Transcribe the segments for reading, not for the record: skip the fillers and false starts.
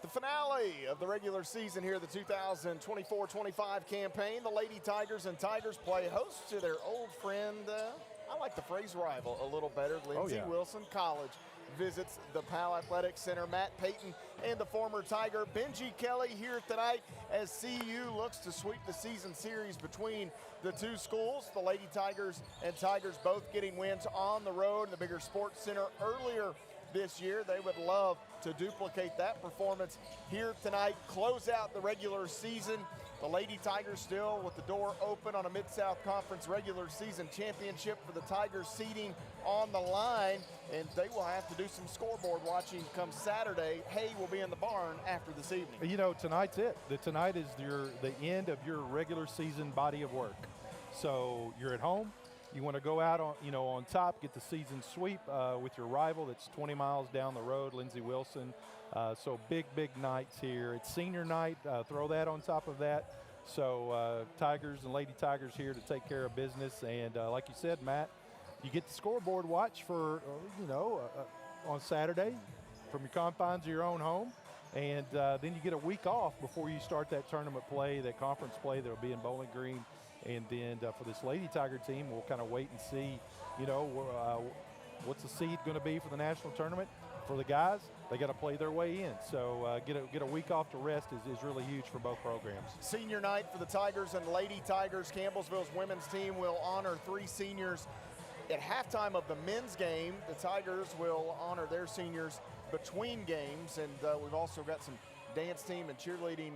The finale of the regular season here, the 2024-25 campaign. The Lady Tigers and Tigers play host to their old friend, I like the phrase rival a little better, Lindsey Wilson College visits the Powell Athletic Center. Matt Payton and the former Tiger Benji Kelly here tonight as CU looks to sweep the season series between the two schools. The Lady Tigers and Tigers both getting wins on the road in the bigger sports center earlier this year. They would love to duplicate that performance here tonight, close out the regular season. The Lady Tigers still with the door open on a Mid-South Conference regular season championship for the Tigers, seeding on the line, and they will have to do some scoreboard watching come Saturday. Hay will be in the barn after this evening. You know, tonight's it. Tonight is the end of your regular season body of work. So you're at home. You want to go out on top, get the season sweep with your rival that's 20 miles down the road, Lindsey Wilson. So big nights here. It's senior night. Throw that on top of that. So Tigers and Lady Tigers here to take care of business. And like you said, Matt, you get the scoreboard watch for, on Saturday from your confines of your own home. And then you get a week off before you start that tournament play, that conference play that will be in Bowling Green. And then for this Lady Tiger team, we'll kind of wait and see, what's the seed going to be for the national tournament. For the guys, they got to play their way in. So get a week off to rest is really huge for both programs. Senior night for the Tigers and Lady Tigers. Campbellsville's women's team will honor 3 seniors at halftime of the men's game. The Tigers will honor their seniors between games. And we've also got some dance team and cheerleading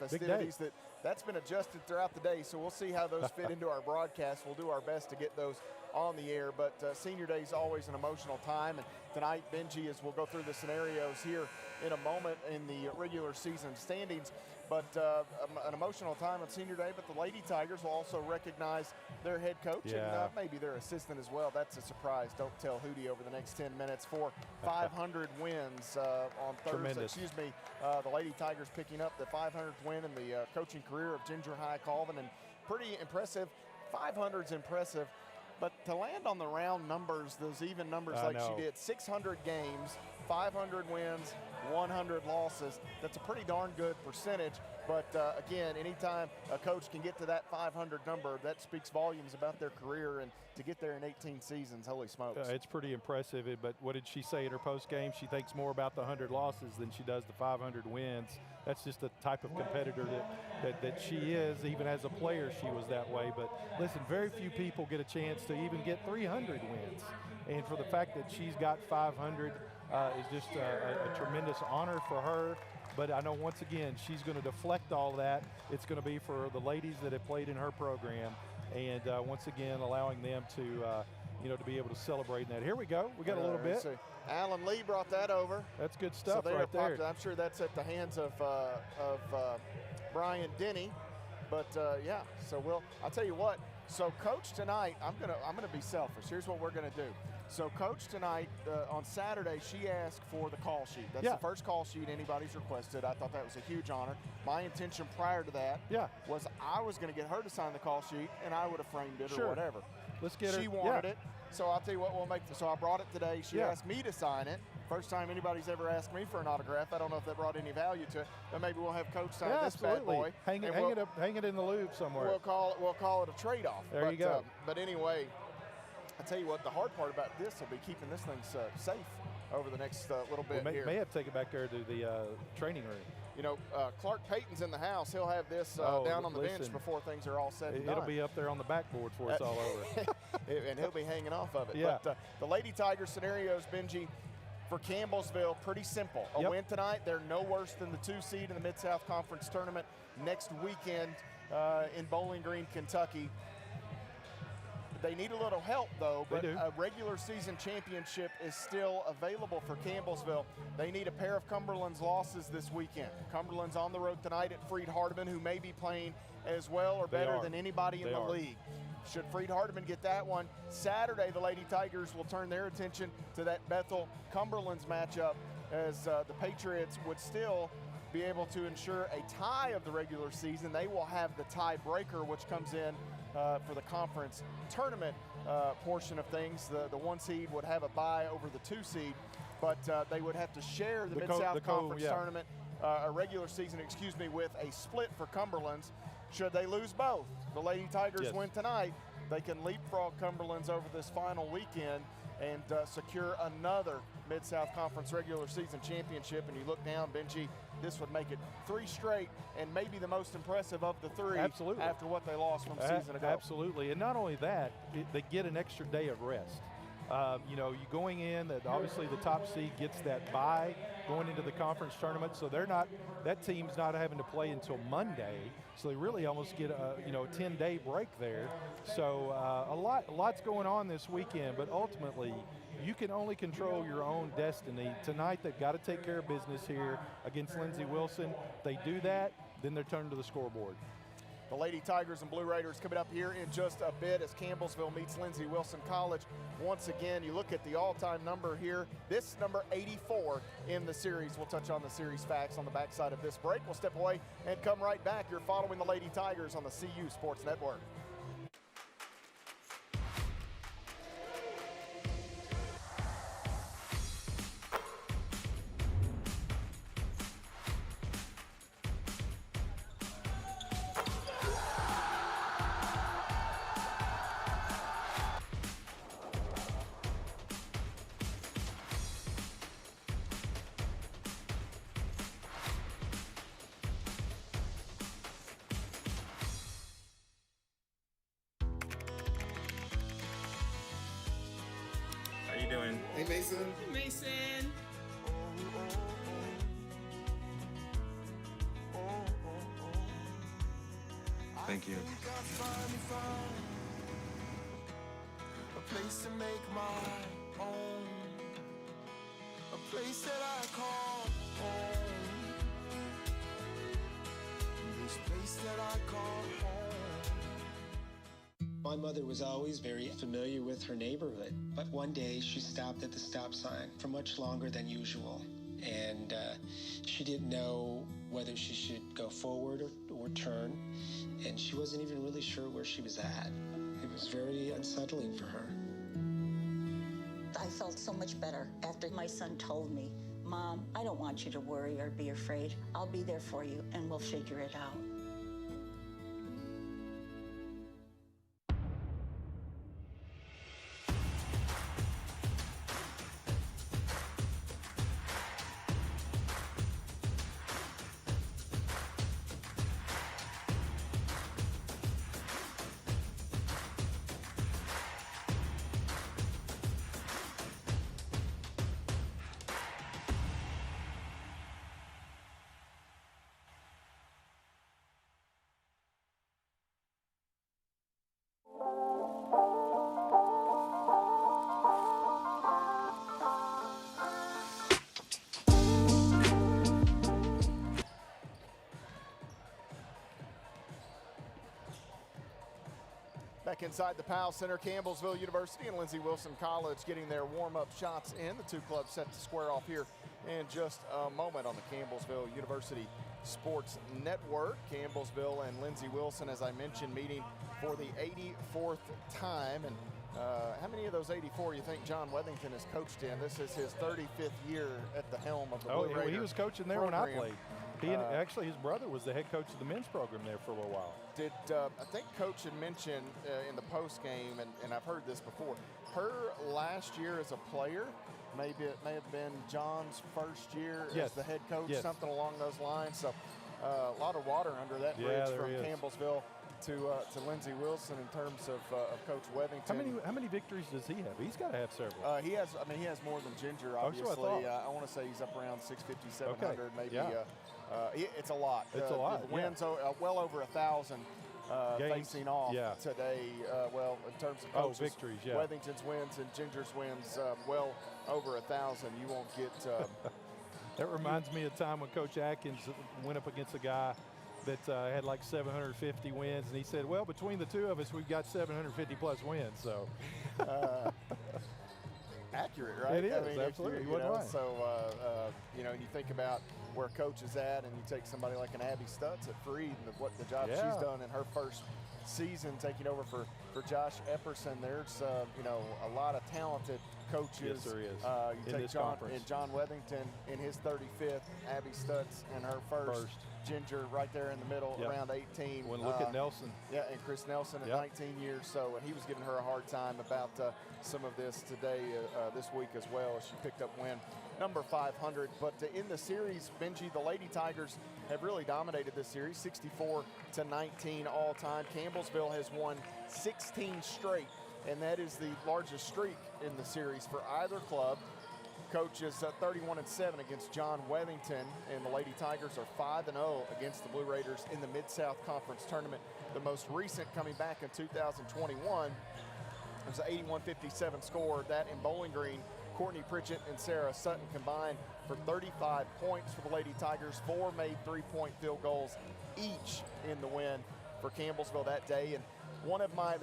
festivities that's been adjusted throughout the day, so we'll see how those fit into our broadcast. We'll do our best to get those on the air, but senior day is always an emotional time, and tonight, Benji, as we'll go through the scenarios here in a moment in the regular season standings, but an emotional time on senior day. But the Lady Tigers will also recognize their head coach and maybe their assistant as well. That's a surprise. Don't tell Hootie over the next 10 minutes for 500 wins on Thursday. Tremendous. The Lady Tigers picking up the 500th win in the coaching career of Ginger High Colvin, and pretty impressive. 500's impressive, but to land on the round numbers, those even numbers like she did, 600 games, 500 wins, 100 losses. That's a pretty darn good percentage. But again, anytime a coach can get to that 500 number, that speaks volumes about their career. And to get there in 18 seasons, holy smokes. It's pretty impressive. But what did she say in her post game? She thinks more about the 100 losses than she does the 500 wins. That's just the type of competitor that she is. Even as a player, she was that way. But listen, very few people get a chance to even get 300 wins. And for the fact that she's got 500 is just a tremendous honor for her. But I know once again, she's going to deflect all that. It's going to be for the ladies that have played in her program. And once again, allowing them to, to be able to celebrate that. Here we go. We got a little bit. Alan Lee brought that over. That's good stuff right there. I'm sure that's at the hands of Brian Denny. But yeah, so I'll tell you what. So Coach tonight, I'm gonna be selfish. Here's what we're gonna do. So Coach tonight, on Saturday, she asked for the call sheet. That's the first call sheet anybody's requested. I thought that was a huge honor. My intention prior to that was I was going to get her to sign the call sheet, and I would have framed it or whatever. Let's get her. She wanted it, so I'll tell you what, we'll make so I brought it today. She asked me to sign it. First time anybody's ever asked me for an autograph. I don't know if that brought any value to it, but maybe we'll have Coach sign this bad boy. Hang it in the Louvre somewhere. We'll call it a trade-off. There you go. But anyway, I tell you what, the hard part about this will be keeping this thing safe over the next little bit here. May have to take it back there to the training room. You know, Clark Payton's in the house. He'll have this down on the bench before things are all said and done. It'll be up there on the backboard before it's all over. And he'll be hanging off of it. Yeah. But the Lady Tigers scenarios, Benji, for Campbellsville, pretty simple. A win tonight, they're no worse than the 2 seed in the Mid-South Conference Tournament next weekend in Bowling Green, Kentucky. They need a little help, though, but a regular season championship is still available for Campbellsville. They need a pair of Cumberland's losses this weekend. Cumberland's on the road tonight at Freed Hardeman, who may be playing as well or better than anybody in the league. Should Freed Hardeman get that one, Saturday the Lady Tigers will turn their attention to that Bethel-Cumberland's matchup, as the Patriots would still be able to ensure a tie of the regular season. They will have the tiebreaker, which comes in for the conference tournament portion of things. The 1 seed would have a bye over the 2 seed, but they would have to share the Mid-South Conference tournament, a regular season, with a split for Cumberland's. Should they lose both, the Lady Tigers win tonight, they can leapfrog Cumberland's over this final weekend and secure another Mid-South Conference regular season championship. And you look down, Benji, this would make it 3 straight and maybe the most impressive of the 3 after what they lost from a season ago. Absolutely. And not only that, they get an extra day of rest. You going in, obviously the top seed gets that bye going into the conference tournament, so that team's not having to play until Monday, so they really almost get a 10-day break there. So lots going on this weekend, but ultimately you can only control your own destiny. Tonight they've got to take care of business here against Lindsey Wilson. If they do that, then they're turned to the scoreboard. The Lady Tigers and Blue Raiders coming up here in just a bit as Campbellsville meets Lindsey Wilson College. Once again, you look at the all-time number here. This number 84 in the series. We'll touch on the series facts on the backside of this break. We'll step away and come right back. You're following the Lady Tigers on the CU Sports Network. How you doing? Hey, Mason. Hey, Mason. Thank you. A place to make my own. A place that I call home. This place that I call home. My mother was always very familiar with her neighborhood, but one day she stopped at the stop sign for much longer than usual, and she didn't know whether she should go forward or turn, and she wasn't even really sure where she was at. It was very unsettling for her. I felt so much better after my son told me Mom, I don't want you to worry or be afraid. I'll be there for you, and we'll figure it out. Back inside the Powell Center, Campbellsville University and Lindsey Wilson College getting their warm-up shots in. The two clubs set to square off here in just a moment on the Campbellsville University Sports Network. Campbellsville and Lindsey Wilson, as I mentioned, meeting for the 84th time. And how many of those 84 you think John Wethington has coached in? This is his 35th year at the helm of the Blue Raiders. He was coaching there program. when I played. He and actually his brother was the head coach of the men's program there for a little while. Did I think Coach had mentioned in the post game, and I've heard this before, her last year as a player, maybe it may have been John's first year as the head coach, something along those lines. So a lot of water under that bridge from Campbellsville to Lindsey Wilson in terms of Coach Wethington. How many victories does he have? He's got to have several. He has more than Ginger, obviously. I want to say he's up around 650, 700, maybe. Yeah. It's a lot. It's a lot. The wins well over 1,000 facing off today. Well, in terms of coaches, victories. Yeah. Wethington's wins and Ginger's wins well over 1,000. You won't get. That reminds me of a time when Coach Atkins went up against a guy that had like 750 wins, and he said, "Well, between the two of us, we've got 750 plus wins." So. Accurate, right? It is, absolutely. You think about where Coach is at, and you take somebody like an Abby Stutz at Freed and what the job she's done in her first season, taking over for Josh Epperson. There's a lot of talented coaches. Yes, there is. You take John Wethington in his 35th, Abby Stutz in her first. Ginger right there in the middle, around 18. When look at Nelson. Yeah, and Chris Nelson at 19 years. So, and he was giving her a hard time about some of this today, this week as well, as she picked up win number 500. But in the series, Benji, the Lady Tigers have really dominated this series, 64-19 all time. Campbellsville has won 16 straight, and that is the largest streak in the series for either club. Coach is 31-7 against John Wethington, and the Lady Tigers are 5-0 against the Blue Raiders in the Mid-South Conference Tournament. The most recent coming back in 2021 was an 81-57 score. That in Bowling Green, Courtney Pritchett and Sarah Sutton combined for 35 points for the Lady Tigers. 4 made three-point field goals each in the win for Campbellsville that day. And one of I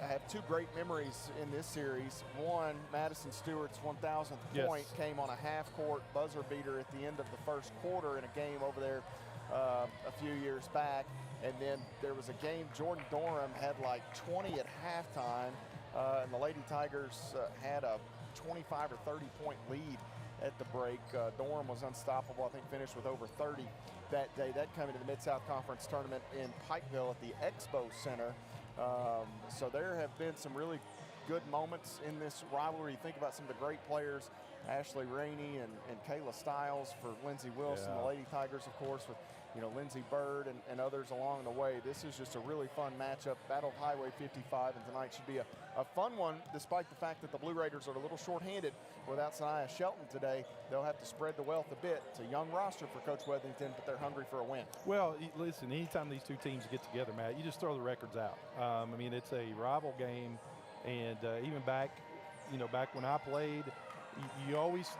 have two great memories in this series. One, Madison Stewart's 1,000th point came on a half-court buzzer beater at the end of the first quarter in a game over there a few years back. And then there was a game, Jordan Dorham had like 20 at halftime, and the Lady Tigers had a 25 or 30-point lead at the break. Dorham was unstoppable, I think finished with over 30 that day. That came into the Mid-South Conference Tournament in Pikeville at the Expo Center. So there have been some really good moments in this rivalry. You think about some of the great players, Ashley Rainey and Kayla Stiles for Lindsey Wilson, the Lady Tigers, of course, with Lindsey Bird and others along the way. This is just a really fun matchup. Battle of Highway 55, and tonight should be a fun one, despite the fact that the Blue Raiders are a little short-handed without Sanaya Shelton today. They'll have to spread the wealth a bit. It's a young roster for Coach Wethington, but they're hungry for a win. Well, listen, anytime these two teams get together, Matt, you just throw the records out. I mean, it's a rival game, and even back when I played,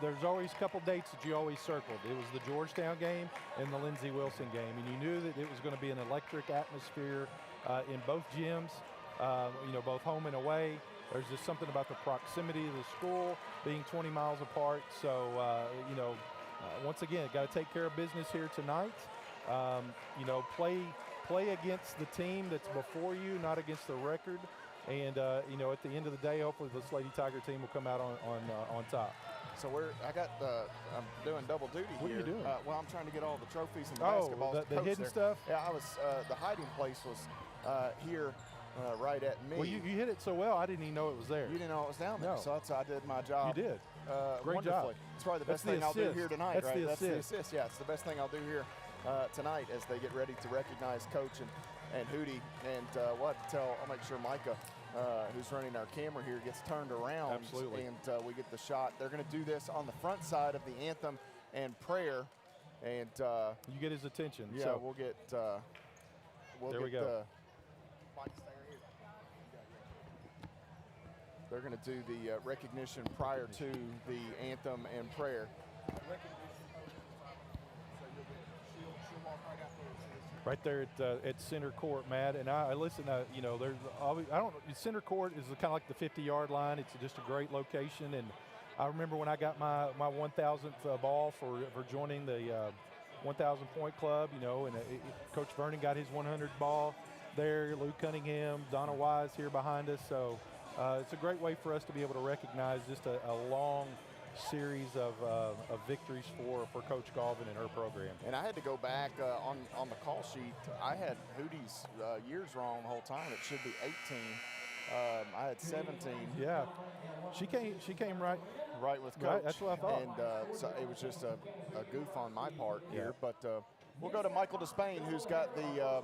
there's always a couple dates that you always circled. It was the Georgetown game and the Lindsey Wilson game, and you knew that it was going to be an electric atmosphere in both gyms, both home and away. There's just something about the proximity of the school being 20 miles apart. So, once again, got to take care of business here tonight. Play against the team that's before you, not against the record. And, at the end of the day, hopefully this Lady Tiger team will come out on top. I'm doing double duty here. What are you doing? Well, I'm trying to get all the trophies and the basketballs. The hidden stuff? Yeah, I was, the hiding place was here right at me. Well, you hit it so well, I didn't even know it was there. You didn't know it was down there, No. so I did my job. You did. Great wonderfully. job. It's probably the best That's thing the I'll do assist. here tonight, That's right? the That's assist. the assist. Yeah, it's the best thing I'll do here tonight as they get ready to recognize Coach and Hootie. And we'll have to tell, I'll make sure Micah, who's running our camera here, gets turned around. Absolutely. And we get the shot. They're going to do this on the front side of the anthem and prayer. And you get his attention. Yeah, so we'll get. There we go. They're going to do the recognition prior to the anthem and prayer. Right there at center court, Matt. And I listen. You know, there's center court is kind of like the 50-yard line. It's just a great location. And I remember when I got my 1,000th ball for joining the 1,000 point club. You know, and Coach Vernon got his 100 ball there. Lou Cunningham, Donna Wise here behind us. So it's a great way for us to be able to recognize just a long series of victories for Coach Galvin and her program. And I had to go back on the call sheet. I had Hootie's years wrong the whole time. It should be 18. I had 17. Yeah, she came right with Coach. Right, that's what I thought. And so it was just a goof on my part here. But we'll go to Michael Despain, who's got the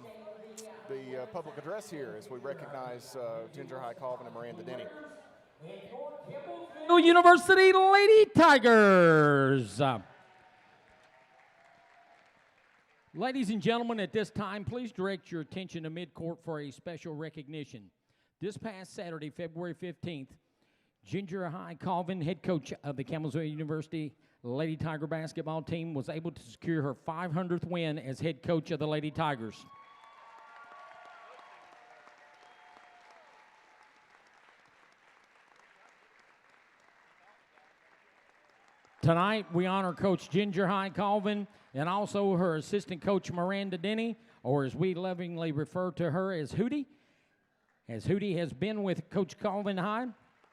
public address here as we recognize Ginger High Calvin and Miranda Denny. University Lady Tigers. Ladies and gentlemen, at this time, please direct your attention to midcourt for a special recognition. This past Saturday, February 15th, Ginger High Calvin, head coach of the Campbellsville University Lady Tiger basketball team, was able to secure her 500th win as head coach of the Lady Tigers. Tonight, we honor Coach Ginger High Calvin and also her assistant coach, Miranda Denny, or as we lovingly refer to her as Hootie. As Hootie has been with Coach Calvin High,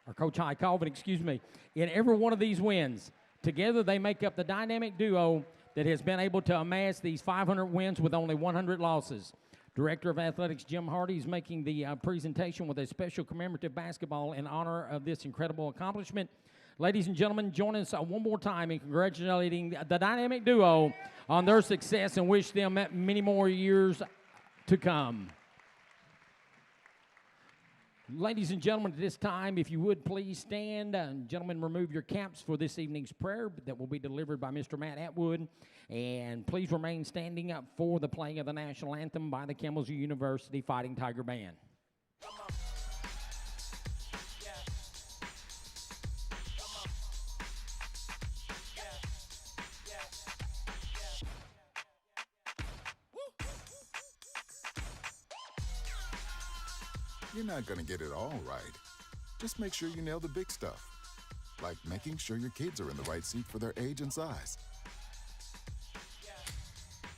or Coach High Calvin, excuse me, in every one of these wins. Together, they make up the dynamic duo that has been able to amass these 500 wins with only 100 losses. Director of Athletics Jim Hardy is making the presentation with a special commemorative basketball in honor of this incredible accomplishment. Ladies and gentlemen, join us one more time in congratulating the dynamic duo on their success and wish them many more years to come. Ladies and gentlemen, at this time, if you would please stand. Gentlemen, remove your caps for this evening's prayer that will be delivered by Mr. Matt Atwood. And please remain standing up for the playing of the national anthem by the Campbellsville University Fighting Tiger Band. You're not going to get it all right. Just make sure you nail the big stuff, like making sure your kids are in the right seat for their age and size.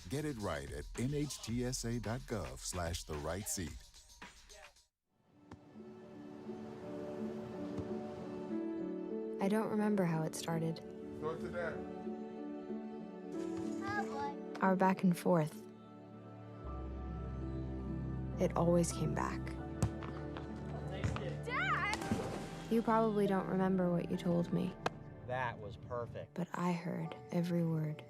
Get it right at nhtsa.gov/the-right-seat. I don't remember how it started. Go to that. Our back and forth. It always came back. Dad! You probably don't remember what you told me. That was perfect. But I heard every word.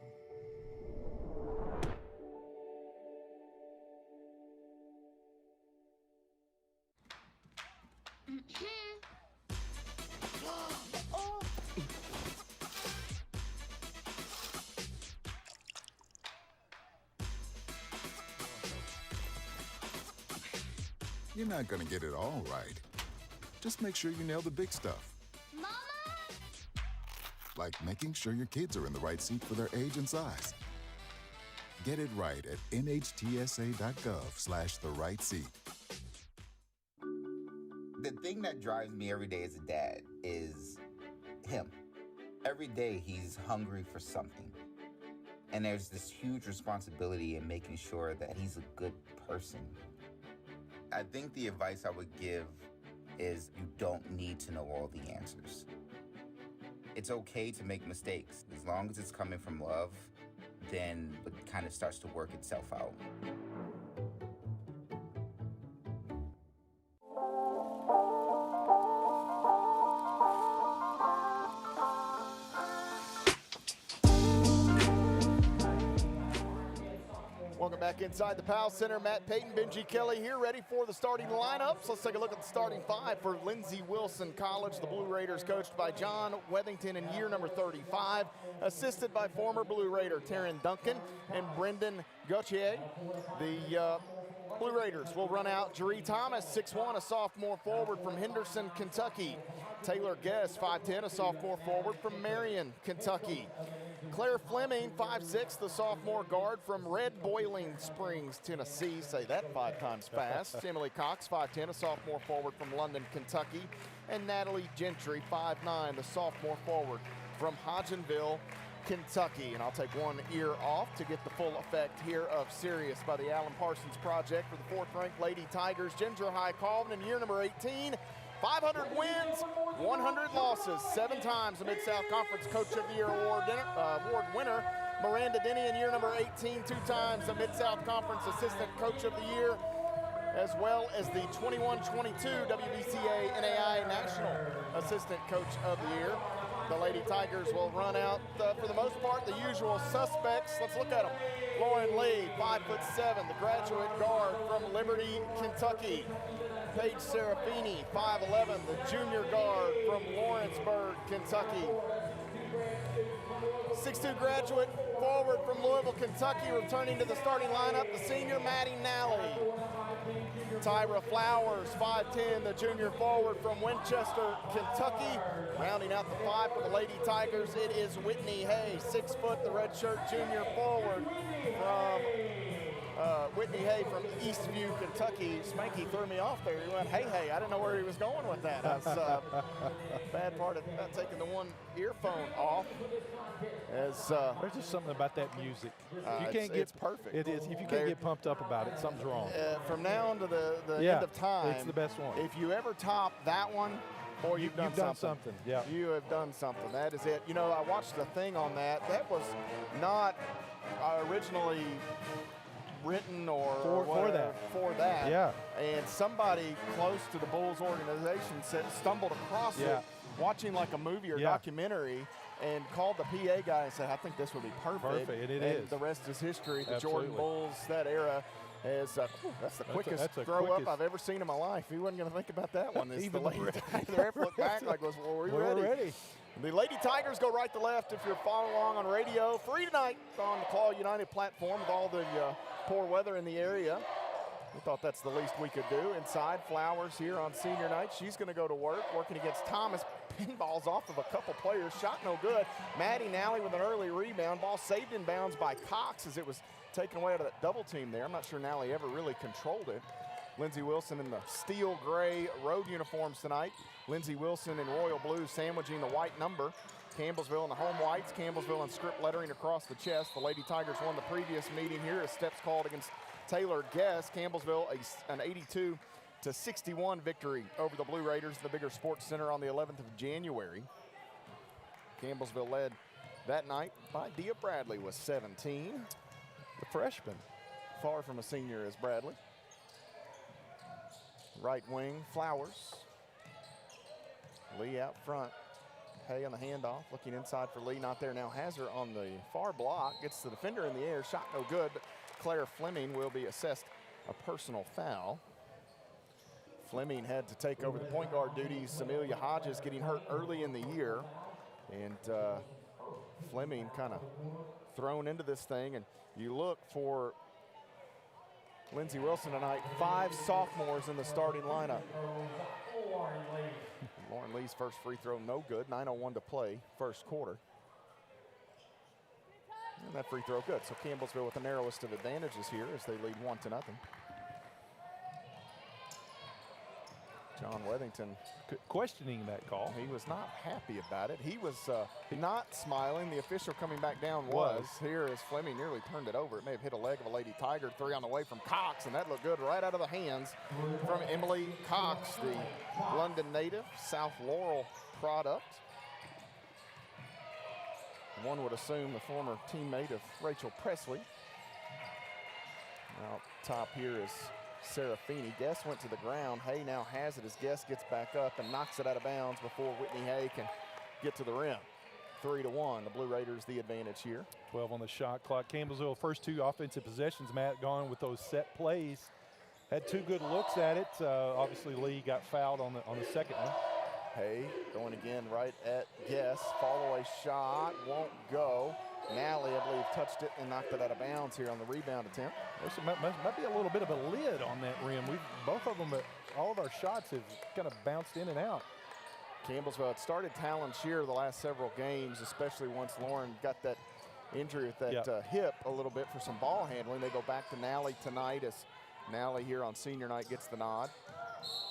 You're not going to get it all right. Just make sure you nail the big stuff, Mama! like making sure your kids are in the right seat for their age and size. Get it right at nhtsa.gov/the-right-seat. The thing that drives me every day as a dad is him. Every day he's hungry for something. And there's this huge responsibility in making sure that he's a good person. I think the advice I would give is you don't need to know all the answers. it's okay to make mistakes. As long as it's coming from love, then it kind of starts to work itself out. Welcome back inside the Powell Center. Matt Payton, Benji Kelly here, ready for the starting lineups. Let's take a look at the starting five for Lindsey Wilson College. The Blue Raiders coached by John Wethington in year number 35, assisted by former Blue Raider Taryn Duncan and Brendan Gauthier. The Blue Raiders will run out Jeree Thomas, 6'1", a sophomore forward from Henderson, Kentucky. Taylor Guest, 5'10", a sophomore forward from Marion, Kentucky. Claire Fleming, 5'6", the sophomore guard from Red Boiling Springs, Tennessee. Say that 5 times fast. Emily Cox, 5'10", a sophomore forward from London, Kentucky. And Natalie Gentry, 5'9", the sophomore forward from Hodgenville, Kentucky. And I'll take one ear off to get the full effect here of Sirius by the Alan Parsons Project for the 4th-ranked Lady Tigers. Ginger High Calvin in year number 18. 500 wins, 100 losses, 7 times the Mid-South Conference Coach of the Year award winner. Miranda Denny in year number 18, 2 times the Mid-South Conference Assistant Coach of the Year, as well as the 21-22 WBCA NAI National Assistant Coach of the Year. The Lady Tigers will run out, for the most part, the usual suspects. Let's look at them. Lauren Lee, 5'7", the graduate guard from Liberty, Kentucky. Paige Serafini, 5'11", the junior guard from Lawrenceburg, Kentucky. 6'2" graduate forward from Louisville, Kentucky, returning to the starting lineup, the senior Maddie Nally. Tyra Flowers, 5'10", the junior forward from Winchester, Kentucky. Rounding out the 5 for the Lady Tigers, it is Whitney Hay, 6 foot, the redshirt junior forward from Whitney Hay from Eastview, Kentucky. Spanky threw me off there. He went, hey, I didn't know where he was going with that. That's bad part of not taking the one earphone off. As there's just something about that music. It's perfect. It is. If you can't get pumped up about it, something's wrong. From now on to the end of time, it's the best one. If you ever top that one, boy, you've done something. Yeah, you have done something. That is it. You know, I watched the thing on that. That was not originally written or for that. Yeah. And somebody close to the Bulls organization stumbled across it, watching like a movie or documentary, and called the PA guy and said, I think this would be perfect. And it and is. The rest is history. The Absolutely. Jordan Bulls, that era, is that's the quickest throw-up I've ever seen in my life. He wasn't going to think about that one. Even the Lady Tigers looked back like, well, we're ready. The Lady Tigers go right to left if you're following along on radio. Free tonight on the Claw United platform with all the poor weather in the area. We thought that's the least we could do. Inside, Flowers here on senior night. She's going to go to work, working against Thomas. Pinballs off of a couple players. Shot no good. Maddie Nally with an early rebound. Ball saved in bounds by Cox as it was taken away out of that double team there. I'm not sure Nally ever really controlled it. Lindsey Wilson in the steel gray road uniforms tonight. Lindsey Wilson in royal blue sandwiching the white number. Campbellsville in the home whites. Campbellsville in script lettering across the chest. The Lady Tigers won the previous meeting here as steps called against Taylor Guest. Campbellsville an 82-61 victory over the Blue Raiders in the Bigger Sports Center on the 11th of January. Campbellsville led that night by Dia Bradley with 17. The freshman. Far from a senior as Bradley. Right wing, Flowers. Lee out front. Hay on the handoff, looking inside for Lee, not there now. Has her on the far block, gets the defender in the air, shot no good, but Claire Fleming will be assessed a personal foul. Fleming had to take over the point guard duties. Amelia Hodges getting hurt early in the year, and Fleming kind of thrown into this thing, and you look for Lindsey Wilson tonight, 5 sophomores in the starting lineup. Lauren Lee's first free throw, no good. 9:01 to play, first quarter. And that free throw good. So Campbellsville with the narrowest of advantages here as they lead 1-0. John Wethington questioning that call. He was not happy about it. He was not smiling. The official coming back down was. Here as Fleming nearly turned it over. It may have hit a leg of a Lady Tiger. 3 on the way from Cox, and that looked good right out of the hands from Emily Cox, the London native, South Laurel product. One would assume the former teammate of Rachel Presley. Out top here is Serafini. Guess went to the ground. Hay now has it as Guess gets back up and knocks it out of bounds before Whitney Hay can get to the rim. 3-1, the Blue Raiders the advantage here. 12 on the shot clock. Campbellsville first 2 offensive possessions, Matt, gone with those set plays. Had 2 good looks at it. Obviously Lee got fouled on the second one. Hay going again right at Guess. Fall away shot won't go. Nally, I believe, touched it and knocked it out of bounds here on the rebound attempt. Might be a little bit of a lid on that rim. Both of them, all of our shots have kind of bounced in and out. Campbellsville had started Talon Shear the last several games, especially once Lauren got that injury with that hip a little bit for some ball handling. They go back to Nally tonight as Nally here on senior night gets the nod.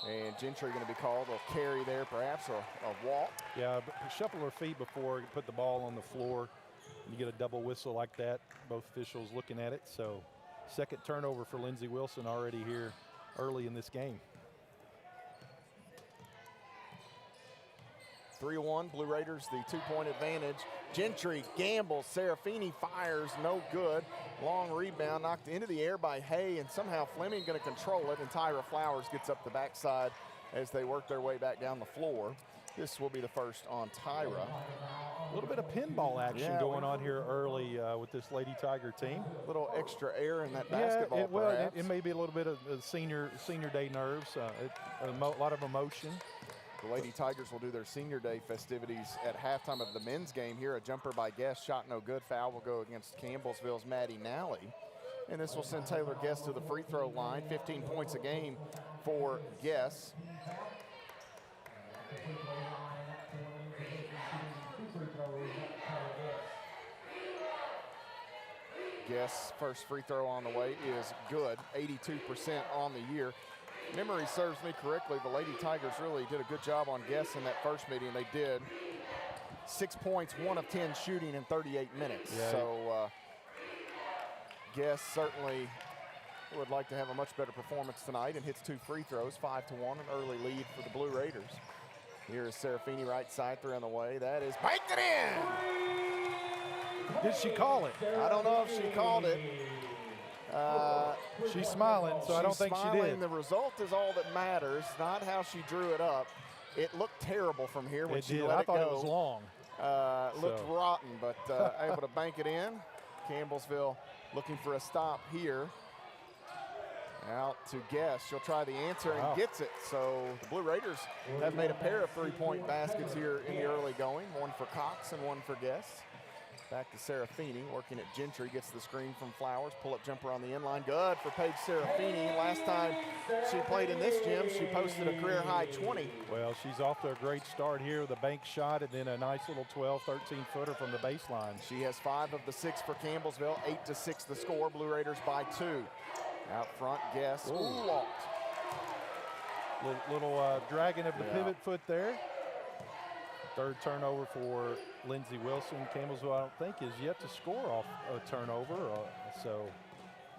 And Gentry going to be called a carry there, perhaps, or a walk. Yeah, but shuffle her feet before you put the ball on the floor. You get a double whistle like that, both officials looking at it. So second turnover for Lindsey Wilson already here early in this game. 3-1, Blue Raiders, the 2-point advantage. Gentry gambles, Serafini fires, no good. Long rebound knocked into the air by Hay, and somehow Fleming going to control it, and Tyra Flowers gets up the backside as they work their way back down the floor. This will be the first on Tyra. A little bit of pinball action going on here early with this Lady Tiger team. A little extra air in that basketball, perhaps. It may be a little bit of senior day nerves, a lot of emotion. The Lady Tigers will do their senior day festivities at halftime of the men's game here. A jumper by Guess, shot no good. Foul will go against Campbellsville's Maddie Nally. And this will send Taylor Guess to the free throw line. 15 points a game for Guess. Guess first free throw on the way is good. 82% on the year. Memory serves me correctly, the Lady Tigers really did a good job on Guess in that first meeting. They did 6 points, 1 of 10 shooting in 38 minutes. Yeah. So Guess certainly would like to have a much better performance tonight and hits 2 free throws, 5-1, an early lead for the Blue Raiders. Here is Serafini right side, 3 on the way. That is banked it in. Did she call it? I don't know if she called it. She's smiling, so I don't think she did. The result is all that matters, not how she drew it up. It looked terrible from here when she let it go. I thought it was long. Looked rotten, but able to bank it in. Campbellsville looking for a stop here. Out to Guess. She'll try the answer and gets it. So the Blue Raiders have made a pair of 3-point baskets here in the early going. 1 for Cox and 1 for Guess. Back to Serafini, working at Gentry, gets the screen from Flowers, pull-up jumper on the inline, good for Paige Serafini. Last time she played in this gym, she posted a career-high 20. Well, she's off to a great start here with a bank shot and then a nice little 12, 13-footer from the baseline. She has 5 of the 6 for Campbellsville, 8-6 the score, Blue Raiders by 2. Out front, Guess, locked. Little dragging of the pivot foot there. Third turnover for Lindsey Wilson. Campbellsville, I don't think, is yet to score off a turnover. So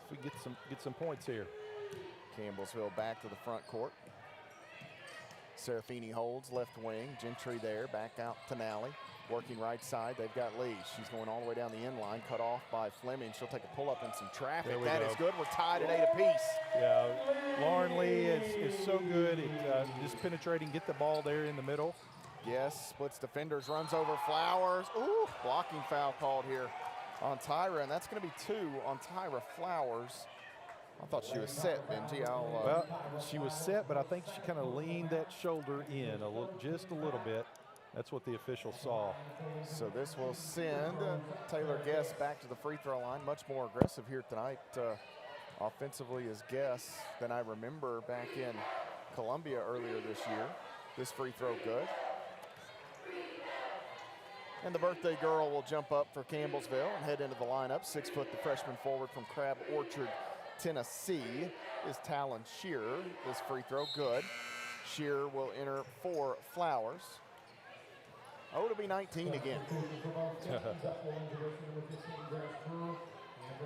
if we get some points here. Campbellsville back to the front court. Serafini holds left wing. Gentry there, back out to Nally. Working right side, they've got Lee. She's going all the way down the end line, cut off by Fleming. She'll take a pull-up in some traffic. That is good. We're tied at 8 apiece. Yeah, Lauren Lee is so good at just penetrating, get the ball there in the middle. Yes, splits defenders, runs over Flowers. Ooh, blocking foul called here on Tyra, and that's going to be 2 on Tyra Flowers. I thought she was set, Benji. Well, she was set, but I think she kind of leaned that shoulder in just a little bit. That's what the official saw. So this will send Taylor Guess back to the free throw line. Much more aggressive here tonight offensively as Guess than I remember back in Columbia earlier this year. This free throw good. And the birthday girl will jump up for Campbellsville and head into the lineup. 6 foot, the freshman forward from Crab Orchard, Tennessee, is Talon Shearer. This free throw good. Shearer will enter for Flowers. Oh, it'll be 19 again.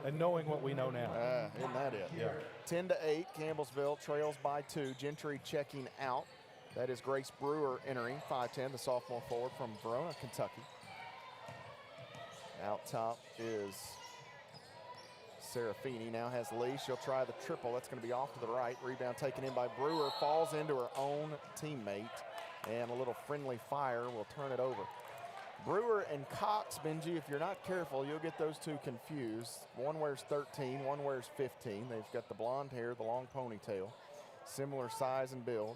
And knowing what we know now. Isn't that it? Yeah. 10-8, Campbellsville trails by 2. Gentry checking out. That is Grace Brewer entering, 5'10", the sophomore forward from Verona, Kentucky. Out top is Serafini. Now has Lee. She'll try the triple. That's going to be off to the right. Rebound taken in by Brewer. Falls into her own teammate. And a little friendly fire will turn it over. Brewer and Cox, Benji, if you're not careful, you'll get those two confused. One wears 13, one wears 15. They've got the blonde hair, the long ponytail. Similar size and build.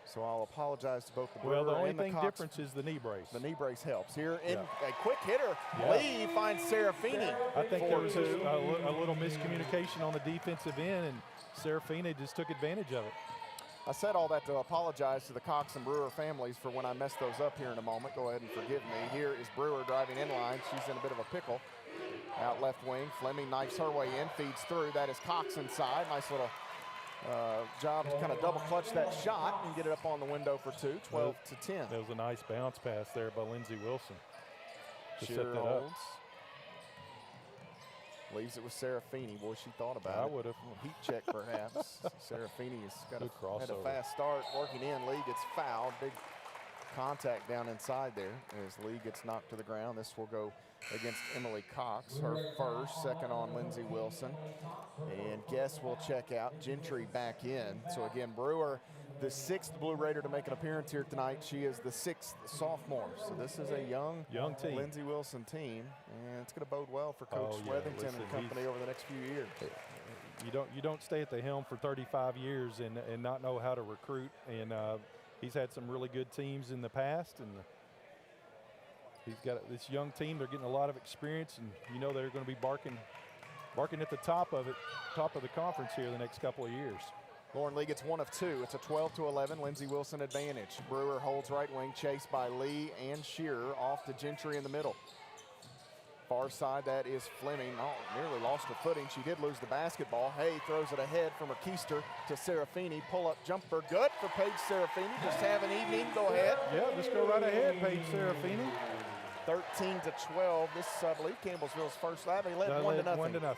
So I'll apologize to both the Brewer and the Cox. Well, the only thing difference is the knee brace. The knee brace helps. Here in a quick hitter, Lee finds Serafini. I think there was a little miscommunication on the defensive end, and Serafini just took advantage of it. I said all that to apologize to the Cox and Brewer families for when I messed those up here in a moment. Go ahead and forgive me. Here is Brewer driving in line. She's in a bit of a pickle. Out left wing, Fleming knifes her way in, feeds through. That is Cox inside. Nice little job to kind of double clutch that shot and get it up on the window for two, 12 to 10. That was a nice bounce pass there by Lindsey Wilson to set that holds. up. Leaves it with Serafini. Boy, she thought about it. I would have. Heat check, perhaps. Serafini has got had a crossover. fast start working in. Lee gets fouled. Big contact down inside there as Lee gets knocked to the ground. This will go against Emily Cox, her first, second on Lindsey Wilson. And Guess will check out. Gentry back in. So again, Brewer, the sixth Blue Raider to make an appearance here tonight. She is the sixth sophomore. So this is a young team. Lindsey Wilson team. And it's going to bode well for Coach Swethington and company over the next few years. You don't stay at the helm for 35 years and not know how to recruit. And he's had some really good teams in the past, and he's got this young team. They're getting a lot of experience, and you know they're going to be barking at the top of the conference here the next couple of years. Lauren Lee gets one of two. It's a 12-11 Lindsey Wilson advantage. Brewer holds right wing, chased by Lee and Shearer, off to Gentry in the middle. Far side, that is Fleming. Oh, nearly lost her footing. She did lose the basketball. Hay throws it ahead from her keister to Serafini. Pull-up jumper, good for Paige Serafini. Just have an evening. Go ahead. Yeah, just go right ahead, Paige Serafini. 13-12. This, I believe, Campbellsville's first. They led 1-0. 1-0.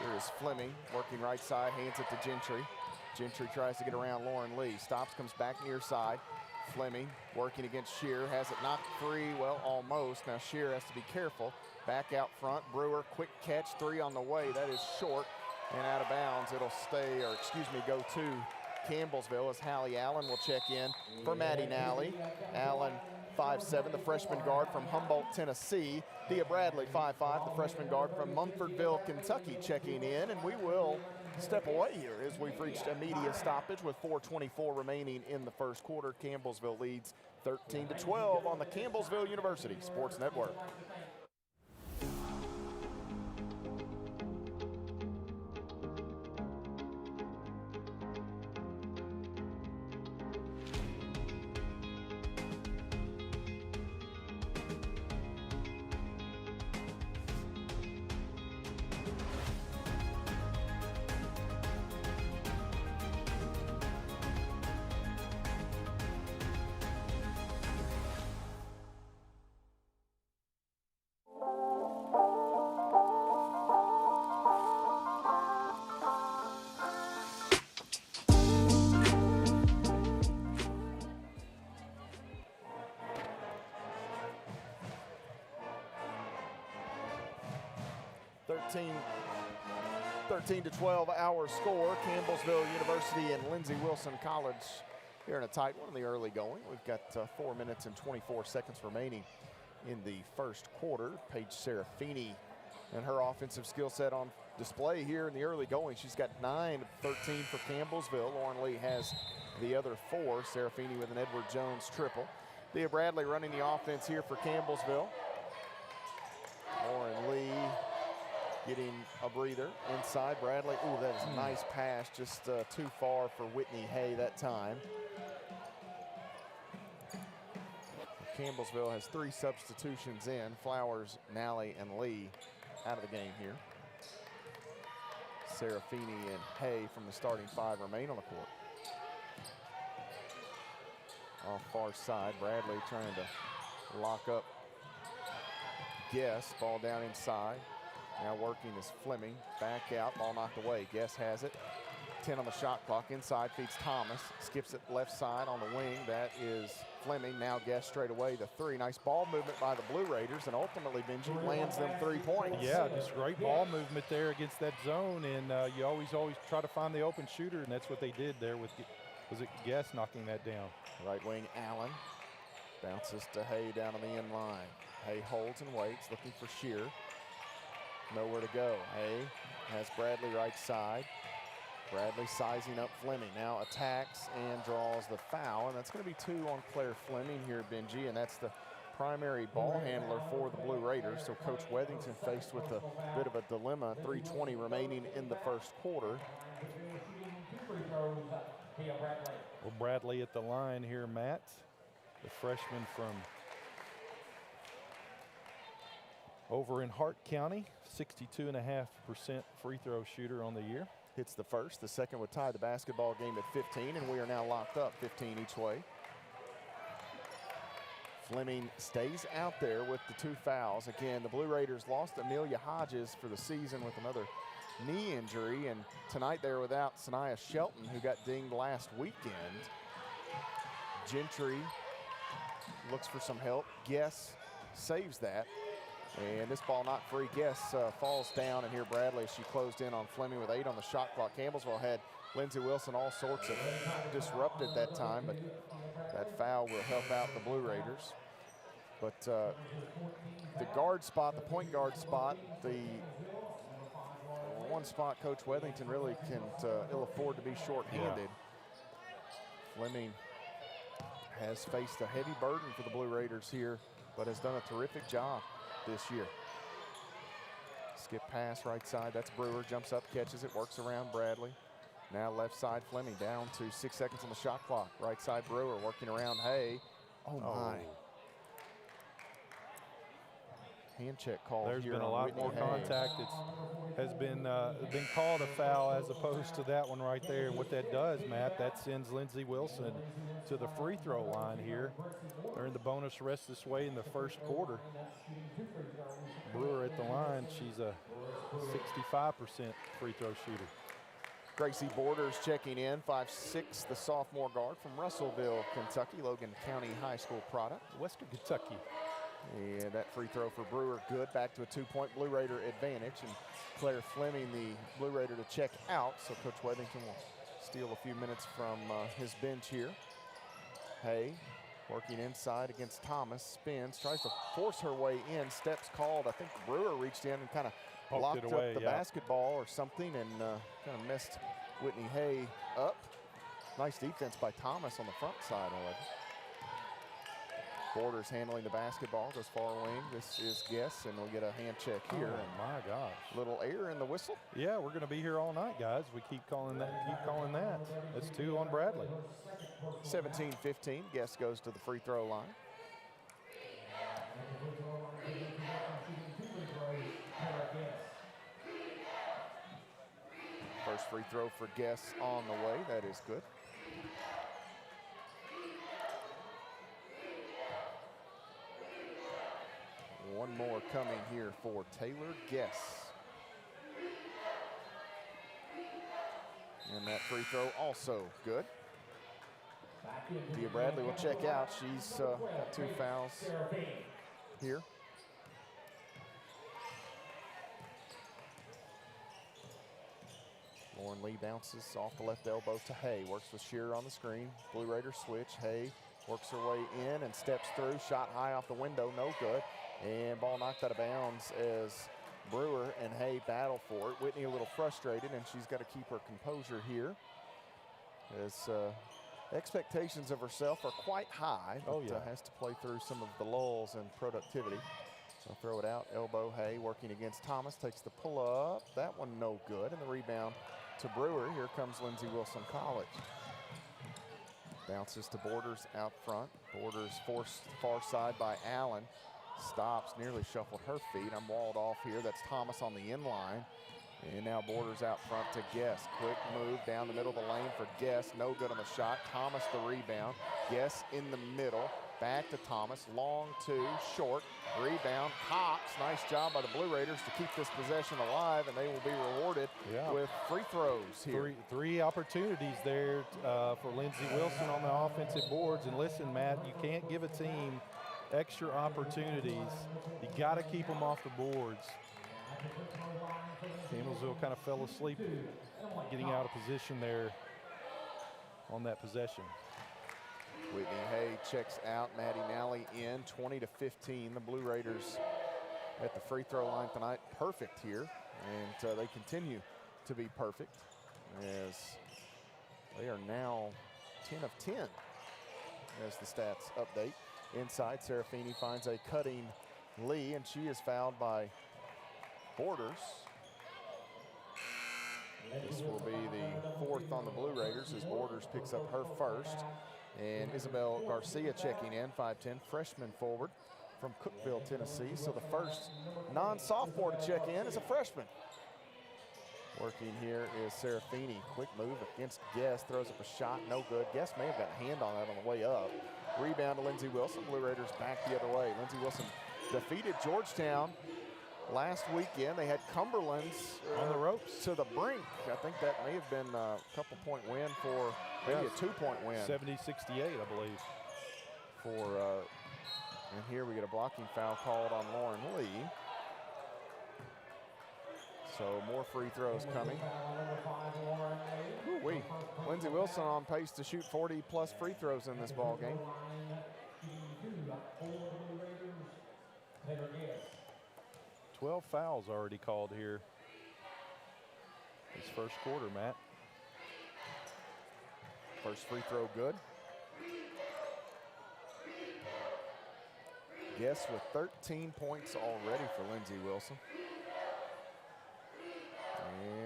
Here is Fleming working right side, hands it to Gentry. Gentry tries to get around Lauren Lee. Stops, comes back near side. Fleming working against Shearer, has it knocked free, well, almost. Now Shearer has to be careful. Back out front, Brewer, quick catch, three on the way. That is short and out of bounds. It'll stay, or excuse me, go to Campbellsville as Hallie Allen will check in for Maddie Nally. Allen, 5'7", the freshman guard from Humboldt, Tennessee. Dia Bradley, 5'5", the freshman guard from Munfordville, Kentucky, checking in. And we will step away here as we've reached a media stoppage with 4:24 remaining in the first quarter. Campbellsville leads 13-12 on the Campbellsville University Sports Network. Thirteen to 12 our score. Campbellsville University and Lindsey Wilson College here in a tight one in the early going. We've got 4 minutes and 24 seconds remaining in the first quarter. Paige Serafini and her offensive skill set on display here in the early going. She's got 9 of 13 for Campbellsville. Lauren Lee has the other 4. Serafini with an Edward Jones triple. Dia Bradley running the offense here for Campbellsville. Lauren Lee getting a breather inside. Bradley, ooh, that is a nice pass, just too far for Whitney Hay that time. Campbellsville has 3 substitutions in. Flowers, Nally, and Lee out of the game here. Serafini and Hay from the starting 5 remain on the court. Off far side, Bradley trying to lock up Guess. Ball down inside. Now working is Fleming. Back out, ball knocked away. Guess has it. 10 on the shot clock. Inside feeds Thomas. Skips it left side on the wing. That is Fleming. Now Guest straight away. The three. Nice ball movement by the Blue Raiders. And ultimately, Benji lands them 3 points. Yeah, just great ball movement there against that zone. And you always try to find the open shooter. And that's what they did there with, was it Guest knocking that down? Right wing, Allen. Bounces to Hay down on the end line. Hay holds and waits, looking for Shear. Nowhere to go. Hay has Bradley right side. Bradley sizing up Fleming. Now attacks and draws the foul. And that's going to be 2 on Claire Fleming here, Benji. And that's the primary ball handler for the Blue Raiders. So Coach Wethington faced with a bit of a dilemma. 3:20 remaining in the first quarter. Well, Bradley at the line here, Matt. The freshman from over in Hart County, 62.5% free throw shooter on the year. Hits the first. The second would tie the basketball game at 15, and we are now locked up 15 each way. Fleming stays out there with the 2 fouls. Again, the Blue Raiders lost Amelia Hodges for the season with another knee injury, and tonight they're without Sanaya Shelton, who got dinged last weekend. Gentry looks for some help. Guess saves that. And this ball not free. Guess falls down, and here Bradley, she closed in on Fleming with 8 on the shot clock. Campbellsville had Lindsey Wilson all sorts of disrupted that time, but that foul will help out the Blue Raiders. But the guard spot, the point guard spot, the one spot Coach Wethington really can't ill afford to be short-handed. Yeah. Fleming has faced a heavy burden for the Blue Raiders here, but has done a terrific job this year. Skip pass right side. That's Brewer. Jumps up, catches it, works around Bradley. Now left side Fleming down to 6 seconds on the shot clock. Right side Brewer working around Hay. Oh my. Hand check call. There's here been a lot Whitney more Hay. contact. It has been called a foul as opposed to that one right there. And what that does, Matt, that sends Lindsey Wilson to the free throw line here. They're in the bonus rest this way in the first quarter. Brewer at the line. She's a 65% free throw shooter. Gracie Borders checking in, 5'6", the sophomore guard from Russellville, Kentucky, Logan County High School product. Western Kentucky. And that free throw for Brewer, good. Back to a 2-point Blue Raider advantage. And Claire Fleming, the Blue Raider, to check out. So Coach Wethington will steal a few minutes from his bench here. Hay working inside against Thomas, spins, tries to force her way in. Steps called. I think Brewer reached in and kind of blocked up the basketball or something, and kind of messed Whitney Hay up. Nice defense by Thomas on the front side, however. Borders handling the basketball, goes far wing. This is Guess, and we'll get a hand check here. Oh my gosh. Little air in the whistle. Yeah, we're going to be here all night, guys. We keep calling that. That's 2 on Bradley. 17-15. Guess goes to the free throw line. First free throw for Guess on the way. That is good. One more coming here for Taylor Guess. And that free throw also good. Dia Bradley will check out. She's got 2 fouls here. Lauren Lee bounces off the left elbow to Hay. Works with Shearer on the screen. Blue Raiders switch. Hay works her way in and steps through. Shot high off the window, no good. And ball knocked out of bounds as Brewer and Hay battle for it. Whitney a little frustrated, and she's got to keep her composure here, as expectations of herself are quite high, but has to play through some of the lulls and productivity. So throw it out, elbow. Hay working against Thomas, takes the pull up. That one no good, and the rebound to Brewer. Here comes Lindsey Wilson College. Bounces to Borders out front. Borders forced far side by Allen. Stops, nearly shuffled her feet. I'm walled off here. That's Thomas on the in line. And now Borders out front to Guess. Quick move down the middle of the lane for Guess. No good on the shot. Thomas the rebound. Guess in the middle. Back to Thomas, long two, short, rebound, Cox. Nice job by the Blue Raiders to keep this possession alive, and they will be rewarded with free throws here. Three opportunities there for Lindsey Wilson on the offensive boards. And listen, Matt, you can't give a team extra opportunities. You got to keep them off the boards. Campbellsville kind of fell asleep getting out of position there on that possession. Whitney Hay checks out, Maddie Nally in, 20-15. The Blue Raiders at the free throw line tonight, perfect here, and they continue to be perfect as they are now 10 of 10 as the stats update. Inside, Serafini finds a cutting Lee, and she is fouled by Borders. This will be the fourth on the Blue Raiders as Borders picks up her first. And Isabel Garcia checking in, 5'10", freshman forward from Cookeville, Tennessee. So the first non-sophomore to check in is a freshman. Working here is Serafini. Quick move against Guest, throws up a shot, no good. Guest may have got a hand on that on the way up. Rebound to Lindsey Wilson. Blue Raiders back the other way. Lindsey Wilson defeated Georgetown last weekend. They had Cumberland's on the ropes to the brink. I think that may have been a couple-point win for maybe a 2-point win. 70-68, I believe. And here we get a blocking foul called on Lauren Lee. So more free throws coming. Lindsey Wilson on pace to shoot 40-plus free throws in this ball game. 12 fouls already called here this first quarter, Matt. First free throw good. Guess with 13 points already for Lindsey Wilson.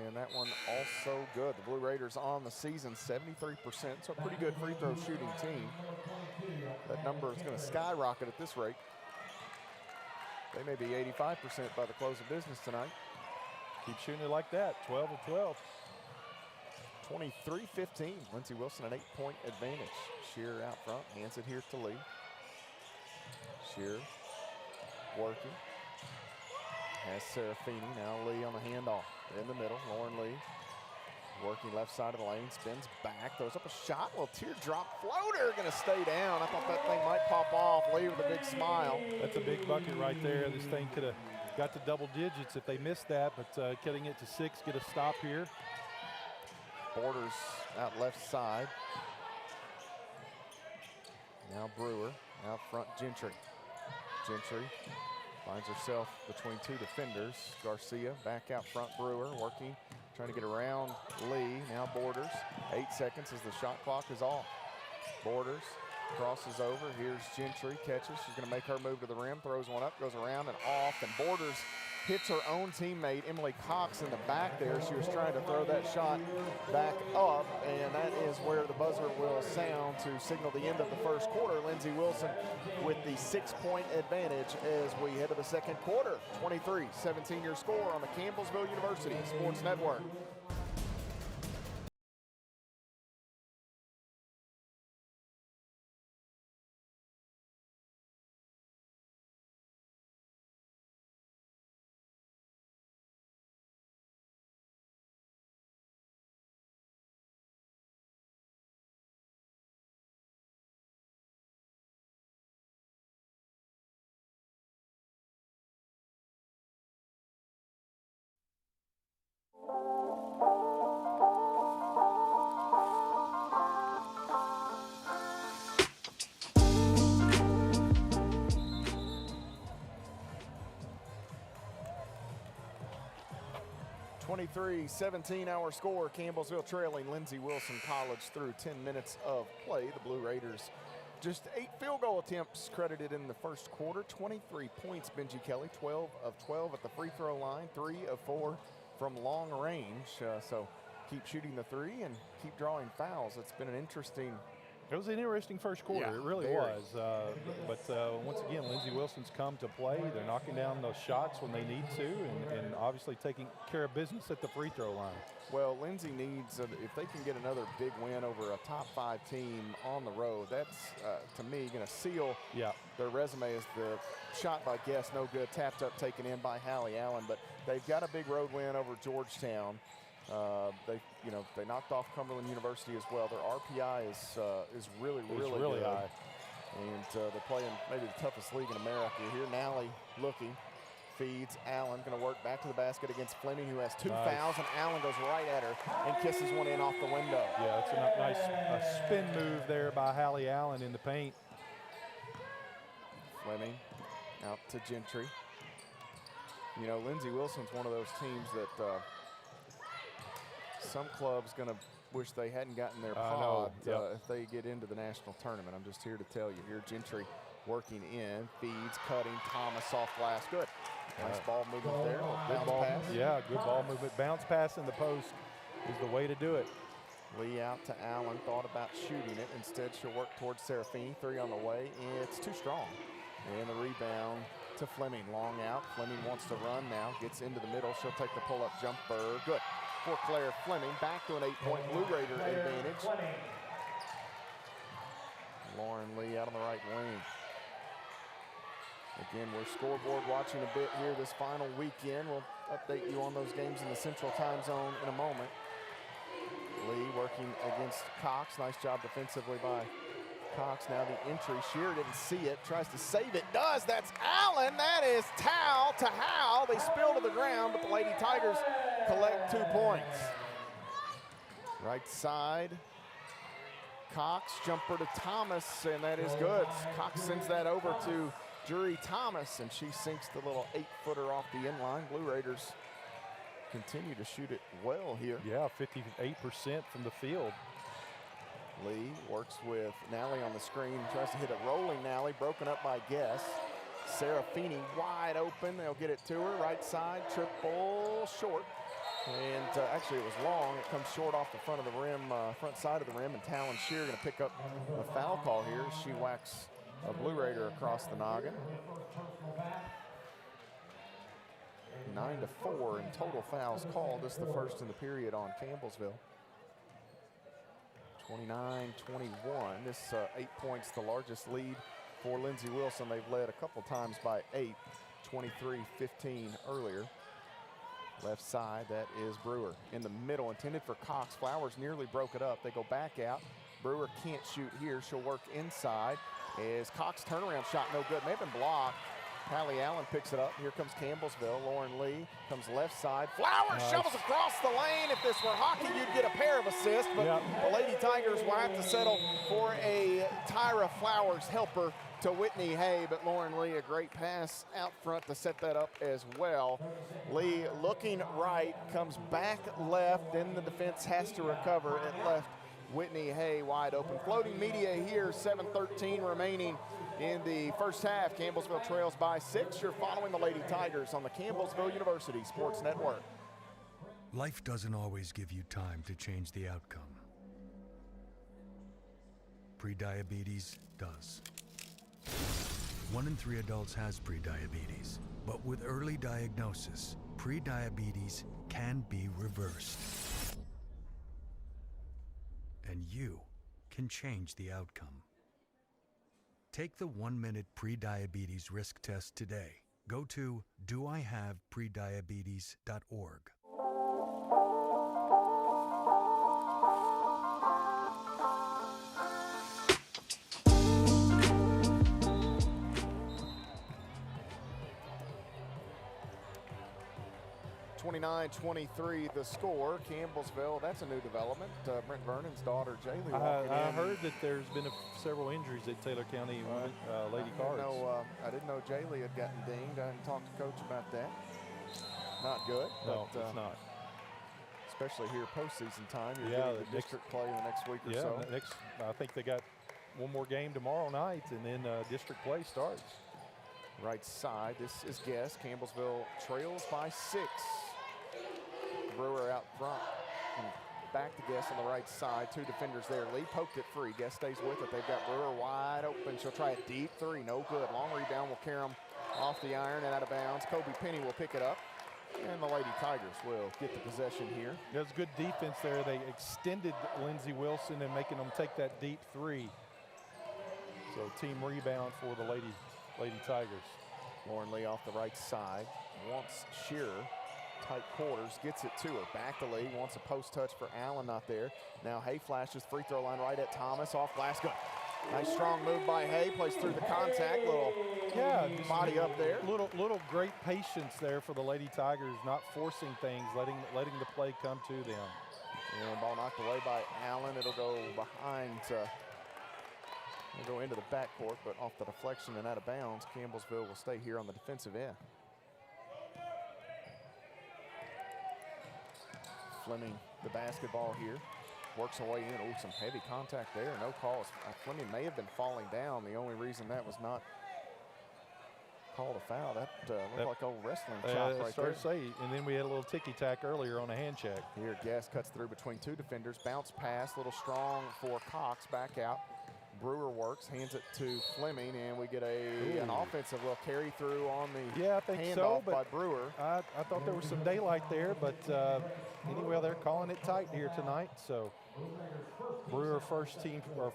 And that one also good. The Blue Raiders on the season, 73%, so a pretty good free throw shooting team. That number is going to skyrocket at this rate. They may be 85% by the close of business tonight. Keep shooting it like that, 12 of 12. 23-15, Lindsey Wilson an 8-point advantage. Shearer out front, hands it here to Lee. Shearer working. Has Serafini, now Lee on the handoff. In the middle, Lauren Lee working left side of the lane, spins back, throws up a shot, little teardrop floater, gonna stay down. I thought that thing might pop off. Lee with a big smile. That's a big bucket right there. This thing could have got to double digits if they missed that, but getting it to 6, get a stop here. Borders out left side. Now Brewer, out front Gentry. Gentry finds herself between two defenders. Garcia back out front, Brewer working, trying to get around Lee. Now Borders, 8 seconds as the shot clock is off. Borders crosses over, here's Gentry, catches. She's gonna make her move to the rim, throws one up, goes around and off, and Borders hits her own teammate, Emily Cox, in the back there. She was trying to throw that shot back up, and that is where the buzzer will sound to signal the end of the first quarter. Lindsey Wilson with the 6-point advantage as we head to the second quarter. 23-17 your score on the Campbellsville University Sports Network. Our score. Campbellsville trailing Lindsey Wilson College through 10 minutes of play. The Blue Raiders just 8 field goal attempts credited in the first quarter. 23 points, Benji Kelly, 12 of 12 at the free throw line, 3 of 4 from long range. So keep shooting the 3 and keep drawing fouls. It's been an interesting It was an interesting first quarter. Yeah, it really was. But once again, Lindsey Wilson's come to play. They're knocking down those shots when they need to, and obviously taking care of business at the free throw line. Well, Lindsey needs, if they can get another big win over a top 5 team on the road, that's, to me, going to seal their resume as the shot by Guess, no good, tapped up, taken in by Hallie Allen. But they've got a big road win over Georgetown. They knocked off Cumberland University as well. Their RPI is really good. High. And they're playing maybe the toughest league in America. Here, Nally looking, feeds Allen, going to work back to the basket against Fleming, who has 2 fouls, and Allen goes right at her and kisses one in off the window. Yeah, it's a nice spin move there by Hallie Allen in the paint. Fleming out to Gentry. You know, Lindsey Wilson's one of those teams that some clubs going to wish they hadn't gotten their pod if they get into the national tournament. I'm just here to tell you. Here, Gentry working in, feeds, cutting, Thomas off glass. Good. Nice ball movement there. Good ball pass. Yeah, good ball movement. Bounce pass in the post is the way to do it. Lee out to Allen, thought about shooting it. Instead, she'll work towards Serafini. 3 on the way. It's too strong. And the rebound to Fleming. Long out. Fleming wants to run now. Gets into the middle. She'll take the pull-up jumper. Good. For Claire Fleming. Back to an 8-point Blue Raider advantage. Lauren Lee out on the right wing. Again, we're scoreboard watching a bit here this final weekend. We'll update you on those games in the Central Time Zone in a moment. Lee working against Cox. Nice job defensively by Cox. Now the entry. Shearer didn't see it. Tries to save it. Does. That's Allen. That is Towel to Howe. They spill to the ground, but the Lady Tigers collect 2 points. Right side. Cox. Jumper to Thomas, and that is good. Cox sends that over to Drury Thomas, and she sinks the little 8-footer off the inline. Blue Raiders continue to shoot it well here. Yeah, 58% from the field. Lee works with Nally on the screen, tries to hit a rolling Nally, broken up by Guess. Serafini wide open, they'll get it to her, right side, triple, short. And actually it was long, it comes short off the front of the rim, front side of the rim, and Talon Shear gonna pick up a foul call here. She whacks a Blue Raider across the noggin. 9-4 in total fouls called. This is the first in the period on Campbellsville. 29-21. This 8 points, the largest lead for Lindsey Wilson. They've led a couple times by 8, 23-15 earlier. Left side, that is Brewer. In the middle, intended for Cox. Flowers nearly broke it up. They go back out. Brewer can't shoot here. She'll work inside. Is Cox turnaround shot no good. May have been blocked. Hallie Allen picks it up. Here comes Campbellsville. Lauren Lee comes left side. Flowers shovels across the lane. If this were hockey, you'd get a pair of assists. But the Lady Tigers will have to settle for a Tyra Flowers helper to Whitney Hay. But Lauren Lee, a great pass out front to set that up as well. Lee looking right, comes back left. Then the defense has to recover at left. Whitney Hay wide open. Floating media here, 7:13 remaining in the first half. Campbellsville trails by 6. You're following the Lady Tigers on the Campbellsville University Sports Network. Life doesn't always give you time to change the outcome. Prediabetes does. 1 in 3 adults has prediabetes, but with early diagnosis, prediabetes can be reversed. And you can change the outcome. Take the 1-minute prediabetes risk test today. Go to doihaveprediabetes.org. (29-23) the score. Campbellsville, that's a new development. Brent Vernon's daughter, Jaylee, walking I in. heard that there's been several injuries at Taylor County Lady Cards. I didn't know Jaylee had gotten dinged. I hadn't talked to Coach about that. Not good. No, but, it's not. Especially here postseason time. You're getting the district play in the next week or so. I think they got one more game tomorrow night, and then district play starts. Right side, this is Guess. Campbellsville trails by 6. Brewer out front. And back to Guess on the right side. 2 defenders there. Lee poked it free. Guess stays with it. They've got Brewer wide open. She'll try a deep 3. No good. Long rebound will carry them off the iron and out of bounds. Kobe Penny will pick it up. And the Lady Tigers will get the possession here. There's good defense there. They extended Lindsey Wilson and making them take that deep 3. So team rebound for the Lady Tigers. Lauren Lee off the right side. Wants Shearer. Tight quarters. Gets it to her. Back to Lee. Wants a post touch for Allen. Not there. Now Hay flashes. Free throw line right at Thomas. Off glass. Good. Nice strong move by Hay. Plays through the contact. Little body up there. Little great patience there for the Lady Tigers, not forcing things, letting the play come to them. And ball knocked away by Allen. It'll go behind. It'll go into the backcourt, but off the deflection and out of bounds. Campbellsville will stay here on the defensive end. Fleming, the basketball here. Works her way in. Oh, some heavy contact there. No calls. Fleming may have been falling down. The only reason that was not called a foul. That looked like old wrestling chop right there. To say, and then we had a little ticky-tack earlier on a hand check. Here, Guess cuts through between 2 defenders. Bounce pass, little strong for Cox. Back out. Brewer works, hands it to Fleming, and we get an offensive little carry through on the handoff by Brewer. I thought there was some daylight there, but anyway, they're calling it tight here tonight. So Brewer first team foul.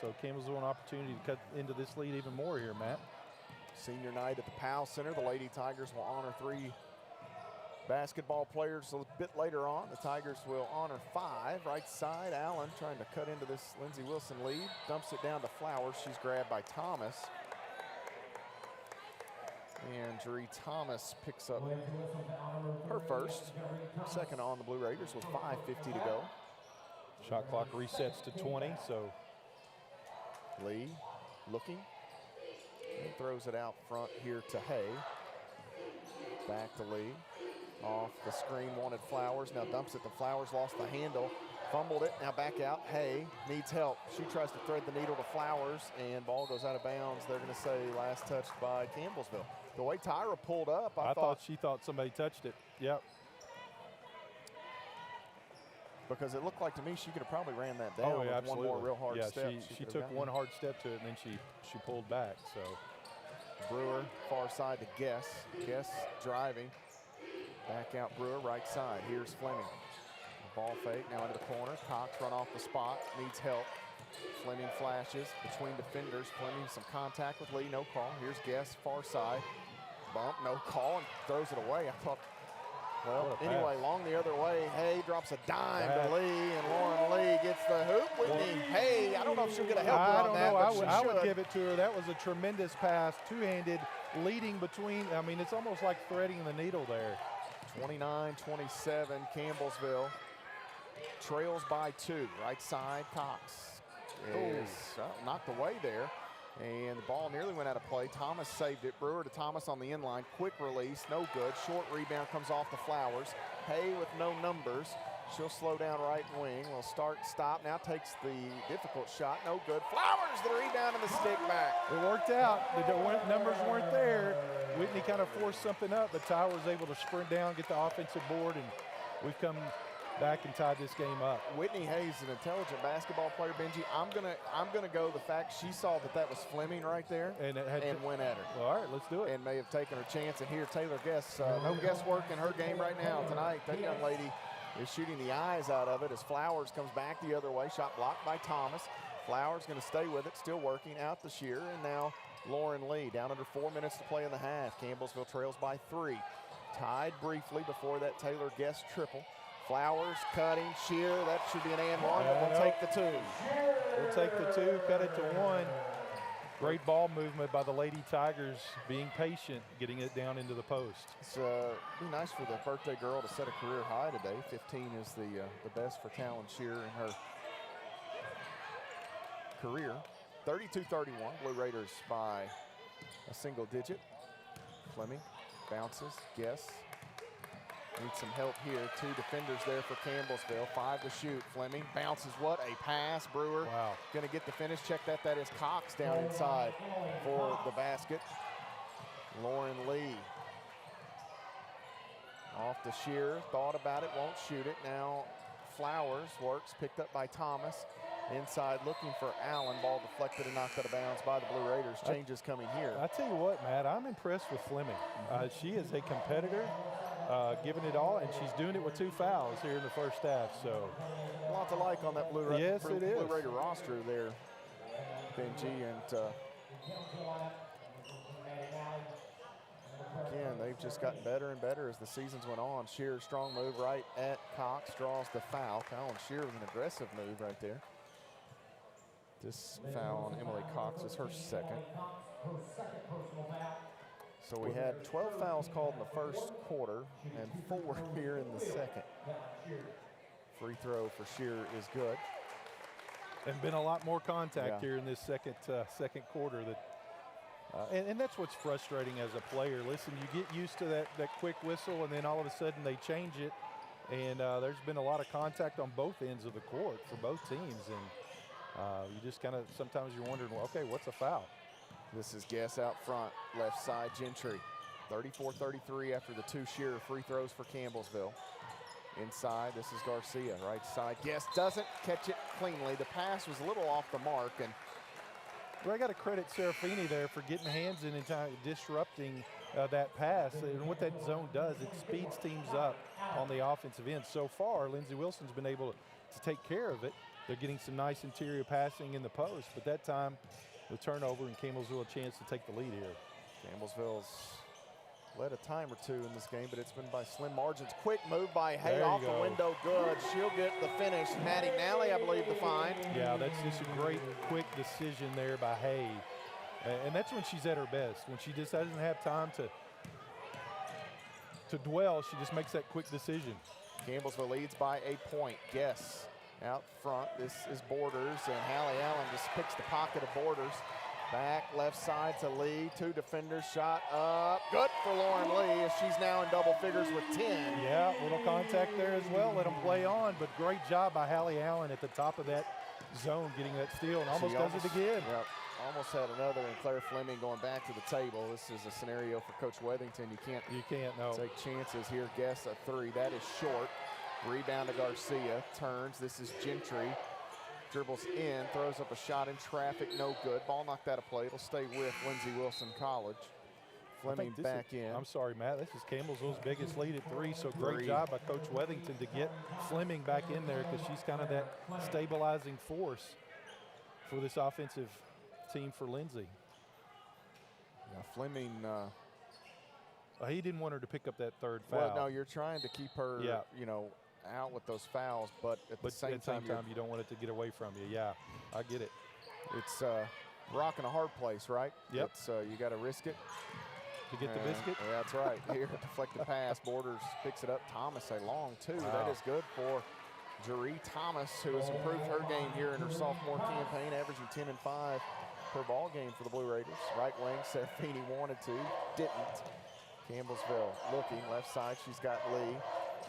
So Campbellsville an opportunity to cut into this lead even more here, Matt. Senior night at the Powell Center. The Lady Tigers will honor 3 basketball players a bit later on. The Tigers will honor 5. Right side, Allen trying to cut into this Lindsey Wilson lead. Dumps it down to Flowers. She's grabbed by Thomas. And Jeree Thomas picks up her first. Second on the Blue Raiders with 5:50 to go. Shot clock resets to 20, so. Lee looking. And throws it out front here to Hay. Back to Lee. Off the screen, wanted Flowers. Now dumps it to Flowers, lost the handle. Fumbled it, now back out. Hay needs help. She tries to thread the needle to Flowers, and ball goes out of bounds. They're going to say last touched by Campbellsville. The way Tyra pulled up, I thought she thought somebody touched it. Yep. Because it looked like to me she could have probably ran that down with absolutely. one more real hard step. She took one hard step to it, and then she pulled back. So Brewer, far side to Guess. Guess driving. Back out Brewer, right side. Here's Fleming. Ball fake, now into the corner. Cox run off the spot, needs help. Fleming flashes between defenders. Fleming some contact with Lee, no call. Here's Guess, far side. Bump, no call, and throws it away. I thought, well, anyway, long the other way. Hay drops a dime to Lee, and Lauren Lee gets the hoop. Whitney Hay, I don't know if she'll get a help on that, but I would give it to her. That was a tremendous pass, two-handed, leading between. I mean, it's almost like threading the needle there. 29-27, Campbellsville trails by 2. Right side, Cox is knocked away there. And the ball nearly went out of play. Thomas saved it. Brewer to Thomas on the inline. Quick release, no good. Short rebound comes off the Flowers. Hay with no numbers. She'll slow down right wing. Will start, stop. Now takes the difficult shot. No good. Flowers, the rebound and the stick back. It worked out. The numbers weren't there. Whitney kind of forced something up, but Ty was able to sprint down, get the offensive board, and we've come back and tied this game up. Whitney Hayes, an intelligent basketball player, Benji. I'm gonna go the fact she saw that was Fleming right there and went at her. Well, all right, let's do it. And may have taken her chance. And here, Taylor Guess, no guesswork in her game right now tonight. That young lady is shooting the eyes out of it as Flowers comes back the other way. Shot blocked by Thomas. Flowers going to stay with it, still working out the sheer, and now Lauren Lee down under 4 minutes to play in the half. Campbellsville trails by 3. Tied briefly before that Taylor Guess triple. Flowers cutting, sheer, that should be an and one, but we'll take the 2. We'll take the 2, cut it to 1. Great ball movement by the Lady Tigers, being patient, getting it down into the post. It's be nice for the birthday girl to set a career high today. 15 is the best for Talon Shear in her career. 32-31, Blue Raiders by a single digit. Fleming bounces, Guess. Needs some help here. 2 defenders there for Campbellsville. 5 to shoot. Fleming bounces what? A pass. Brewer going to get the finish. Check that. That is Cox down inside for the basket. Lauren Lee Off to Shear, thought about it, won't shoot it. Now Flowers works, picked up by Thomas. Inside looking for Allen, ball deflected and knocked out of bounds by the Blue Raiders. Changes coming here. I tell you what, Matt, I'm impressed with Fleming. She is a competitor, giving it all, and she's doing it with 2 fouls here in the first half. So, a lot to like on that Blue Raider roster there, Benji. And again, they've just gotten better and better as the seasons went on. Shear, strong move right at Cox, draws the foul. Colin Shear with an aggressive move right there. This foul on Emily Cox is her second. So we had 12 fouls called in the first quarter and 4 here in the second. Free throw for Shear is good. And been a lot more contact here in this second quarter. And that's what's frustrating as a player. Listen, you get used to that quick whistle, and then all of a sudden they change it. And there's been a lot of contact on both ends of the court for both teams. And you just kind of, sometimes you're wondering, well, okay, what's a foul? This is Guess out front, left side Gentry. 34-33 after the 2 Shear free throws for Campbellsville. Inside, this is Garcia, right side. Guess doesn't catch it cleanly. The pass was a little off the mark. And well, I got to credit Serafini there for getting hands in and disrupting that pass. And what that zone does, it speeds teams up on the offensive end. So far, Lindsey Wilson's been able to take care of it. They're getting some nice interior passing in the post, but that time the turnover and Campbellsville a chance to take the lead here. Campbellsville's led a time or 2 in this game, but it's been by slim margins. Quick move by Hay off the window, good. She'll get the finish. Maddie Nally, I believe, the find. Yeah, that's just a great quick decision there by Hay. And that's when she's at her best, when she just doesn't have time to dwell, she just makes that quick decision. Campbellsville leads by a point. Guess out front, this is Borders, and Hallie Allen just picks the pocket of Borders. Back left side to Lee, 2 defenders, shot up. Good for Lauren Lee as she's now in double figures with 10. Yeah, little contact there as well, let them play on, but great job by Hallie Allen at the top of that zone getting that steal and almost does it again. Yep, almost had another, and Claire Fleming going back to the table. This is a scenario for Coach Wethington. You can't take chances here. Guess a 3, that is short. Rebound to Garcia, turns, this is Gentry. Dribbles in, throws up a shot in traffic, no good. Ball knocked out of play. It'll stay with Lindsey Wilson College. Fleming back in. I'm sorry, Matt. This is Campbellsville's biggest lead at 3, so great job by Coach Wethington to get Fleming back in there because she's kind of that stabilizing force for this offensive team for Lindsey. Yeah, Fleming. He didn't want her to pick up that 3rd foul. Well, no, you're trying to keep her, out with those fouls, but at the same time you don't want it to get away from you. Yeah, I get it. It's rocking a hard place, right? Yep. It's, you got to risk it. To get the biscuit? Yeah, that's right. Here, deflected pass. Borders picks it up. Thomas, a long 2. Wow. That is good for Jaree Thomas, who has improved her game here in her sophomore campaign, averaging 10 and 5 per ball game for the Blue Raiders. Right wing, Serafini wanted to, didn't. Campbellsville looking, left side, she's got Lee.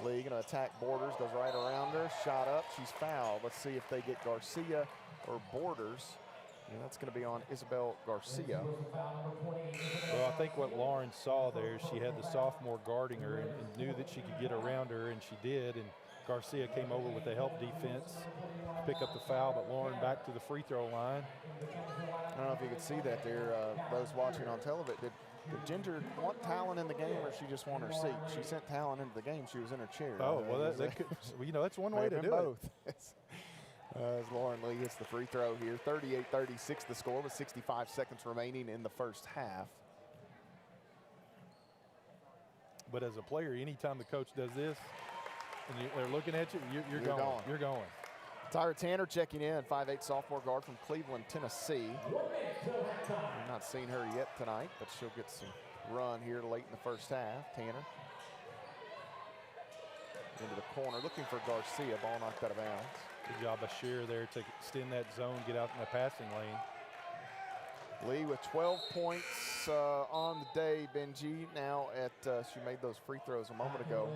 Lee gonna attack Borders, goes right around her, shot up, she's fouled. Let's see if they get Garcia or Borders. And that's gonna be on Isabel Garcia. Well, I think what Lauren saw there, she had the sophomore guarding her and knew that she could get around her, and she did. And Garcia came over with the help defense, pick up the foul, but Lauren back to the free throw line. I don't know if you could see that there, those watching on television. Did Ginger want Talon in the game, or she just want her seat? She sent Talon into the game. She was in her chair. Oh, well, that could, that's one way to do both. As Lauren Lee hits the free throw here. 38-36 the score with 65 seconds remaining in the first half. But as a player, anytime the coach does this and they're looking at you, you're going. You're going. Tyra Tanner checking in, 5'8" sophomore guard from Cleveland, Tennessee. We've not seen her yet tonight, but she'll get some run here late in the first half. Tanner into the corner, looking for Garcia. Ball knocked out of bounds. Good job by Shearer there to extend that zone, get out in the passing lane. Lee with 12 points on the day. Benji now at, she made those free throws a moment ago.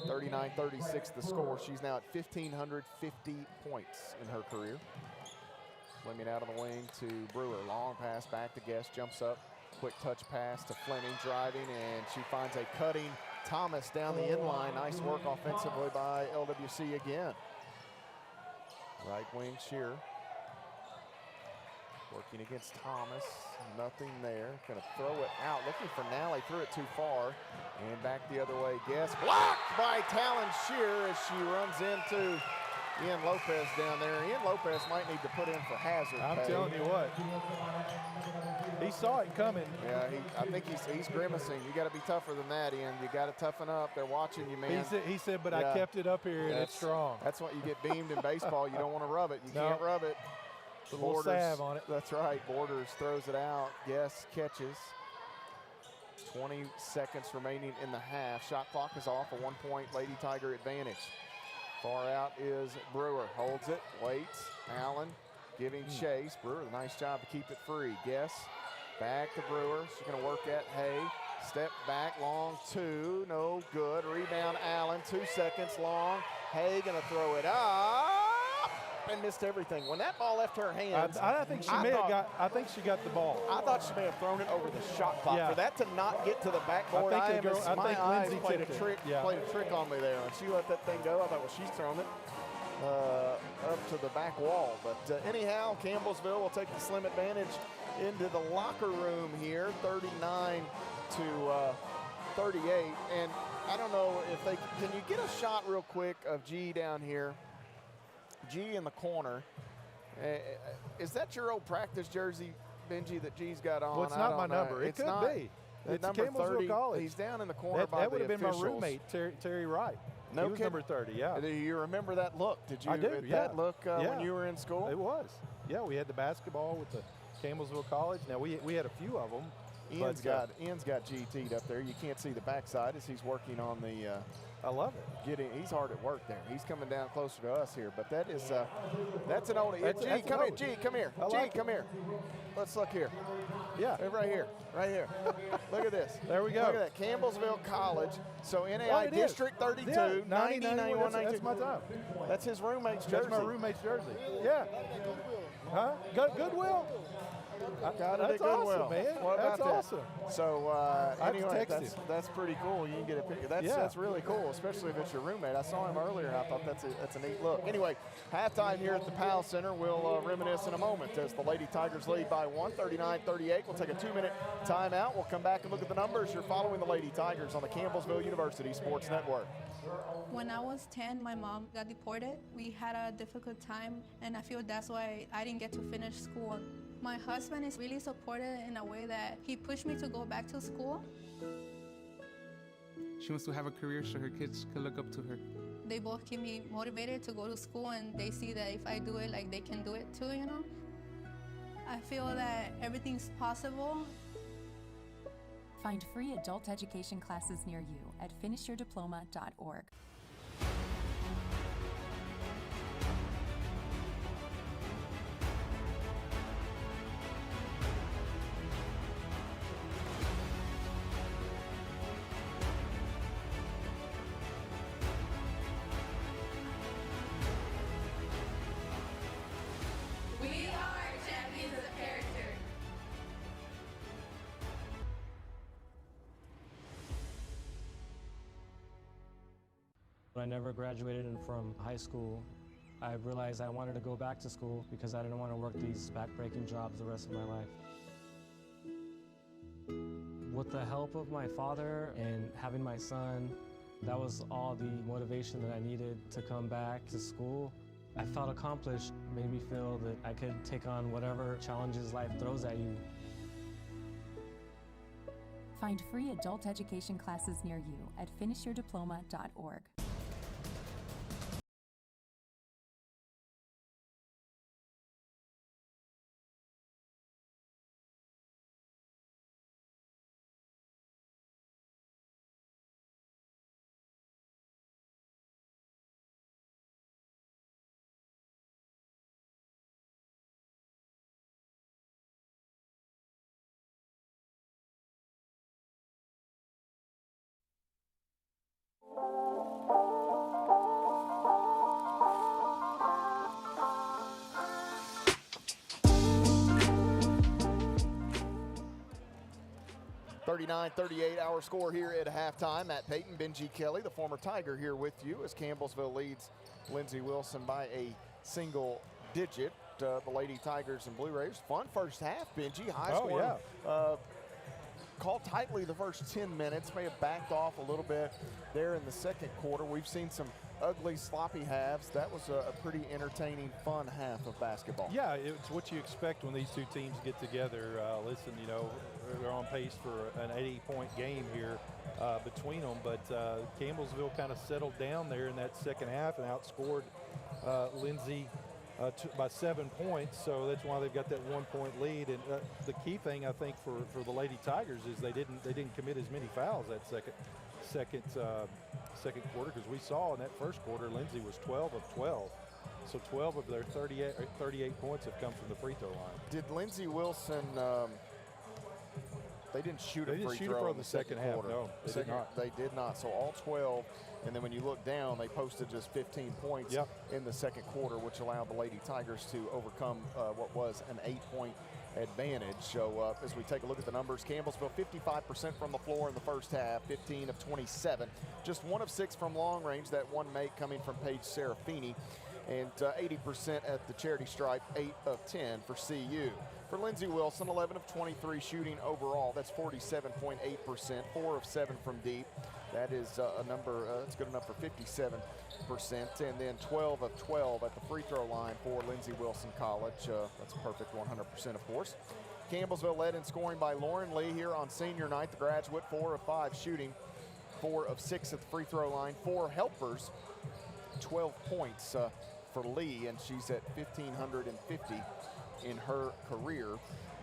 39-36 the score. She's now at 1,550 points in her career. Fleming out on the wing to Brewer. Long pass back to Guest, jumps up. Quick touch pass to Fleming, driving, and she finds a cutting Thomas down the inline. Nice work offensively by LWC again. Right wing Shearer. Working against Thomas. Nothing there. Going to throw it out. Looking for Nally. Threw it too far. And back the other way. Guess blocked by Talon Shearer as she runs into Ian Lopez down there. Ian Lopez might need to put in for hazard. I'm telling you what. He saw it coming. Yeah, I think he's grimacing. You got to be tougher than that, Ian. You got to toughen up. They're watching you, man. He said, but I kept it up here and it's strong. That's what you get beamed in baseball. You don't want to rub it. You can't rub it. A little salve on it. That's right. Borders throws it out. Guess catches. 20 seconds remaining in the half. Shot clock is off. A 1-point Lady Tiger advantage. Far out is Brewer. Holds it. Waits. Allen giving chase. Brewer, a nice job to keep it free. Guess. Back to Brewer. She's going to work at Hay. Step back, long two. No good. Rebound Allen. 2 seconds long. Hay going to throw it up. And missed everything. When that ball left her hands, I think she she got the ball. I thought she may have thrown it over the shot clock. For that to not get to the backboard, my eyes played a trick on me there. When she let that thing go, I thought, well, she's thrown it up to the back wall. But anyhow, Campbellsville will take the slim advantage into the locker room here, 39 to 38. And I don't know if can you get a shot real quick of G down here? G in the corner. Is that your old practice jersey, Benji, that G's got on? Well, it's not my number. It could be. It's number Campbellsville 30. College. He's down in the corner by that would the have been officials. my roommate, Terry Wright. No he was number 30, yeah. Do you remember that look? Did you? I do, That look when you were in school? It was. Yeah, we had the basketball with the Campbellsville College. Now, we had a few of them. Ian's got G teed up there. You can't see the backside as he's working on the I love it. He's hard at work there. He's coming down closer to us here, but that is that's an old. G, come here. G, come here. G, come here. Let's look here. Yeah, right here. Look at this. There we go. Look at that. Campbellsville College. So NAI District 32, yeah, 90, 91, 92. That's my time. That's his roommate's jersey. That's my roommate's jersey. Yeah. Huh? Goodwill. Got it that's at Goodwill. Awesome, man. What about that's awesome. So anyway, that's pretty cool. You can get a picture. That's really cool, especially if it's your roommate. I saw him earlier, and I thought that's a neat look. Anyway, halftime here at the Powell Center. We'll reminisce in a moment as the Lady Tigers lead by 1, 39-38. We'll take a 2-minute timeout. We'll come back and look at the numbers. You're following the Lady Tigers on the Campbellsville University Sports Network. When I was 10, my mom got deported. We had a difficult time, and I feel that's why I didn't get to finish school. My husband is really supportive in a way that he pushed me to go back to school. She wants to have a career so her kids can look up to her. They both keep me motivated to go to school, and they see that if I do it, like, they can do it too, you know? I feel that everything's possible. Find free adult education classes near you at finishyourdiploma.org. When I never graduated from high school, I realized I wanted to go back to school because I didn't want to work these back-breaking jobs the rest of my life. With the help of my father and having my son, that was all the motivation that I needed to come back to school. I felt accomplished, made me feel that I could take on whatever challenges life throws at you. Find free adult education classes near you at finishyourdiploma.org. 39-38 our score here at halftime. Matt Payton, Benji Kelly, the former Tiger, here with you as Campbellsville leads Lindsey Wilson by a single digit. The Lady Tigers and Blue Raiders. Fun first half, Benji. High score. Called tightly the first 10 minutes. May have backed off a little bit there in the second quarter. We've seen some ugly, sloppy halves. That was a pretty entertaining, fun half of basketball. Yeah, it's what you expect when these two teams get together. Listen, you know, they're on pace for an 80-point game here between them, but Campbellsville kind of settled down there in that second half and outscored Lindsey by 7 points, so that's why they've got that 1 point lead. And the key thing I think for the Lady Tigers is they didn't commit as many fouls that second quarter, because we saw in that first quarter Lindsey was 12 of 12, so 12 of their 38 points have come from the free throw line. Did Lindsey Wilson? They didn't shoot a free throw throw in the second half. quarter. No, they did not. They did not. So all 12. And then when you look down, they posted just 15 points in the second quarter, which allowed the Lady Tigers to overcome what was an 8-point advantage. So as we take a look at the numbers, Campbellsville 55% from the floor in the first half, 15 of 27. Just 1 of 6 from long range, that one make coming from Paige Serafini. And 80% at the charity stripe, 8 of 10 for CU. For Lindsey Wilson, 11 of 23 shooting overall. That's 47.8%, 4 of 7 from deep. That is a number that's good enough for 57%. And then 12 of 12 at the free throw line for Lindsey Wilson College. That's perfect 100%, of course. Campbellsville led in scoring by Lauren Lee here on senior night. The graduate, 4 of 5 shooting, 4 of 6 at the free throw line. 4 helpers, 12 points for Lee, and she's at 1,550 in her career.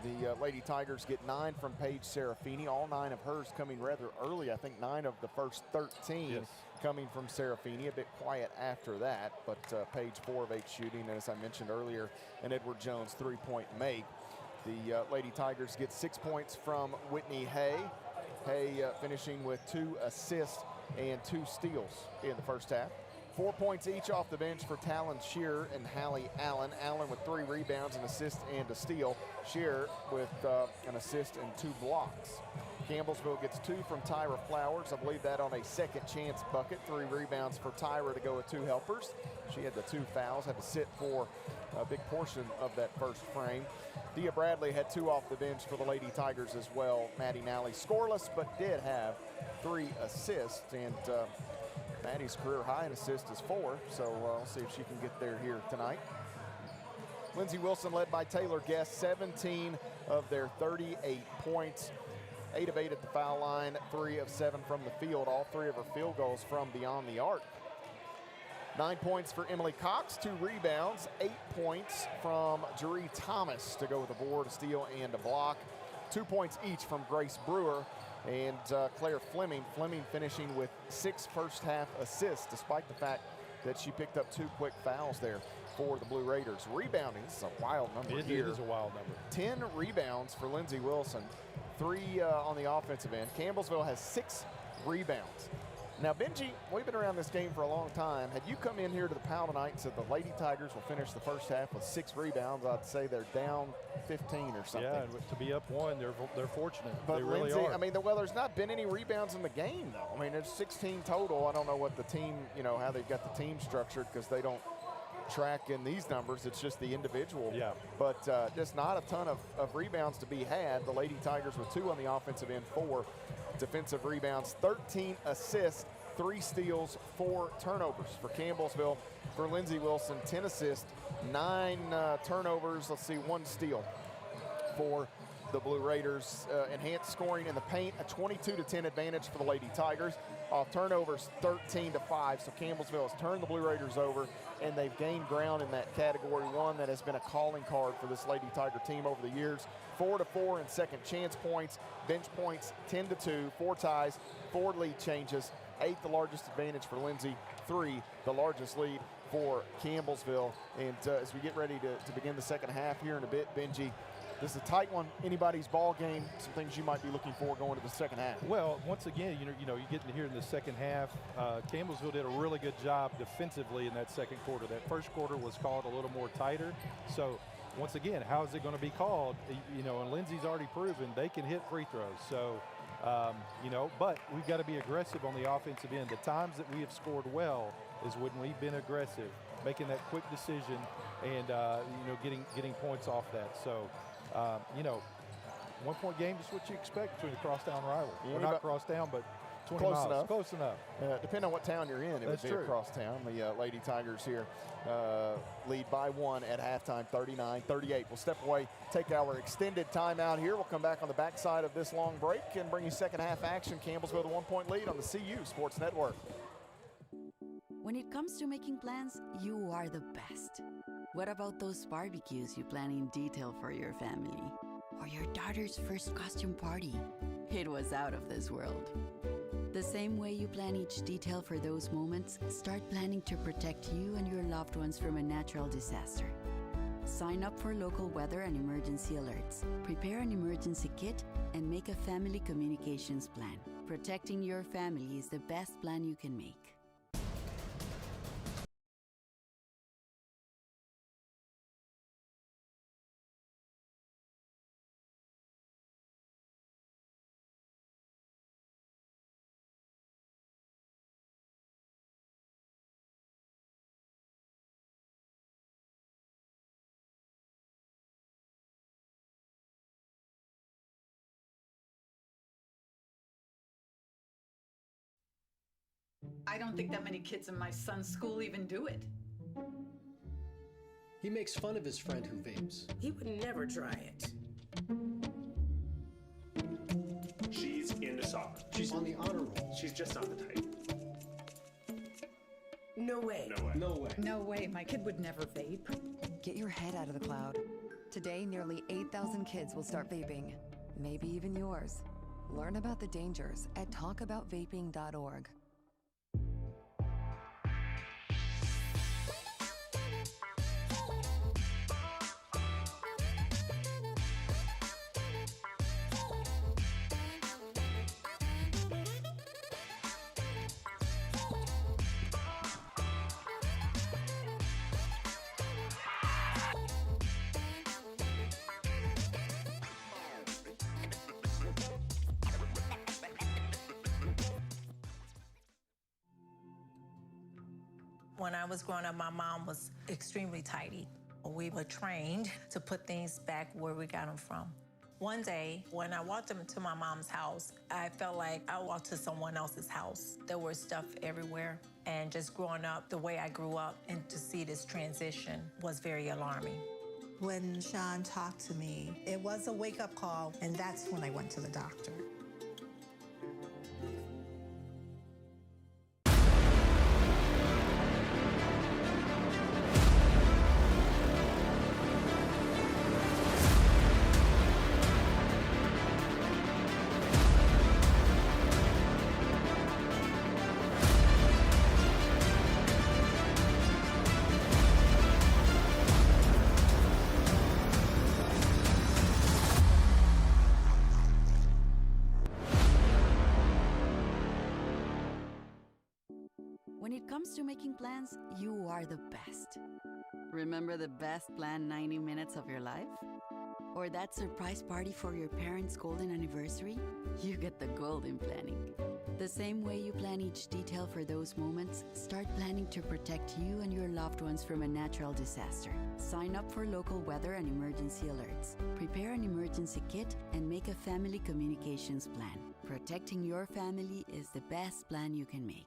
The Lady Tigers get 9 from Paige Serafini, all 9 of hers coming rather early. I think 9 of the first 13 coming from Serafini, a bit quiet after that, but Paige 4 of 8 shooting, and as I mentioned earlier, an Edward Jones 3-point make. The Lady Tigers get 6 points from Whitney Hay. Hay finishing with 2 assists and 2 steals in the first half. 4 points each off the bench for Talon Shearer and Hallie Allen. Allen with 3 rebounds, an assist, and a steal. Shearer with an assist and 2 blocks. Campbellsville gets 2 from Tyra Flowers. I believe that on a second chance bucket. 3 rebounds for Tyra to go with 2 helpers. She had the 2 fouls, had to sit for a big portion of that first frame. Dia Bradley had 2 off the bench for the Lady Tigers as well. Maddie Nally scoreless, but did have 3 assists, and Maddie's career high in assists is 4, so we'll see if she can get there here tonight. Lindsey Wilson led by Taylor Guest, 17 of their 38 points, 8 of 8 at the foul line, 3 of 7 from the field, all 3 of her field goals from beyond the arc. 9 points for Emily Cox, 2 rebounds, 8 points from Jaree Thomas to go with a board, a steal, and a block. 2 points each from Grace Brewer and Claire Fleming. Fleming finishing with 6 first-half assists, despite the fact that she picked up 2 quick fouls there for the Blue Raiders. Rebounding, this is a wild number here. It is a wild number. 10 rebounds for Lindsey Wilson, 3 on the offensive end. Campbellsville has 6 rebounds. Now, Benji, we've been around this game for a long time. Had you come in here to the Powell tonight and said the Lady Tigers will finish the first half with 6 rebounds, I'd say they're down 15 or something. Yeah, and to be up 1, they're fortunate. But they really Lindsey, are. I mean, well, there's not been any rebounds in the game, though. I mean, there's 16 total. I don't know what the team, you know, how they've got the team structured, because they don't track in these numbers. It's just the individual. Yeah. But just not a ton of rebounds to be had. The Lady Tigers with 2 on the offensive end, 4 defensive rebounds, 13 assists, 3 steals, 4 turnovers for Campbellsville. For Lindsey Wilson, 10 assists, 9 turnovers, 1 steal for the Blue Raiders. Enhanced scoring in the paint, a 22-10 advantage for the Lady Tigers. Off turnovers, 13-5. So Campbellsville has turned the Blue Raiders over, and they've gained ground in that category 1 that has been a calling card for this Lady Tiger team over the years. 4-4 in second chance points, bench points 10-2, 4 ties, 4 lead changes. 8 the largest advantage for Lindsey, 3 the largest lead for Campbellsville. And as we get ready to begin the second half here in a bit, Benji, this is a tight one, anybody's ball game, some things you might be looking for going to the second half. Well, once again, you get in here in the second half. Campbellsville did a really good job defensively in that second quarter. That first quarter was called a little more tighter. So once again, how is it going to be called? And Lindsey's already proven they can hit free throws. So But we've got to be aggressive on the offensive end. The times that we have scored well is when we've been aggressive, making that quick decision and, getting points off that. So, 1-point game is what you expect between the crosstown rivals. Well, not crosstown, but 20 Close miles. enough. Close enough. Depending on what town you're in, it That's would be true. across town. The Lady Tigers here lead by 1 at halftime, 39-38. We'll step away, take our extended timeout here. We'll come back on the backside of this long break and bring you second half action. Campbellsville with a 1-point lead on the CU Sports Network. When it comes to making plans, you are the best. What about those barbecues you plan in detail for your family? Or your daughter's first costume party? It was out of this world. The same way you plan each detail for those moments, start planning to protect you and your loved ones from a natural disaster. Sign up for local weather and emergency alerts. Prepare an emergency kit and make a family communications plan. Protecting your family is the best plan you can make. I don't think that many kids in my son's school even do it. He makes fun of his friend who vapes. He would never try it. She's into soccer. She's on the honor roll. She's just not the type. No way. No way. No way. No way, my kid would never vape. Get your head out of the cloud. Today, nearly 8,000 kids will start vaping. Maybe even yours. Learn about the dangers at talkaboutvaping.org. When I was growing up, my mom was extremely tidy. We were trained to put things back where we got them from. One day, when I walked into my mom's house, I felt like I walked to someone else's house. There was stuff everywhere. And just growing up the way I grew up and to see this transition was very alarming. When Sean talked to me, it was a wake-up call, and that's when I went to the doctor. When it comes to making plans, you are the best. Remember the best planned 90 minutes of your life? Or that surprise party for your parents' golden anniversary? You get the golden planning. The same way you plan each detail for those moments, start planning to protect you and your loved ones from a natural disaster. Sign up for local weather and emergency alerts. Prepare an emergency kit and make a family communications plan. Protecting your family is the best plan you can make.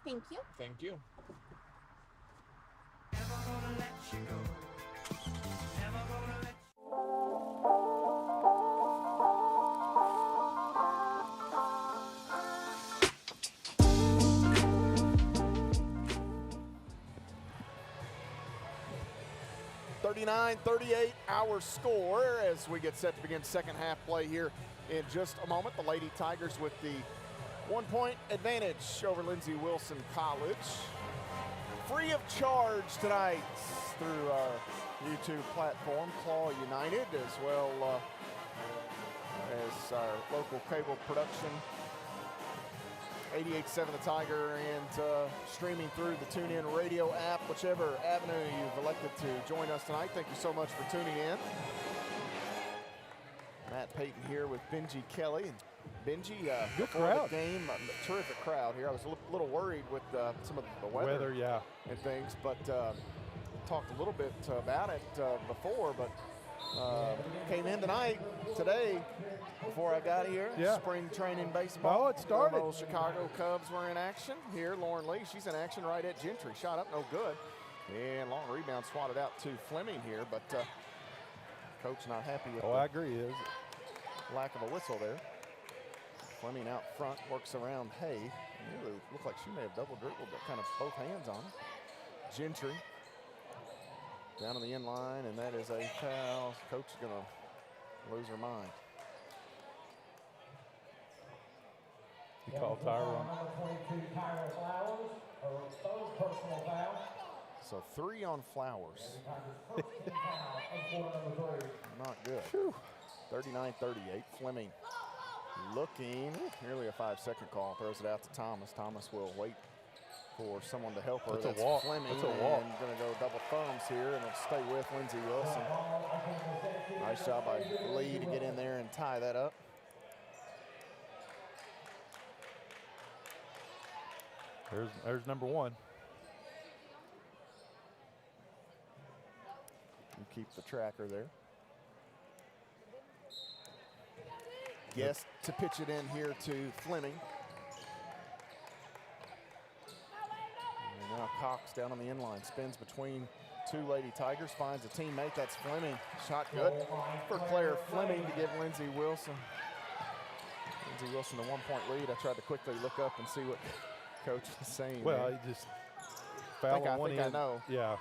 Thank you. Thank you. (39-38) our score as we get set to begin second half play here in just a moment. The Lady Tigers with the 1-point advantage over Lindsey Wilson College. Free of charge tonight through our YouTube platform, Claw United, as well as our local cable production, 88.7 The Tiger, and streaming through the TuneIn radio app, whichever avenue you've elected to join us tonight. Thank you so much for tuning in. Matt Payton here with Benji Kelly. And Benji, before the game, a terrific crowd here. I was a little worried with some of the weather, yeah, and things, but talked a little bit about it before, but came in today, before I got here. Yeah. Spring training baseball. Oh, it started. Those Chicago Cubs were in action. Here, Lauren Lee, she's in action right at Gentry. Shot up, no good. And long rebound swatted out to Fleming here, but coach not happy with I agree. Is lack of a whistle there. Fleming out front, works around Hay. It really looked like she may have double dribbled, but kind of both hands on him. Gentry down on the end line, and that is a foul. Coach is going to lose her mind. He called Tyra on. So 3 on Flowers. Not good. 39-38. Fleming looking, nearly a 5-second call. Throws it out to Thomas. Thomas will wait for someone to help her. That's a walk. Fleming. That's a walk. And going to go double thumbs here, and it'll stay with Lindsey Wilson. Nice job by Lee to get in there and tie that up. There's number 1. You keep the tracker there. Yes, to pitch it in here to Fleming. And now Cox down on the inline, spins between 2 Lady Tigers, finds a teammate. That's Fleming. Shot good for Claire Fleming to give Lindsey Wilson the 1-point lead. I tried to quickly look up and see what coach was saying. Well, he just foul on one end. I know. Yeah.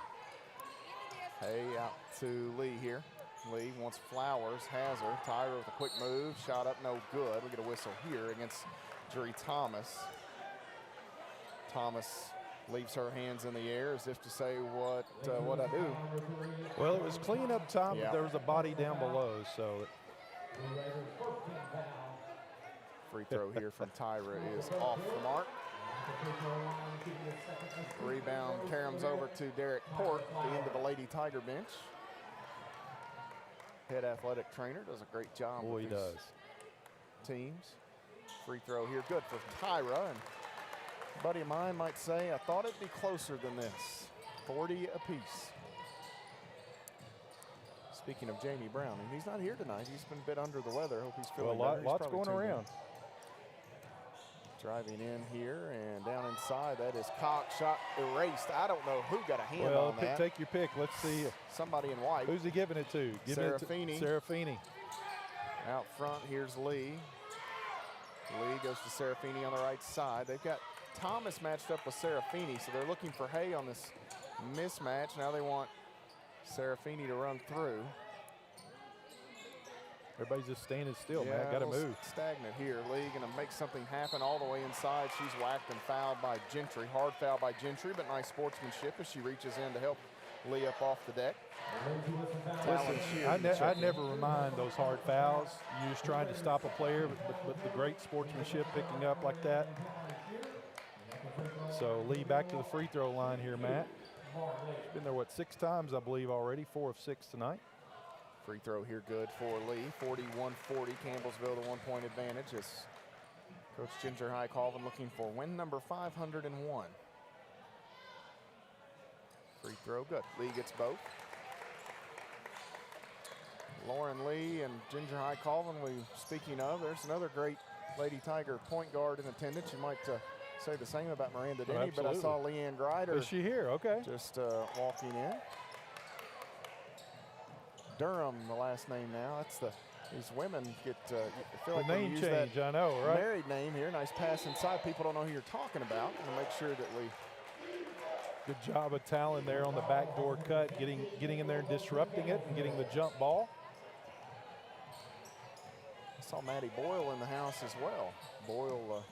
Hey, out to Lee here. Lee wants Flowers, has her. Tyra with a quick move, shot up, no good. We get a whistle here against Drury Thomas. Thomas leaves her hands in the air as if to say, what I do. Well, it was clean up time, but there was a body down below, so. Free throw here from Tyra is off the mark. Rebound caroms over to Derek Port, the end of the Lady Tiger bench. Head athletic trainer does a great job. Boy, he does. Teams. Free throw here, good for Tyra. And a buddy of mine might say, I thought it'd be closer than this. 40 apiece. Speaking of Jamie Brown, and he's not here tonight. He's been a bit under the weather. Hope he's feeling better. Lots going around. Driving in here and down inside, that is Cox. Shot erased. I don't know who got a hand on that. Take your pick. Let's see. Somebody in white. Who's he giving it to? Serafini. Serafini. Out front, here's Lee. Lee goes to Serafini on the right side. They've got Thomas matched up with Serafini, so they're looking for Hay on this mismatch. Now they want Serafini to run through. Everybody's just standing still, man. Got to move. Stagnant here. Lee going to make something happen all the way inside. She's whacked and fouled by Gentry. Hard foul by Gentry, but nice sportsmanship as she reaches in to help Lee up off the deck. Listen, I never remind those hard fouls. You're just trying to stop a player, but the great sportsmanship picking up like that. So Lee back to the free throw line here, Matt. She's been there, 6 times, I believe, already. 4 of 6 tonight. Free throw here good for Lee. 41-40, Campbellsville the 1-point advantage as Coach Ginger High Colvin looking for win number 501. Free throw good. Lee gets both. Lauren Lee and Ginger High Colvin, speaking of, there's another great Lady Tiger point guard in attendance. You might Say the same about Miranda Denny, but I saw Leanne Grider. Is she here? Okay. Just walking in. Durham, the last name now. That's these women get. I feel like the name use change. that I know, right? Married name here. Nice pass inside. People don't know who you're talking about. And make sure that we. Good job of Talon there on the backdoor cut, getting in there and disrupting it and getting the jump ball. I saw Maddie Boyle in the house as well. Boyle,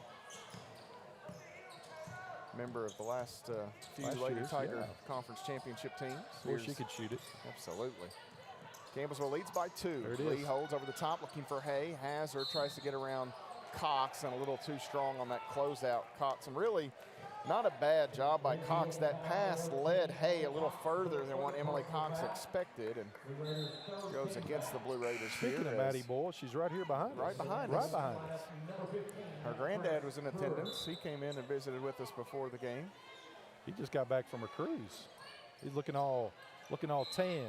member of the last few Lady Tiger Conference Championship teams. Or she could shoot it. Absolutely. Campbellsville leads by 2. There it Lee is. holds over the top looking for Hay. Hazard tries to get around Cox and a little too strong on that closeout. Cox, and really not a bad job by Cox. That pass led Hay a little further than what Emily Cox expected and goes against the Blue Raiders. Speaking of Maddie Boyle, she's right here behind us. Right behind us. Her granddad was in attendance. He came in and visited with us before the game. He just got back from a cruise. He's looking all tan.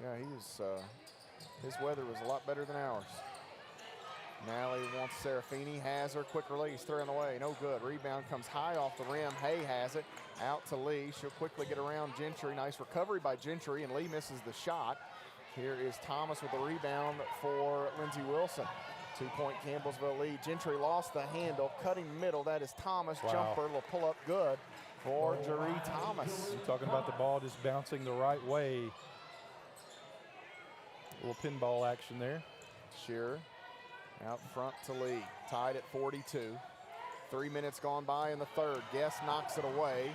Yeah, his weather was a lot better than ours. Nally wants Serafini, has her, quick release, throwing away, no good. Rebound comes high off the rim. Hay has it, out to Lee. She'll quickly get around Gentry. Nice recovery by Gentry, and Lee misses the shot. Here is Thomas with the rebound for Lindsey Wilson. 2-point Campbellsville lead. Gentry lost the handle, cutting middle. That is Thomas. Wow. Jumper will pull up good for Jaree Thomas. You're talking about the ball just bouncing the right way. A little pinball action there. Shearer out front to Lee, tied at 42. 3 minutes gone by in the third. Guess knocks it away.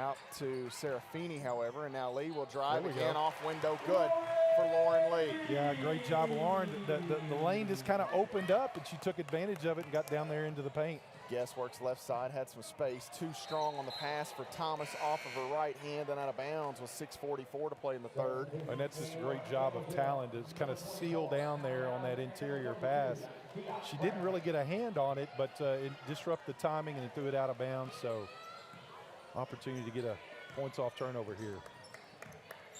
Out to Serafini, however, and now Lee will drive again off window. Good for Lauren Lee. Yeah, great job, Lauren. The lane just kind of opened up, and she took advantage of it and got down there into the paint. Guess works left side, had some space. Too strong on the pass for Thomas off of her right hand and out of bounds with 6:44 to play in the third. And that's just a great job of Talon to kind of seal down there on that interior pass. She didn't really get a hand on it, but it disrupted the timing and it threw it out of bounds. So opportunity to get a points off turnover here.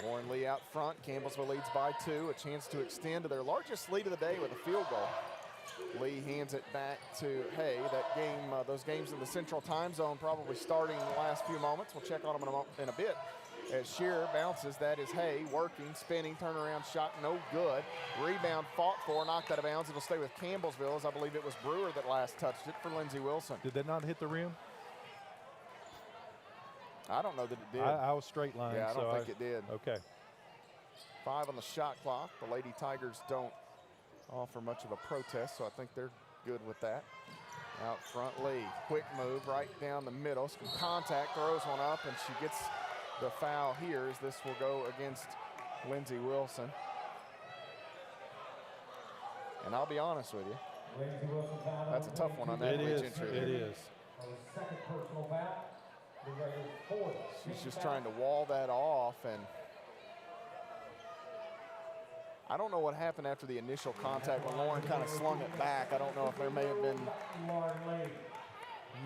Lauren Lee out front. Campbellsville leads by 2. A chance to extend to their largest lead of the day with a field goal. Lee hands it back to Hay. That game, those games in the Central Time Zone probably starting in the last few moments. We'll check on them in a bit. As Shearer bounces, that is Hay working, spinning, turnaround shot, no good. Rebound fought for, knocked out of bounds. It'll stay with Campbellsville, as I believe it was Brewer that last touched it for Lindsey Wilson. Did that not hit the rim? I don't know that it did. I was straight line. Yeah, I don't think it did. Okay. 5 on the shot clock. The Lady Tigers don't offer much of a protest, so I think they're good with that. Out front, Lee. Quick move right down the middle. Some contact, throws one up, and she gets the foul here as this will go against Lindsey Wilson. And I'll be honest with you, that's a tough one on that Lee Gentry. It is. She's just trying to wall that off, and I don't know what happened after the initial contact when Lauren kind of slung it back. I don't know if there may have been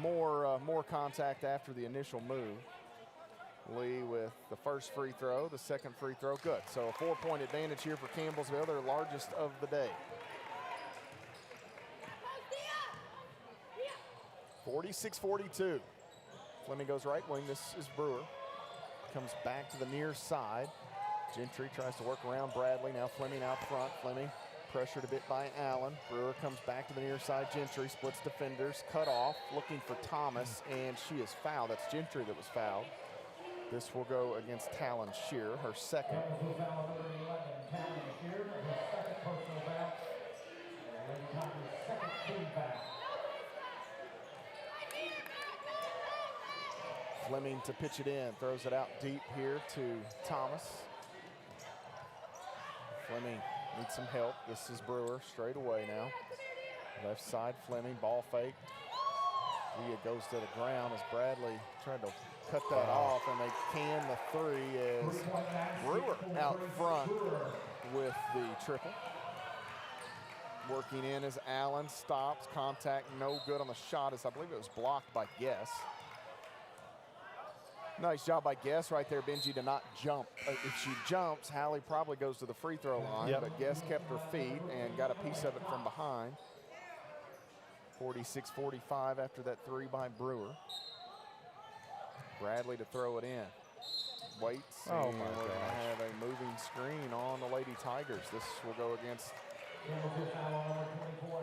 more contact after the initial move. Lee with the first free throw, the second free throw, good. So a 4-point advantage here for Campbellsville, their largest of the day. 46-42. Fleming goes right wing. This is Brewer. Comes back to the near side. Gentry tries to work around Bradley. Now Fleming out front. Fleming pressured a bit by Allen. Brewer comes back to the near side. Gentry splits defenders. Cut off. Looking for Thomas, and she is fouled. That's Gentry that was fouled. This will go against Talon Shearer, her second. Fleming to pitch it in, throws it out deep here to Thomas. Fleming needs some help. This is Brewer straight away now. Left side, Fleming, ball fake. Leah goes to the ground as Bradley tried to cut that off, and they can the three as Brewer out front with the triple. Working in as Allen stops, contact no good on the shot as I believe it was blocked by Guess. Nice job by Guess right there, Benji, to not jump. If she jumps, Hallie probably goes to the free throw line, but Guess kept her feet and got a piece of it from behind. 46-45 after that three by Brewer. Bradley to throw it in. Waits, oh and my we're going to gosh. have a moving screen on the Lady Tigers. This will go against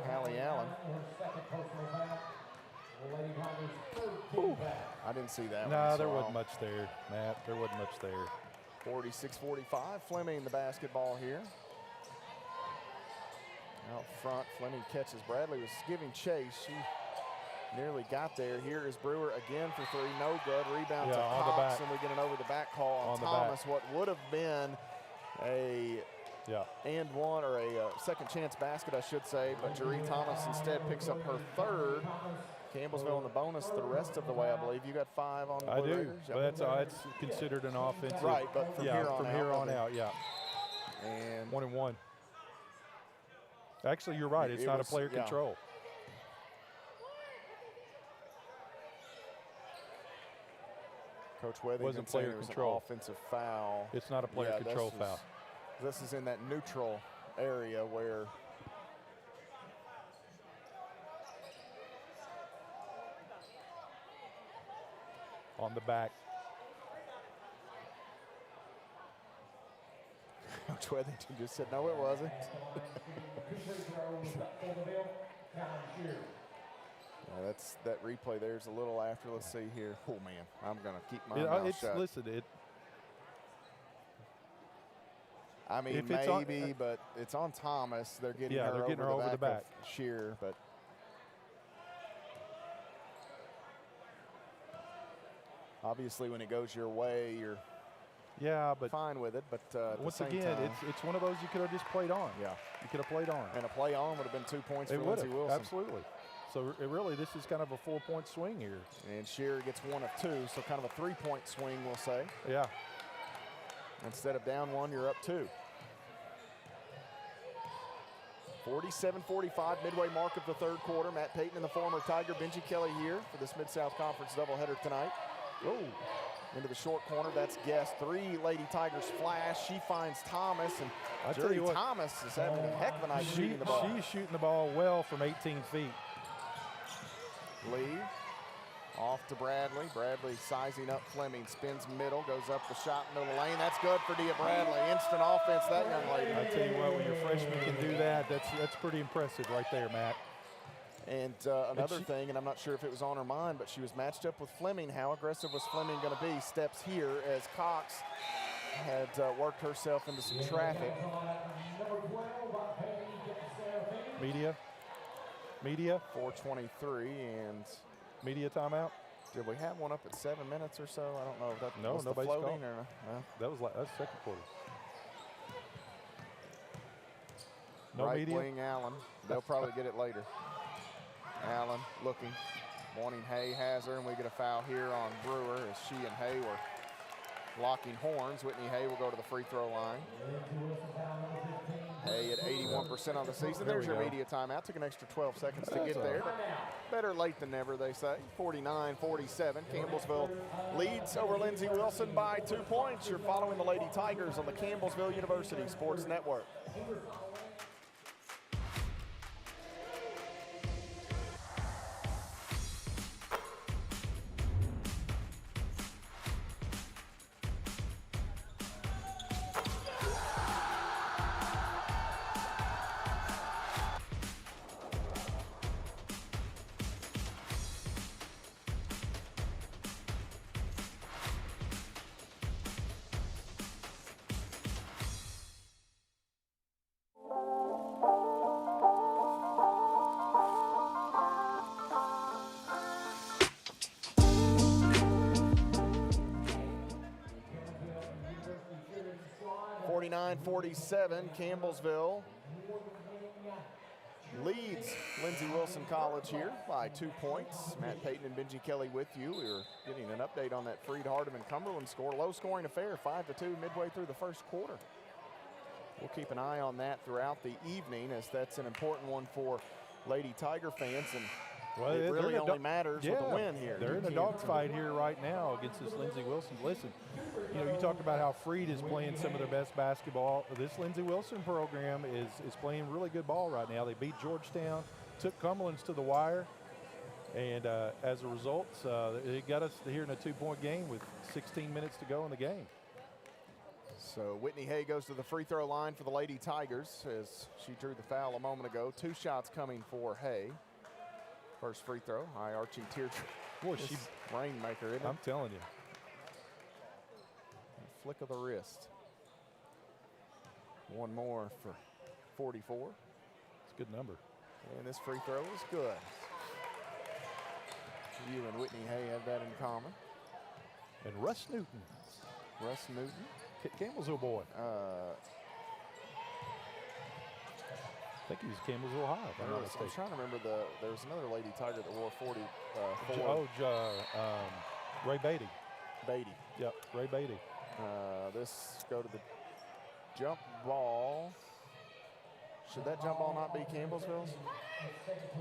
Hallie Allen. Ooh, I didn't see that one. No, there wasn't much there, Matt. There wasn't much there. 46-45, Fleming the basketball here. Out front, Fleming catches. Bradley was giving chase. She nearly got there. Here is Brewer again for three. No good. Rebound to Cox, and we get an over-the-back call on Thomas. What would have been a and one, or a second chance basket, I should say, but Jaree Thomas instead picks up her third. Campbellsville in the bonus the rest of the way, I believe. You got 5 on the Blue Raiders? But that's considered an offensive. Right, but from here on out. Yeah. And 1 and 1. Actually, you're right. It's not a player control. Coach Wethington wasn't player control. An offensive foul. It's not a player control foul. This is in that neutral area where on the back. Coach Wethington just said, no, it wasn't. That's that replay there's a little after. Let's see here. Oh, man, I'm going to keep my mouth shut. Listen, I mean, maybe, but it's on Thomas. They're getting her over the back. Sheer, but obviously when it goes your way, you're fine with it. But once again, it's one of those you could have just played on. Yeah, you could have played on. And a play on would have been 2 points for Lindsey Wilson. Absolutely. So really, this is kind of a 4-point swing here. And Shearer gets 1 of 2, so kind of a 3-point swing, we'll say. Yeah. Instead of down 1, you're up 2. 47-45, midway mark of the third quarter. Matt Payton and the former Tiger, Benji Kelly here for this Mid-South Conference doubleheader tonight. Oh, into the short corner, that's Guest. 3 Lady Tigers flash. She finds Thomas, and Jaree Thomas is having a heck of a night shooting the ball. She's shooting the ball well from 18 feet. Lee off to Bradley. Bradley sizing up Fleming, spins middle, goes up the shot middle of the lane. That's good for Dia Bradley. Instant offense, that young lady. I tell you what, when your freshman can do that, that's pretty impressive right there, Matt. And another thing, and I'm not sure if it was on her mind, but she was matched up with Fleming. How aggressive was Fleming going to be? Steps here as Cox had worked herself into some traffic. Media. 4:23 and media timeout. Did we have one up at 7 minutes or so? I don't know if that was nobody's floating called. or no. That's second quarter. No right media. Wing Allen. They'll probably get it later. Allen looking, wanting Hay, has her, and we get a foul here on Brewer as she and Hay were locking horns. Whitney Hay will go to the free throw line. Hay at 81% on the season. There's your media timeout. Took an extra 12 seconds to get there. Better late than never, they say. 49-47. Campbellsville leads over Lindsey Wilson by 2 points. You're following the Lady Tigers on the Campbellsville University Sports Network. 49-47, Campbellsville leads Lindsey Wilson College here by 2 points. Matt Payton and Benji Kelly with you. We were getting an update on that Freed Hardeman Cumberland score. Low scoring affair, 5-2 midway through the first quarter. We'll keep an eye on that throughout the evening, as that's an important one for Lady Tiger fans. And well, it really only matters with a win here. They're in a dogfight here right now against this Lindsey Wilson. Listen, you know, you talk about how Freed is playing some of their best basketball. This Lindsey Wilson program is playing really good ball right now. They beat Georgetown took Cumberland's to the wire, and as a result, it got us here in a 2-point game with 16 minutes to go in the game. So Whitney Hay goes to the free throw line for the Lady Tigers as she drew the foul a moment ago. 2 shots coming for Hay. First free throw, high arching teardrop. Boy, she's rainmaker, isn't it? I'm telling you. A flick of the wrist. One more for 44. It's a good number. And this free throw is good. You and Whitney Hay have that in common. And Russ Newton. Russ Newton. Campbellsville boy. I think he was Campbellsville High, if I'm not mistaken. I'm trying to remember there was another Lady Tiger that wore 40. Ray Beatty. Beatty. Yep, Ray Beatty. This go to the jump ball. Should that jump ball not be Campbellsville's?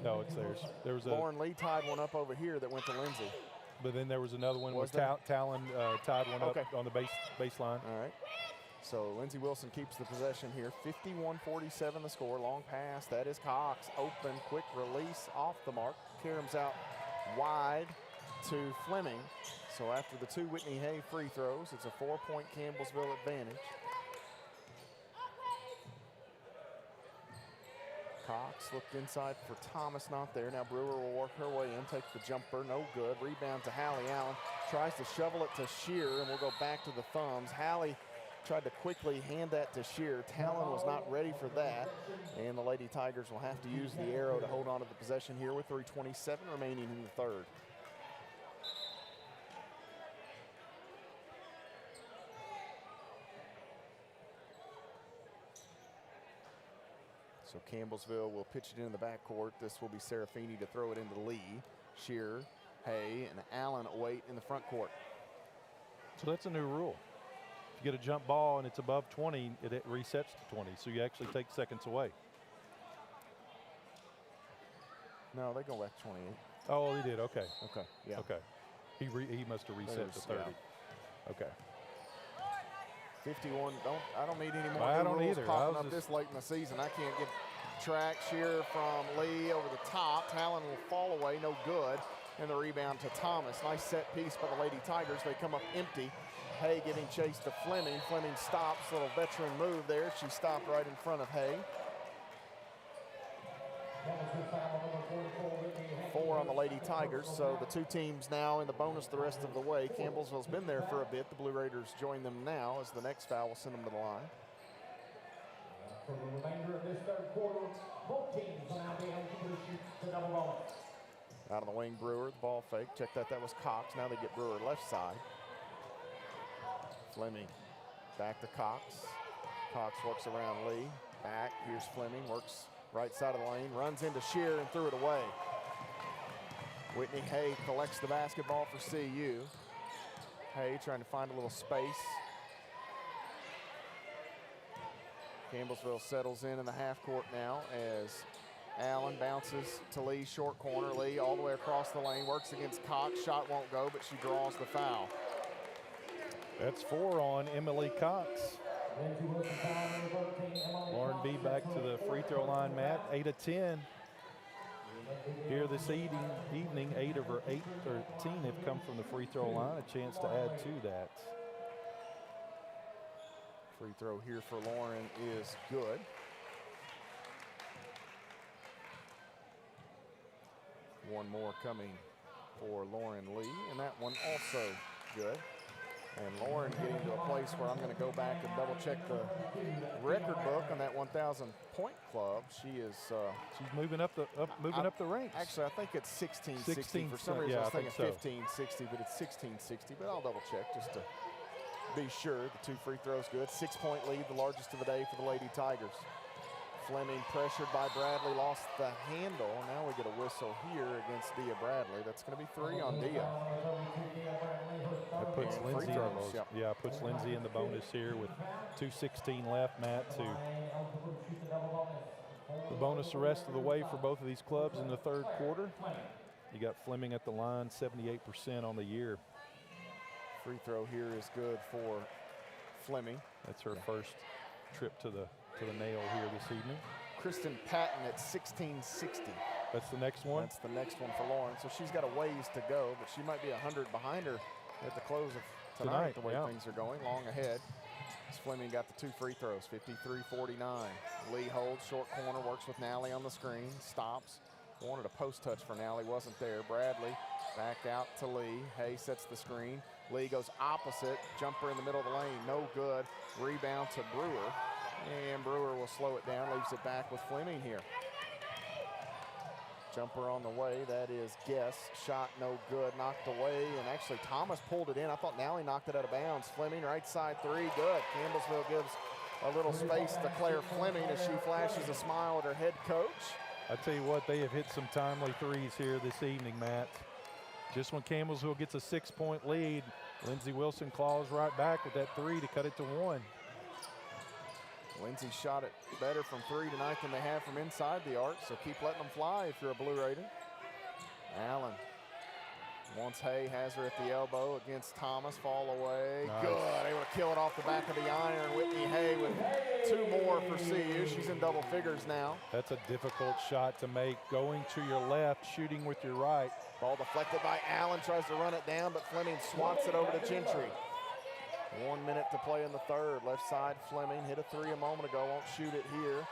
No, it's theirs. There was Lauren Lee tied one up over here that went to Lindsey. But then there was another one where Talon tied one up on the baseline. All right. So Lindsey Wilson keeps the possession here. 51-47 the score. Long pass. That is Cox. Open, quick release off the mark. Karam's out wide to Fleming. So after the 2 Whitney Hay free throws, it's a 4-point Campbellsville advantage. Cox looked inside for Thomas, not there. Now Brewer will work her way in, takes the jumper, no good. Rebound to Hallie Allen, tries to shovel it to Shear, and we'll go back to the thumbs. Hallie tried to quickly hand that to Shear. Talon was not ready for that, and the Lady Tigers will have to use the arrow to hold on to the possession here with 3:27 remaining in the third. So Campbellsville will pitch it in the backcourt. This will be Serafini to throw it into Lee. Shearer, Hay, and Allen wait in the front court. So that's a new rule. If you get a jump ball and it's above 20, it resets to 20. So you actually take seconds away. No, they go back 28. Oh, he did. Okay. Okay. Yeah. Okay. He must have reset to 30. Yeah. Okay. 51. I don't need any more I new don't rules either. popping up this late in the season. I can't get track. Shearer from Lee over the top. Talon will fall away, no good. And the rebound to Thomas. Nice set piece by the Lady Tigers. They come up empty. Hay giving chase to Fleming. Fleming stops. Little veteran move there. She stopped right in front of Hay. 4 on the Lady Tigers, so the 2 teams now in the bonus the rest of the way. Campbellsville's been there for a bit. The Blue Raiders join them now as the next foul will send them to the line. For the remainder of this third quarter, both teams will now be eligible to shoot the double bonus. Out of the wing, Brewer, the ball fake. Check that, that was Cox. Now they get Brewer left side. Fleming back to Cox. Cox works around Lee. Back, here's Fleming, works right side of the lane, runs into Shear and threw it away. Whitney Hay collects the basketball for CU. Hay trying to find a little space. Campbellsville settles in the half court now as Allen bounces to Lee, short corner. Lee all the way across the lane, works against Cox. Shot won't go, but she draws the foul. That's 4 on Emily Cox. Lauren B back to the free throw line, Matt. 8 of 10. Here this evening, 8 of her 13 have come from the free throw line. A chance to add to that. Free throw here for Lauren is good. One more coming for Lauren Lee, and that one also good. And Lauren getting to a place where I'm going to go back and double check the record book on that 1,000 point club. She is she's moving up the ranks. Actually, I think it's 1660. For some reason, I was thinking 1560, but it's 1660. But I'll double check just to be sure. The 2 free throws good. 6-point lead, the largest of the day for the Lady Tigers. Fleming pressured by Bradley, lost the handle. Now we get a whistle here against Dia Bradley. That's going to be 3 on Dia. That puts Lindsey puts Lindsey in the bonus here with 2:16 left, Matt, to the bonus the rest of the way for both of these clubs in the third quarter. You got Fleming at the line, 78% on the year. Free throw here is good for Fleming. That's her first trip to the nail here this evening. Kristen Patton at 1660. That's the next one? That's the next one for Lauren. So she's got a ways to go, but she might be 100 behind her at the close of tonight the way things are going. Long ahead. As Fleming got the 2 free throws, 53-49. Lee holds, short corner, works with Nally on the screen, stops. Wanted a post touch for Nally, wasn't there. Bradley back out to Lee. Hay sets the screen. Lee goes opposite, jumper in the middle of the lane, no good. Rebound to Brewer, and Brewer will slow it down, leaves it back with Fleming here. Jumper on the way, that is Guess. Shot no good, knocked away, and actually Thomas pulled it in. I thought Nally knocked it out of bounds. Fleming, right side 3, good. Campbellsville gives a little space to Claire Fleming as she flashes a smile at her head coach. I tell you what, they have hit some timely threes here this evening, Matt. Just when Campbellsville gets a 6-point lead, Lindsey Wilson claws right back with that 3 to cut it to 1. Lindsey shot it better from 3 tonight than they have from inside the arc, so keep letting them fly if you're a Blue Raider. Allen wants Hay, has her at the elbow against Thomas, fall away. Nice. Good, able to kill it off the back of the iron. Whitney Hay with 2 more for CU. She's in double figures now. That's a difficult shot to make, going to your left, shooting with your right. Ball deflected by Allen, tries to run it down, but Fleming swats it over to Gentry. 1 minute to play in the third. Left side, Fleming hit a 3 a moment ago, won't shoot it here.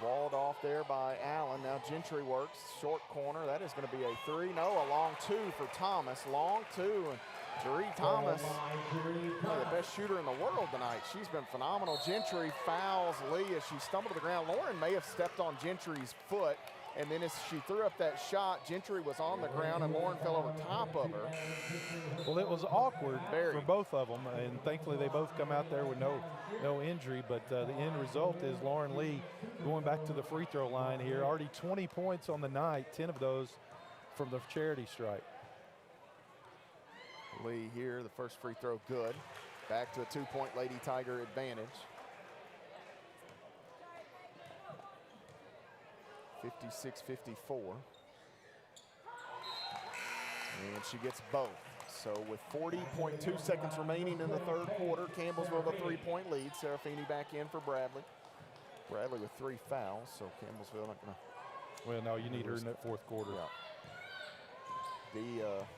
Walled off there by Allen. Now Gentry works, short corner. That is going to be a 3. No, a long 2 for Thomas. Long 2, and Jeree Thomas, probably the best shooter in the world tonight. She's been phenomenal. Gentry fouls Lee as she stumbled to the ground. Lauren may have stepped on Gentry's foot, and then as she threw up that shot, Gentry was on the ground and Lauren fell over top of her. Well, it was awkward for both of them, and thankfully they both come out there with no injury, but the end result is Lauren Lee going back to the free throw line here. Already 20 points on the night, 10 of those from the charity stripe. Lee here, the first free throw good. Back to a 2-point Lady Tiger advantage. 56-54. And she gets both. So with 40.2 seconds remaining in the third quarter, Campbellsville with a 3-point lead. Serafini back in for Bradley. Bradley with 3 fouls, so Campbellsville not gonna. Well, no, you need her in that fourth quarter. Yeah.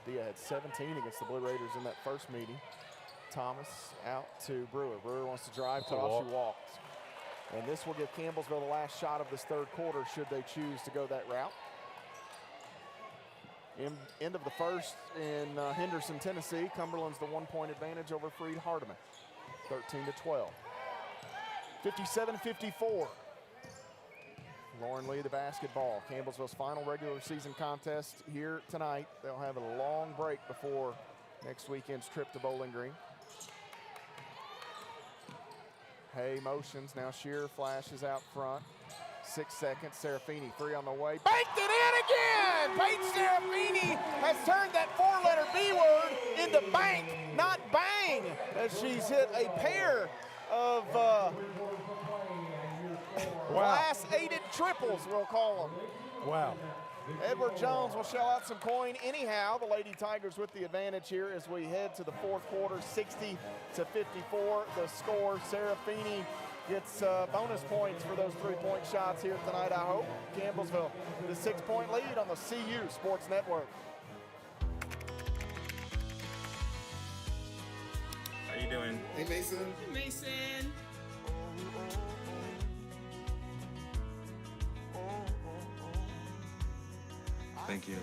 Dia had 17 against the Blue Raiders in that first meeting. Thomas out to Brewer. Brewer wants to drive, she walks. And this will give Campbellsville the last shot of this third quarter should they choose to go that route. End of the first in Henderson, Tennessee. Cumberland's the 1-point advantage over Freed Hardeman, 13-12. 57-54. Lauren Lee the basketball. Campbellsville's final regular season contest here tonight. They'll have a long break before next weekend's trip to Bowling Green. Hay motions, now Shearer flashes out front. 6 seconds, Serafini, 3 on the way. Banked it in again! Paige Serafini has turned that 4-letter B word into bank, not bang, as she's hit a pair of glass-aided triples, we'll call them. Wow. Edward Jones will shell out some coin anyhow. The Lady Tigers with the advantage here as we head to the fourth quarter, 60-54. The score, Serafini gets bonus points for those 3-point shots here tonight, I hope. Campbellsville, the 6-point lead on the CU Sports Network. How you doing? Hey, Mason. Hey, Mason. Thank you.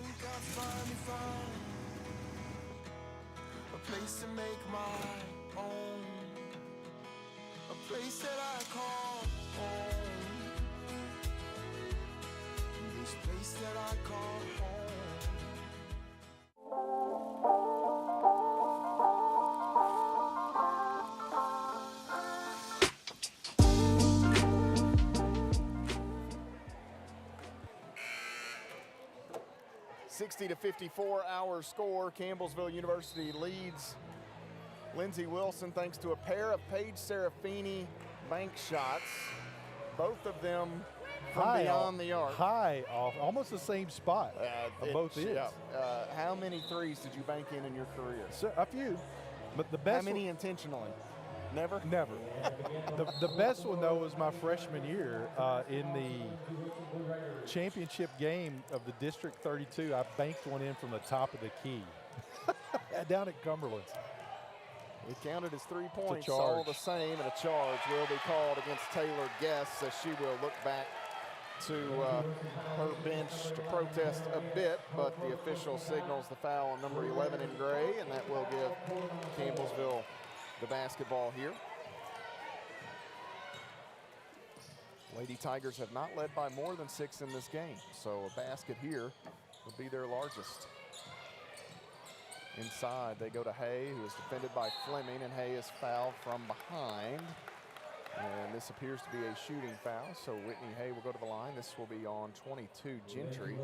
A place to make my own. A place that I call home. This place that I call home. 60-54 our score. Campbellsville University leads Lindsey Wilson thanks to a pair of Paige Serafini bank shots. Both of them from beyond the arc. High off, almost the same spot. Both is. Yeah. How many threes did you bank in your career? So, a few, but the best. How many intentionally? Never? Never. The best one, though, was my freshman year in the championship game of the District 32. I banked one in from the top of the key down at Cumberland. It counted as 3 points, all the same, and a charge will be called against Taylor Guess as she will look back to her bench to protest a bit, but the official signals the foul on number 11 in gray, and that will give Campbellsville the basketball here. Lady Tigers have not led by more than 6 in this game, so a basket here would be their largest. Inside, they go to Hay, who is defended by Fleming, and Hay is fouled from behind. And this appears to be a shooting foul, so Whitney Hay will go to the line. This will be on 22, Gentry.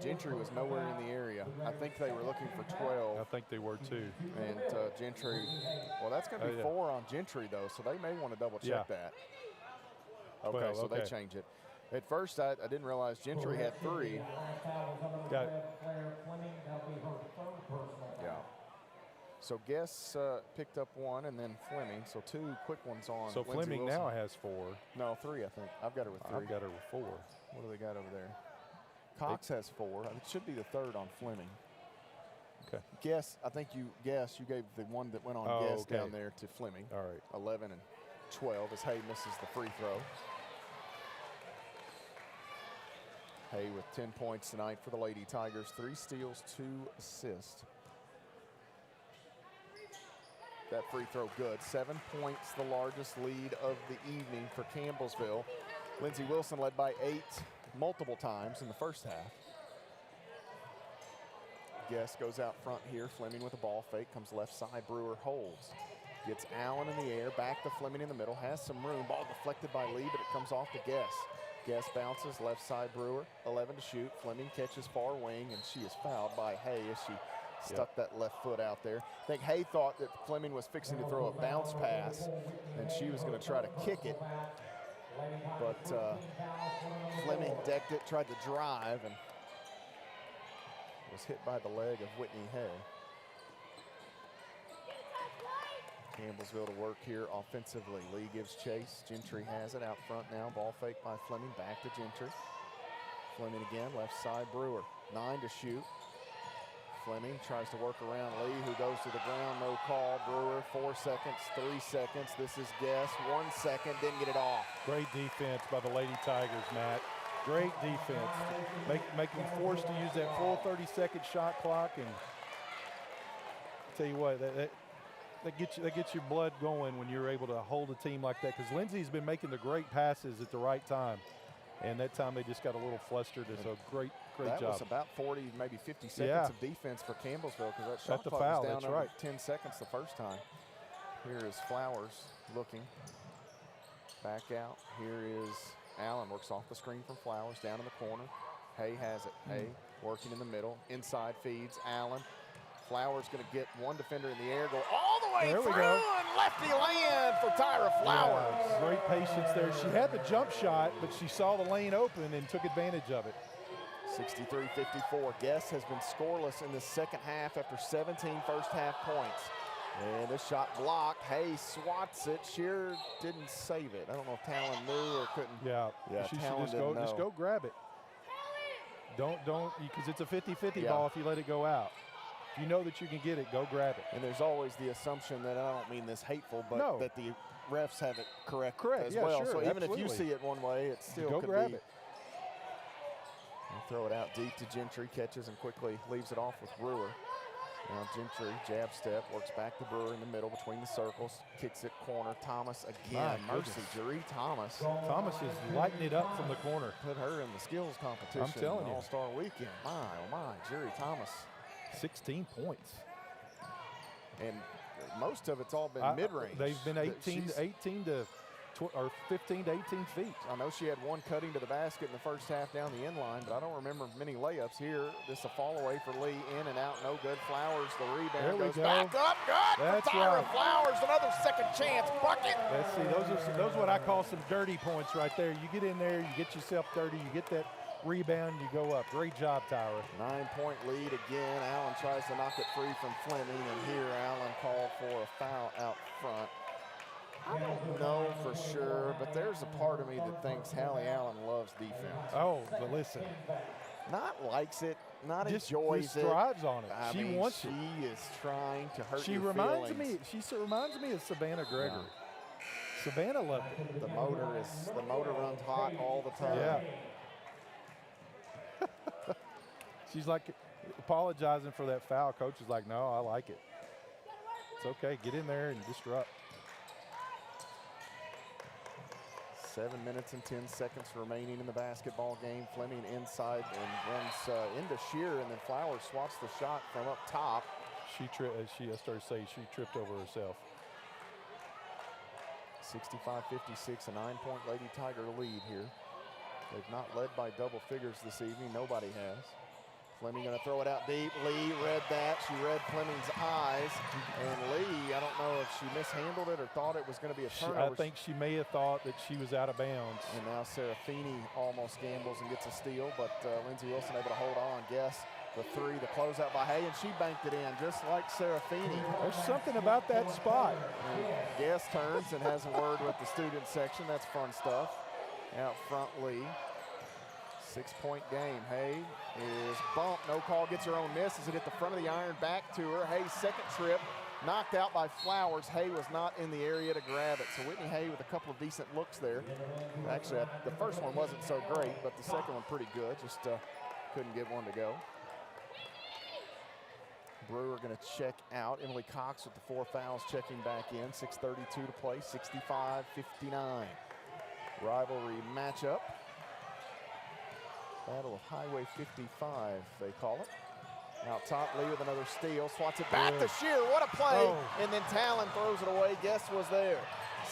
Gentry was nowhere in the area. I think they were looking for 12. I think they were too. And Gentry, well, that's going to be 4 on Gentry, though, so they may want to double check that. Okay, 12, so they change it. At first, I didn't realize Gentry had 3. Got Yeah. So Guess picked up 1, and then Fleming. So 2 quick ones on. So Lindsey Fleming Wilson. now has 4. No, 3, I think. I've got her with 3. I've got her with 4. What do they got over there? Cox has 4. It should be the 3rd on Fleming. Okay. Guess, I think you gave the one that went on Guess down there to Fleming. All right. 11 and 12 as Hay misses the free throw. Hay with 10 points tonight for the Lady Tigers. 3 steals, 2 assists. That free throw good. 7 points, the largest lead of the evening for Campbellsville. Lindsey Wilson led by 8 multiple times in the first half. Guess goes out front here. Fleming with a ball fake, comes left side. Brewer holds. Gets Allen in the air, back to Fleming in the middle. Has some room. Ball deflected by Lee, but it comes off to Guess. Guess bounces, left side Brewer, 11 to shoot. Fleming catches far wing, and she is fouled by Hay as she stuck that left foot out there. I think Hay thought that Fleming was fixing to throw a bounce pass, and she was going to try to kick it. But Fleming decked it, tried to drive, and was hit by the leg of Whitney Hay. Campbellsville to work here offensively. Lee gives chase. Gentry has it out front now. Ball fake by Fleming. Back to Gentry. Fleming again. Left side Brewer. 9 to shoot. Fleming tries to work around Lee, who goes to the ground. No call. Brewer, 4 seconds, 3 seconds. This is Guess. 1 second. Didn't get it off. Great defense by the Lady Tigers, Matt. Great defense. Make them forced to use that full 30-second shot clock. And tell you what, that gets your blood going when you're able to hold a team like that, because Lindsey's been making the great passes at the right time, and that time they just got a little flustered. So great job. That was about 40, maybe 50 seconds of defense for Campbellsville, because that shot clock was down over 10 seconds the first time. Here is Flowers looking. Back out. Here is Allen, works off the screen from Flowers, down in the corner. Hay has it. Hay working in the middle. Inside feeds Allen. Flowers going to get one defender in the air, go all the way through, and lefty lane for Tyra Flowers. Yeah, great patience there. She had the jump shot, but she saw the lane open and took advantage of it. 63-54. Guess has been scoreless in the second half after 17 first half points. And this shot blocked. Hay swats it. Shear didn't save it. I don't know if Talon knew or couldn't. Yeah, she should just go grab it. Don't, because it's a 50-50 ball if you let it go out. If you know that you can get it, go grab it. And there's always the assumption that, I don't mean this hateful, but that the refs have it correct as well. Sure, so even if you see it one way, it still could grab be. It. Throw it out deep to Gentry, catches and quickly leaves it off with Brewer. Now Gentry, jab step, works back to Brewer in the middle between the circles, kicks it corner. Thomas again, mercy, Jeree Thomas. Thomas is lighting it up from the corner. Put her in the skills competition. I'm telling you. All-Star weekend. My, oh my, Jeree Thomas. 16 points. And most of it's all been mid-range. They've been 15 to 18 feet. I know she had one cutting to the basket in the first half down the end line, but I don't remember many layups here. This is a fall away for Lee, in and out, no good. Flowers, the rebound goes back up, good. That's for Tyra right. Flowers, another second chance bucket. Let's see, those are what I call some dirty points right there. You get in there, you get yourself dirty, you get that rebound, you go up. Great job, Tyra. 9-point lead again. Allen tries to knock it free from Fleming, and here Allen called for a foul out front. I don't know for sure, but there's a part of me that thinks Hallie Allen loves defense. Oh, but listen. Not likes it, not Just enjoys it. strives on it. I She mean, wants it. She is trying to hurt She your reminds feelings. me. She reminds me of Savannah Gregory. Savannah loved it. The motor runs hot all the time. Yeah. She's like apologizing for that foul. Coach is like, no, I like it. It's okay. Get in there and disrupt. 7 minutes and 10 seconds remaining in the basketball game. Fleming inside and runs into Shear, and then Flowers swats the shot from up top. I started to say she tripped over herself. 65-56, a 9-point Lady Tiger lead here. They've not led by double figures this evening. Nobody has. Fleming going to throw it out deep. Lee read that. She read Fleming's eyes. And Lee, I don't know if she mishandled it or thought it was going to be a turnover. I think she may have thought that she was out of bounds. And now Serafini almost gambles and gets a steal, but Lindsey Wilson able to hold on. Guess the three, the closeout by Hay, and she banked it in just like Serafini. There's something about that spot. And Guess turns and has a word with the student section. That's fun stuff. Out front, Lee. 6-point game. Hay is bumped. No call. Gets her own miss. As it hit the front of the iron, back to her. Hay's second trip knocked out by Flowers. Hay was not in the area to grab it. So Whitney Hay with a couple of decent looks there. Actually, the first one wasn't so great, but the second one pretty good. Just couldn't get one to go. Brewer going to check out. Emily Cox with the 4 fouls checking back in. 6:32 to play. 65-59. Rivalry matchup. Battle of Highway 55, they call it. Out top, Lee with another steal. Swats it back to Shear. What a play. Oh. And then Talon throws it away. Guess was there.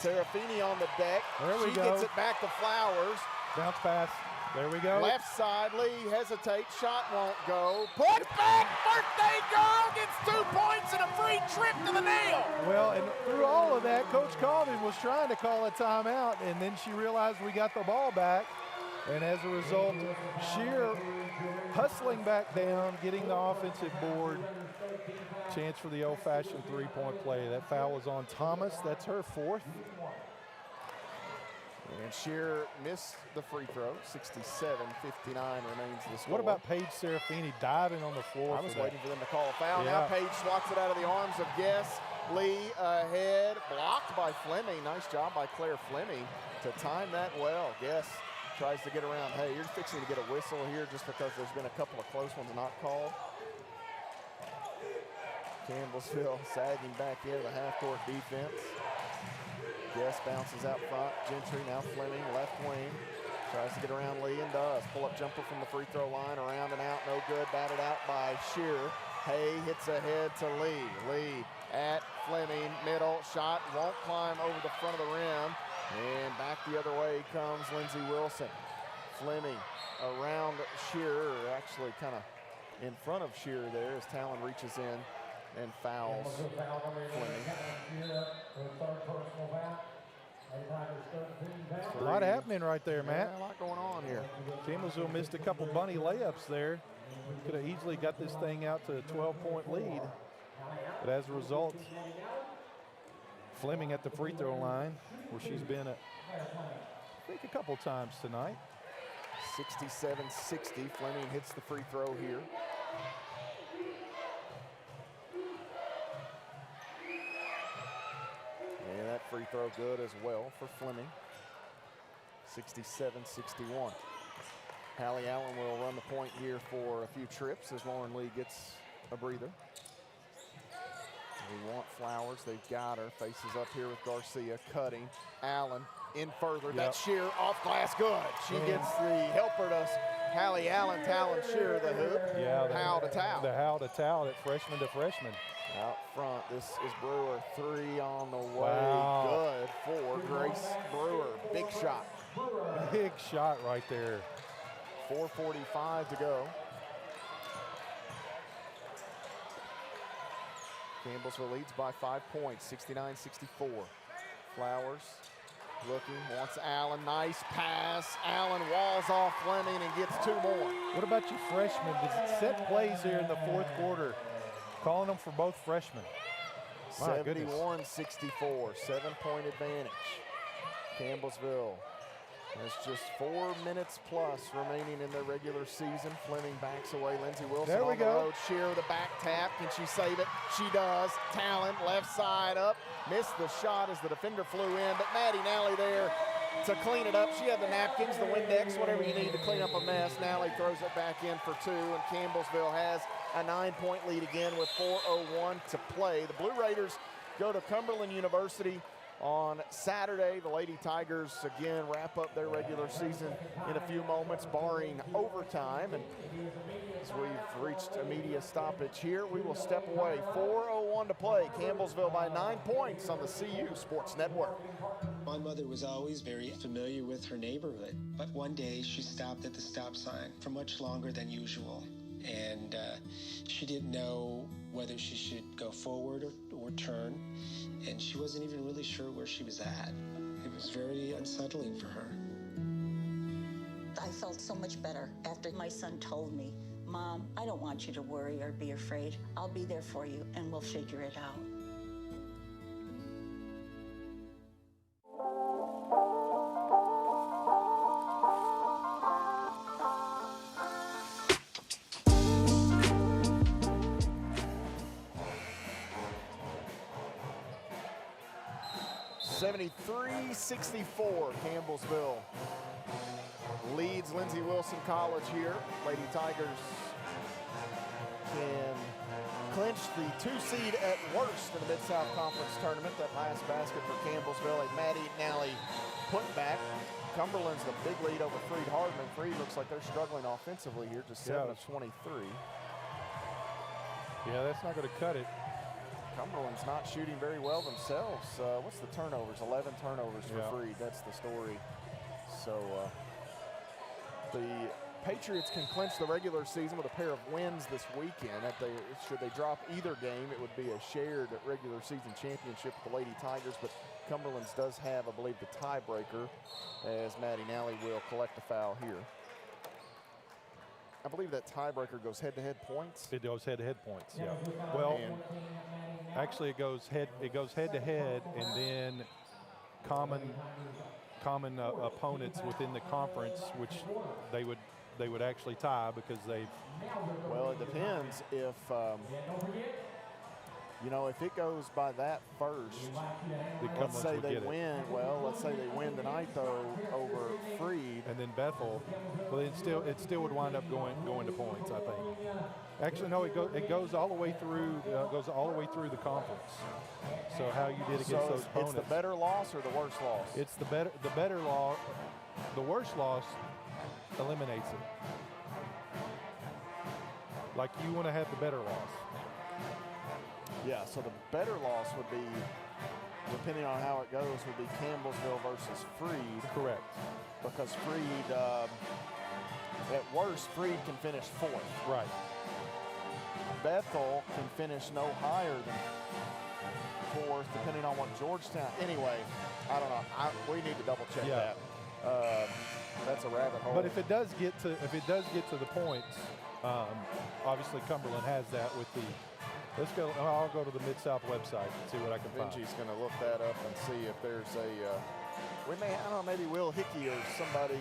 Serafini on the deck. There we she go. gets it back to Flowers. Bounce pass. There we go. Left side, Lee hesitates. Shot won't go. Put back. Birthday girl gets 2 points and a free trip to the nail. Well, and through all of that, Coach Calden was trying to call a timeout, and then she realized we got the ball back. And as a result, Shear hustling back down, getting the offensive board. Chance for the old-fashioned three-point play. That foul was on Thomas. That's her 4th. And Shear missed the free throw. 67-59 remains the score. What about Paige Serafini diving on the floor? I was waiting for them to call a foul. Yeah. Now Paige swats it out of the arms of Guess. Lee ahead, blocked by Fleming. Nice job by Claire Fleming to time that well. Guess tries to get around. Hey, you're fixing to get a whistle here just because there's been a couple of close ones not called. Campbellsville sagging back into the half-court defense. Guess bounces out front. Gentry now Fleming, left wing. Tries to get around Lee and does. Pull-up jumper from the free throw line, around and out, no good. Batted out by Shear. Hay hits ahead to Lee. Lee at Fleming, middle, shot, won't climb over the front of the rim. And back the other way comes Lindsey Wilson. Fleming around Shear, actually kind of in front of Shear there as Talon reaches in and fouls Fleming. A lot happening right there, Matt. Yeah, a lot going on here. Campbellsville missed a couple bunny layups there. Could have easily got this thing out to a 12-point lead. But as a result, Fleming at the free throw line, where she's been, I think, a couple times tonight. 67-60. Fleming hits the free throw here. And that free throw good as well for Fleming. 67-61. Hallie Allen will run the point here for a few trips as Lauren Lee gets a breather. We want Flowers. They've got her. Faces up here with Garcia. Cutting. Allen in further. Yep. That Shear off glass. Good. She gets the helper to Hallie Allen. Talon Shear the hoop. Yeah, How to towel. The how to towel it, freshman to freshman. Out front, this is Brewer. 3 on the way. Wow. Good for Grace Brewer. Big shot. Big shot right there. 4:45 to go. Campbellsville leads by 5 points, 69-64. Flowers Looking, wants Allen, nice pass. Allen walls off Fleming and gets 2 more. What about you freshmen? Does it set plays here in the fourth quarter? Calling them for both freshmen. 71-64, 7-point advantage. Campbellsville has just 4 minutes plus remaining in their regular season. Fleming backs away. Lindsey Wilson on the road. Shear with a back tap. Can she save it? She does. Talent, left side up. Missed the shot as the defender flew in, but Maddie Nally there to clean it up. She had the napkins, the Windex, whatever you need to clean up a mess. Nally throws it back in for 2, and Campbellsville has a 9-point lead again with 4:01 to play. The Blue Raiders go to Cumberland University on Saturday. The Lady Tigers again wrap up their regular season in a few moments, barring overtime. And as we've reached a media stoppage here, we will step away. 4:01 to play. Campbellsville by 9 points on the CU Sports Network. My mother was always very familiar with her neighborhood, but one day she stopped at the stop sign for much longer than usual. And she didn't know whether she should go forward or turn, and she wasn't even really sure where she was at. It was very unsettling for her. I felt so much better after my son told me, "Mom, I don't want you to worry or be afraid. I'll be there for you, and we'll figure it out." (73-64), Campbellsville leads Lindsey Wilson College here. Lady Tigers can clinch the 2 seed at worst in the Mid-South Conference tournament. That last basket for Campbellsville, a Maddie Nally putback. Cumberland's the big lead over Freed Hardman. Freed looks like they're struggling offensively here, just 7 of 23. Yeah, that's not going to cut it. Cumberland's not shooting very well themselves. What's the turnovers? 11 turnovers for Freed. That's the story. So the Patriots can clinch the regular season with a pair of wins this weekend. Should they drop either game, it would be a shared regular season championship with the Lady Tigers, but Cumberland's does have, I believe, the tiebreaker, as Maddie Nally will collect a foul here. I believe that tiebreaker goes head-to-head points. It goes head-to-head points, yeah. Well, actually it goes head-to-head, and then common opponents within the conference, which they would actually tie because they've. Well, it depends if if it goes by that first. Let's say they win. Well, let's say they win tonight though over Freed, and then Bethel. Well, it still would wind up going to points, I think. Actually, no, it goes all the way through. Goes all the way through the conference. So how you did against those opponents? It's the better loss or the worse loss? It's the better loss. The worst loss eliminates it. Like you want to have the better loss. Yeah, so the better loss would be, depending on how it goes, would be Campbellsville versus Freed. Correct. Because Freed, at worst, Freed can finish 4th. Right. Bethel can finish no higher than 4th, depending on what Georgetown. Anyway, I don't know. We need to double check that. That's a rabbit hole. But if it does get to the points, obviously Cumberland has that with the. Let's go. I'll go to the Mid-South website and see what I can find. Benji's going to look that up and see if there's a. I don't know, maybe Will Hickey or somebody,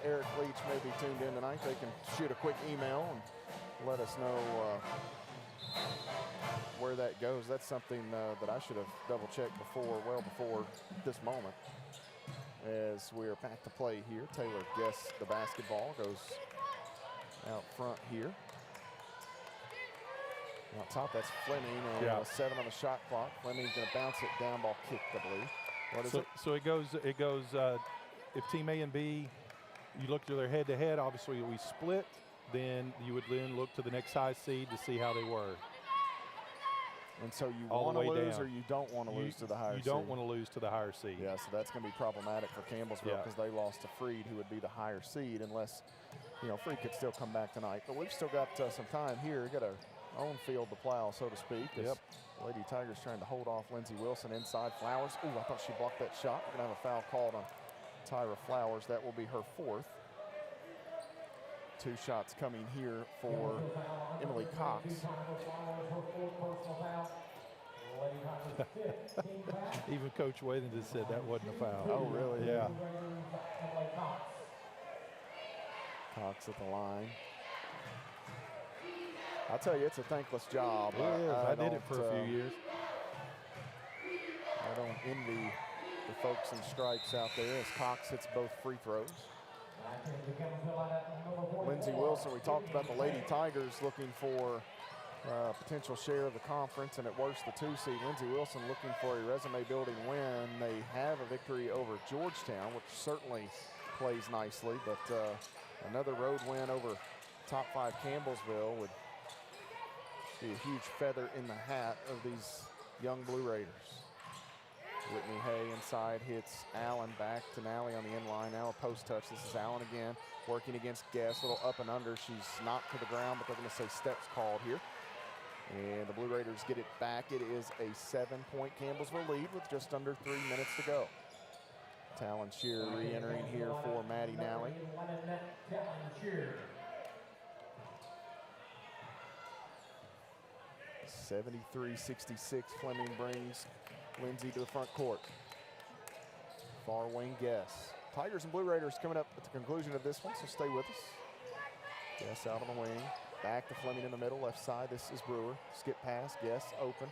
Eric Leach may be tuned in tonight. They can shoot a quick email and let us know where that goes. That's something that I should have double-checked well before this moment. As we're back to play here, Taylor guessed the basketball, goes out front here. Out top, that's Fleming, and 7 on the shot clock. Fleming's going to bounce it down, ball kicked, I believe. What is it? So it goes. If team A and B, you look to their head-to-head. Obviously, we split. Then you would look to the next high seed to see how they were. And so you want to lose, or you don't want to lose to the higher seed? You don't want to lose to the higher seed. Yeah, so that's going to be problematic for Campbellsville because they lost to Freed, who would be the higher seed, unless Freed could still come back tonight. But we've still got some time here. We've got a own field to plow, so to speak. Yep. Lady Tigers trying to hold off Lindsey Wilson inside. Flowers. Ooh, I thought she blocked that shot. We're going to have a foul called on Tyra Flowers. That will be her 4th. 2 shots coming here for Emily Cox. Even Coach Wathington just said that wasn't a foul. Oh, really? Yeah. Cox at the line. I'll tell you, it's a thankless job. It is. I did it for a few years. I don't envy the folks in stripes out there as Cox hits both free throws. Lindsey Wilson, we talked about the Lady Tigers looking for potential share of the conference, and at worst the 2 seed. Lindsey Wilson looking for a resume-building win. They have a victory over Georgetown, which certainly plays nicely, but another road win over top 5 Campbellsville would be a huge feather in the hat of these young Blue Raiders. Whitney Hay inside hits Allen back to Nally on the inline. Now a post touch. This is Allen again working against Guess. A little up and under. She's knocked to the ground, but they're going to say steps called here. And the Blue Raiders get it back. It is a 7-point Campbellsville lead with just under 3 minutes to go. Talon Shear re-entering here for Maddie Nally. 73-66, Fleming brings Lindsey to the front court. Far wing Guess. Tigers and Blue Raiders coming up at the conclusion of this one, so stay with us. Guess out on the wing. Back to Fleming in the middle, left side. This is Brewer. Skip pass, Guess open.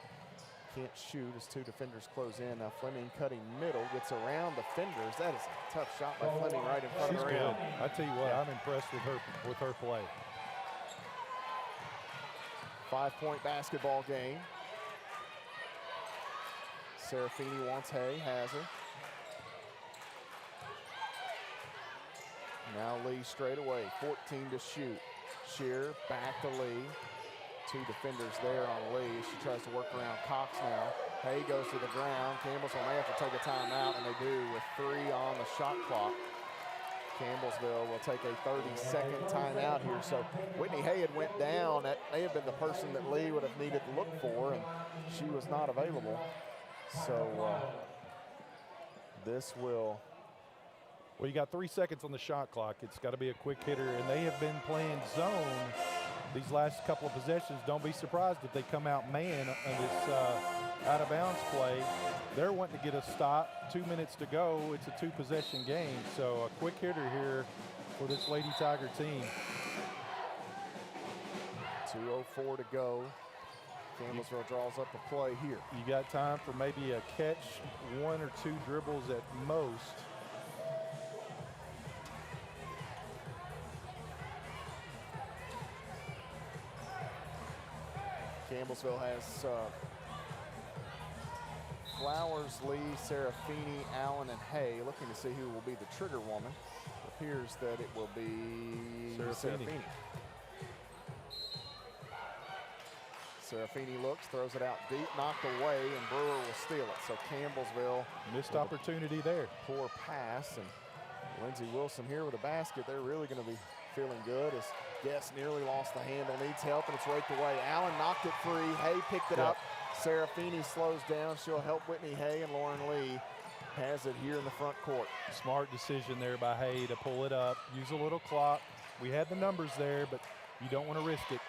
Can't shoot as 2 defenders close in. Now Fleming cutting middle, gets around defenders. That is a tough shot by Fleming right in front of the rim. Good. I tell you what, I'm impressed with her play. 5-point basketball game. Serafini wants Hay, has her. Now Lee straight away, 14 to shoot. Shear back to Lee. 2 defenders there on Lee. She tries to work around Cox now. Hay goes to the ground. Campbellsville may have to take a timeout, and they do with 3 on the shot clock. Campbellsville will take a 30-second timeout here. So Whitney Hay had went down. That may have been the person that Lee would have needed to look for, and she was not available. So this will... Well, you got 3 seconds on the shot clock. It's got to be a quick hitter, and they have been playing zone these last couple of possessions. Don't be surprised if they come out man on this out-of-bounds play. They're wanting to get a stop. 2 minutes to go. It's a 2-possession game, so a quick hitter here for this Lady Tiger team. 2:04 to go. Campbellsville draws up a play here. You got time for maybe a catch, 1 or 2 dribbles at most. Campbellsville has Flowers, Lee, Serafini, Allen, and Hay. Looking to see who will be the trigger woman. It appears that it will be Serafini. Serafini looks, throws it out deep, knocked away, and Brewer will steal it. So Campbellsville. Missed opportunity there. Poor pass, and Lindsey Wilson here with a basket. They're really going to be feeling good as Guess nearly lost the handle, needs help, and it's raked away. Allen knocked it free. Hay picked it up. Serafini slows down. She'll help Whitney Hay, and Lauren Lee has it here in the front court. Smart decision there by Hay to pull it up, use a little clock. We had the numbers there, but you don't want to risk it.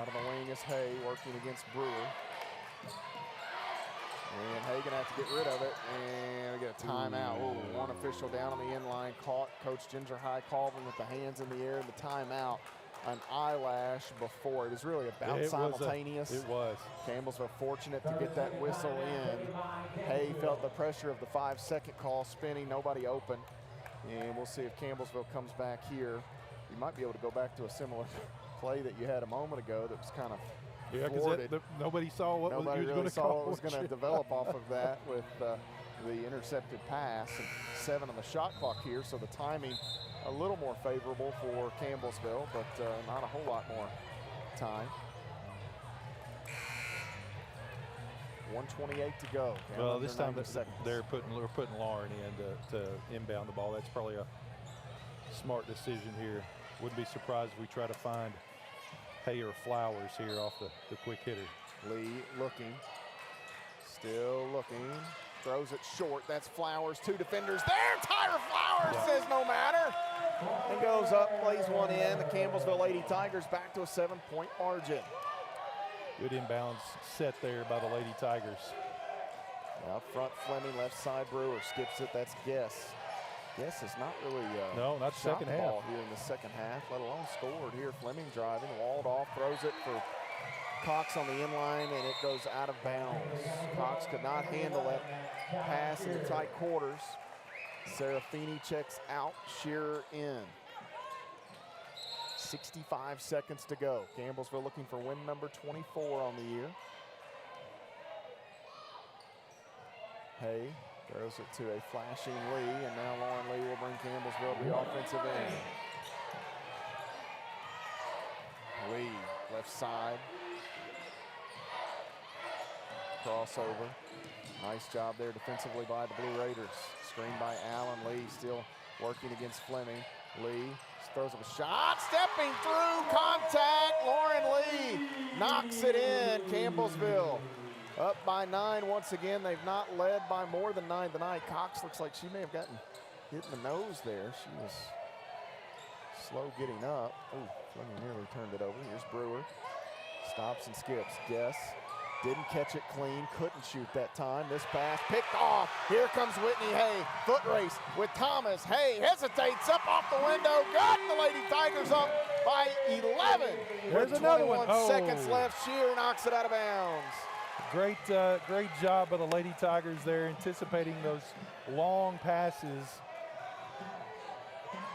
Out of the wing is Hay working against Brewer. And Hay gonna have to get rid of it, and we get a timeout. Ooh, 1 official down on the inline, caught Coach Ginger High Colvin with the hands in the air in the timeout. An eyelash before. It was really about simultaneous. It was. Campbellsville fortunate to get that whistle in. Hay felt the pressure of the 5-second call, spinning, nobody open. And we'll see if Campbellsville comes back here. You might be able to go back to a similar play that you had a moment ago that was kind of thwarted. Nobody saw what Nobody was really going to saw what was going to develop off of that with the intercepted pass. And 7 on the shot clock here, so the timing a little more favorable for Campbellsville, but not a whole lot more time. 1:28 to go. Well, this time we're putting Lauren in to inbound the ball. That's probably a smart decision here. Wouldn't be surprised if we try to find Hay or Flowers here off the quick hitter. Lee looking, still looking, throws it short. That's Flowers, 2 defenders there. Tyler Flowers says no matter, and goes up, plays one in. The Campbellsville Lady Tigers back to a 7-point margin. Good inbounds set there by the Lady Tigers. Out front, Fleming, left side, Brewer skips it. That's Guess. Guess is not really no, not shot second the half ball here in the second half, let alone scored here. Fleming driving, walled off, throws it for Cox on the inline, and it goes out of bounds. Cox could not handle that pass in the tight quarters. Serafini checks out, Shearer in. 65 seconds to go. Campbellsville looking for win number 24 on the year. Hay throws it to a flashing Lee, and now Lauren Lee will bring Campbellsville to the offensive end. Lee, left side. Crossover. Nice job there defensively by the Blue Raiders. Screened by Allen. Lee still working against Fleming. Lee throws up a shot, stepping through, contact. Lauren Lee knocks it in. Campbellsville up by 9 once again. They've not led by more than 9 tonight. Cox looks like she may have gotten hit in the nose there. She was slow getting up. Ooh, Fleming nearly turned it over. Here's Brewer. Stops and skips. Guess. Didn't catch it clean, couldn't shoot that time. This pass picked off. Here comes Whitney Hay. Foot race with Thomas. Hay hesitates up off the window. Got the Lady Tigers up by 11. There's with another 21 one. seconds left. Shearer knocks it out of bounds. Great job by the Lady Tigers there, anticipating those long passes.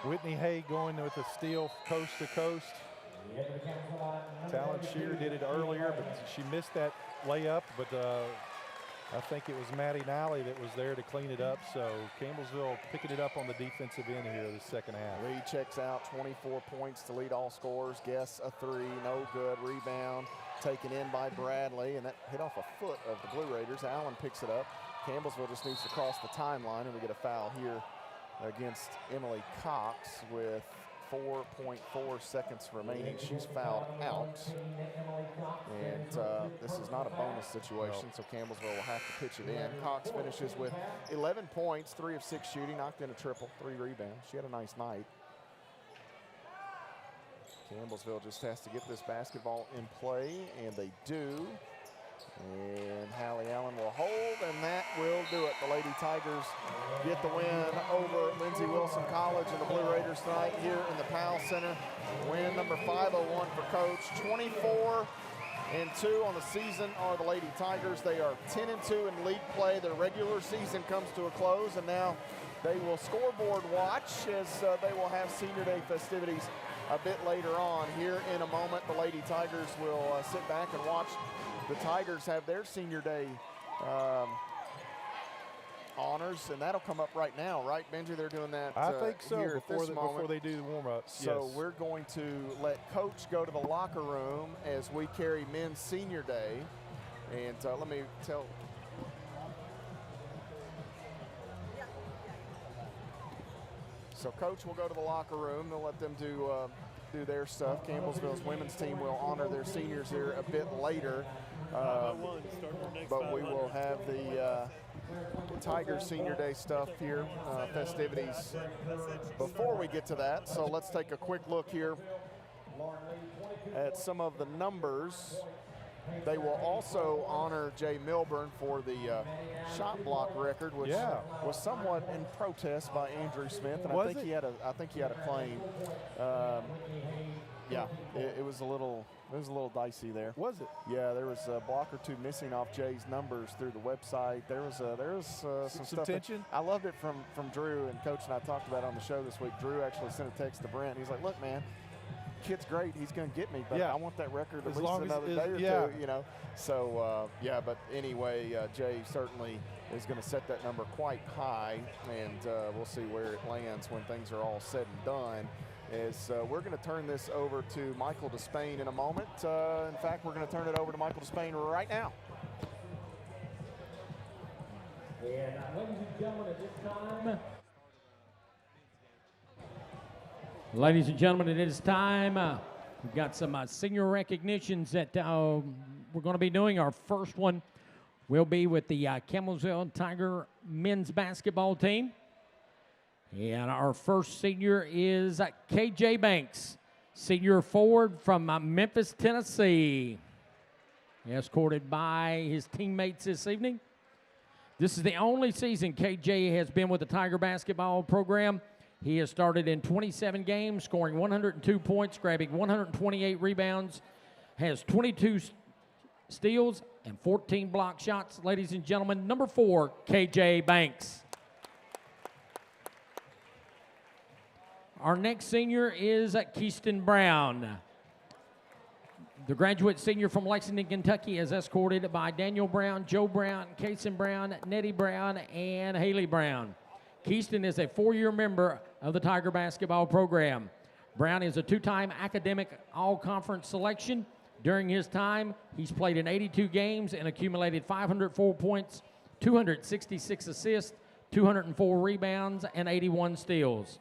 Whitney Hay going with a steal coast to coast. Talon Shearer did it earlier, but she missed that layup. But I think it was Maddie Nally that was there to clean it up. So Campbellsville picking it up on the defensive end here the second half. Lee checks out, 24 points to lead all scorers. Guess a 3, no good. Rebound taken in by Bradley, and that hit off a foot of the Blue Raiders. Allen picks it up. Campbellsville just needs to cross the timeline, and we get a foul here against Emily Cox with 4.4 seconds remaining. She's fouled out, and this is not a bonus situation, so Campbellsville will have to pitch it in. Cox finishes with 11 points, 3 of 6 shooting, knocked in a triple, 3 rebounds. She had a nice night. Campbellsville just has to get this basketball in play, and they do. And Hallie Allen will hold, and that will do it. The Lady Tigers get the win over Lindsey Wilson College and the Blue Raiders tonight here in the Powell Center. Win number 501 for Coach. 24-2 on the season are the Lady Tigers. They are 10-2 in league play. Their regular season comes to a close, and now they will scoreboard watch as they will have Senior Day festivities a bit later on. Here in a moment, the Lady Tigers will sit back and watch the Tigers have their Senior Day honors, and that'll come up right now, right, Benji? They're doing that I think so, here before they do the warm-up. So yes. We're going to let Coach go to the locker room as we carry men's Senior Day. And let me tell. So Coach will go to the locker room. They'll let them do their stuff. Campbellsville's women's team will honor their seniors here a bit later. But we will have the Tigers Senior Day stuff here, festivities, before we get to that. So let's take a quick look here at some of the numbers. They will also honor Jay Milburn for the shot block record, which was somewhat in protest by Andrew Smith, and I think he had a claim. It was a little dicey there. Was it? Yeah, there was a block or two missing off Jay's numbers through the website. There was some stuff. Tension. I loved it from Drew, and Coach and I talked about it on the show this week. Drew actually sent a text to Brent. He's like, "Look, man, kid's great. He's going to get me, but I want that record at least another day or two, you know." So, but anyway, Jay certainly is going to set that number quite high, and we'll see where it lands when things are all said and done. As we're going to turn this over to Michael Despain in a moment. In fact, we're going to turn it over to Michael Despain right now. And ladies and gentlemen, at this time, Ladies and gentlemen, it is time. We've got some senior recognitions that we're going to be doing. Our first one will be with the Campbellsville Tiger men's basketball team. And our first senior is KJ Banks, senior forward from Memphis, Tennessee, escorted by his teammates this evening. This is the only season KJ has been with the Tiger basketball program. He has started in 27 games, scoring 102 points, grabbing 128 rebounds, has 22 steals and 14 block shots. Ladies and gentlemen, number 4, KJ Banks. Our next senior is Keyston Brown. The graduate senior from Lexington, Kentucky is escorted by Daniel Brown, Joe Brown, Kason Brown, Nettie Brown, and Haley Brown. Keyston is a 4-year member of the Tiger basketball program. Brown is a 2-time academic all-conference selection. During his time, he's played in 82 games and accumulated 504 points, 266 assists, 204 rebounds, and 81 steals.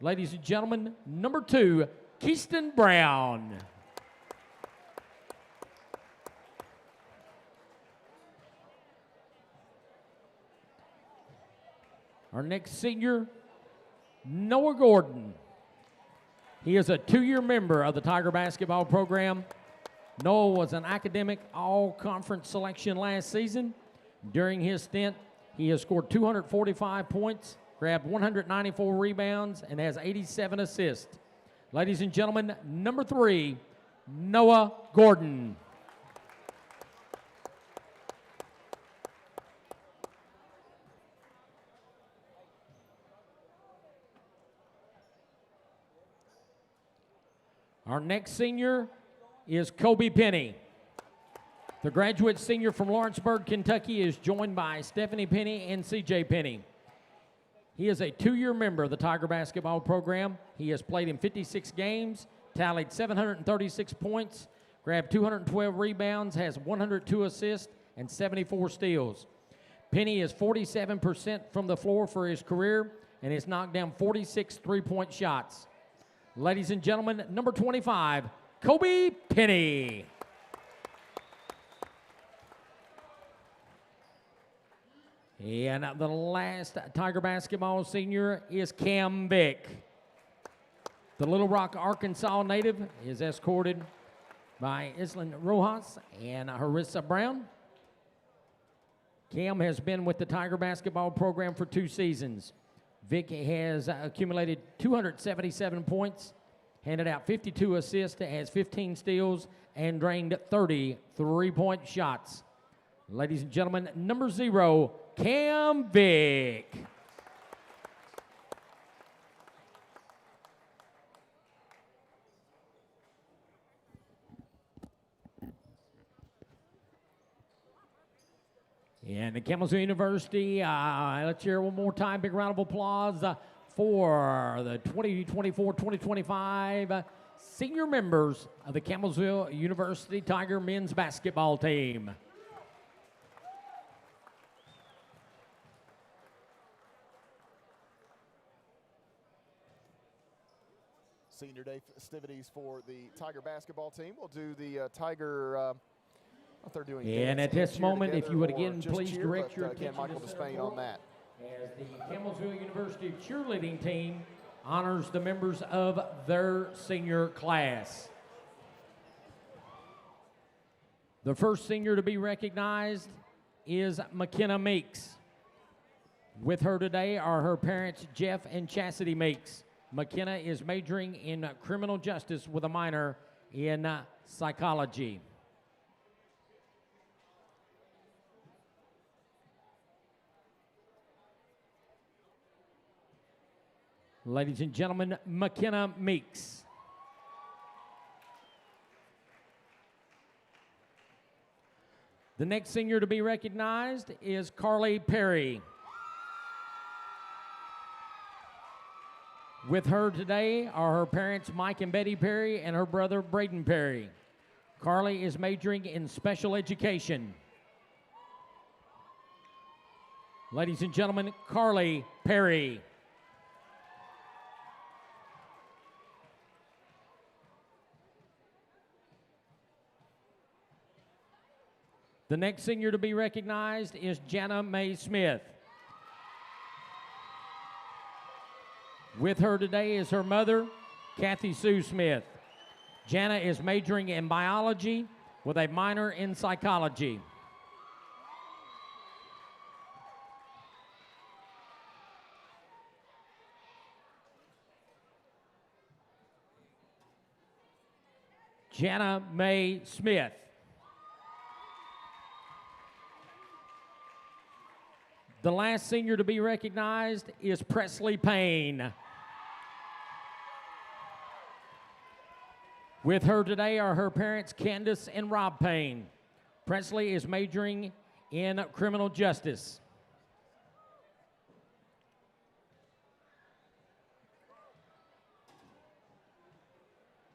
Ladies and gentlemen, number 2, Keyston Brown. Our next senior, Noah Gordon. He is a 2-year member of the Tiger basketball program. Noah was an academic all-conference selection last season. During his stint, he has scored 245 points, grabbed 194 rebounds, and has 87 assists. Ladies and gentlemen, number 3, Noah Gordon. Our next senior is Kobe Penny. The graduate senior from Lawrenceburg, Kentucky is joined by Stephanie Penny and CJ Penny. He is a 2-year member of the Tiger basketball program. He has played in 56 games, tallied 736 points, grabbed 212 rebounds, has 102 assists, and 74 steals. Penny is 47% from the floor for his career and has knocked down 46 3-point shots. Ladies and gentlemen, number 25, Kobe Penny. And the last Tiger basketball senior is Cam Vick. The Little Rock, Arkansas native is escorted by Islyn Rojas and Harissa Brown. Cam has been with the Tiger basketball program for 2 seasons. Vick has accumulated 277 points, handed out 52 assists, has 15 steals, and drained 30 3-point shots. Ladies and gentlemen, number 0, Cam Vick. And the Campbellsville University, let's hear one more time. Big round of applause for the 2024-2025 senior members of the Campbellsville University Tiger men's basketball team. Senior day festivities for the Tiger basketball team. We'll do the Tiger. What they're doing. And at this moment, if you would again please direct your attention Michael Despain on that. As the Campbellsville University cheerleading team honors the members of their senior class. The first senior to be recognized is McKenna Meeks. With her today are her parents, Jeff and Chastity Meeks. McKenna is majoring in criminal justice with a minor in psychology. Ladies and gentlemen, McKenna Meeks. The next senior to be recognized is Carly Perry. With her today are her parents, Mike and Betty Perry, and her brother, Braden Perry. Carly is majoring in special education. Ladies and gentlemen, Carly Perry. The next senior to be recognized is Jana Mae Smith. With her today is her mother, Kathy Sue Smith. Jana is majoring in biology with a minor in psychology. Jana Mae Smith. The last senior to be recognized is Presley Payne. With her today are her parents, Candace and Rob Payne. Presley is majoring in criminal justice.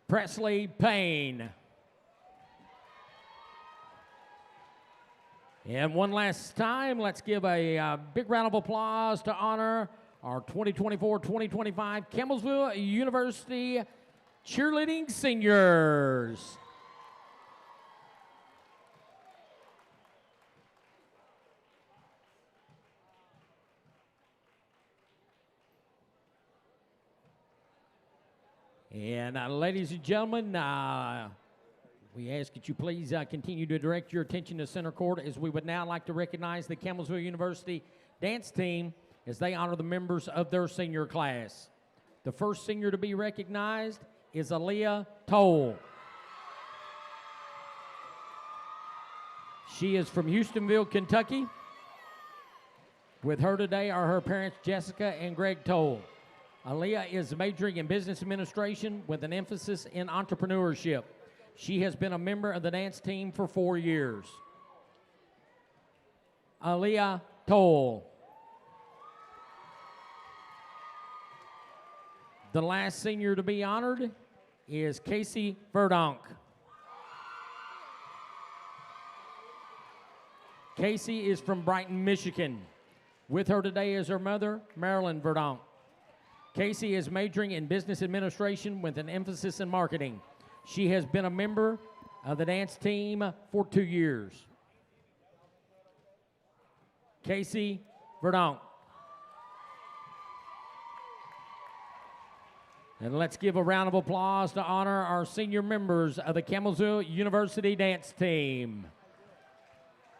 Presley Payne. And one last time, let's give a big round of applause to honor our 2024-2025 Campbellsville University cheerleading seniors. And ladies and gentlemen, we ask that you please continue to direct your attention to center court, as we would now like to recognize the Campbellsville University dance team as they honor the members of their senior class. The first senior to be recognized is Aaliyah Toll. She is from Houstonville, Kentucky. With her today are her parents, Jessica and Greg Toll. Aaliyah is majoring in business administration with an emphasis in entrepreneurship. She has been a member of the dance team for 4 years. Aaliyah Toll. The last senior to be honored is Casey Verdonk. Casey is from Brighton, Michigan. With her today is her mother, Marilyn Verdonk. Casey is majoring in business administration with an emphasis in marketing. She has been a member of the dance team for 2 years. Casey Verdonk. And let's give a round of applause to honor our senior members of the Campbellsville University dance team.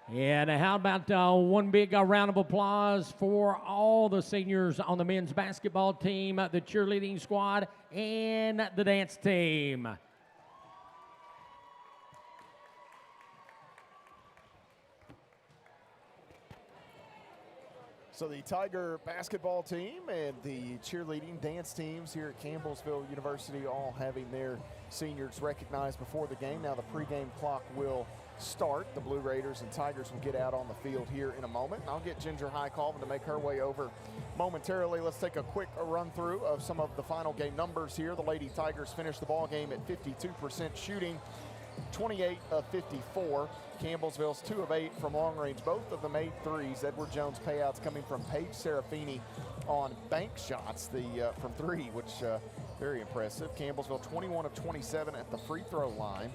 And how about one big round of applause for all the seniors on the men's basketball team, the cheerleading squad, and the dance team. So the Tiger basketball team and the cheerleading dance teams here at Campbellsville University all having their seniors recognized before the game. Now the pregame clock will start. The Blue Raiders and Tigers will get out on the field here in a moment. I'll get Ginger Highcolvin to make her way over momentarily. Let's take a quick run through of some of the final game numbers here. The Lady Tigers finished the ball game at 52% shooting, 28 of 54. Campbellsville's 2 of 8 from long range. Both of them made threes. Edward Jones payouts coming from Paige Serafini on bank shots from 3, which very impressive. Campbellsville 21 of 27 at the free throw line,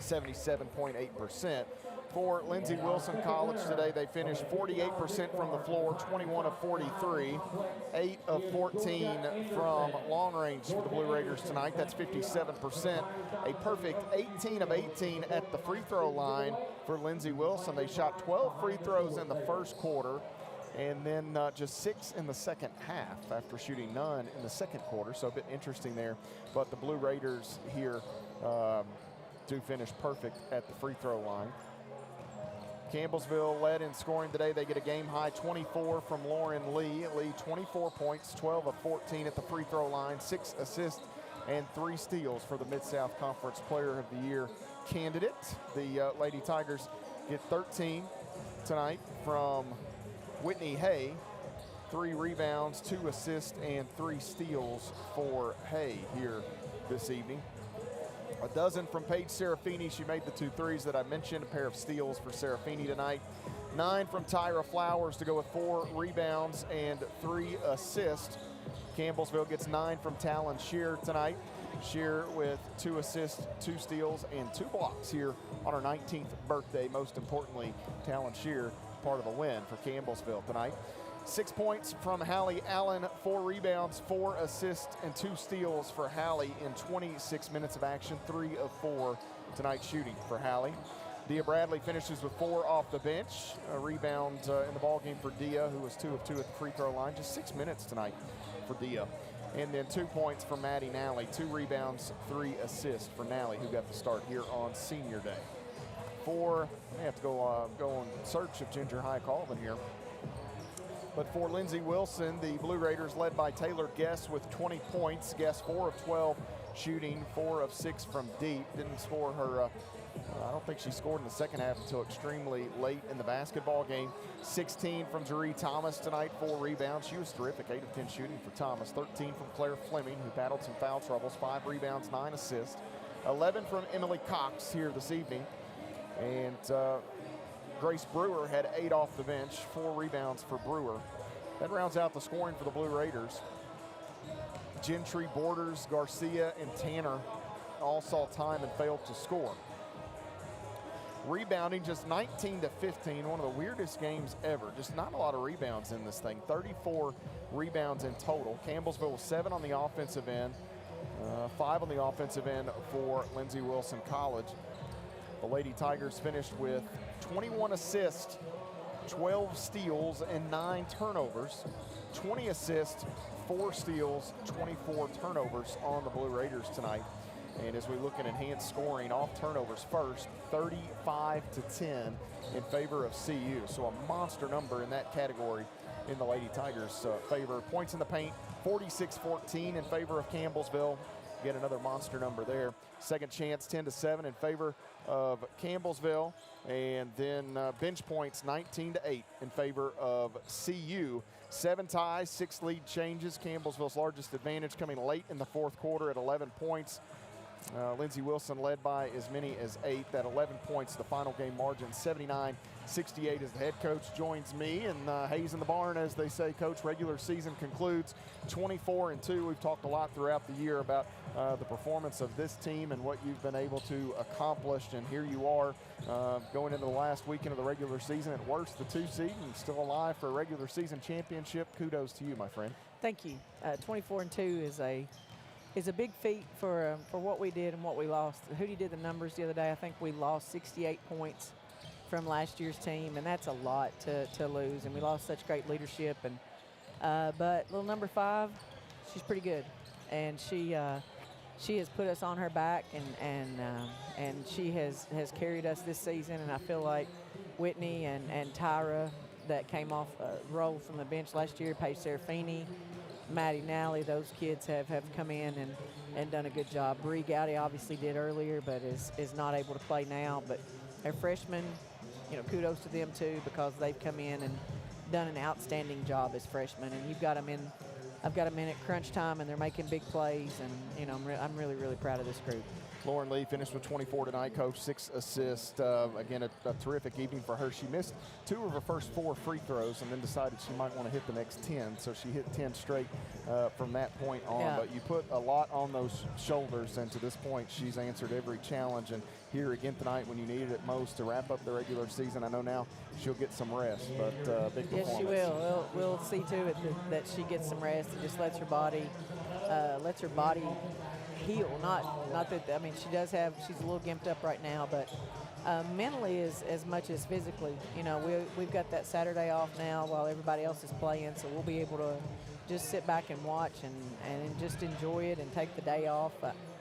77.8%. For Lindsey Wilson College today, they finished 48% from the floor, 21 of 43, 8 of 14 from long range for the Blue Raiders tonight. That's 57%. A perfect 18 of 18 at the free throw line for Lindsey Wilson. They shot 12 free throws in the first quarter, and then just 6 in the second half after shooting none in the second quarter. So a bit interesting there. But the Blue Raiders here do finish perfect at the free throw line. Campbellsville led in scoring today. They get a game-high 24 from Lauren Lee. Lee, 24 points, 12 of 14 at the free throw line, 6 assists and 3 steals for the Mid-South Conference Player of the Year candidate. The Lady Tigers get 13 tonight from Whitney Hay. 3 rebounds, 2 assists, and 3 steals for Hay here this evening. A dozen from Paige Serafini. She made the 2 threes that I mentioned, a pair of steals for Serafini tonight. 9 from Tyra Flowers to go with 4 rebounds and 3 assists. Campbellsville gets 9 from Talon Shear tonight. Shear with 2 assists, 2 steals, and 2 blocks here on her 19th birthday. Most importantly, Talon Shear, part of a win for Campbellsville tonight. 6 points from Hallie Allen, 4 rebounds, 4 assists, and 2 steals for Hallie in 26 minutes of action, 3 of 4 tonight shooting for Hallie. Dia Bradley finishes with 4 off the bench. A rebound in the ballgame for Dia, who was 2 of 2 at the free throw line. Just 6 minutes tonight for Dia. And then 2 points for Maddie Nally, 2 rebounds, 3 assists for Nally, who got the start here on Senior Day. I have to go in search of Ginger High Colvin here. But for Lindsey Wilson, the Blue Raiders led by Taylor Guess with 20 points. Guess 4 of 12 shooting, 4 of 6 from deep. Didn't score her, I don't think she scored in the second half until extremely late in the basketball game. 16 from Jaree Thomas tonight, 4 rebounds. She was terrific, 8 of 10 shooting for Thomas. 13 from Claire Fleming, who battled some foul troubles, 5 rebounds, 9 assists. 11 from Emily Cox here this evening. And Grace Brewer had 8 off the bench, 4 rebounds for Brewer. That rounds out the scoring for the Blue Raiders. Gentry, Borders, Garcia, and Tanner all saw time and failed to score. Rebounding just 19 to 15, one of the weirdest games ever. Just not a lot of rebounds in this thing. 34 rebounds in total. Campbellsville was 7 on the offensive end, 5 on the offensive end for Lindsey Wilson College. The Lady Tigers finished with 21 assists, 12 steals, and 9 turnovers. 20 assists, 4 steals, 24 turnovers on the Blue Raiders tonight. And as we look at enhanced scoring, off turnovers first, 35 to 10 in favor of CU. So a monster number in that category in the Lady Tigers' favor. Points in the paint, 46-14 in favor of Campbellsville. Get another monster number there. Second chance, 10 to 7 in favor of Campbellsville. And then bench points, 19 to 8 in favor of CU. 7 ties, 6 lead changes. Campbellsville's largest advantage coming late in the fourth quarter at 11 points. Lindsey Wilson led by as many as 8. That 11 points, the final game margin, 79-68 as the head coach joins me. And Hayes in the barn, as they say. Coach, regular season concludes 24-2. We've talked a lot throughout the year about the performance of this team and what you've been able to accomplish. And here you are going into the last weekend of the regular season. At worst, the 2 seed, and still alive for a regular season championship. Kudos to you, my friend. Thank you. 24-2 is a big feat for what we did and what we lost. Hootie did the numbers the other day. I think we lost 68 points from last year's team, and that's a lot to lose. And we lost such great leadership. And but little number 5, she's pretty good, and she has put us on her back, and she has carried us this season. And I feel like Whitney and Tyra, that came off roll from the bench last year, Paige Serafini, Maddie Nally, those kids have come in and done a good job. Bree Gowdy obviously did earlier, but is not able to play now. But our freshmen, kudos to them too, because they've come in and done an outstanding job as freshmen. And you've got them in, I've got them in at crunch time, and they're making big plays. And I'm really, really proud of this group. Lauren Lee finished with 24 tonight, coach, 6 assists. Again, a terrific evening for her. She missed 2 of her first 4 free throws and then decided she might want to hit the next 10. So she hit 10 straight from that point on. Yeah. But you put a lot on those shoulders, and to this point, she's answered every challenge. And here again tonight when you needed it most to wrap up the regular season. I know now she'll get some rest, but big performance. Yes, she will. We'll see to it that she gets some rest and just lets her body heal. Not that, I mean, she's a little gimped up right now, but mentally as much as physically. We've got that Saturday off now while everybody else is playing, so we'll be able to just sit back and watch and just enjoy it and take the day off.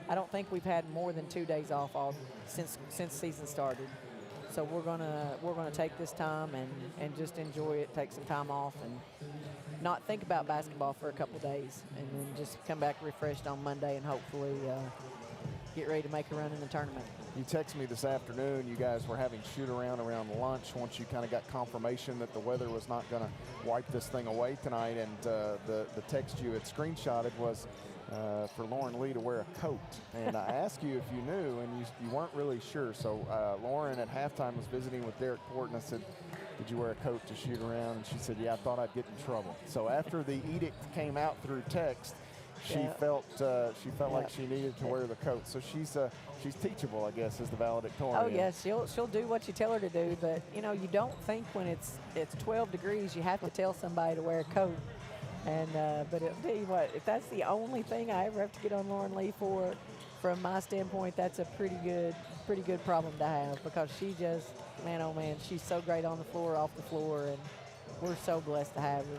I don't think we've had more than 2 days off since season started. So we're gonna take this time and just enjoy it, take some time off, and not think about basketball for a couple days, and then just come back refreshed on Monday and hopefully get ready to make a run in the tournament. You texted me this afternoon. You guys were having shoot-around around lunch once you kind of got confirmation that the weather was not going to wipe this thing away tonight, and the text you had screenshotted was for Lauren Lee to wear a coat. And I asked you if you knew, and you weren't really sure. So Lauren at halftime was visiting with Derek Port, and I said, did you wear a coat to shoot around? And she said, yeah, I thought I'd get in trouble. So after the edict came out through text, she felt like she needed to wear the coat. So she's teachable, I guess, is the valedictorian. Oh yes, she'll do what you tell her to do. But you know, you don't think when it's 12 degrees you have to tell somebody to wear a coat. And but I'll tell you what, if that's the only thing I ever have to get on Lauren Lee for, from my standpoint, that's a pretty good problem to have, because she just, man, oh man, she's so great on the floor, off the floor, and we're so blessed to have her.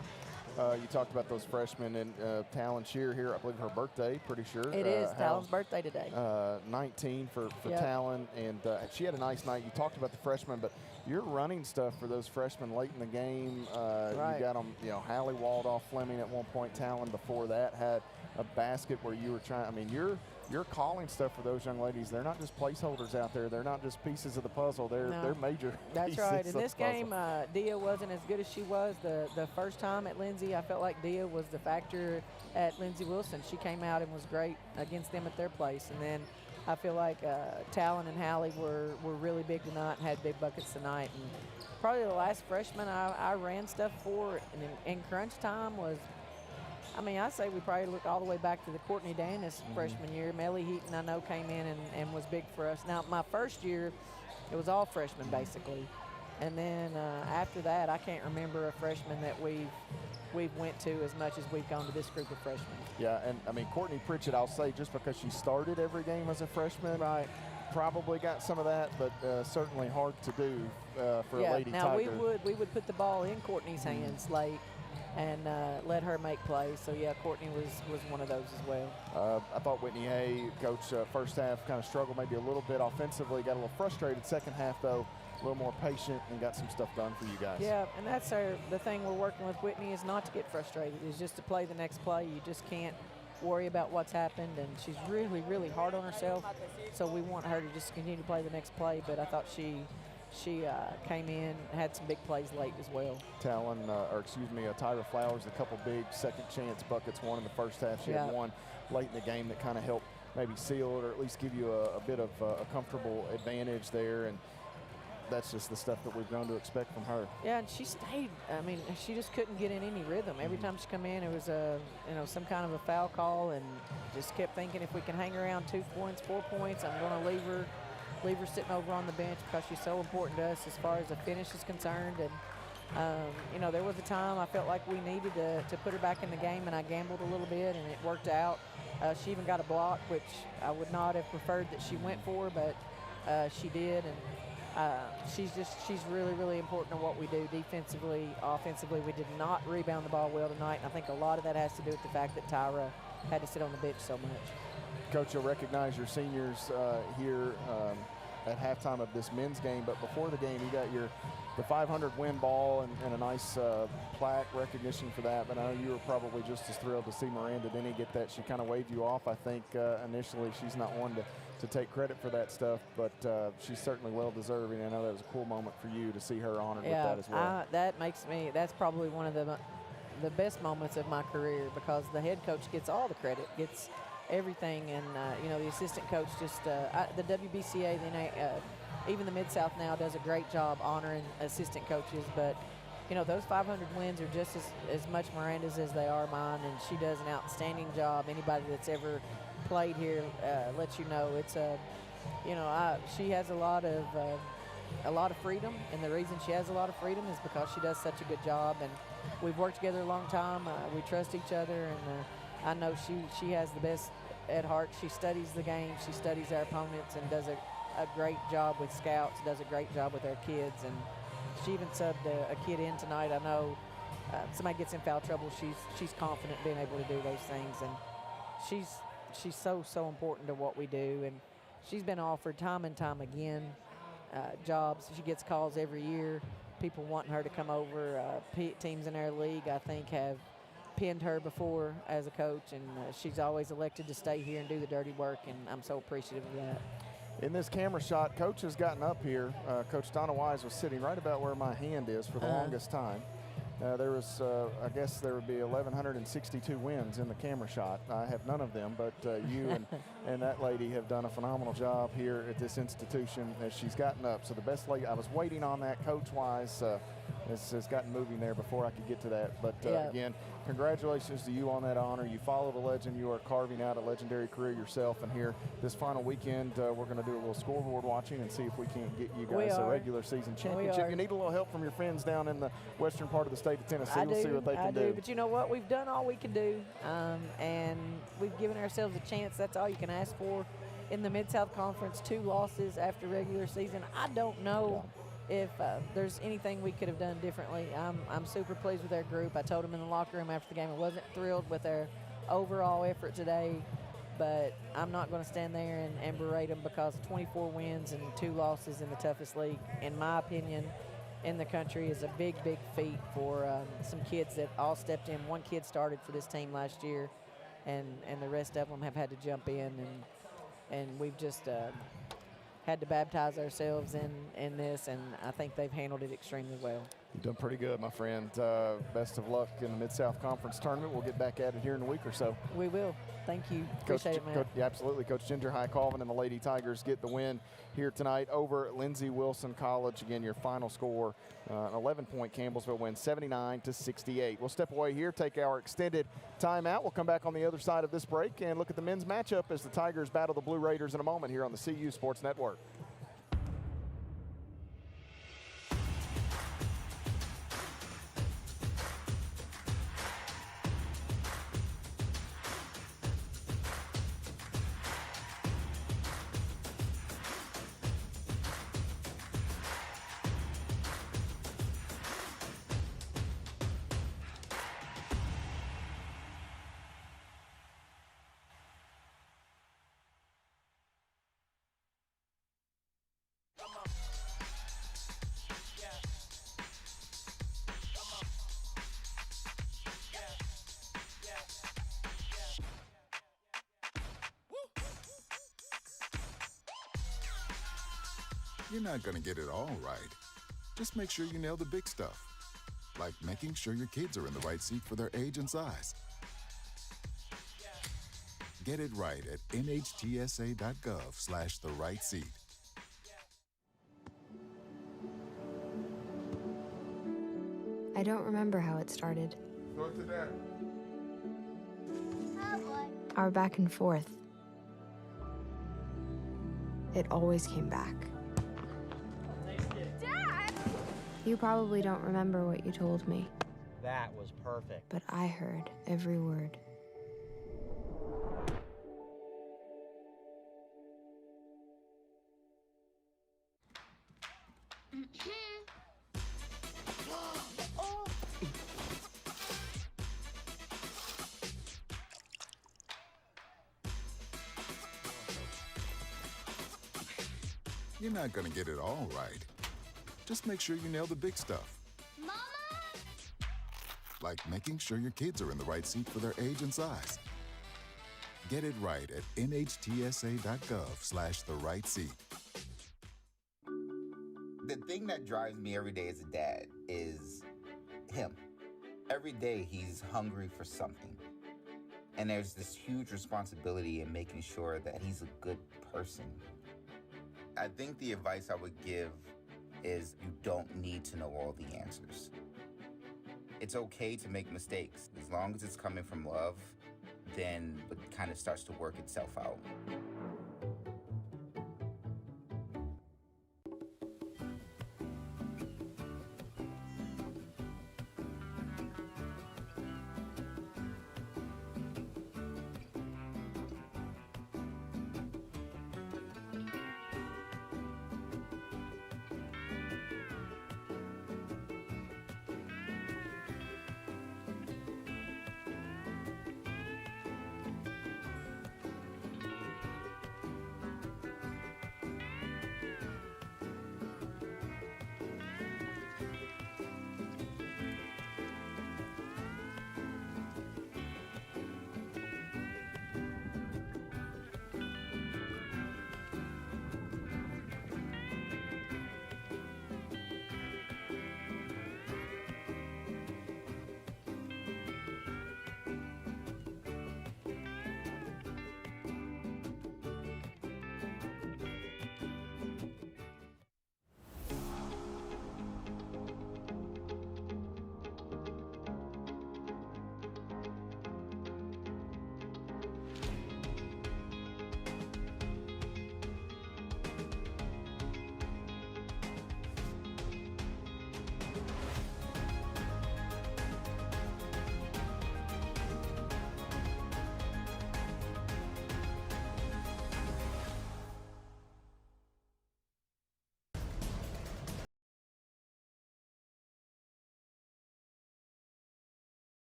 You talked about those freshmen, and Talon Shear here, I believe her birthday, pretty sure. It is Talon's birthday today. 19 for Talon, and she had a nice night. You talked about the freshmen, but you're running stuff for those freshmen late in the game. Right. You got them, you know, Hallie walled off Fleming at one point. Talon before that had a basket where you were trying, I mean, you're calling stuff for those young ladies. They're not just placeholders out there. They're not just pieces of the puzzle. They're major That's pieces right. In of this the puzzle. game, Dia wasn't as good as she was the first time at Lindsey. I felt like Dia was the factor at Lindsey Wilson. She came out and was great against them at their place. And then I feel like Talon and Hallie were really big tonight and had big buckets tonight. And probably the last freshman I ran stuff for in crunch time was, I mean, I say we probably look all the way back to the Courtney Danis freshman year. Melly Heaton, I know, came in and was big for us. Now, my first year, it was all freshmen, basically. And then after that, I can't remember a freshman that we've went to as much as we've gone to this group of freshmen. Yeah, and, I mean, Courtney Pritchett, I'll say, just because she started every game as a freshman, right, probably got some of that, but certainly hard to do for a Lady now Tiger. we would put the ball in Courtney's hands late and let her make plays. So, yeah, Courtney was one of those as well. I thought Whitney Hay, coach, first half kind of struggled maybe a little bit offensively, got a little frustrated. Second half, though, a little more patient and got some stuff done for you guys. Yeah, and that's the thing we're working with Whitney, is not to get frustrated, is just to play the next play. You just can't worry about what's happened, and she's really, really hard on herself. So we want her to just continue to play the next play, but I thought she came in, had some big plays late as well. Talon, Tyra Flowers, a couple big second chance buckets, one in the first half. She had one late in the game that kind of helped maybe seal it, or at least give you a bit of a comfortable advantage there. And that's just the stuff that we've grown to expect from her. Yeah, and she stayed. I mean, she just couldn't get in any rhythm. Every time she come in, it was some kind of a foul call, and just kept thinking, if we can hang around 2 points, 4 points, I'm going to leave her sitting over on the bench, because she's so important to us as far as the finish is concerned. And there was a time I felt like we needed to put her back in the game, and I gambled a little bit, and it worked out. She even got a block, which I would not have preferred that she went for, but she did. And she's really, really important to what we do defensively. Offensively, we did not rebound the ball well tonight, and I think a lot of that has to do with the fact that Tyra had to sit on the bench so much. Coach, you'll recognize your seniors here at halftime of this men's game, but before the game, you got the 500 win ball and a nice plaque recognition for that. But I know you were probably just as thrilled to see Miranda Denny get that. She kind of waved you off, I think, initially. She's not one to take credit for that stuff, but she's certainly well deserving. I know that was a cool moment for you to see her honored with that as well. That's probably one of the best moments of my career, because the head coach gets all the credit, gets everything, and the assistant coach just the WBCA, even the Mid-South now does a great job honoring assistant coaches. But those 500 wins are just as much Miranda's as they are mine, and she does an outstanding job. Anybody that's ever played here lets you know it's she has a lot of freedom, and the reason she has a lot of freedom is because she does such a good job, and we've worked together a long time. We trust each other, and I know she has the best at heart. She studies the game, she studies our opponents, and does a great job with scouts, does a great job with our kids. And she even subbed a kid in tonight. I know somebody gets in foul trouble, she's confident being able to do those things, and she's so important to what we do. And she's been offered time and time again jobs. She gets calls every year, people wanting her to come over. Teams in our league, I think, have pinned her before as a coach, and she's always elected to stay here and do the dirty work, and I'm so appreciative of that. In this camera shot, Coach has gotten up here. Coach Donna Wise was sitting right about where my hand is for the longest time. There was, I guess there would be 1,162 wins in the camera shot. I have none of them, but you and that lady have done a phenomenal job here at this institution as she's gotten up. So the best lady, I was waiting on that, Coach Wise. It's gotten moving there before I could get to that. But again, congratulations to you on that honor. You follow the legend. You are carving out a legendary career yourself. And here, this final weekend, we're going to do a little scoreboard watching and see if we can't get you guys a regular season championship. You need a little help from your friends down in the western part of the state of Tennessee. We'll see what they can do. But you know what? We've done all we can do, and we've given ourselves a chance. That's all you can ask for in the Mid-South Conference. 2 losses after regular season. I don't know if there's anything we could have done differently. I'm super pleased with our group. I told them in the locker room after the game I wasn't thrilled with their overall effort today, but I'm not going to stand there and berate them because 24 wins and 2 losses in the toughest league, in my opinion, in the country is a big, big feat for some kids that all stepped in. One kid started for this team last year, and the rest of them have had to jump in, and we've just had to baptize ourselves in this, and I think they've handled it extremely well. You've done pretty good, my friend. Best of luck in the Mid-South Conference tournament. We'll get back at it here in a week or so. We will. Thank you. Appreciate it, Matt. Absolutely. Coach Ginger High Colvin and the Lady Tigers get the win here tonight over Lindsey Wilson College. Again, your final score, an 11-point Campbellsville win, 79-68. We'll step away here, take our extended timeout. We'll come back on the other side of this break and look at the men's matchup as the Tigers battle the Blue Raiders in a moment here on the CU Sports Network. You're not going to get it all right. Just make sure you nail the big stuff, like making sure your kids are in the right seat for their age and size. Get it right at nhtsa.gov/the-right-seat. I don't remember how it started. Go to that. Our back and forth. It always came back. Dad! You probably don't remember what you told me, That was perfect. but I heard every word. You're not going to get it all right. Just make sure you nail the big stuff, Mama! like making sure your kids are in the right seat for their age and size. Get it right at nhtsa.gov/the-right-seat. The thing that drives me every day as a dad is him. Every day he's hungry for something. And there's this huge responsibility in making sure that he's a good person. I think the advice I would give is you don't need to know all the answers. It's okay to make mistakes. As long as it's coming from love, then it kind of starts to work itself out.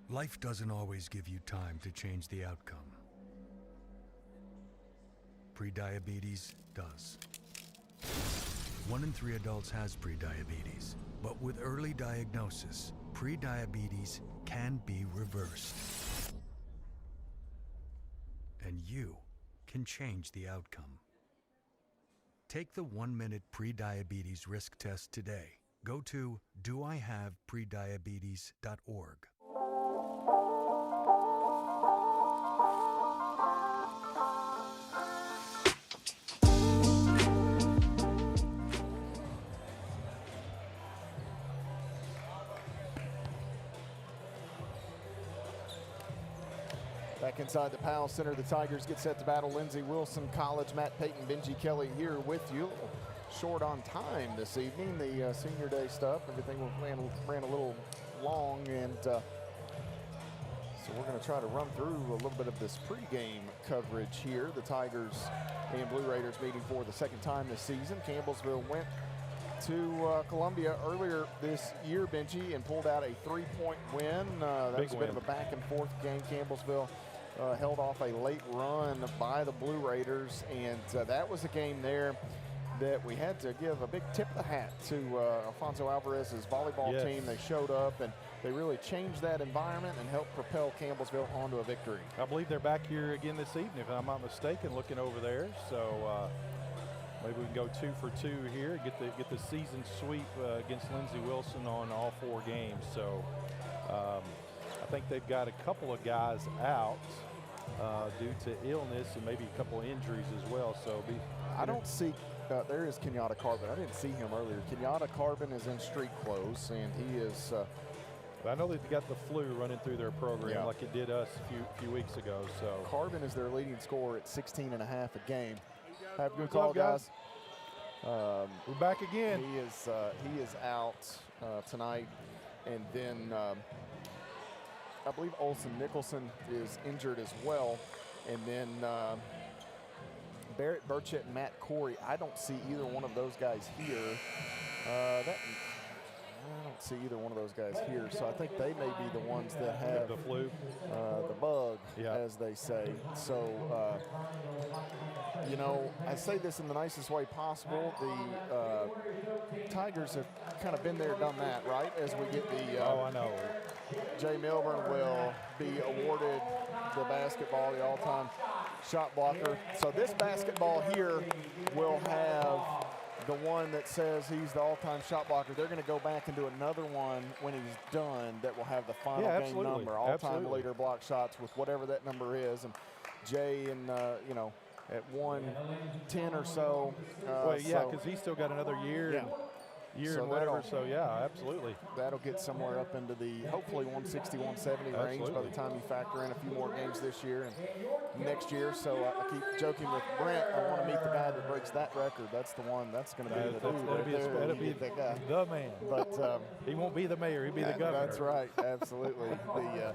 Life doesn't always give you time to change the outcome. Prediabetes does. 1 in 3 adults has prediabetes, but with early diagnosis, prediabetes can be reversed. And you can change the outcome. Take the 1-minute prediabetes risk test today. Go to doihaveprediabetes.org. Back inside the Powell Center, the Tigers get set to battle Lindsey Wilson College. Matt Payton, Benji Kelly here with you. Short on time this evening. The senior day stuff, everything ran a little long, and so we're going to try to run through a little bit of this pregame coverage here. The Tigers and Blue Raiders meeting for the second time this season. Campbellsville went to Columbia earlier this year, Benji, and pulled out a 3-point win. That was a bit of a back-and-forth game. Campbellsville held off a late run by the Blue Raiders, and that was a game there that we had to give a big tip of the hat to Alfonso Alvarez's volleyball team. They showed up, and they really changed that environment and helped propel Campbellsville onto a victory. I believe they're back here again this evening, if I'm not mistaken, looking over there. So maybe we can go 2 for 2 here, get the season sweep against Lindsey Wilson on all 4 games. So I think they've got a couple of guys out due to illness and maybe a couple of injuries as well. So I don't see. There is Kenyatta Carbon. I didn't see him earlier. Kenyatta Carbon is in street clothes, and he is. I know they've got the flu running through their program like it did us a few weeks ago. So Carbon is their leading scorer at 16.5 a game. Have a good call, guys. We're back again. He is out tonight, and then I believe Olsen Nicholson is injured as well, and then. Barrett Burchett and Matt Corey, I don't see either one of those guys here. I don't see either one of those guys here, so I think they may be the ones that have the flu, the bug, as they say. So, you know, I say this in the nicest way possible. The Tigers have kind of been there, done that, right? As we get the I know. Jay Milburn will be awarded the basketball, the all-time shot blocker. So this basketball here will have the one that says he's the all-time shot blocker. They're going to go back and do another one when he's done that will have the final game number, all-time leader block shots with whatever that number is. And Jay and, you know, at 110 or so. Well, yeah, because he's still got another year. Year and whatever, so yeah, absolutely. That'll get somewhere up into the hopefully 160, 170 range by the time you factor in a few more games this year and next year. So I keep joking with Brent, I want to meet the guy that breaks that record. That's the one. That's going to be the dude. That'll be the guy. The man. But he won't be the mayor. He'll be the governor. That's right. Absolutely. The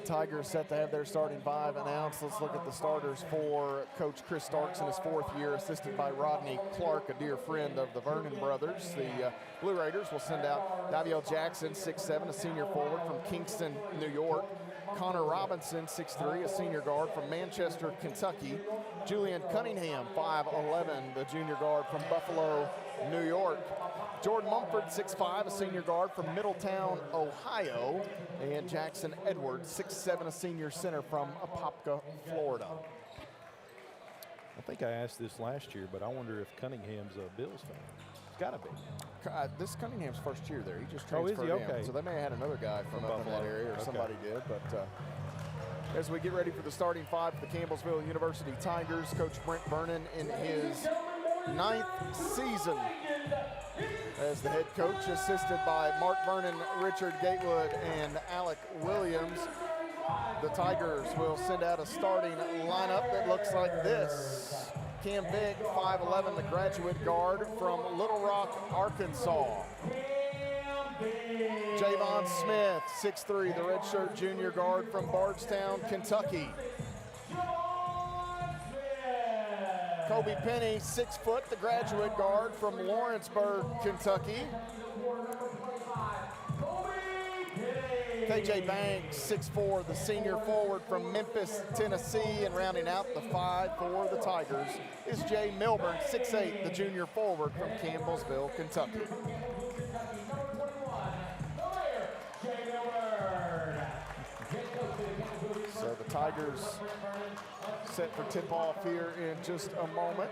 Tigers set to have their starting 5 announced. Let's look at the starters for Coach Chris Starks in his 4th year, assisted by Rodney Clark, a dear friend of the Vernon brothers. The Blue Raiders will send out Daviel Jackson, 6'7", a senior forward from Kingston, New York. Connor Robinson, 6'3", a senior guard from Manchester, Kentucky. Julian Cunningham, 5'11", the junior guard from Buffalo, New York. Jordan Mumford, 6'5", a senior guard from Middletown, Ohio. And Jackson Edwards, 6'7", a senior center from Apopka, Florida. I think I asked this last year, but I wonder if Cunningham's a Bills fan. It's got to be. This is Cunningham's first year there. He just transferred in. Okay. So they may have had another guy from up in that area, or somebody did. But as we get ready for the starting 5 for the Campbellsville University Tigers, Coach Brent Vernon in his 9th season as the head coach, assisted by Mark Vernon, Richard Gatewood, and Alec Williams. The Tigers will send out a starting lineup that looks like this. Cam Big, 5'11", the graduate guard from Little Rock, Arkansas. Javon Smith, 6'3", the redshirt junior guard from Bardstown, Kentucky. Kobe Penny, 6 foot, the graduate guard from Lawrenceburg, Kentucky. KJ Banks, 6'4", the senior forward from Memphis, Tennessee, and rounding out the 5 for the Tigers is Jay Milburn, 6'8", the junior forward from Campbellsville, Kentucky. So the Tigers set for tip-off here in just a moment.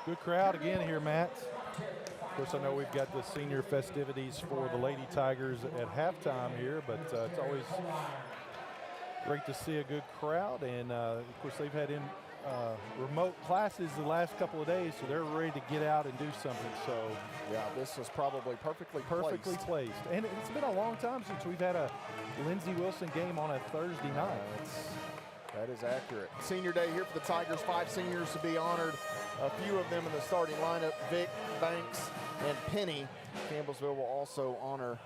Good crowd again here, Matt. Of course, I know we've got the senior festivities for the Lady Tigers at halftime here, but it's always great to see a good crowd. And, of course, they've had remote classes the last couple of days, so they're ready to get out and do something. So, yeah, this was probably perfectly placed. And it's been a long time since we've had a Lindsey Wilson game on a Thursday night. That is accurate. Senior day here for the Tigers. 5 seniors to be honored. A few of them in the starting lineup, Vic, Banks, and Penny. Campbellsville will also honor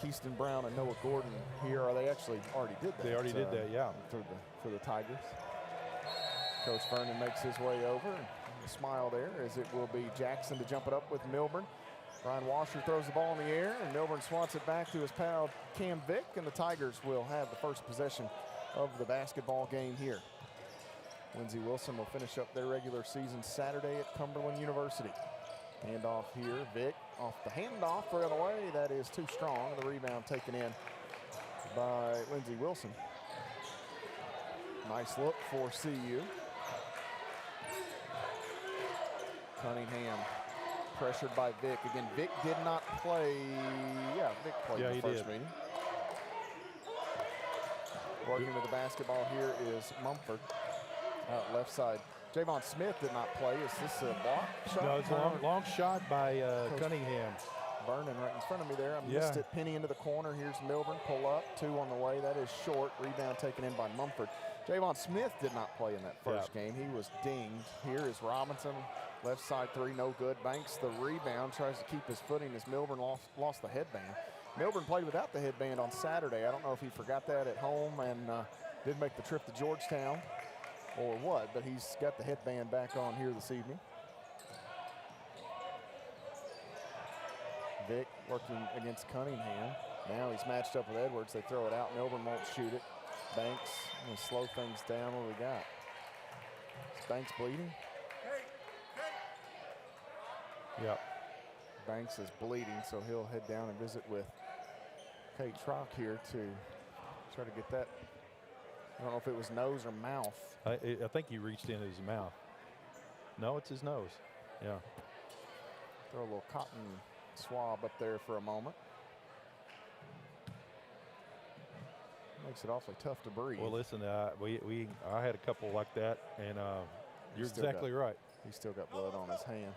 Keaston Brown and Noah Gordon here. Or they actually already did that. They already did that, yeah. For the Tigers. Coach Vernon makes his way over. And a smile there as it will be Jackson to jump it up with Milburn. Brian Washer throws the ball in the air, and Milburn swats it back to his pal Cam Vick, and the Tigers will have the first possession of the basketball game here. Lindsey Wilson will finish up their regular season Saturday at Cumberland University. Handoff here, Vick off the handoff, right away. That is too strong. The rebound taken in by Lindsey Wilson. Nice look for CU. Cunningham pressured by Vick. Again, Vick did not play. Yeah, Vick played the first meeting. Working to the basketball here is Mumford. Out left side. Javon Smith did not play. Is this a block shot? No, it's a long shot by Cunningham. Vernon right in front of me there. I missed it. Penny into the corner. Here's Milburn. Pull up. 2 on the way. That is short. Rebound taken in by Mumford. Javon Smith did not play in that first game. He was dinged. Here is Robinson. Left side 3, no good. Banks the rebound. Tries to keep his footing as Milburn lost the headband. Milburn played without the headband on Saturday. I don't know if he forgot that at home and did make the trip to Georgetown or what, but he's got the headband back on here this evening. Vick working against Cunningham. Now he's matched up with Edwards. They throw it out. Milburn won't shoot it. Banks going to slow things down. What do we got? Is Banks bleeding? Yep. Banks is bleeding, so he'll head down and visit with Kate Trock here to try to get that. I don't know if it was nose or mouth. I think he reached in his mouth. No, it's his nose. Yeah. Throw a little cotton swab up there for a moment. Makes it awfully tough to breathe. Well, listen, I had a couple like that, and you're exactly right. He's still got blood on his hand,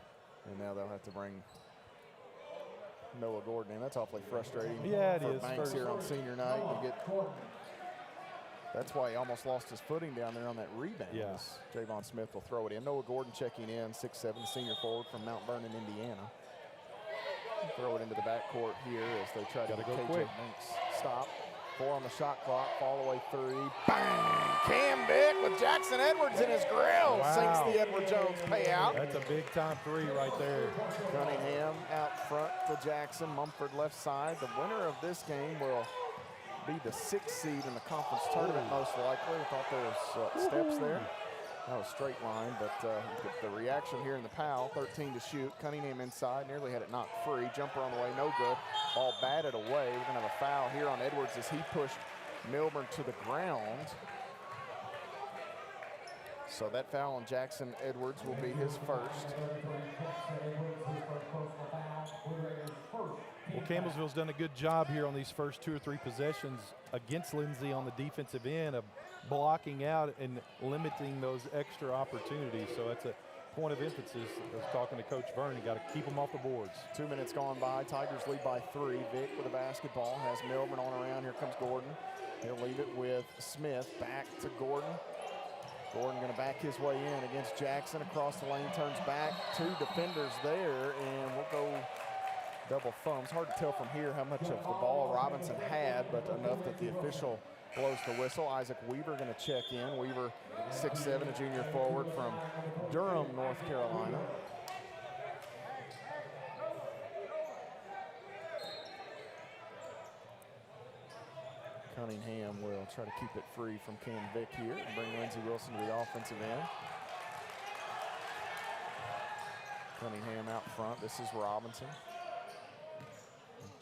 and now they'll have to bring Noah Gordon in. That's awfully frustrating. Yeah, it for is. Banks here on senior night. That's why he almost lost his footing down there on that rebound. Yes. Javon Smith will throw it in. Noah Gordon checking in, 6'7", senior forward from Mount Vernon, Indiana. Throw it into the backcourt here as they try to go KJ quick. Banks stop. 4 on the shot clock, fall away 3. Bang! Cam Vick with Jackson Edwards in his grill. Wow. Sinks the Edward Jones payout. That's a big time 3 right there. Cunningham out front to Jackson. Mumford left side. The winner of this game will be the 6th seed in the conference tournament, most likely. I thought there was steps there. That was straight line, but the reaction here in the PAL, 13 to shoot. Cunningham inside, nearly had it knocked free. Jumper on the way, no good. Ball batted away. We're going to have a foul here on Edwards as he pushed Milburn to the ground. So that foul on Jackson Edwards will be his first. Well, Campbellsville's done a good job here on these first 2 or 3 possessions against Lindsey on the defensive end of blocking out and limiting those extra opportunities. So that's a point of emphasis. I was talking to Coach Vernon. You got to keep them off the boards. 2 minutes gone by. Tigers lead by 3. Vick with a basketball has Milburn on around. Here comes Gordon. He'll leave it with Smith. Back to Gordon. Gordon going to back his way in against Jackson. Across the lane, turns back. 2 defenders there, and we'll go double thumbs. Hard to tell from here how much of the ball Robinson had, but enough that the official blows the whistle. Isaac Weaver going to check in. Weaver, 6'7", a junior forward from Durham, North Carolina. Cunningham will try to keep it free from Cam Vick here and bring Lindsey Wilson to the offensive end. Cunningham out front. This is Robinson.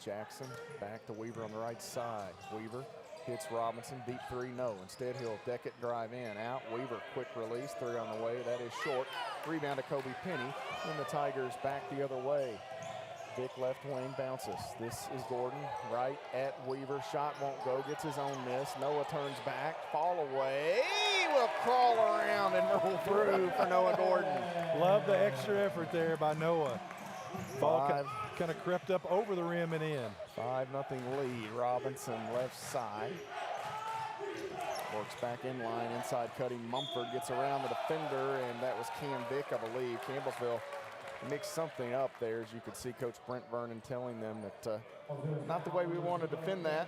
Jackson back to Weaver on the right side. Weaver hits Robinson. Deep three, no. Instead, he'll deck it, drive in, out. Weaver, quick release, three on the way. That is short. Rebound to Kobe Penny. And the Tigers back the other way. Vick left wing bounces. This is Gordon right at Weaver. Shot won't go. Gets his own miss. Noah turns back. Fall away. Will crawl around and roll through for Noah Gordon. Love the extra effort there by Noah. Ball kind of crept up over the rim and in. 5-0 lead. Robinson left side. Works back in line. Inside cutting. Mumford gets around the defender, and that was Cam Vick, I believe. Campbellsville mixed something up there, as you could see Coach Brent Vernon telling them that not the way we want to defend that.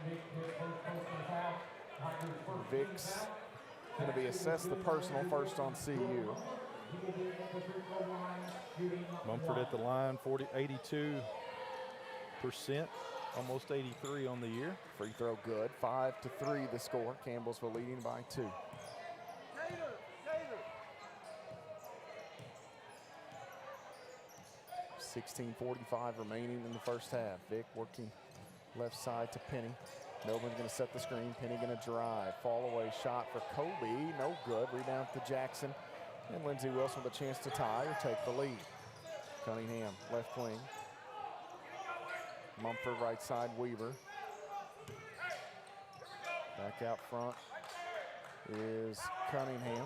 Vick's going to be assessed the personal first on CU. Mumford at the line, 82%, almost 83 on the year. Free throw good. 5-3 the score. Campbellsville leading by 2. 16:45 remaining in the first half. Vick working left side to Penny. Melbourne's going to set the screen. Penny going to drive. Fall away shot for Kobe. No good. Rebound to Jackson. And Lindsey Wilson with a chance to tie or take the lead. Cunningham left wing. Mumford right side. Weaver. Back out front is Cunningham.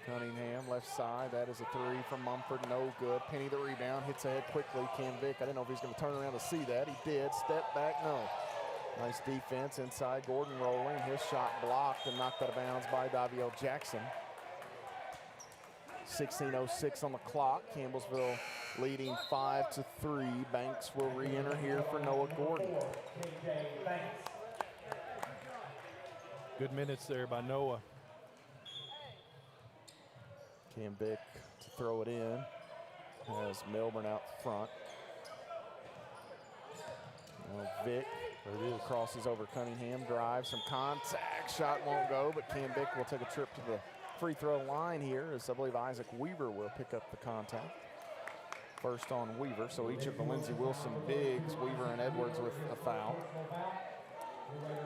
Cunningham left side. That is a three from Mumford. No good. Penny the rebound. Hits ahead quickly. Cam Vick. I didn't know if he's going to turn around to see that. He did. Step back. No. Nice defense inside. Gordon rolling. His shot blocked and knocked out of bounds by Daviel Jackson. 16:06 on the clock. Campbellsville leading 5-3. Banks will re-enter here for Noah Gordon. Good minutes there by Noah. Cam Vick to throw it in. Has Melbourne out front. Now Vick crosses over Cunningham, drives, some contact. Shot won't go, but Cam Vick will take a trip to the free throw line here, as I believe Isaac Weaver will pick up the contact. First on Weaver, so each of the Lindsey Wilson bigs, Weaver and Edwards with a foul.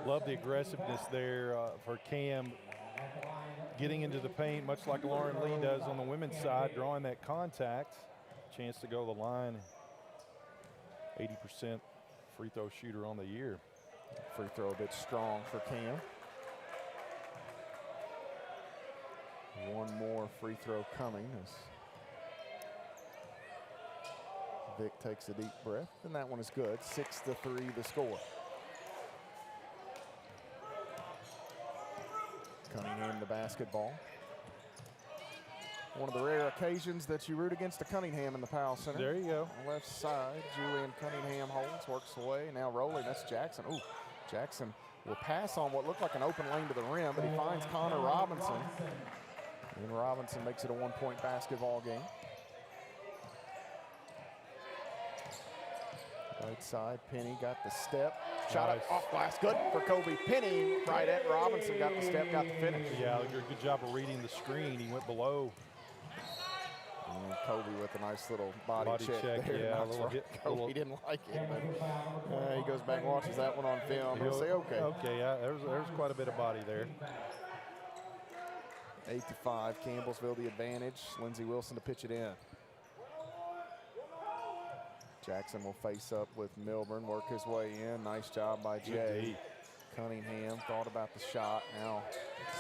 Love the aggressiveness there for Cam. Getting into the paint, much like Lauren Lee does on the women's side, drawing that contact. Chance to go to the line. 80% free throw shooter on the year. Free throw a bit strong for Cam. One more free throw coming as Vick takes a deep breath, and that one is good. 6-3 the score. Cunningham the basketball. One of the rare occasions that you root against a Cunningham in the Powell Center. There you go. On the left side, Julian Cunningham holds, works away. Now rolling, that's Jackson. Ooh, Jackson will pass on what looked like an open lane to the rim, but he finds Connor Robinson. And Robinson makes it a one-point basketball game. Right side, Penny got the step. Shot up off glass, good for Kobe. Penny right at Robinson, got the step, got the finish. Yeah, good job of reading the screen. He went below. And Kobe with a nice little body check there. Yeah, a little hit. Kobe didn't like it, but he goes back and watches that one on film. He'll say, okay. Okay, yeah, there's quite a bit of body there. 8-5, Campbellsville the advantage. Lindsey Wilson to pitch it in. Jackson will face up with Milburn, work his way in. Nice job by Jay. Cunningham thought about the shot. Now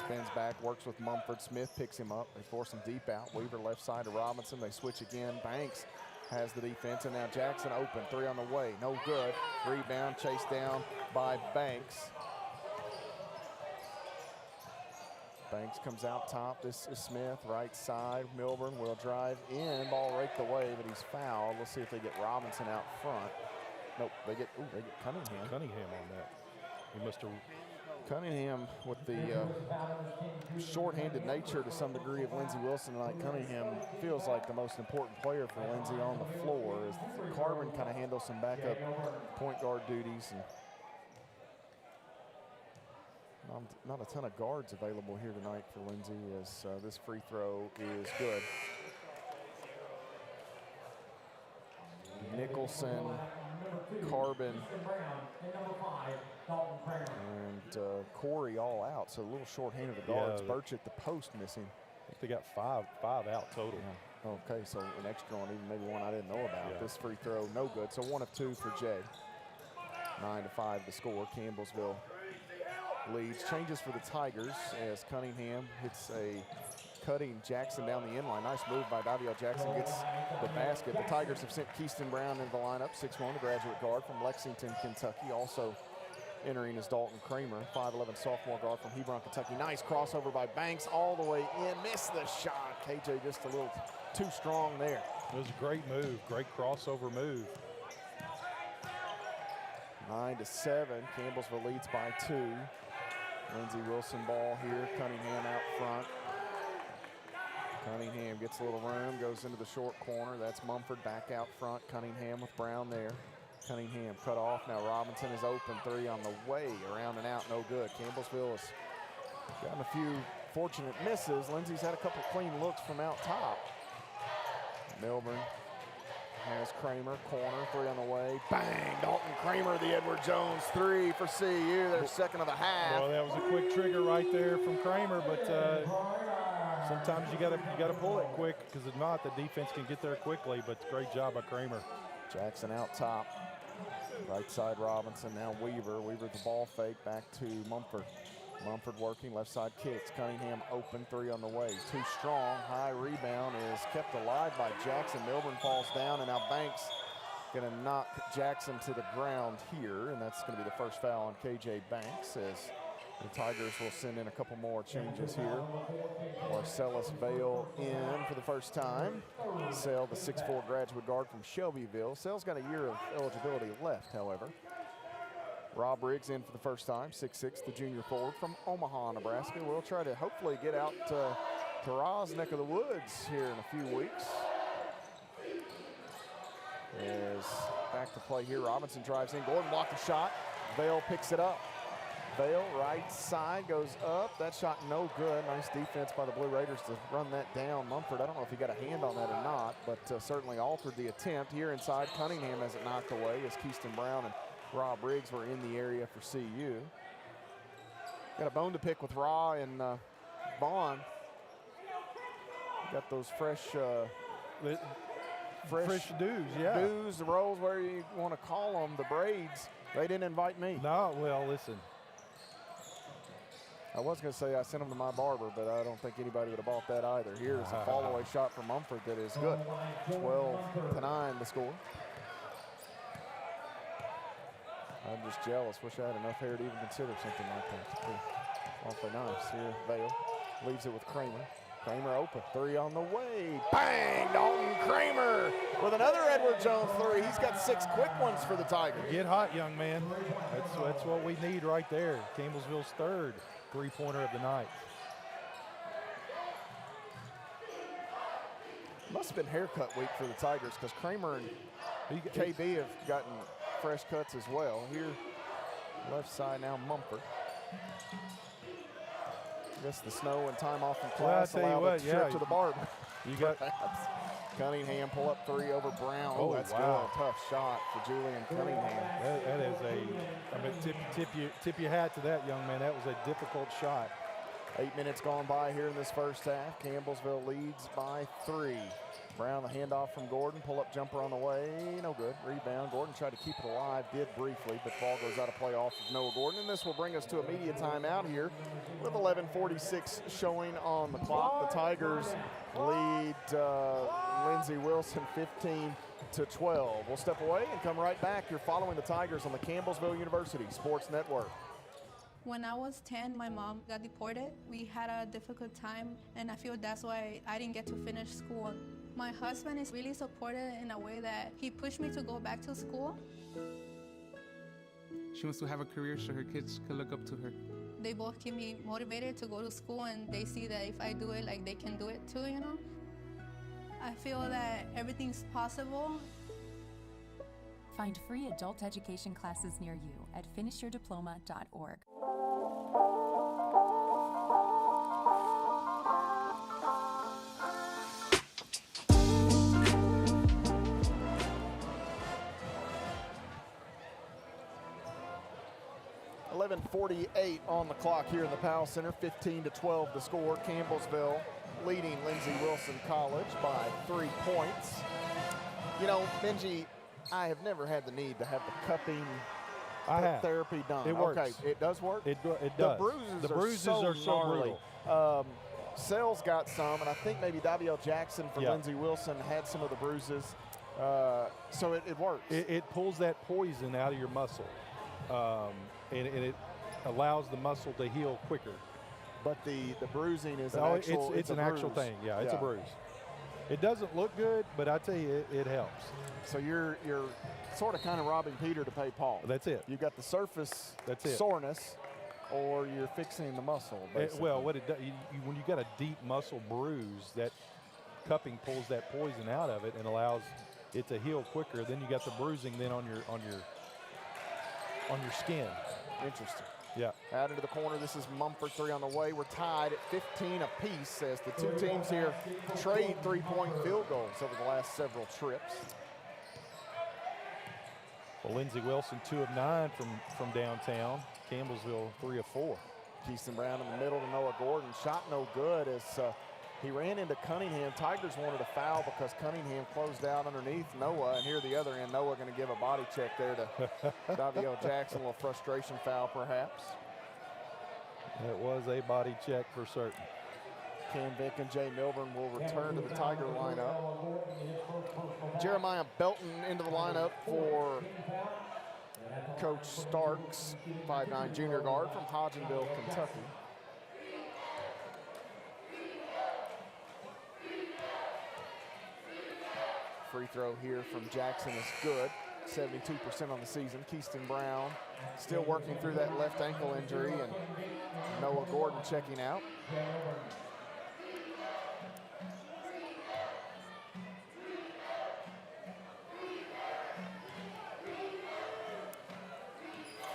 spins back, works with Mumford. Smith picks him up. They force him deep out. Weaver left side to Robinson. They switch again. Banks has the defense, and now Jackson open. Three on the way. No good. Rebound chased down by Banks. Banks comes out top. This is Smith, right side. Milburn will drive in. Ball raked away, but he's fouled. Let's see if they get Robinson out front. Nope, they get Cunningham. Cunningham on that. He must have. Cunningham with the short-handed nature to some degree of Lindsey Wilson tonight. Cunningham feels like the most important player for Lindsey on the floor as Carmen kind of handles some backup point guard duties. And Not a ton of guards available here tonight for Lindsey, as this free throw is good. Nicholson, Carbon, and Corey all out, so a little short-handed of the guards. Birch at the post missing. I think they got five out total. Yeah. Okay, so an extra one, even maybe one I didn't know about. Yeah. This free throw, no good, so 1 of 2 for Jay. 9-5 the score. Campbellsville leads. Changes for the Tigers as Cunningham hits a cutting Jackson down the inline. Nice move by Daviel Jackson, gets the basket. The Tigers have sent Keyston Brown into the lineup, 6'1", the graduate guard from Lexington, Kentucky. Also entering is Dalton Kramer, 5'11", sophomore guard from Hebron, Kentucky. Nice crossover by Banks all the way in. Missed the shot. KJ just a little too strong there. It was a great move, great crossover move. 9-7, Campbellsville leads by 2. Lindsey Wilson ball here, Cunningham out front. Cunningham gets a little room, goes into the short corner. That's Mumford back out front. Cunningham with Brown there. Cunningham cut off. Now Robinson is open. 3 on the way. Around and out, no good. Campbellsville has gotten a few fortunate misses. Lindsey's had a couple clean looks from out top. Milburn has Kramer, corner, 3 on the way. Bang! Dalton Kramer, the Edward Jones 3 for CU. Their second of the half. Well, that was a quick trigger right there from Kramer, but sometimes you gotta pull it quick, because if not, the defense can get there quickly. But great job by Kramer. Jackson out top. Right side Robinson, now Weaver. Weaver the ball fake back to Mumford. Mumford working, left side kicks. Cunningham open, 3 on the way. Too strong, high rebound is kept alive by Jackson. Milburn falls down, and now Banks gonna knock Jackson to the ground here, and that's gonna be the first foul on KJ Banks, as the Tigers will send in a couple more changes here. Marcellus Vale in for the first time. Sale, the 6'4" graduate guard from Shelbyville. Sale's got a year of eligibility left, however. Rob Riggs in for the first time, 6'6", the junior forward from Omaha, Nebraska. We'll try to hopefully get out to Ra's neck of the woods here in a few weeks. Is back to play here. Robinson drives in. Gordon blocked the shot. Vale picks it up. Vale, right side, goes up. That shot no good. Nice defense by the Blue Raiders to run that down. Mumford, I don't know if he got a hand on that or not, but certainly altered the attempt. Here inside, Cunningham has it knocked away as Keyston Brown and Rob Riggs were in the area for CU. Got a bone to pick with Raw and Vaughn. Got those fresh dues, yeah. Dues, the rolls, where you want to call them, the braids. They didn't invite me. No, well, listen. I was going to say I sent them to my barber, but I don't think anybody would have bought that either. Here's a fall-away shot from Mumford that is good. 12-9 the score. I'm just jealous. Wish I had enough hair to even consider something like that. Awfully nice. Here, Vale leaves it with Kramer. Kramer open, 3 on the way. Bang! Dalton Kramer with another Edward Jones 3. He's got 6 quick ones for the Tigers. Get hot, young man. That's what we need right there. Campbellsville's 3rd three-pointer of the night. Must have been haircut week for the Tigers, because Kramer and KB have gotten fresh cuts as well. Here, left side now, Mumford. I guess the snow and time off from class allowed a trip to the barber. You got Cunningham pull up 3 over Brown. Oh, that's wow. Good. Tough shot for Julian Cunningham. That is tip your hat to that, young man. That was a difficult shot. 8 minutes gone by here in this first half. Campbellsville leads by 3. Brown, the handoff from Gordon. Pull-up jumper on the way. No good. Rebound. Gordon tried to keep it alive. Did briefly, but ball goes out of play off of Noah Gordon. And this will bring us to a media timeout here with 11:46 showing on the clock. The Tigers lead Lindsey Wilson 15-12. We'll step away and come right back. You're following the Tigers on the Campbellsville University Sports Network. When I was 10, my mom got deported. We had a difficult time, and I feel that's why I didn't get to finish school. My husband is really supportive in a way that he pushed me to go back to school. She wants to have a career so her kids can look up to her. They both keep me motivated to go to school, and they see that if I do it, like, they can do it too, you know? I feel that everything's possible. Find free adult education classes near you at finishyourdiploma.org. 7:48 on the clock here in the Powell Center. 15-12 the score. Campbellsville leading Lindsey Wilson College by 3 points. You know, Benji, I have never had the need to have the cupping therapy done. It works. Okay, it does work? It does. The bruises are so brutal. Sells got some, and I think maybe Daviel Jackson from Lindsey Wilson had some of the bruises. So it works. It pulls that poison out of your muscle, and it allows the muscle to heal quicker. But the bruising is an actual it's an actual thing. Yeah, it's a bruise. It doesn't look good, but I tell you, it helps. So you're sort of kind of robbing Peter to pay Paul. That's it. You've got the surface soreness, or you're fixing the muscle. Well, what it does, when you got a deep muscle bruise, that cupping pulls that poison out of it and allows it to heal quicker. Then you got the bruising then on your skin. Interesting. Yeah. Out into the corner. This is Mumford 3 on the way. We're tied at 15 apiece as the two teams here trade 3-point field goals over the last several trips. Well, Lindsey Wilson 2 of 9 from downtown. Campbellsville 3 of 4. Keyston Brown in the middle to Noah Gordon. Shot no good as he ran into Cunningham. Tigers wanted a foul because Cunningham closed out underneath Noah. And here the other end, Noah going to give a body check there to Daviel Jackson. A little frustration foul perhaps. It was a body check for certain. Cam Vick and Jay Milburn will return to the Tiger lineup. Jeremiah Belton into the lineup for Coach Starks, 5'9" junior guard from Hodgenville, Kentucky. Free throw here from Jackson is good. 72% on the season. Keyston Brown still working through that left ankle injury, and Noah Gordon checking out.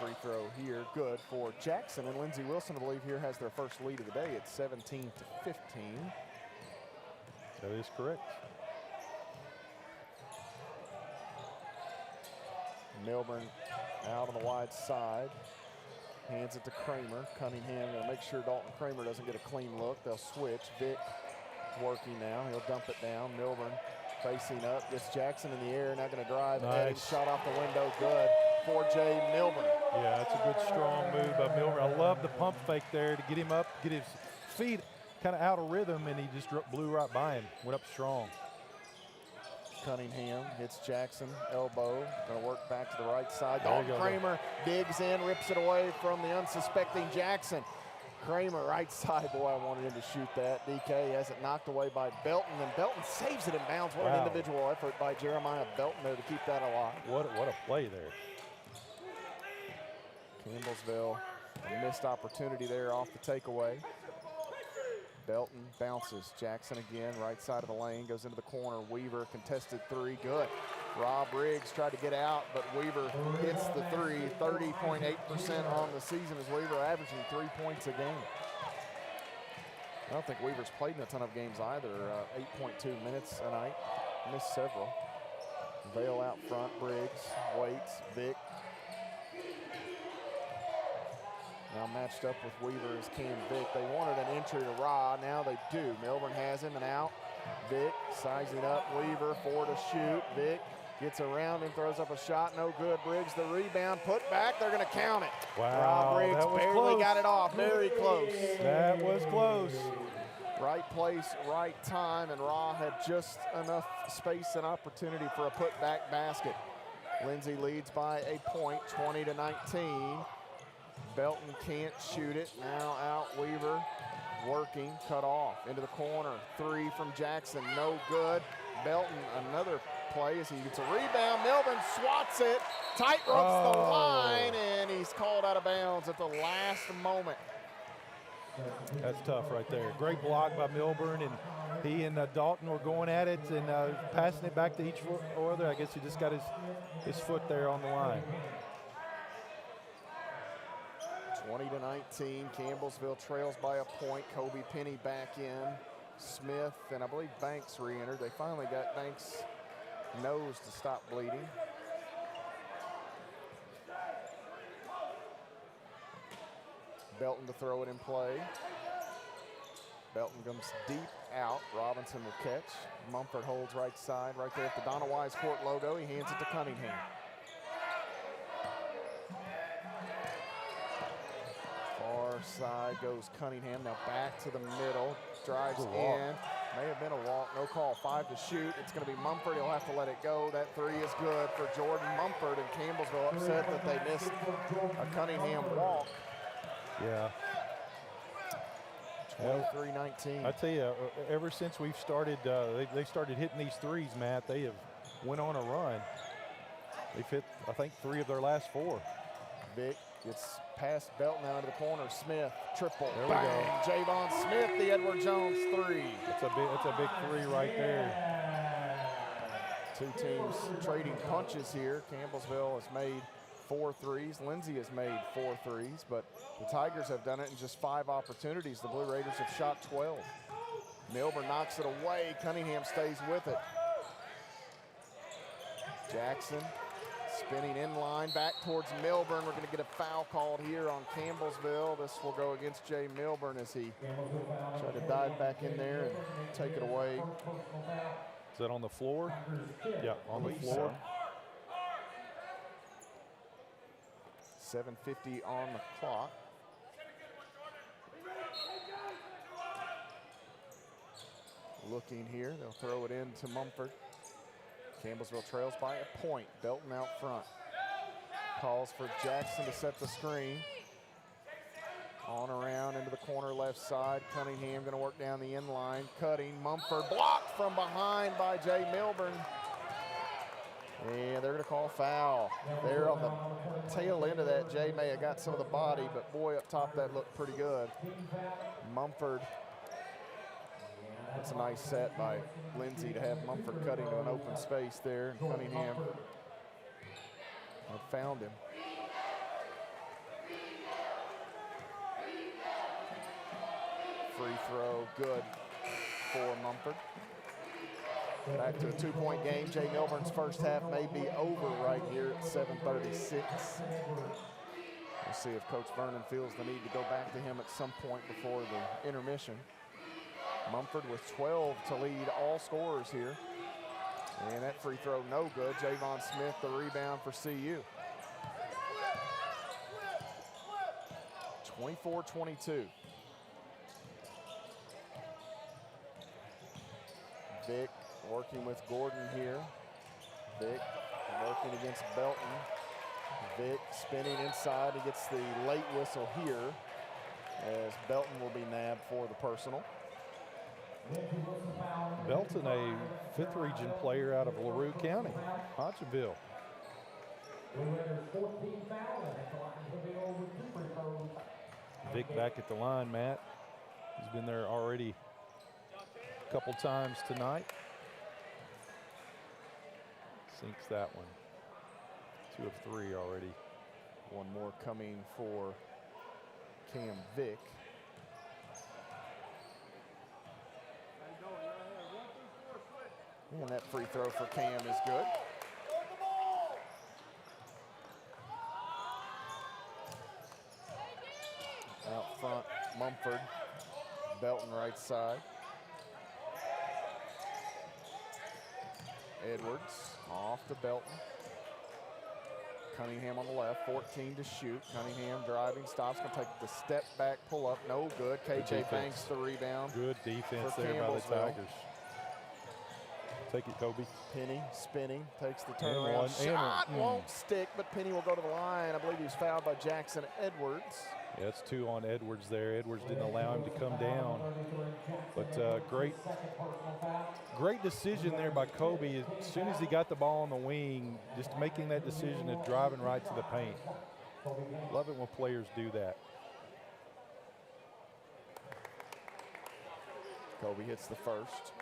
Free throw here, good for Jackson, and Lindsey Wilson, I believe, here has their first lead of the day. It's 17-15. That is correct. Milburn out on the wide side. Hands it to Kramer. Cunningham going to make sure Dalton Kramer doesn't get a clean look. They'll switch. Vick working now. He'll dump it down. Milburn facing up. Gets Jackson in the air. Now going to drive. Nice. Shot off the window. Good for Jay Milburn. Yeah, that's a good strong move by Milburn. I love the pump fake there to get him up, get his feet kind of out of rhythm, and he just blew right by him. Went up strong. Cunningham hits Jackson, elbow, going to work back to the right side. Dalton Kramer digs in, rips it away from the unsuspecting Jackson. Kramer, right side, boy, I wanted him to shoot that. DK has it knocked away by Belton, and Belton saves it in bounds. What an individual effort by Jeremiah Belton there to keep that alive. What a play there. Campbellsville, a missed opportunity there off the takeaway. Belton bounces. Jackson again, right side of the lane, goes into the corner. Weaver, contested three, good. Rob Riggs tried to get out, but Weaver hits the three. 30.8% on the season as Weaver averaging 3 points a game. I don't think Weaver's played in a ton of games either. 8.2 minutes a night, missed several. Vale out front, Briggs, waits, Vick. Now matched up with Weaver is Cam Vick. They wanted an entry to Ra, now they do. Milburn has him and out. Vick sizing up Weaver, 4 to shoot. Vick gets around and throws up a shot, no good. Briggs the rebound, put back, they're gonna count it. Wow, Rob Briggs that was barely close. got it off, very close. That was close. Right place, right time, and Ra had just enough space and opportunity for a put-back basket. Lindsey leads by a point, 20-19. Belton can't shoot it. Now out Weaver, working, cut off into the corner. Three from Jackson, no good. Belton, another play as he gets a rebound. Milburn swats it, tight ropes the line, and he's called out of bounds at the last moment. That's tough right there. Great block by Milburn, and he and Dalton were going at it and passing it back to each other. I guess he just got his foot there on the line. 20-19, Campbellsville trails by a point. Kobe Penny back in. Smith and I believe Banks re-entered. They finally got Banks' nose to stop bleeding. Belton to throw it in play. Belton comes deep out. Robinson will catch. Mumford holds right side, right there at the Donna Wise Court logo. He hands it to Cunningham. Far side goes Cunningham. Now back to the middle. Drives in. May have been a walk. No call. 5 to shoot. It's going to be Mumford. He'll have to let it go. That three is good for Jordan Mumford. And Campbellsville upset that they missed a Cunningham walk. Yeah. 23-19. I tell you, ever since we've started, they started hitting these threes, Matt, they have went on a run. They've hit, I think, 3 of their last 4. Vic gets past Belton out of the corner. Smith, triple. There Bang. we go. Javon Smith, the Edward Jones three. That's a big 3 right there. Two teams trading punches here. Campbellsville has made 4 threes. Lindsey has made 4 threes, but the Tigers have done it in just 5 opportunities. The Blue Raiders have shot 12. Milburn knocks it away. Cunningham stays with it. Jackson spinning in line back towards Milburn. We're going to get a foul called here on Campbellsville. This will go against Jay Milburn as he tried to dive back in there and take it away. Is that on the floor? Yeah, on the floor. So. 7:50 on the clock. Looking here, they'll throw it in to Mumford. Campbellsville trails by a point. Belton out front. Calls for Jackson to set the screen. On around into the corner left side. Cunningham going to work down the end line. Cutting. Mumford blocked from behind by Jay Milburn. And they're going to call foul. There on the tail end of that, Jay may have got some of the body, but boy, up top that looked pretty good. Mumford. That's a nice set by Lindsey to have Mumford cutting to an open space there. And Cunningham had found him. Free throw, good for Mumford. Back to a 2-point game. Jay Milburn's first half may be over right here at 7:36. We'll see if Coach Vernon feels the need to go back to him at some point before the intermission. Mumford with 12 to lead all scorers here. And that free throw no good. Javon Smith the rebound for CU. 24-22. Vic working with Gordon here. Vic working against Belton. Vic spinning inside. He gets the late whistle here as Belton will be nabbed for the personal. Belton, a 5th region player out of LaRue County, Hodgenville. Vic back at the line, Matt. He's been there already a couple times tonight. Sinks that one. 2 of 3 already. One more coming for Cam Vic. And that free throw for Cam is good. Out front, Mumford. Belton right side. Edwards off to Belton. Cunningham on the left, 14 to shoot. Cunningham driving, stops, gonna take the step back, pull up, no good. KJ Banks the rebound. Good defense there by the Tigers. Take it, Kobe. Penny spinning, takes the turnaround shot, won't stick, but Penny will go to the line. I believe he was fouled by Jackson Edwards. Yeah, that's 2 on Edwards there. Edwards didn't allow him to come down. But great decision there by Kobe. As soon as he got the ball on the wing, just making that decision of driving right to the paint. Love it when players do that. Kobe hits the first.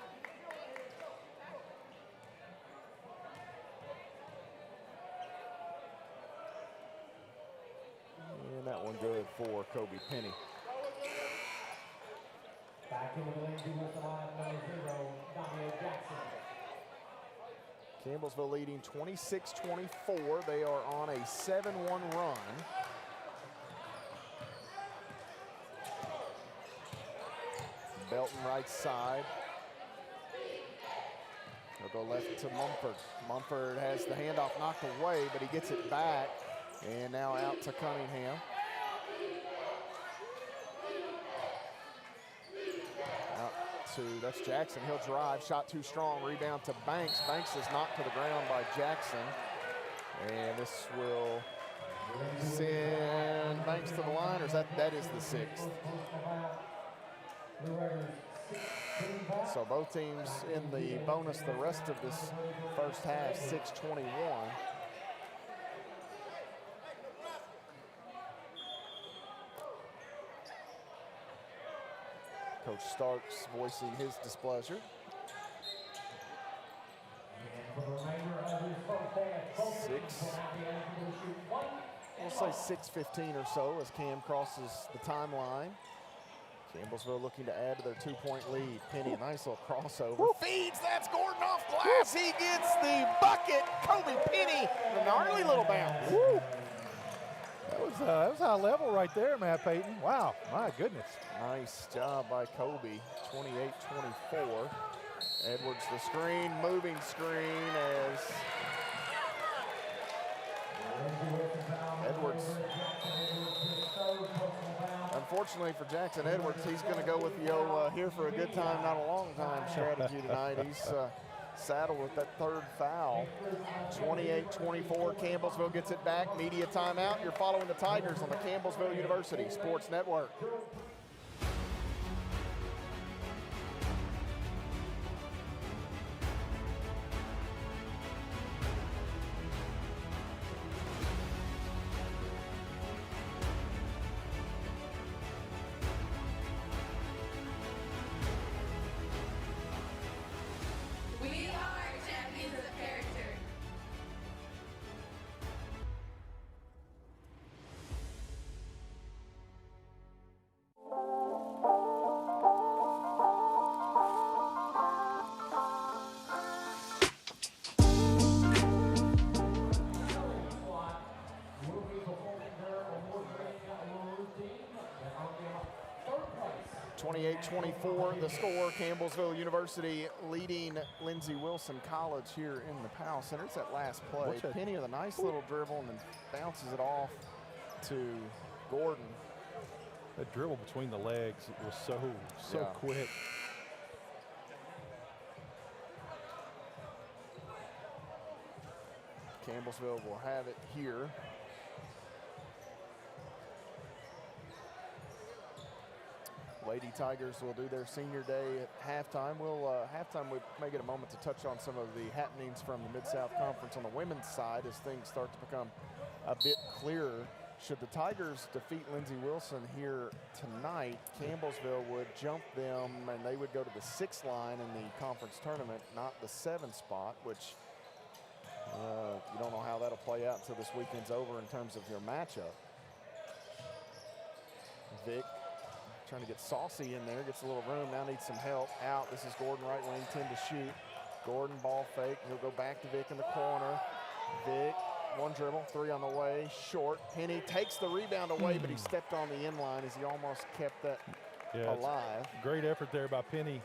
And that one good for Kobe Penny. Campbellsville leading 26-24. They are on a 7-1 run. Shelton right side. He'll go left to Mumford. Mumford has the handoff knocked away, but he gets it back. And now out to Cunningham. Out to, that's Jackson. He'll drive, shot too strong, rebound to Banks. Banks is knocked to the ground by Jackson. And this will send Banks to the line, or that is the sixth. So both teams in the bonus the rest of this first half, 6:21. Coach Starks voicing his displeasure. We'll say 6:15 or so as Cam crosses the timeline. Campbellsville looking to add to their 2-point lead. Penny, a nice little crossover. Woo. Feeds, that's Gordon off glass. He gets the bucket. Kobe Penny, the gnarly little bounce. Woo. That was high level right there, Matt Payton. Wow, my goodness. Nice job by Kobe, 28-24. Edwards the screen, moving screen as Edwards. Unfortunately for Jackson Edwards, he's going to go with the here for a good time, not a long time strategy tonight. He's saddled with that third foul. 28-24, Campbellsville gets it back. Media timeout. You're following the Tigers on the Campbellsville University Sports Network. We are champions of character. 28-24 the score. Campbellsville University leading Lindsey Wilson College here in the Powell Center. It's that last play. Penny with a nice little dribble and then bounces it off to Gordon. That dribble between the legs was so quick. Campbellsville will have it here. Lady Tigers will do their senior day at halftime. Halftime, we may get a moment to touch on some of the happenings from the Mid-South Conference on the women's side as things start to become a bit clearer. Should the Tigers defeat Lindsey Wilson here tonight, Campbellsville would jump them and they would go to the 6th line in the conference tournament, not the 7th spot, which you don't know how that'll play out until this weekend's over in terms of your matchup. Vic trying to get saucy in there, gets a little room, now needs some help. Out, this is Gordon, right wing, 10 to shoot. Gordon, ball fake, he'll go back to Vic in the corner. Vic, one dribble, 3 on the way, short. Penny takes the rebound away, but he stepped on the in line as he almost kept that alive. Great effort there by Penny.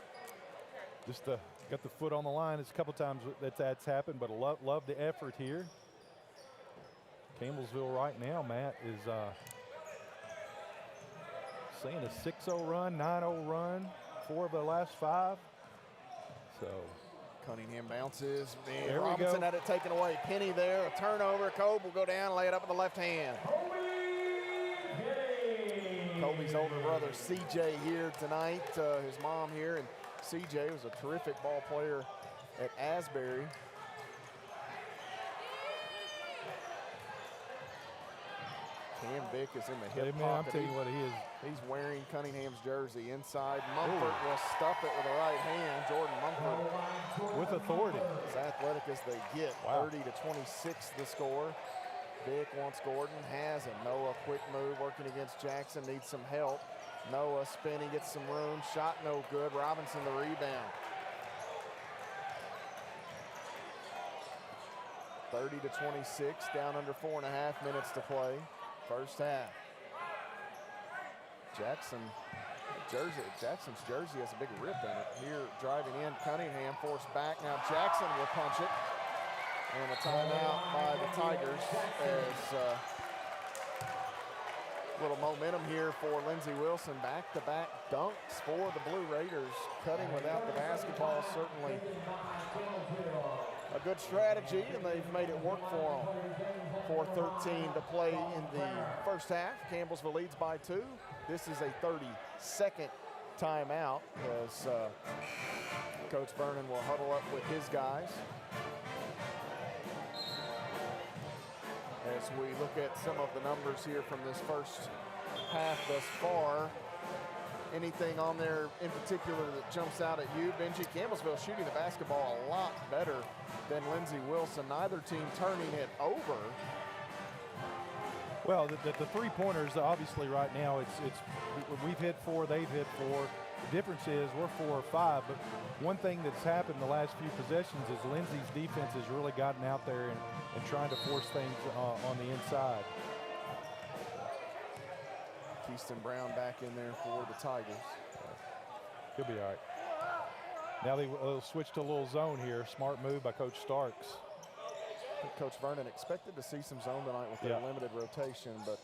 Just got the foot on the line. It's a couple times that's happened, but love the effort here. Campbellsville right now, Matt, is saying a 6-0 run, 9-0 run, 4 of the last 5. So Cunningham bounces. There Robinson had it taken away. Penny there, a turnover. Kobe will go down, lay it up with the left hand. Kobe's older brother, CJ, here tonight. His mom here, and CJ was a terrific ball player at Asbury. Cam Vick is in the hip pocket. I'll tell you what he is. He's wearing Cunningham's jersey inside. Mumford will stuff it with the right hand. Jordan Mumford. With authority. As athletic as they get. 30-26 the score. Vick wants Gordon, has him. Noah, quick move, working against Jackson, needs some help. Noah spinning, gets some room. Shot no good. Robinson the rebound. 30-26, down under 4.5 minutes to play. First half. Jackson Jackson's jersey has a big rip in it. Here, driving in, Cunningham forced back. Now Jackson will punch it. And a timeout by the Tigers as little momentum here for Lindsey Wilson. Back-to-back dunks for the Blue Raiders. Cutting without the basketball, certainly a good strategy, and they've made it work for them. 4:13 to play in the first half. Campbellsville leads by 2. This is a 30-second timeout as Coach Vernon will huddle up with his guys. As we look at some of the numbers here from this first half thus far, anything on there in particular that jumps out at you? Benji, Campbellsville shooting the basketball a lot better than Lindsey Wilson. Neither team turning it over. Well, the three-pointers, obviously right now, we've hit 4, they've hit 4. The difference is we're 4 or 5, but one thing that's happened the last few possessions is Lindsey's defense has really gotten out there and trying to force things on the inside. Keaston Brown back in there for the Tigers. He'll be all right. Now they'll switch to a little zone here. Smart move by Coach Starks. I think Coach Vernon expected to see some zone tonight with their limited rotation, but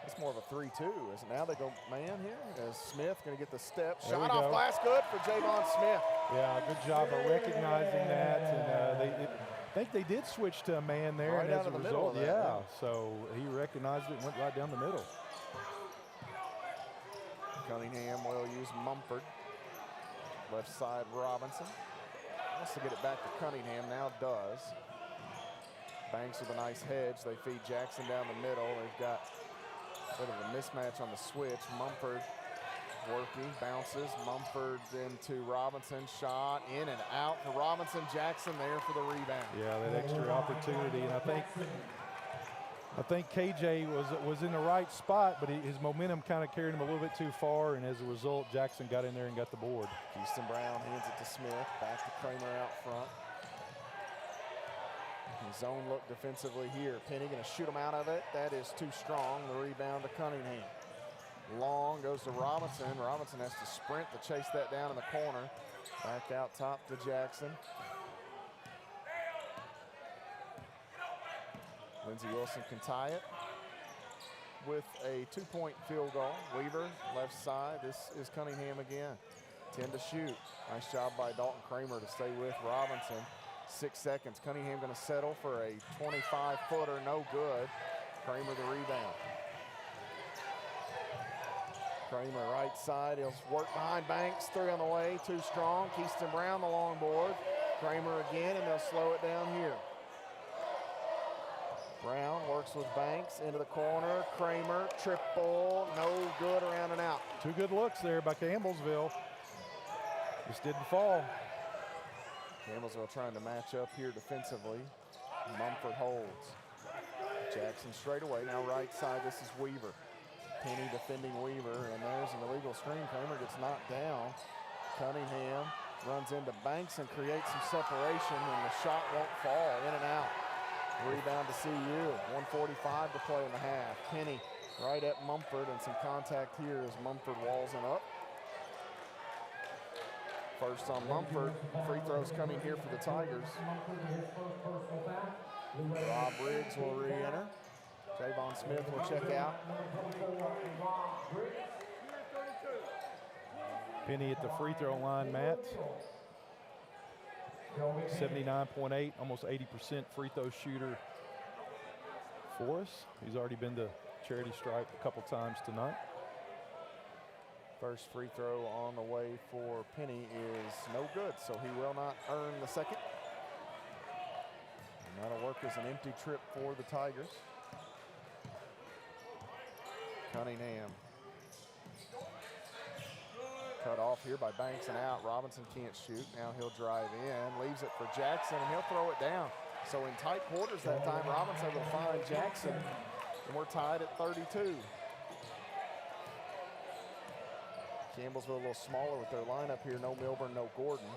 it's more of a 3-2. As now they go man here as Smith going to get the step. Shot off glass, good for Javon Smith. Yeah, good job of recognizing that. And I think they did switch to a man there, right and as a the result, that, so he recognized it and went right down the middle. Cunningham will use Mumford. Left side, Robinson. Wants to get it back to Cunningham, now does. Banks with a nice hedge. They feed Jackson down the middle. They've got a bit of a mismatch on the switch. Mumford working, bounces. Mumford into Robinson. Shot in and out for Robinson. Jackson there for the rebound. Yeah, that extra opportunity, and I think KJ was in the right spot, but his momentum kind of carried him a little bit too far, and as a result, Jackson got in there and got the board. Keaston Brown hands it to Smith. Back to Kramer out front. Zone look defensively here. Penny going to shoot him out of it. That is too strong. The rebound to Cunningham. Long goes to Robinson. Robinson has to sprint to chase that down in the corner. Back out top to Jackson. Lindsey Wilson can tie it with a 2-point field goal. Weaver, left side. This is Cunningham again. 10 to shoot. Nice job by Dalton Kramer to stay with Robinson. 6 seconds. Cunningham going to settle for a 25-footer, no good. Kramer the rebound. Kramer right side. He'll work behind Banks. 3 on the way. Too strong. Keaston Brown the long board. Kramer again, and they'll slow it down here. Brown works with Banks into the corner. Kramer, triple, no good, around and out. 2 good looks there by Campbellsville. Just didn't fall. Campbellsville trying to match up here defensively. Mumford holds. Jackson straight away. Now right side, this is Weaver. Penny defending Weaver, and there's an illegal screen. Kramer gets knocked down. Cunningham runs into Banks and creates some separation, and the shot won't fall. In and out. Rebound to CU. 1:45 to play in the half. Penny right at Mumford, and some contact here as Mumford walls it up. First on Mumford. Free throws coming here for the Tigers. Rob Riggs will re-enter. Javon Smith will check out. Penny at the free throw line, Matt. 79.8, almost 80% free throw shooter for us. He's already been to charity stripe a couple times tonight. First free throw on the way for Penny is no good, so he will not earn the second. And that'll work as an empty trip for the Tigers. Cunningham. Cut off here by Banks and out. Robinson can't shoot. Now he'll drive in, leaves it for Jackson, and he'll throw it down. So in tight quarters that time, Robinson will find Jackson, and we're tied at 32. Campbellsville a little smaller with their lineup here. No Milburn, no Gordon.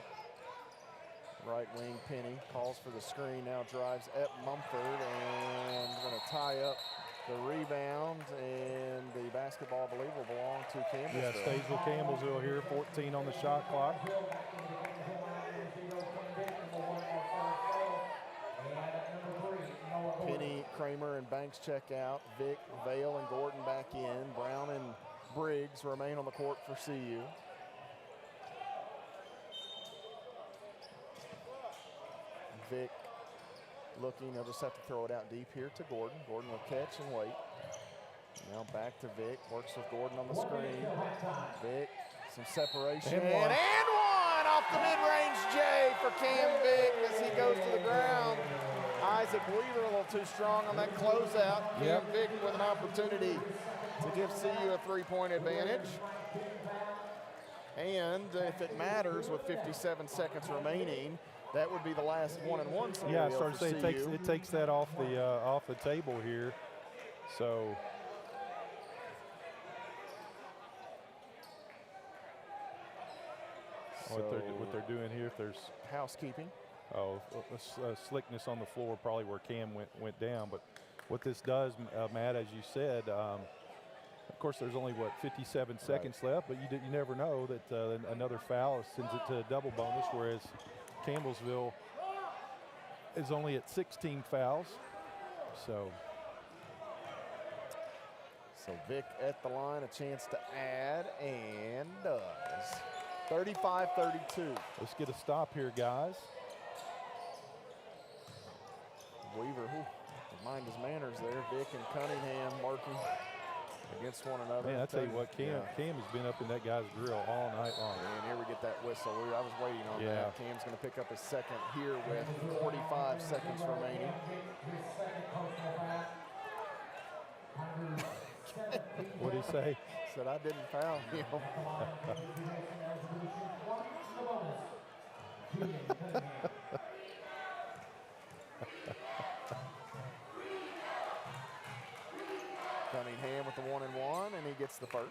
Right wing, Penny calls for the screen, now drives at Mumford, and going to tie up The rebound and the basketball, I believe, will belong to Campbellsville. Yeah, stays with Campbellsville here. 14 on the shot clock. Penny, Kramer, and Banks check out. Vick, Vale, and Gordon back in. Brown and Briggs remain on the court for CU. Vick looking, he'll just have to throw it out deep here to Gordon. Gordon will catch and wait. Now back to Vick, works with Gordon on the screen. Vick, some separation. And one off the mid-range J for Cam Vick as he goes to the ground. Isaac Weaver a little too strong on that closeout. Cam Vick with an opportunity to give CU a three-point advantage. And if it matters with 57 seconds remaining, that would be the last 1-and-1 scenario. Yeah, I started to say it takes that off the table here. So what they're doing here, if there's housekeeping. Oh, slickness on the floor, probably where Cam went down. But what this does, Matt, as you said, of course, there's only 57 seconds left, but you never know that another foul sends it to a double bonus, whereas Campbellsville is only at 16 fouls. So Vick at the line, a chance to add, and does. 35-32. Let's get a stop here, guys. Weaver, mind his manners there. Vick and Cunningham working against one another. Man, I tell you what, Cam has been up in that guy's grill all night long. And here we get that whistle. I was waiting on that. Cam's going to pick up his second here with 45 seconds remaining. What did he say? Said I didn't foul him. Cunningham with the 1-and-1, and he gets the first.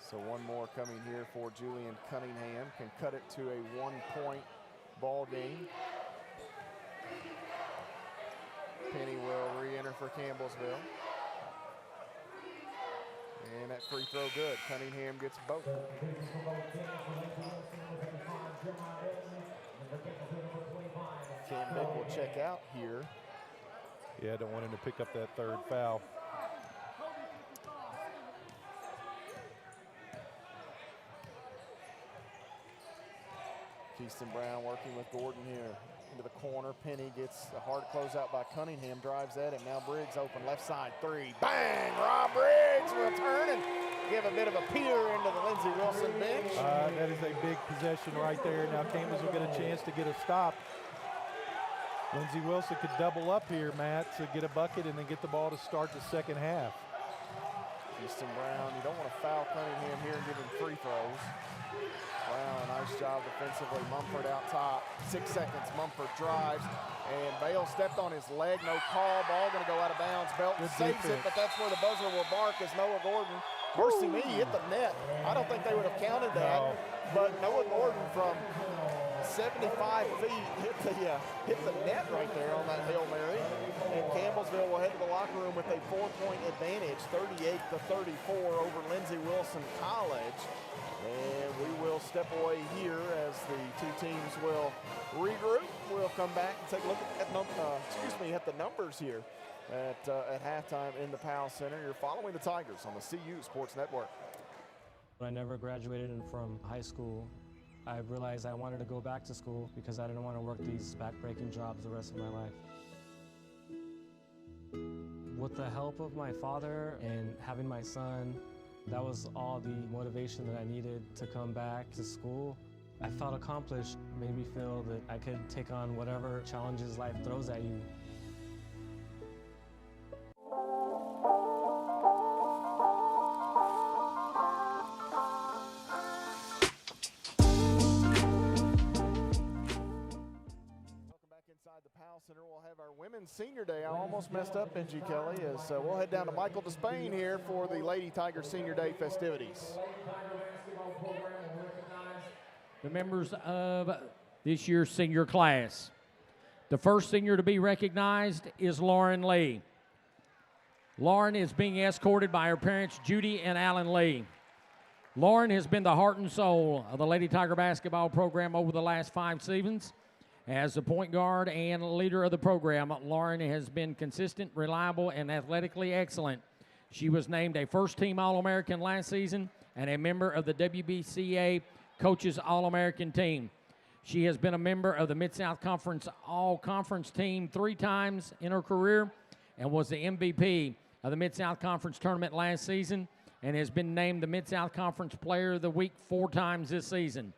So one more coming here for Julian Cunningham. Can cut it to a 1-point ball game. Penny will re-enter for Campbellsville. And that free throw good. Cunningham gets both. Cam Vick will check out here. Yeah, I don't want him to pick up that third foul. Keaston Brown working with Gordon here. Into the corner. Penny gets a hard closeout by Cunningham. Drives at him. Now Briggs open left side three. Bang! Rob Briggs will turn and give a bit of a peer into the Lindsey Wilson bench. That is a big possession right there. Now Campbell's will get a chance to get a stop. Lindsey Wilson could double up here, Matt, to get a bucket and then get the ball to start the second half. Keaston Brown, you don't want to foul Cunningham here and give him free throws. Brown, nice job defensively. Mumford out top. 6 seconds. Mumford drives. And Bale stepped on his leg. No call. Ball going to go out of bounds. Belton saves it, but that's where the buzzer will bark as Noah Gordon. Mercy me, hit the net. I don't think they would have counted that. No. But Noah Gordon from 75 feet hit the net right there on that Hail Mary. And Campbellsville will head to the locker room with a 4-point advantage, 38-34 over Lindsey Wilson College. And we will step away here as the two teams will regroup. We'll come back and take a look at the numbers here at halftime in the Powell Center. You're following the Tigers on the CU Sports Network. When I never graduated from high school, I realized I wanted to go back to school because I didn't want to work these back-breaking jobs the rest of my life. With the help of my father and having my son, that was all the motivation that I needed to come back to school. I felt accomplished, made me feel that I could take on whatever challenges life throws at you. Center. We'll have our women's senior day. I almost messed up, Benji Kelly, as we'll head down to Michael Despain here for the Lady Tiger Senior Day festivities. The members of this year's senior class. The first senior to be recognized is Lauren Lee. Lauren is being escorted by her parents, Judy and Alan Lee. Lauren has been the heart and soul of the Lady Tiger basketball program over the last 5 seasons. As the point guard and leader of the program, Lauren has been consistent, reliable, and athletically excellent. She was named a first-team All-American last season and a member of the WBCA Coaches All-American team. She has been a member of the Mid-South Conference All-Conference team 3 times in her career and was the MVP of the Mid-South Conference tournament last season and has been named the Mid-South Conference Player of the Week 4 times this season.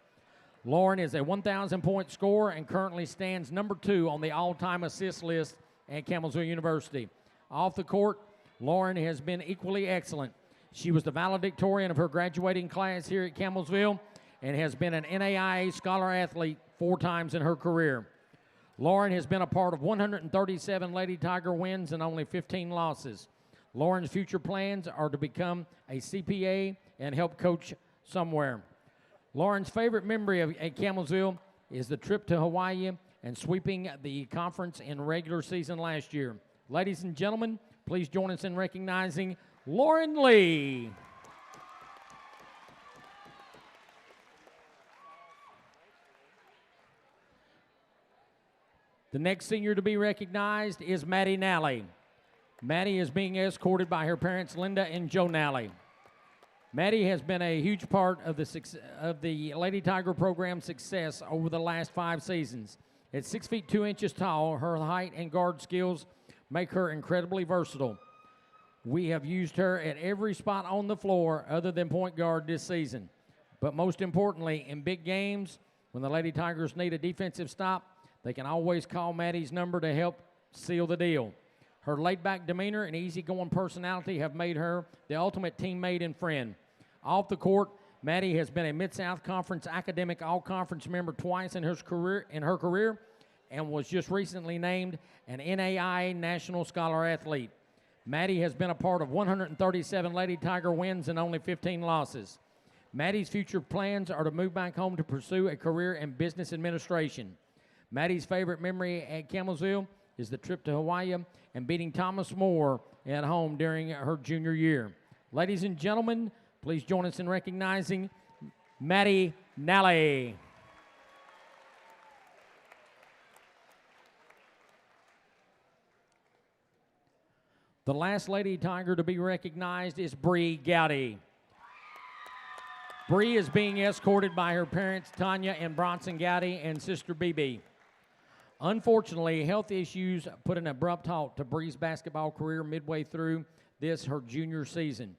Lauren is a 1,000-point scorer and currently stands number 2 on the all-time assist list at Campbellsville University. Off the court, Lauren has been equally excellent. She was the valedictorian of her graduating class here at Campbellsville and has been an NAIA Scholar Athlete 4 times in her career. Lauren has been a part of 137 Lady Tiger wins and only 15 losses. Lauren's future plans are to become a CPA and help coach somewhere. Lauren's favorite memory at Campbellsville is the trip to Hawaii and sweeping the conference in regular season last year. Ladies and gentlemen, please join us in recognizing Lauren Lee. The next senior to be recognized is Maddie Nally. Maddie is being escorted by her parents, Linda and Joe Nally. Maddie has been a huge part of the Lady Tiger program's success over the last 5 seasons. At 6 feet 2 inches tall, her height and guard skills make her incredibly versatile. We have used her at every spot on the floor other than point guard this season. But most importantly, in big games, when the Lady Tigers need a defensive stop, they can always call Maddie's number to help seal the deal. Her laid-back demeanor and easygoing personality have made her the ultimate teammate and friend. Off the court, Maddie has been a Mid-South Conference Academic All-Conference member twice in her career and was just recently named an NAIA National Scholar Athlete. Maddie has been a part of 137 Lady Tiger wins and only 15 losses. Maddie's future plans are to move back home to pursue a career in business administration. Maddie's favorite memory at Campbellsville is the trip to Hawaii and beating Thomas More at home during her junior year. Ladies and gentlemen, please join us in recognizing Maddie Nally. The last Lady Tiger to be recognized is Bree Gowdy. Bree is being escorted by her parents, Tanya and Bronson Gowdy, and sister BB. Unfortunately, health issues put an abrupt halt to Bree's basketball career midway through her junior season.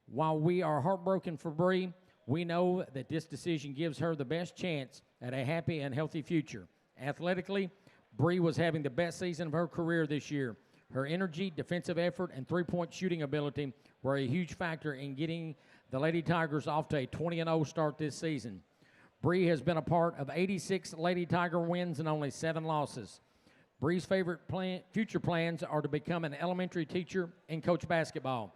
While we are heartbroken for Bree, we know that this decision gives her the best chance at a happy and healthy future. Athletically, Bree was having the best season of her career this year. Her energy, defensive effort, and three-point shooting ability were a huge factor in getting the Lady Tigers off to a 20-0 start this season. Bree has been a part of 86 Lady Tiger wins and only 7 losses. Bree's future plans are to become an elementary teacher and coach basketball.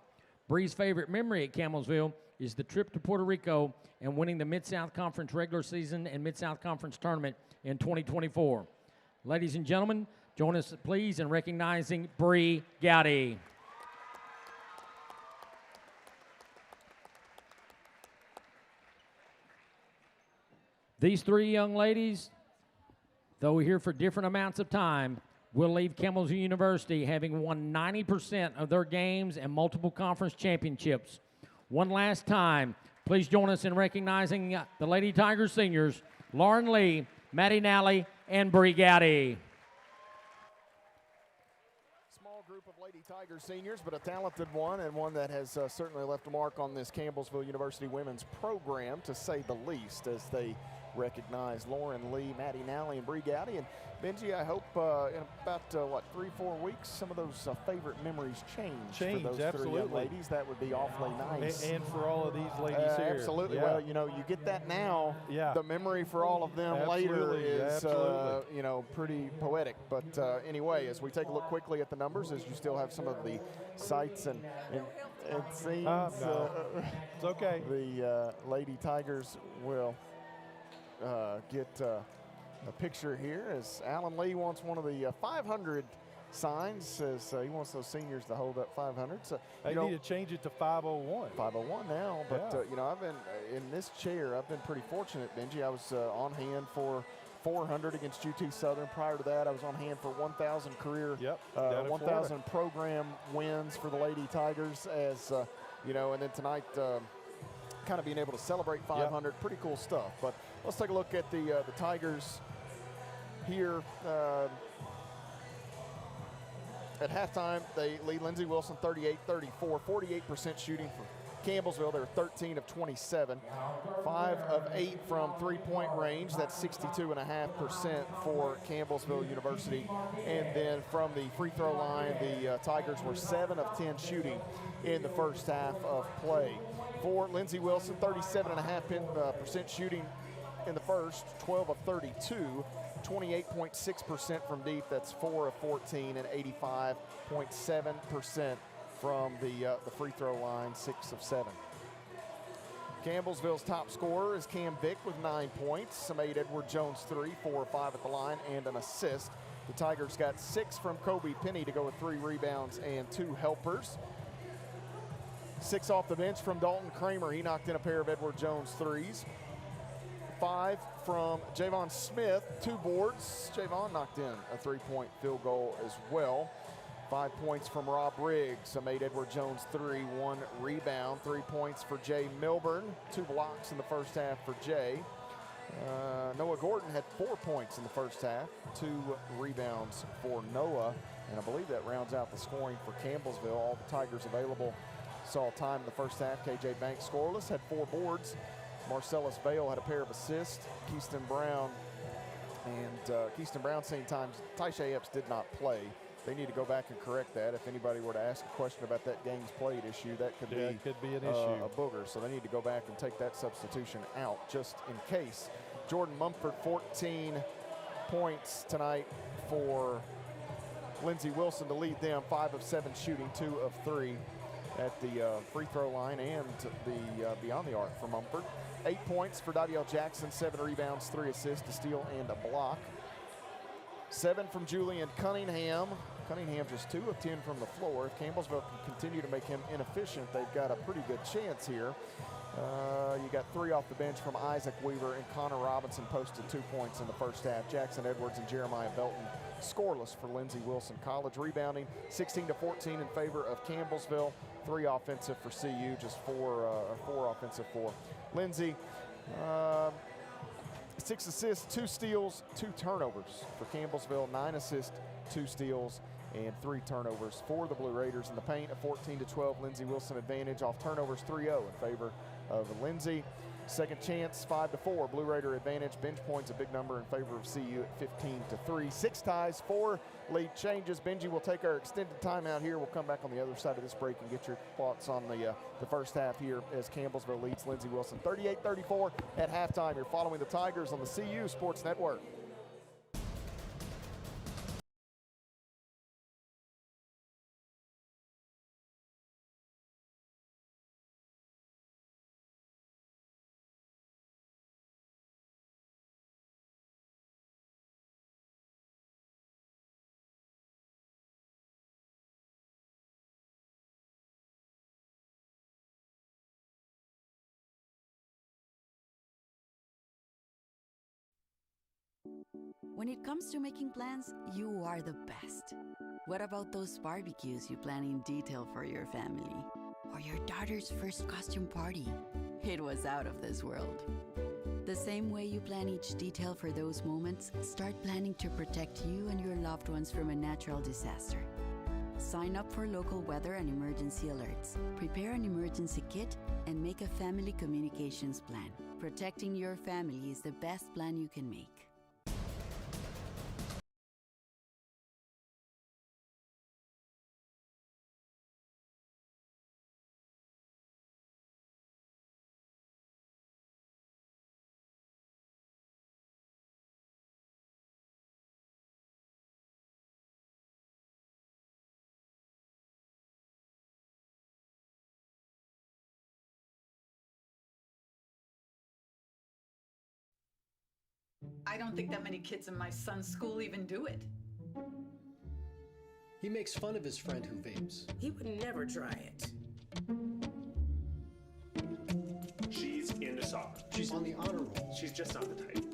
Bree's favorite memory at Campbellsville is the trip to Puerto Rico and winning the Mid-South Conference regular season and Mid-South Conference tournament in 2024. Ladies and gentlemen, join us please in recognizing Bree Gowdy. These 3 young ladies, though here for different amounts of time, will leave Campbellsville University having won 90% of their games and multiple conference championships. One last time, please join us in recognizing the Lady Tigers seniors, Lauren Lee, Maddie Nally, and Bree Gowdy. Small group of Lady Tigers seniors, but a talented one, and one that has certainly left a mark on this Campbellsville University women's program, to say the least, as they recognize Lauren Lee, Maddie Nally, and Bree Gowdy. And Benji, I hope in about, 3-4 weeks, some of those favorite memories change for those absolutely. 3 young ladies. That would be awfully nice. And for all of these ladies here. Absolutely. Yeah. Well, you get that now. Yeah. The memory for all of them later is, pretty poetic. But anyway, as we take a look quickly at the numbers, as you still have some of the sights and scenes. No. It's okay. The Lady Tigers will get a picture here as Alan Lee wants one of the 500 signs. Says he wants those seniors to hold up 500. So they need to change it to 501. 501 now, but Yeah. you know, I've been in this chair. I've been pretty fortunate, Benji. I was on hand for 400 against UT Southern. Prior to that, I was on hand for 1,000 career, 1,000 program wins for the Lady Tigers. As you know, and then tonight, kind of being able to celebrate 500, pretty cool stuff. But let's take a look at the Tigers here. At halftime, they lead Lindsey Wilson 38-34, 48% shooting for Campbellsville. They're 13 of 27, 5 of 8 from three-point range. That's 62.5% for Campbellsville University. And then from the free throw line, the Tigers were 7 of 10 shooting in the first half of play. For Lindsey Wilson, 37.5% shooting in the first, 12 of 32. 28.6% from deep, that's 4 of 14, and 85.7% from the free throw line, 6 of 7. Campbellsville's top scorer is Cam Vick with 9 points, made Edward Jones 3, 4 of 5 at the line, and an assist. The Tigers got 6 from Kobe Penny to go with 3 rebounds and 2 helpers. 6 off the bench from Dalton Kramer. He knocked in a pair of Edward Jones threes. 5 from Javon Smith, 2 boards. Javon knocked in a 3-point field goal as well. 5 points from Rob Riggs, made Edward Jones 3, 1 rebound. 3 points for Jay Milburn, 2 blocks in the first half for Jay. Noah Gordon had 4 points in the first half, 2 rebounds for Noah. And I believe that rounds out the scoring for Campbellsville. All the Tigers available saw time in the first half. KJ Banks scoreless, had 4 boards. Marcellus Vale had a pair of assists. Keyston Brown same times. Taisha Epps did not play. They need to go back and correct that. If anybody were to ask a question about that games played issue, that could be an issue. A booger. So they need to go back and take that substitution out just in case. Jordan Mumford, 14 points tonight for Lindsey Wilson to lead them. 5 of 7 shooting, 2 of 3 at the free throw line and the beyond the arc for Mumford. 8 points for Dadiel Jackson, 7 rebounds, 3 assists, a steal, and a block. 7 from Julian Cunningham. Cunningham just 2 of 10 from the floor. If Campbellsville can continue to make him inefficient, they've got a pretty good chance here. You got 3 off the bench from Isaac Weaver, and Connor Robinson posted 2 points in the first half. Jackson Edwards and Jeremiah Belton scoreless for Lindsey Wilson College. Rebounding 16-14 in favor of Campbellsville. 3 offensive for CU, just 4 offensive for Lindsey. 6 assists, 2 steals, 2 turnovers for Campbellsville. 9 assists, 2 steals, and 3 turnovers for the Blue Raiders in the paint. A 14-12 Lindsey Wilson advantage off turnovers, 3-0 in favor of Lindsey. Second chance, 5-4. Blue Raider advantage. Bench points, a big number in favor of CU at 15-3. 6 ties, 4 lead changes. Benji will take our extended timeout here. We'll come back on the other side of this break and get your thoughts on the first half here as Campbellsville leads Lindsey Wilson 38-34 at halftime. You're following the Tigers on the CU Sports Network. When it comes to making plans, you are the best. What about those barbecues you plan in detail for your family? Or your daughter's first costume party? It was out of this world. The same way you plan each detail for those moments, start planning to protect you and your loved ones from a natural disaster. Sign up for local weather and emergency alerts. Prepare an emergency kit and make a family communications plan. Protecting your family is the best plan you can make. I don't think that many kids in my son's school even do it. He makes fun of his friend who vapes. He would never try it. She's into soccer. She's on the honor roll. She's just not the type.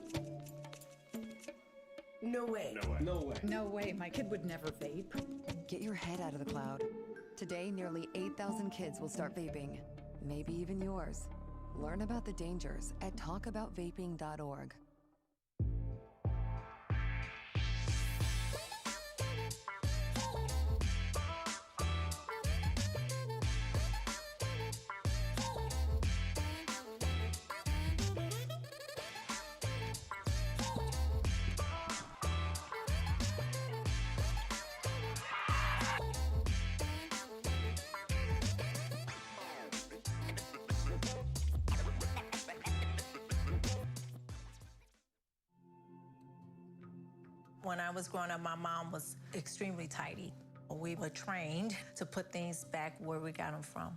No way. No way. No way. No way, my kid would never vape. Get your head out of the cloud. Today, nearly 8,000 kids will start vaping. Maybe even yours. Learn about the dangers at talkaboutvaping.org. When I was growing up, my mom was extremely tidy. We were trained to put things back where we got them from.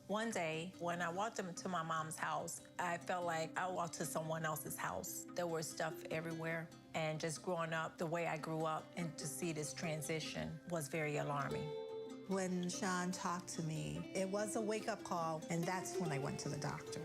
One day, when I walked into my mom's house, I felt like I walked to someone else's house. There was stuff everywhere, and just growing up the way I grew up and to see this transition was very alarming. When Sean talked to me, it was a wake-up call, and that's when I went to the doctor.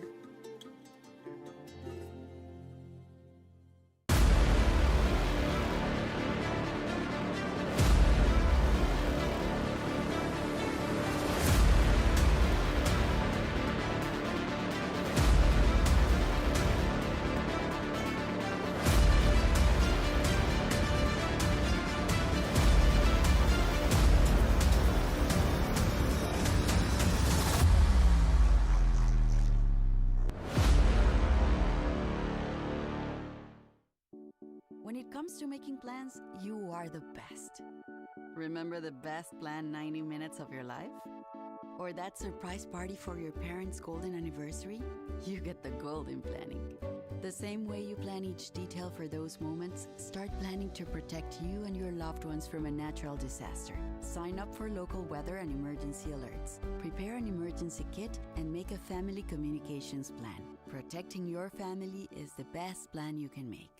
When it comes to making plans, you are the best. Remember the best planned 90 minutes of your life? Or that surprise party for your parents' golden anniversary? You get the golden planning. The same way you plan each detail for those moments, start planning to protect you and your loved ones from a natural disaster. Sign up for local weather and emergency alerts. Prepare an emergency kit and make a family communications plan. Protecting your family is the best plan you can make.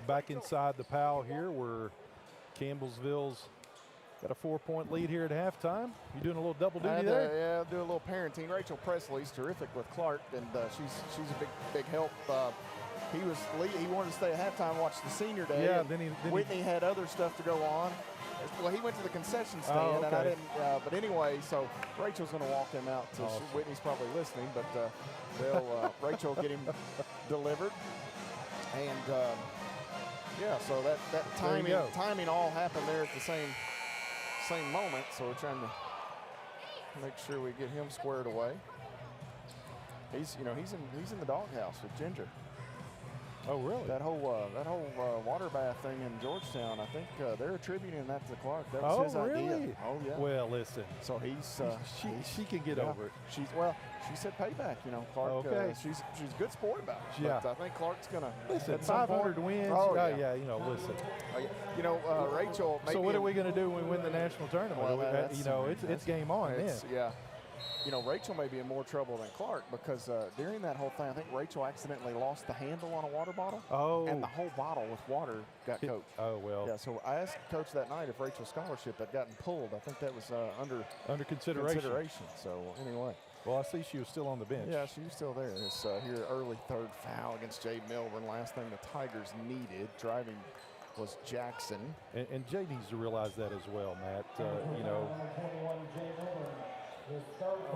Back inside the PAL here, where Campbellsville's got a 4-point lead here at halftime. You doing a little double duty there? Yeah, do a little parenting. Rachel Presley's terrific with Clark, and she's a big help. He wanted to stay at halftime and watch the senior day. Yeah, then Whitney had other stuff to go on. Well, he went to the concession stand, and I didn't. But anyway, so Rachel's going to walk him out. Whitney's probably listening, but Rachel will get him delivered, and. Yeah, so that timing all happened there at the same moment. So we're trying to make sure we get him squared away. He's in the doghouse with Ginger. Oh, really? That whole water bath thing in Georgetown, I think they're attributing that to Clark. That was his idea. Really? Oh, yeah. Well, listen. So he's she can get over it. She said payback. Clark. Okay. She's a good sport about it. Yeah. But I think Clark's gonna listen. at some 500 point, wins. Oh, yeah. Listen. Rachel. So what are we going to do when we win the national tournament? Well, it's game on then. Yeah. you know, Rachel may be in more trouble than Clark because during that whole thing, I think Rachel accidentally lost the handle on a water bottle. Oh. And the whole bottle with water got Coach. Oh, well. Yeah, so I asked Coach that night if Rachel's scholarship had gotten pulled. I think that was under consideration. So, anyway. Well, I see she was still on the bench. Yeah, she was still there. It's here, early third foul against Jay Milburn. Last thing the Tigers needed, driving was Jackson. And Jay needs to realize that as well, Matt. You know,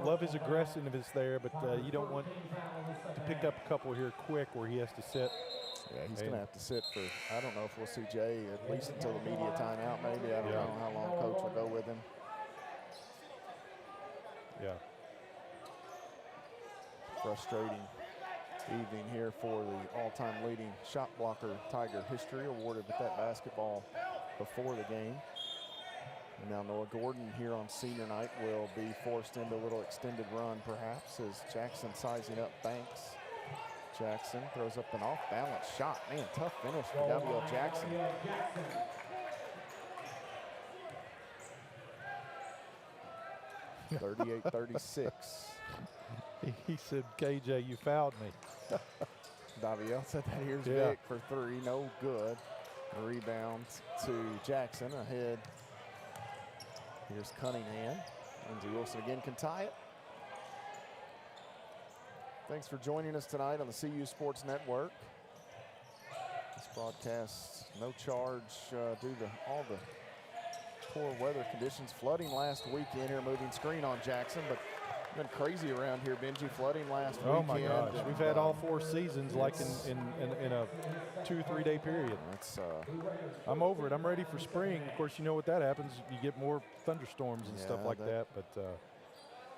love his aggressiveness there, but you don't want to pick up a couple here quick where he has to sit. Yeah, he's going to have to sit for, I don't know if we'll see Jay at least until the media timeout maybe. I don't know how long Coach will go with him. Yeah. Frustrating evening here for the all-time leading shot blocker Tiger history, awarded with that basketball before the game. And now Noah Gordon here on senior night will be forced into a little extended run perhaps as Jackson sizing up Banks. Jackson throws up an off-balance shot. Man, tough finish for W.L. Jackson. (38-36). He said, KJ, you fouled me. Daviel said that. Here's Vic for three, no good. Rebound to Jackson, ahead. Here's Cunningham. Lindsey Wilson again can tie it. Thanks for joining us tonight on the CU Sports Network. This broadcast, no charge due to all the poor weather conditions. Flooding last weekend here, moving screen on Jackson, but been crazy around here, Benji. Flooding last weekend. Oh my gosh, we've had all 4 seasons like in a 2-3 day period. I'm over it. I'm ready for spring. Of course, you know what that happens. You get more thunderstorms and stuff like that. But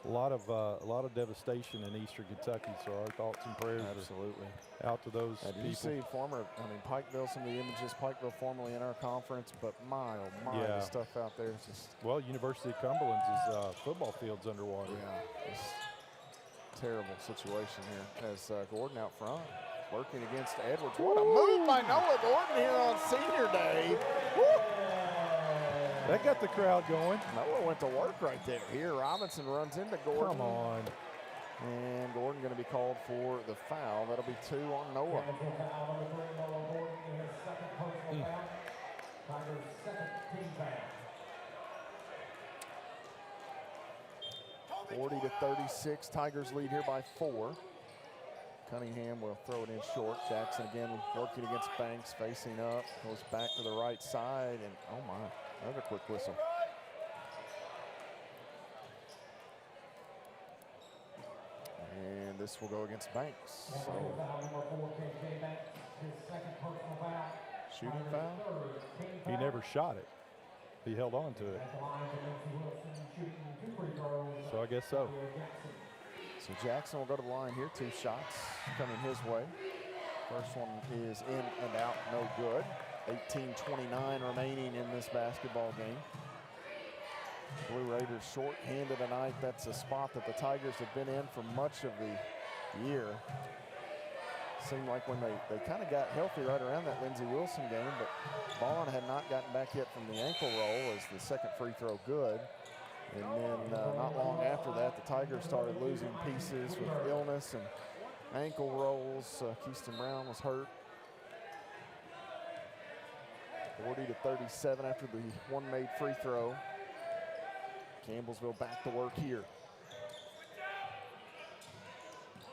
a lot of devastation in eastern Kentucky. So our thoughts and prayers are out to those people. Did you see Pikeville, some of the images, Pikeville formerly in our conference, but my, oh my, the stuff out there is just. Well, University of Cumberland's football field's underwater. Yeah, it's a terrible situation here as Gordon out front, working against Edwards. What a move by Noah Gordon here on senior day. Woo! That got the crowd going. Noah went to work right there. Here, Robinson runs into Gordon. Come on. And Gordon going to be called for the foul. That'll be 2 on Noah. 40-36. Tigers lead here by 4. Cunningham will throw it in short. Jackson again working against Banks, facing up. Goes back to the right side, and oh my, another quick whistle. And this will go against Banks. So, shooting foul? He never shot it. He held on to it. So I guess so. So Jackson will go to the line here. 2 shots coming his way. First one is in and out, no good. 18:29 remaining in this basketball game. Blue Raiders short-handed tonight. That's a spot that the Tigers have been in for much of the year. Seemed like when they kind of got healthy right around that Lindsey Wilson game, but Vaughn had not gotten back yet from the ankle roll as the second free throw good. And then not long after that, the Tigers started losing pieces with illness and ankle rolls. Keyston Brown was hurt. 40-37 after the one made free throw. Campbellsville back to work here.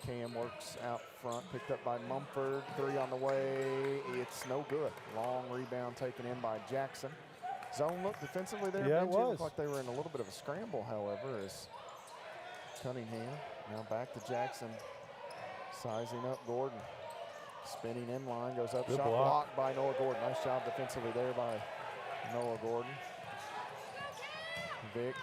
Cam works out front, picked up by Mumford. 3 on the way. It's no good. Long rebound taken in by Jackson. Zone look defensively there. Yeah, it was. Looked like they were in a little bit of a scramble, however, as Cunningham now back to Jackson. Sizing up Gordon. Spinning in line, goes up. Good Shot block. blocked by Noah Gordon. Nice job defensively there by Noah Gordon. Vic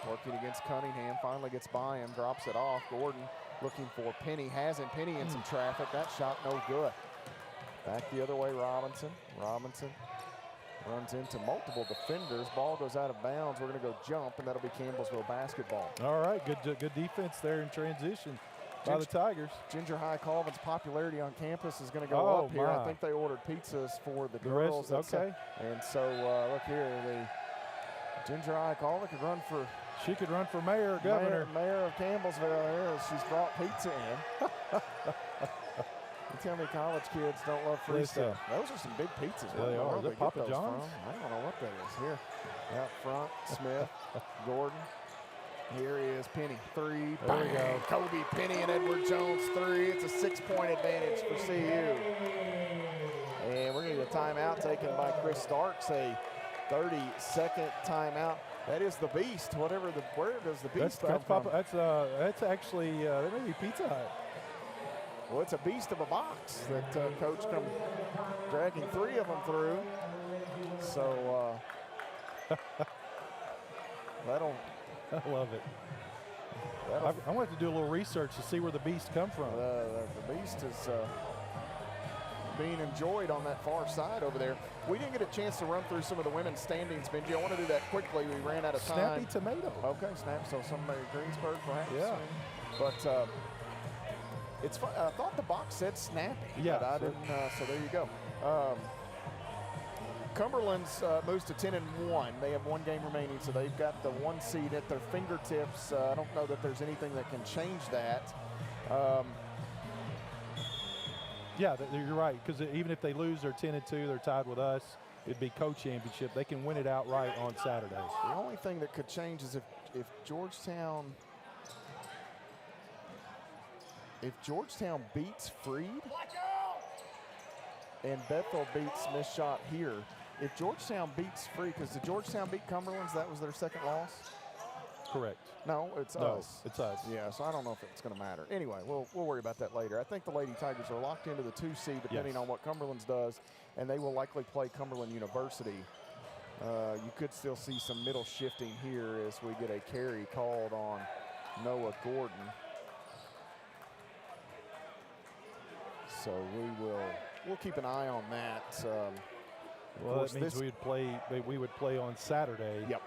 working against Cunningham, finally gets by him, drops it off. Gordon looking for Penny, has him. Penny in some traffic. That shot no good. Back the other way, Robinson. Robinson runs into multiple defenders. Ball goes out of bounds. We're going to go jump, and that'll be Campbellsville basketball. All right, good defense there in transition by the Tigers. Ginger High Colvin's popularity on campus is going to go up here. I think they ordered pizzas for the girls. Okay. And so look here, Ginger Ayakala could run for. She could run for mayor or governor. Mayor of Campbellsville here. She's brought pizza in. You tell me college kids don't love free stuff. Those are some big pizzas. Yeah, they are. They're Papa John's. I don't know what that is. Here, out front, Smith, Gordon. Here is Penny. 3. There we go. Kobe, Penny, and Edward Jones. 3. It's a 6-point advantage for CU. And we're going to get a timeout taken by Chris Starks. A 30-second timeout. That is the Beast. Where does the Beast come from? That's actually that may be Pizza Hut. Well, it's a beast of a box that Coach come dragging 3 of them through. So that'll. I love it. I want to do a little research to see where the Beast come from. The Beast is being enjoyed on that far side over there. We didn't get a chance to run through some of the women's standings, Benji. I want to do that quickly. We ran out of time. Snappy tomato. Okay, snap. So somebody Greensburg, perhaps. Yeah. But it's fun. I thought the box said snappy. Yeah. But I didn't. So there you go. Cumberland's moves to 10-1. They have 1 game remaining, so they've got the 1 seed at their fingertips. I don't know that there's anything that can change that. Yeah, you're right, because even if they lose, they're 10-2, they're tied with us. It'd be co-championship. They can win it outright on Saturdays. The only thing that could change is if Georgetown beats Freed and Bethel beats Smith Shot here. If Georgetown beats Freed, because did Georgetown beat Cumberland's? That was their second loss? Correct. No, it's us. It's us. Yeah, so I don't know if it's going to matter. Anyway, we'll worry about that later. I think the Lady Tigers are locked into the 2 seed depending on what Cumberland's does, and they will likely play Cumberland University. You could still see some middle shifting here as we get a carry called on Noah Gordon. So we'll keep an eye on that. Well, that means we would play on Saturday. Yep.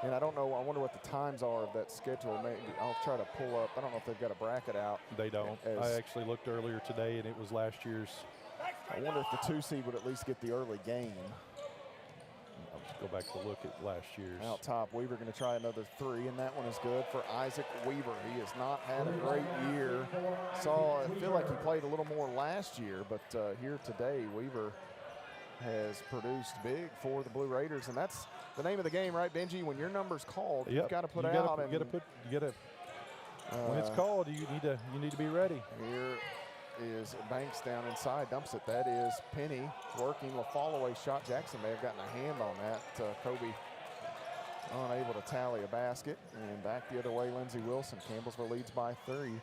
And I don't know, I wonder what the times are of that schedule. Maybe I'll try to pull up. I don't know if they've got a bracket out. They don't. I actually looked earlier today, and it was last year's. I wonder if the 2 seed would at least get the early game. I'll just go back to look at last year's. Out top, Weaver going to try another 3, and that one is good for Isaac Weaver. He has not had a great year. I feel like he played a little more last year, but here today, Weaver has produced big for the Blue Raiders, and that's the name of the game, right, Benji? When your number's called, you've got to put out. When it's called, you need to be ready. Here is Banks down inside, dumps it. That is Penny working. LaFalloway shot. Jackson may have gotten a hand on that. Kobe unable to tally a basket. And back the other way, Lindsey Wilson. Campbellsville leads by 3.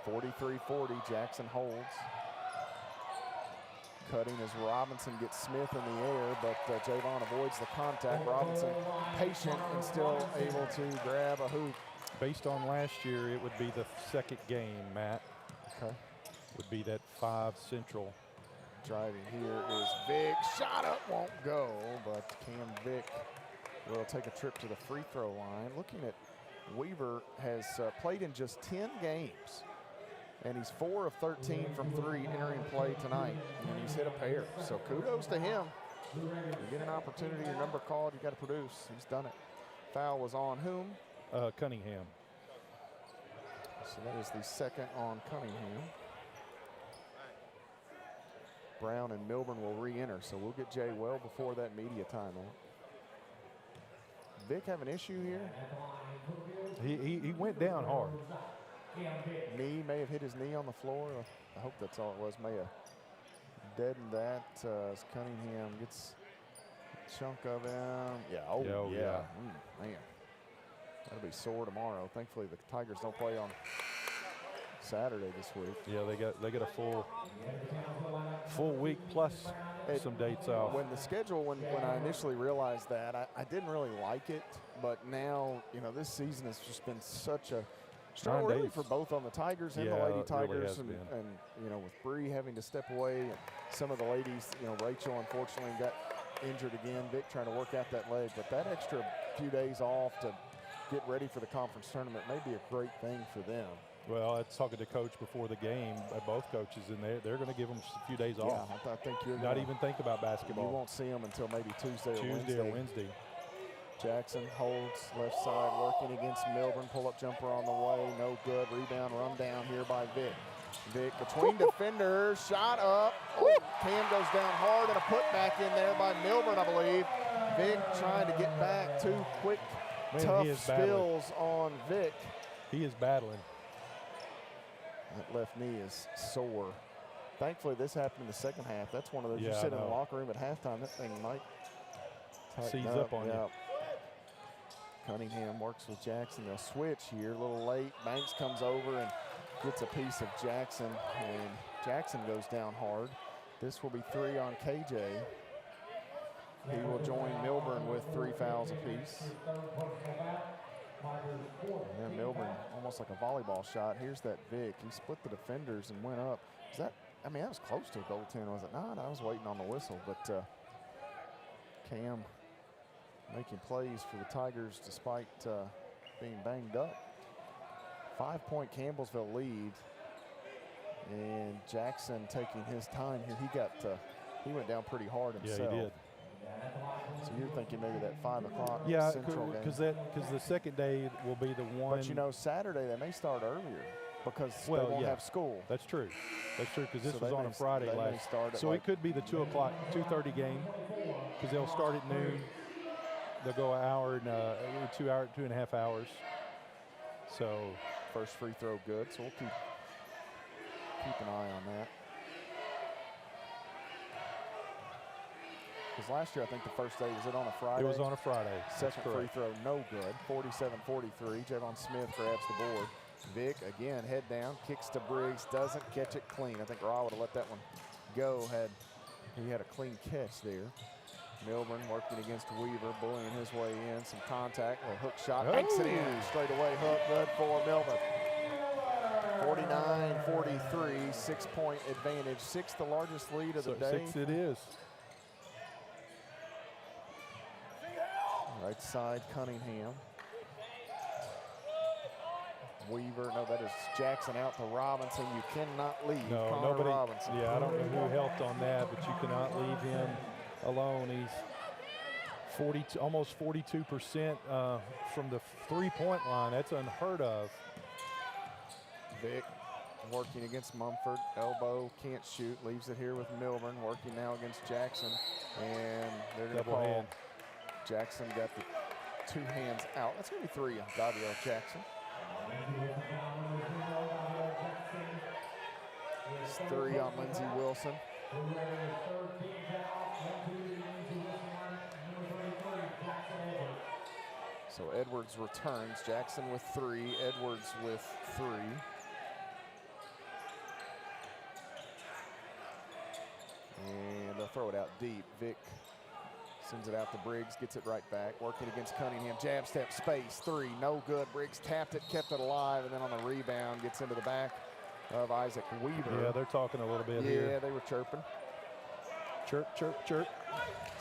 43-40. Jackson holds. Cutting as Robinson gets Smith in the air, but Javon avoids the contact. Robinson patient and still able to grab a hoop. Based on last year, it would be the second game, Matt. Okay. Would be that 5 Central. Driving here is Vic. Shot up, won't go, but Cam Vic will take a trip to the free throw line. Looking at Weaver has played in just 10 games. And he's 4 of 13 from 3 entering play tonight. And he's hit a pair. So kudos to him. You get an opportunity, your number called, you got to produce. He's done it. Foul was on whom? Cunningham. So that is the second on Cunningham. Brown and Milburn will re-enter. So we'll get Jay well before that media timeout. Vic have an issue here? He went down hard. Knee may have hit his knee on the floor. I hope that's all it was. May have deadened that as Cunningham gets a chunk of him. Yeah. Yeah. Man, that'll be sore tomorrow. Thankfully, the Tigers don't play on Saturday this week. Yeah, they get a full week plus some dates off. When I initially realized that, I didn't really like it, but now this season has just been such a struggle really for both on the Tigers and the Lady Tigers, really and with Bree having to step away, and some of the ladies, Rachel unfortunately got injured again. Vic trying to work out that leg, but that extra few days off to get ready for the conference tournament may be a great thing for them. Well, I was talking to Coach before the game, both coaches, and they're going to give them a few days off. Yeah, I think you're not even think about basketball. You won't see them until maybe Tuesday or Wednesday. Jackson holds left side, working against Milburn. Pull-up jumper on the way, no good. Rebound run down here by Vic. Vic between defenders, shot up. Oh, Cam goes down hard and a putback in there by Milburn, I believe. Vic trying to get back. Two quick, tough spills on Vic. He is battling. That left knee is sore. Thankfully, this happened in the second half. That's one of those, Yeah, you sit in the I know. locker room at halftime, that thing might tighten Seize up on you. Cunningham works with Jackson. They'll switch here, a little late. Banks comes over and gets a piece of Jackson, and Jackson goes down hard. This will be 3 on KJ. He will join Milburn with 3 fouls apiece. And then Milburn, almost like a volleyball shot. Here's that Vic. He split the defenders and went up. Is that, I mean, that was close to a goaltender, was it not? I was waiting on the whistle, but Cam making plays for the Tigers despite being banged up. 5-point Campbellsville lead, and Jackson taking his time here. He went down pretty hard himself. Yeah, he did. So you're thinking maybe that 5 o'clock Yeah, Central game. because the second day will be the one. But you know, Saturday they may start earlier because they won't have school. That's true. That's true, because this So was they on may- a Friday they may last. start at So like- it could be the 2 o'clock, 2:30 game, because they'll start at noon. They'll go an hour and 2.5 hours. So first free throw good. So we'll keep an eye on that. Because last year I think the first day was it on a Friday. it was on a Friday. That's Second free correct. throw, no good. 47-43. Javon Smith grabs the board. Vic, again, head down, kicks to Briggs, doesn't catch it clean. I think Raw would have let that one go. He had a clean catch there. Milburn working against Weaver, bullying his way in. Some contact, a hook shot, banks it in. Straight away hook, good for Milburn. 49-43, 6-point advantage. 6th, the largest lead of the day. 6 it is. Right side, Cunningham. Weaver, no, that is Jackson out to Robinson. You cannot leave Connor Nobody. Robinson. Yeah, I don't know who helped on that, but you cannot leave him alone. He's 42, almost 42% from the 3-point line. That's unheard of. Vic working against Mumford. Elbow, can't shoot. Leaves it here with Milburn. Working now against Jackson. And they're going to Double call. hand. Jackson got the 2 hands out. That's going to be 3 on Davio Jackson. It's 3 on Lindsey Wilson. So Edwards returns. Jackson with 3. Edwards with 3. And they'll throw it out deep. Vic sends it out to Briggs, gets it right back. Working against Cunningham. Jab step, space, 3. No good. Briggs tapped it, kept it alive, and then on the rebound gets into the back of Isaac Weaver. Yeah, they're talking a little bit here. Yeah, they were chirping. Chirp, chirp, chirp.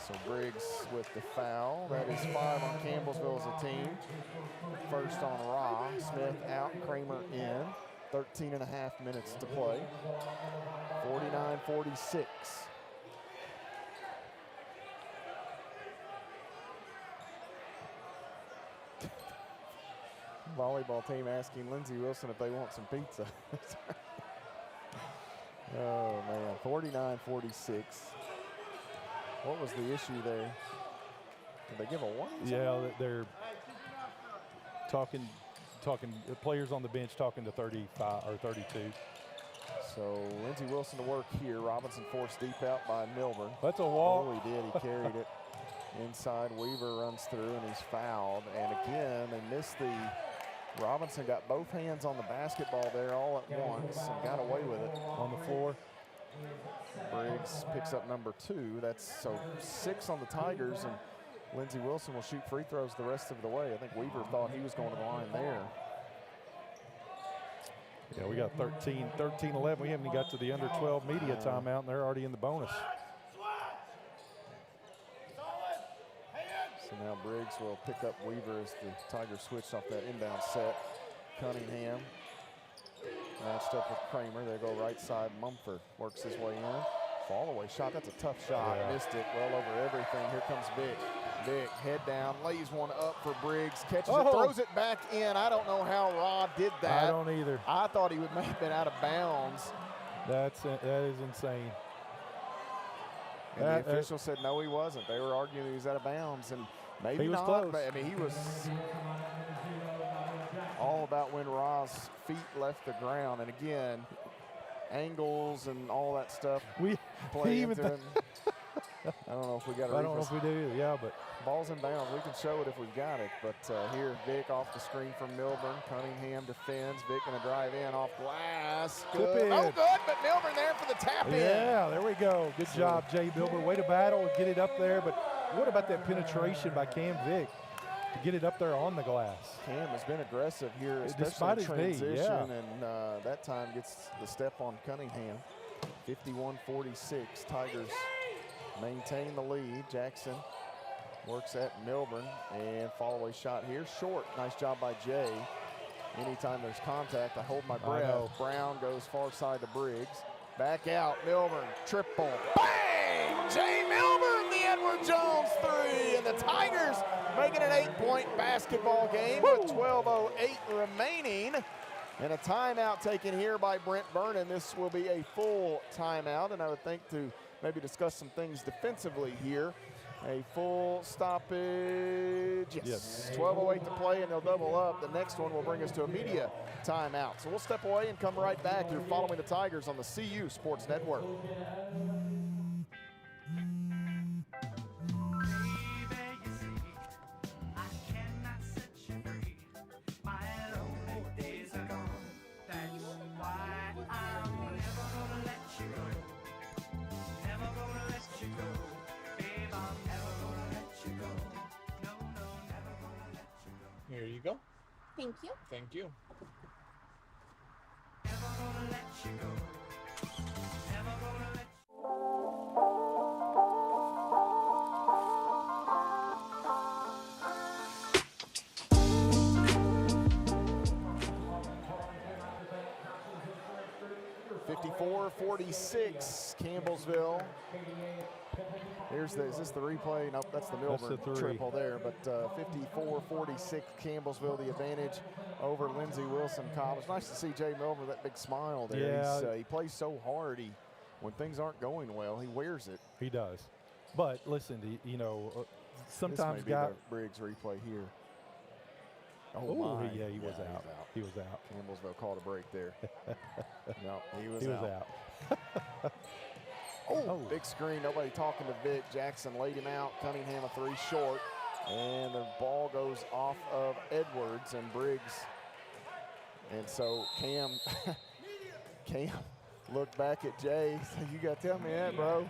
So Briggs with the foul. That is 5 on Campbellsville as a team. First on Raw. Smith out, Kramer in. 13.5 minutes to play. 49-46. Volleyball team asking Lindsey Wilson if they want some pizza. Oh, man. 49-46. What was the issue there? Did they give a warning? Yeah, they're talking the players on the bench talking to 35 or 32. So Lindsey Wilson to work here. Robinson forced deep out by Milburn. That's a walk. Oh, he did. He carried it inside. Weaver runs through and he's fouled. And again, they missed the. Robinson got both hands on the basketball there all at once and got away with it. On the floor. Briggs picks up number 2. That's so 6 on the Tigers, and Lindsey Wilson will shoot free throws the rest of the way. I think Weaver thought he was going to the line there. Yeah, we got 13-11. We haven't even got to the under 12 media timeout, and they're already in the bonus. So now Briggs will pick up Weaver as the Tigers switch off that inbound set. Cunningham matched up with Kramer. They go right side. Mumford works his way in. Fall away shot. That's a tough shot. Yeah. Missed it well over everything. Here comes Vic. Vic, head down, lays one up for Briggs, catches it, throws it back in. I don't know how Rod did that. I don't either. I thought he may have been out of bounds. That is insane. And the official said no, he wasn't. They were arguing he was out of bounds, and maybe he was not. Close. But, I mean, he was all about when Rod's feet left the ground. And again, angles and all that stuff. We play into him. I don't know if we got it. I don't know if we do either. Yeah, but ball's in bounds. We can show it if we've got it. But here, Vic off the screen from Milburn. Cunningham defends. Vic going to drive in off glass. Good. No good, but Milburn there for the tap in. Yeah, there we go. Good job, Jay Milburn. Way to battle and get it up there. But what about that penetration by Cam Vic to get it up there on the glass? Cam has been aggressive here, despite especially his transition, knee, yeah. and that time gets the step on Cunningham. 51-46, Tigers maintain the lead. Jackson works at Milburn, and fall-away shot here, short. Nice job by Jay. Anytime there's contact, I hold my breath. Brown goes far side to Briggs. Back out, Milburn, triple. Bang! Jay Milburn, the Edward Jones three, and the Tigers making an 8-point basketball game with 12:08 remaining. And a timeout taken here by Brent Vernon. This will be a full timeout, and I would think to maybe discuss some things defensively here. A full stoppage. Yes. 12:08 to play, and they'll double up. The next one will bring us to a media timeout. So we'll step away and come right back. You're following the Tigers on the CU Sports Network. Here you go. Thank you. Thank you. 54-46, Campbellsville. Is this the replay? Nope, that's the Milburn triple there. But 54-46, Campbellsville, the advantage over Lindsey Wilson College. Nice to see Jay Milburn, that big smile there. Yeah. He plays so hard. When things aren't going well, he wears it. He does. But listen, sometimes this may be the Briggs replay here. Oh, my. Yeah, he was out. He was out. Campbellsville called a break there. No, he was out. Big screen. Nobody talking to Vic. Jackson laid him out. Cunningham a three short. And the ball goes off of Edwards and Briggs. And so Cam looked back at Jay. So you got to tell me that, bro.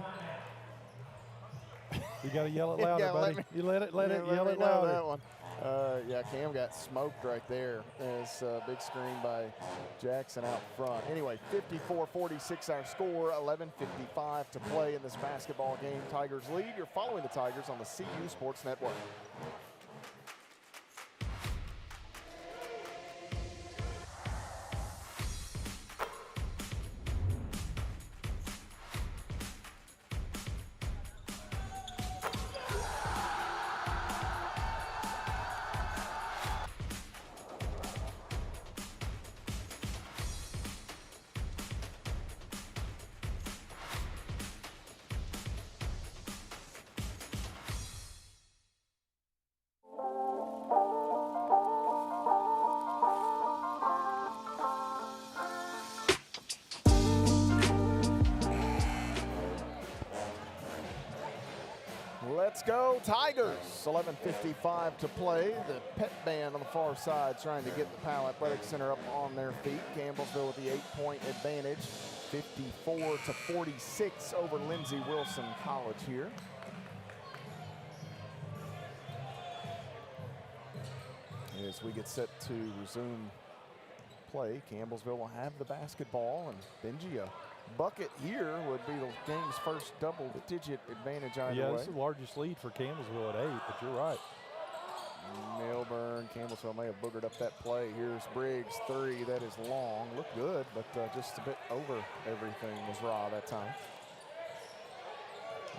You got to yell it louder, buddy. You yell it louder. That one. Yeah, Cam got smoked right there. As big screen by Jackson out front. Anyway, 54-46 our score, 11:55 to play in this basketball game. Tigers lead. You're following the Tigers on the CU Sports Network. Let's go Tigers. 11:55 to play. The pet band on the far side trying to get the Powell Athletic Center up on their feet. Campbellsville with the 8-point advantage. 54-46 over Lindsey Wilson College here. As we get set to resume play, Campbellsville will have the basketball, and Benji, a bucket here would be the game's first double-digit advantage either way. Yeah, this is the largest lead for Campbellsville at 8, but you're right. Milburn, Campbellsville may have boogered up that play. Here's Briggs, three, that is long. Looked good, but just a bit over everything was raw that time.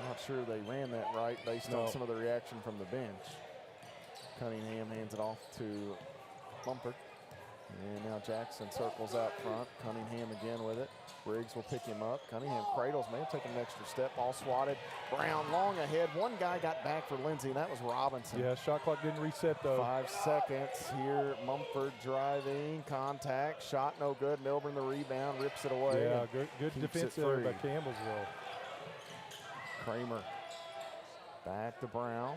Not sure they ran that right based on some of the reaction from the bench. Cunningham hands it off to Mumford. And now Jackson circles out front. Cunningham again with it. Briggs will pick him up. Cunningham cradles, may have taken an extra step. Ball swatted. Brown long ahead. One guy got back for Lindsey, and that was Robinson. Yeah, shot clock didn't reset, though. 5 seconds here. Mumford driving. Contact. Shot no good. Milburn the rebound. Rips it away. Yeah, good defense there by Campbellsville. Kramer back to Brown.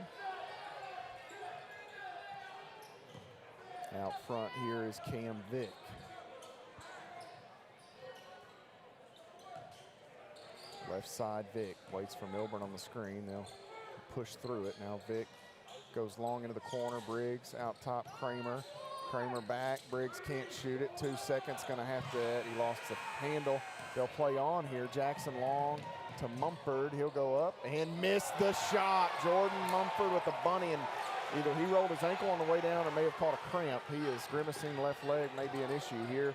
Out front here is Cam Vick. Left side, Vick waits for Milburn on the screen. They'll push through it. Now Vick goes long into the corner. Briggs out top, Kramer. Kramer back. Briggs can't shoot it. 2 seconds, gonna have to, he lost the handle. They'll play on here. Jackson long to Mumford. He'll go up and miss the shot. Jordan Mumford with the bunny, and either he rolled his ankle on the way down or may have caught a cramp. He is grimacing left leg, may be an issue here.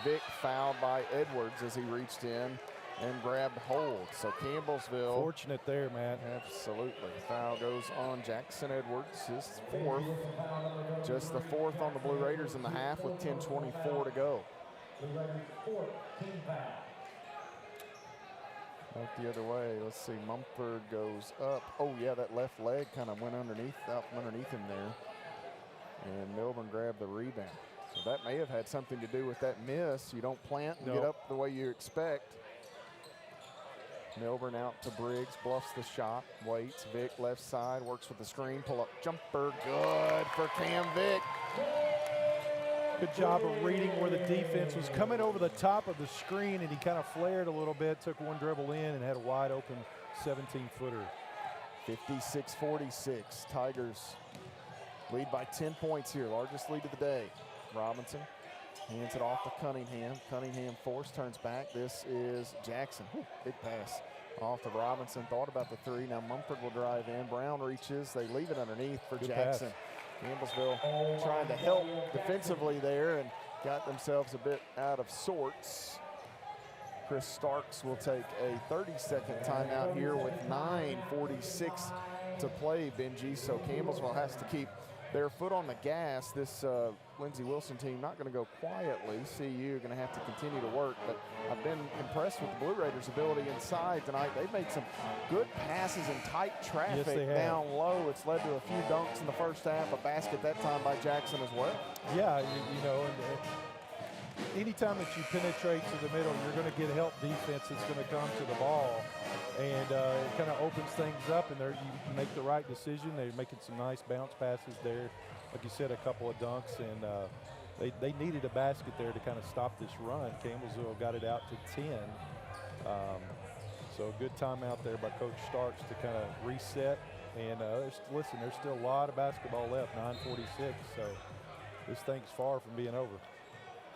Vick fouled by Edwards as he reached in and grabbed hold. So Campbellsville. Fortunate there, Matt. Absolutely. Foul goes on Jackson Edwards, his 4th. Just the 4th on the Blue Raiders in the half with 10:24 to go. Out the other way, let's see, Mumford goes up. Oh yeah, that left leg kind of went underneath, out from underneath him there. And Milburn grabbed the rebound. So that may have had something to do with that miss. You don't plant and get up the way you expect. Milburn out to Briggs, bluffs the shot, waits. Vick left side, works with the screen, pull up jumper, good for Cam Vick. Good job of reading where the defense was coming over the top of the screen, and he kind of flared a little bit, took one dribble in, and had a wide open 17-footer. 56-46, Tigers lead by 10 points here, largest lead of the day. Robinson hands it off to Cunningham. Cunningham force, turns back. This is Jackson. Whew, big pass off to Robinson. Thought about the 3. Now Mumford will drive in. Brown reaches. They leave it underneath for Good Jackson. pass. Campbellsville trying to help defensively there and got themselves a bit out of sorts. Chris Starks will take a 30-second timeout here with 9:46 to play, Benji. So Campbellsville has to keep their foot on the gas. This Lindsey Wilson team not going to go quietly. CU going to have to continue to work, but I've been impressed with the Blue Raiders' ability inside tonight. They've made some good passes in tight traffic down low. It's led to a few dunks in the first half, a basket that time by Jackson as well. Yeah, you know, and anytime that you penetrate to the middle, you're going to get help defense that's going to come to the ball. And it kind of opens things up, and you make the right decision. They're making some nice bounce passes there. Like you said, a couple of dunks, and they needed a basket there to kind of stop this run. Campbellsville got it out to 10. So a good timeout there by Coach Starks to kind of reset. And there's still a lot of basketball left, 9:46. So this thing's far from being over.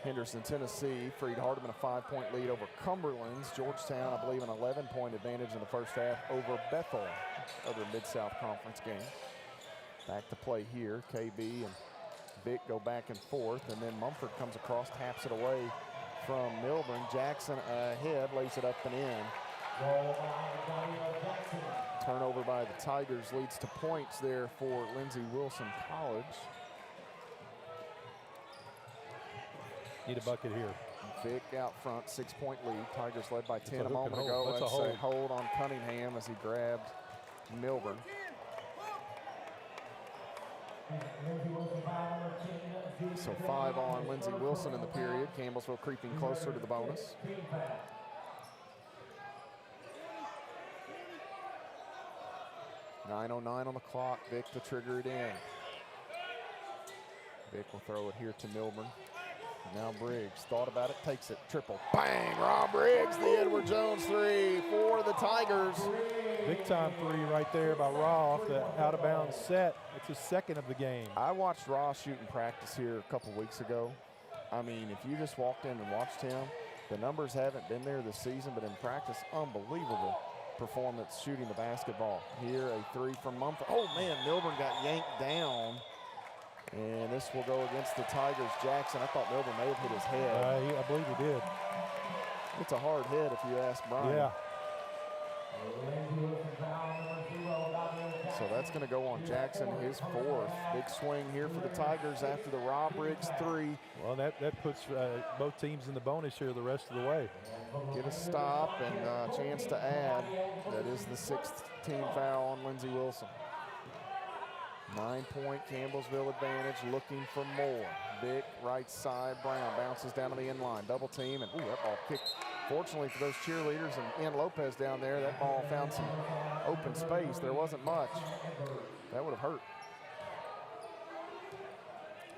Henderson, Tennessee, freed Hardeman a 5-point lead over Cumberland's. Georgetown, I believe, an 11-point advantage in the first half over Bethel, other Mid-South Conference game. Back to play here. KB and Vick go back and forth, and then Mumford comes across, taps it away from Milburn. Jackson ahead, lays it up and in. Turnover by the Tigers leads to points there for Lindsey Wilson College. Need a bucket here. Vick out front, 6-point lead. Tigers led by 10 a moment ago. That's a hold on Cunningham as he grabbed Milburn. So 5 on Lindsey Wilson in the period. Campbellsville creeping closer to the bonus. .909 on the clock. Vick to trigger it in. Vick will throw it here to Milburn. Now Briggs, thought about it, takes it, triple, bang, Rob Briggs, the Edward Jones 3 for the Tigers. Big time 3 right there by Raw off the out of bounds set. It's his 2nd of the game. I watched Raw shoot in practice here a couple weeks ago. I mean, if you just walked in and watched him, the numbers haven't been there this season, but in practice, unbelievable performance shooting the basketball. Here, a 3 from Mumford. Oh man, Milburn got yanked down. And this will go against the Tigers. Jackson, I thought Milburn may have hit his head. I believe he did. It's a hard hit if you ask Brian. Yeah. So that's going to go on Jackson, his 4th. Big swing here for the Tigers after the Rob Briggs 3. Well, that puts both teams in the bonus here the rest of the way. Get a stop and a chance to add. That is the 6th team foul on Lindsey Wilson. 9-point Campbellsville advantage, looking for more. Vic, right side, Brown bounces down to the end line. Double team, and that ball kicked. Fortunately for those cheerleaders and Ian Lopez down there, that ball found some open space. There wasn't much. That would have hurt.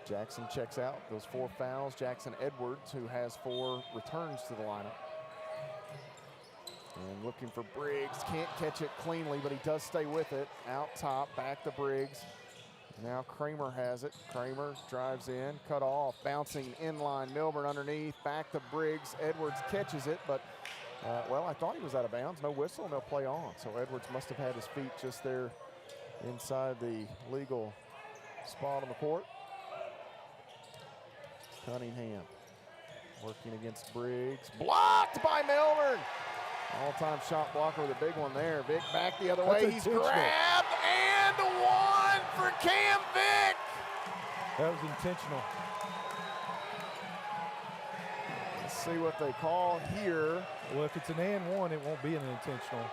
Jackson checks out those 4 fouls. Jackson Edwards, who has 4, returns to the lineup. And looking for Briggs. Can't catch it cleanly, but he does stay with it. Out top, back to Briggs. Now Kramer has it. Kramer drives in, cut off, bouncing inline. Milburn underneath, back to Briggs. Edwards catches it, but, well, I thought he was out of bounds. No whistle, no play on. So Edwards must have had his feet just there inside the legal spot on the court. Cunningham working against Briggs. Blocked by Milburn. All-time shot blocker with a big one there. Vic back the other way. He's grabbed and 1 for Cam Vic. That was intentional. Let's see what they call here. Well, if it's an and 1, it won't be an intentional.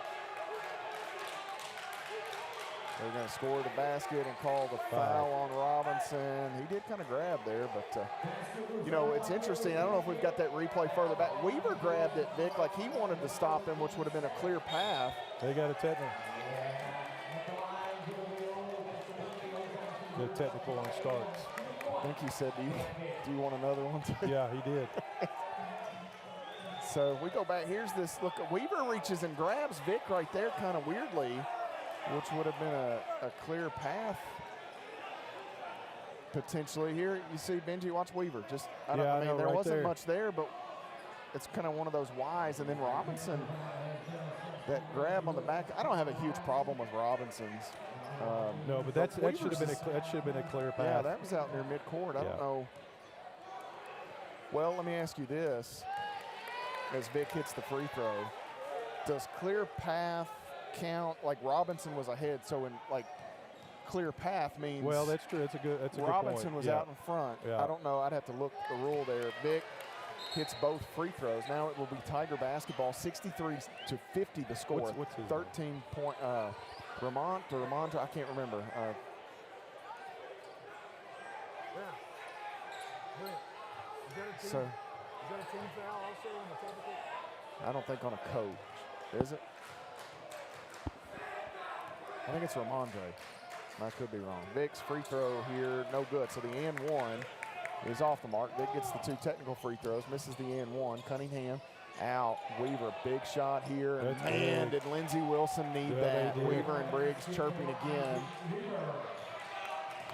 They're going to score the basket and call the foul on Robinson. He did kind of grab there, but, you know, it's interesting. I don't know if we've got that replay further back. Weaver grabbed it, Vic, like he wanted to stop him, which would have been a clear path. They got a technical. The technical on starts. I think he said, do you want another one? Yeah, he did. So we go back. Here's this look. Weaver reaches and grabs Vic right there kind of weirdly, which would have been a clear path potentially. Here you see Benji, watch Weaver. Just, I mean, there wasn't much there, but it's kind of one of those whys. And then Robinson, that grab on the back. I don't have a huge problem with Robinson's. No, but that should have been a clear path. Yeah, that was out near midcourt. I don't know. Well, let me ask you this: as Vic hits the free throw, does clear path count? Like Robinson was ahead, so in like clear path means. Well, that's true. That's a good Robinson point. was out in front. Yeah. I don't know. I'd have to look the rule there. Vic hits both free throws. Now it will be Tiger basketball. 63-50 the score. What's his 13-point. Ramont or Ramondre, I can't remember. So, is that a team foul also on the technical? I don't think on a coach, is it? I think it's Ramondre. I could be wrong. Vic's free throw here, no good. So the and 1 is off the mark. Vic gets the 2 technical free throws, misses the and 1. Cunningham out. Weaver, big shot here. And man, did Lindsey Wilson need that. Weaver and Briggs chirping again.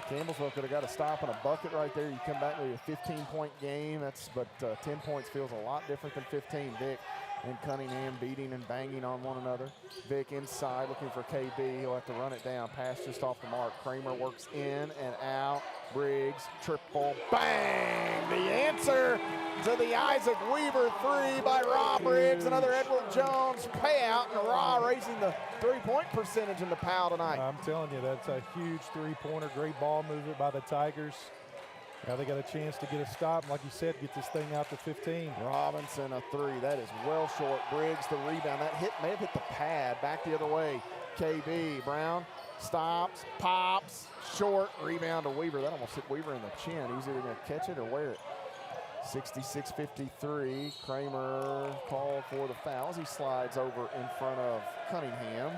Campbellsville could have got a stop and a bucket right there. You come back with a 15-point game. But 10 points feels a lot different than 15. Vic and Cunningham beating and banging on one another. Vic inside looking for KB. He'll have to run it down. Pass just off the mark. Kramer works in and out. Briggs, triple, bang! The answer to the Isaac Weaver 3 by Rob Briggs. Another Edward Jones payout, and Raw raising the three-point percentage in the PAL tonight. I'm telling you, that's a huge three-pointer. Great ball movement by the Tigers. Now they got a chance to get a stop, and like you said, get this thing out to 15. Robinson a 3. That is well short. Briggs the rebound. That hit may have hit the pad. Back the other way. KB Brown stops, pops, short rebound to Weaver. That almost hit Weaver in the chin. He's either going to catch it or wear it. 66-53. Kramer called for the fouls. He slides over in front of Cunningham.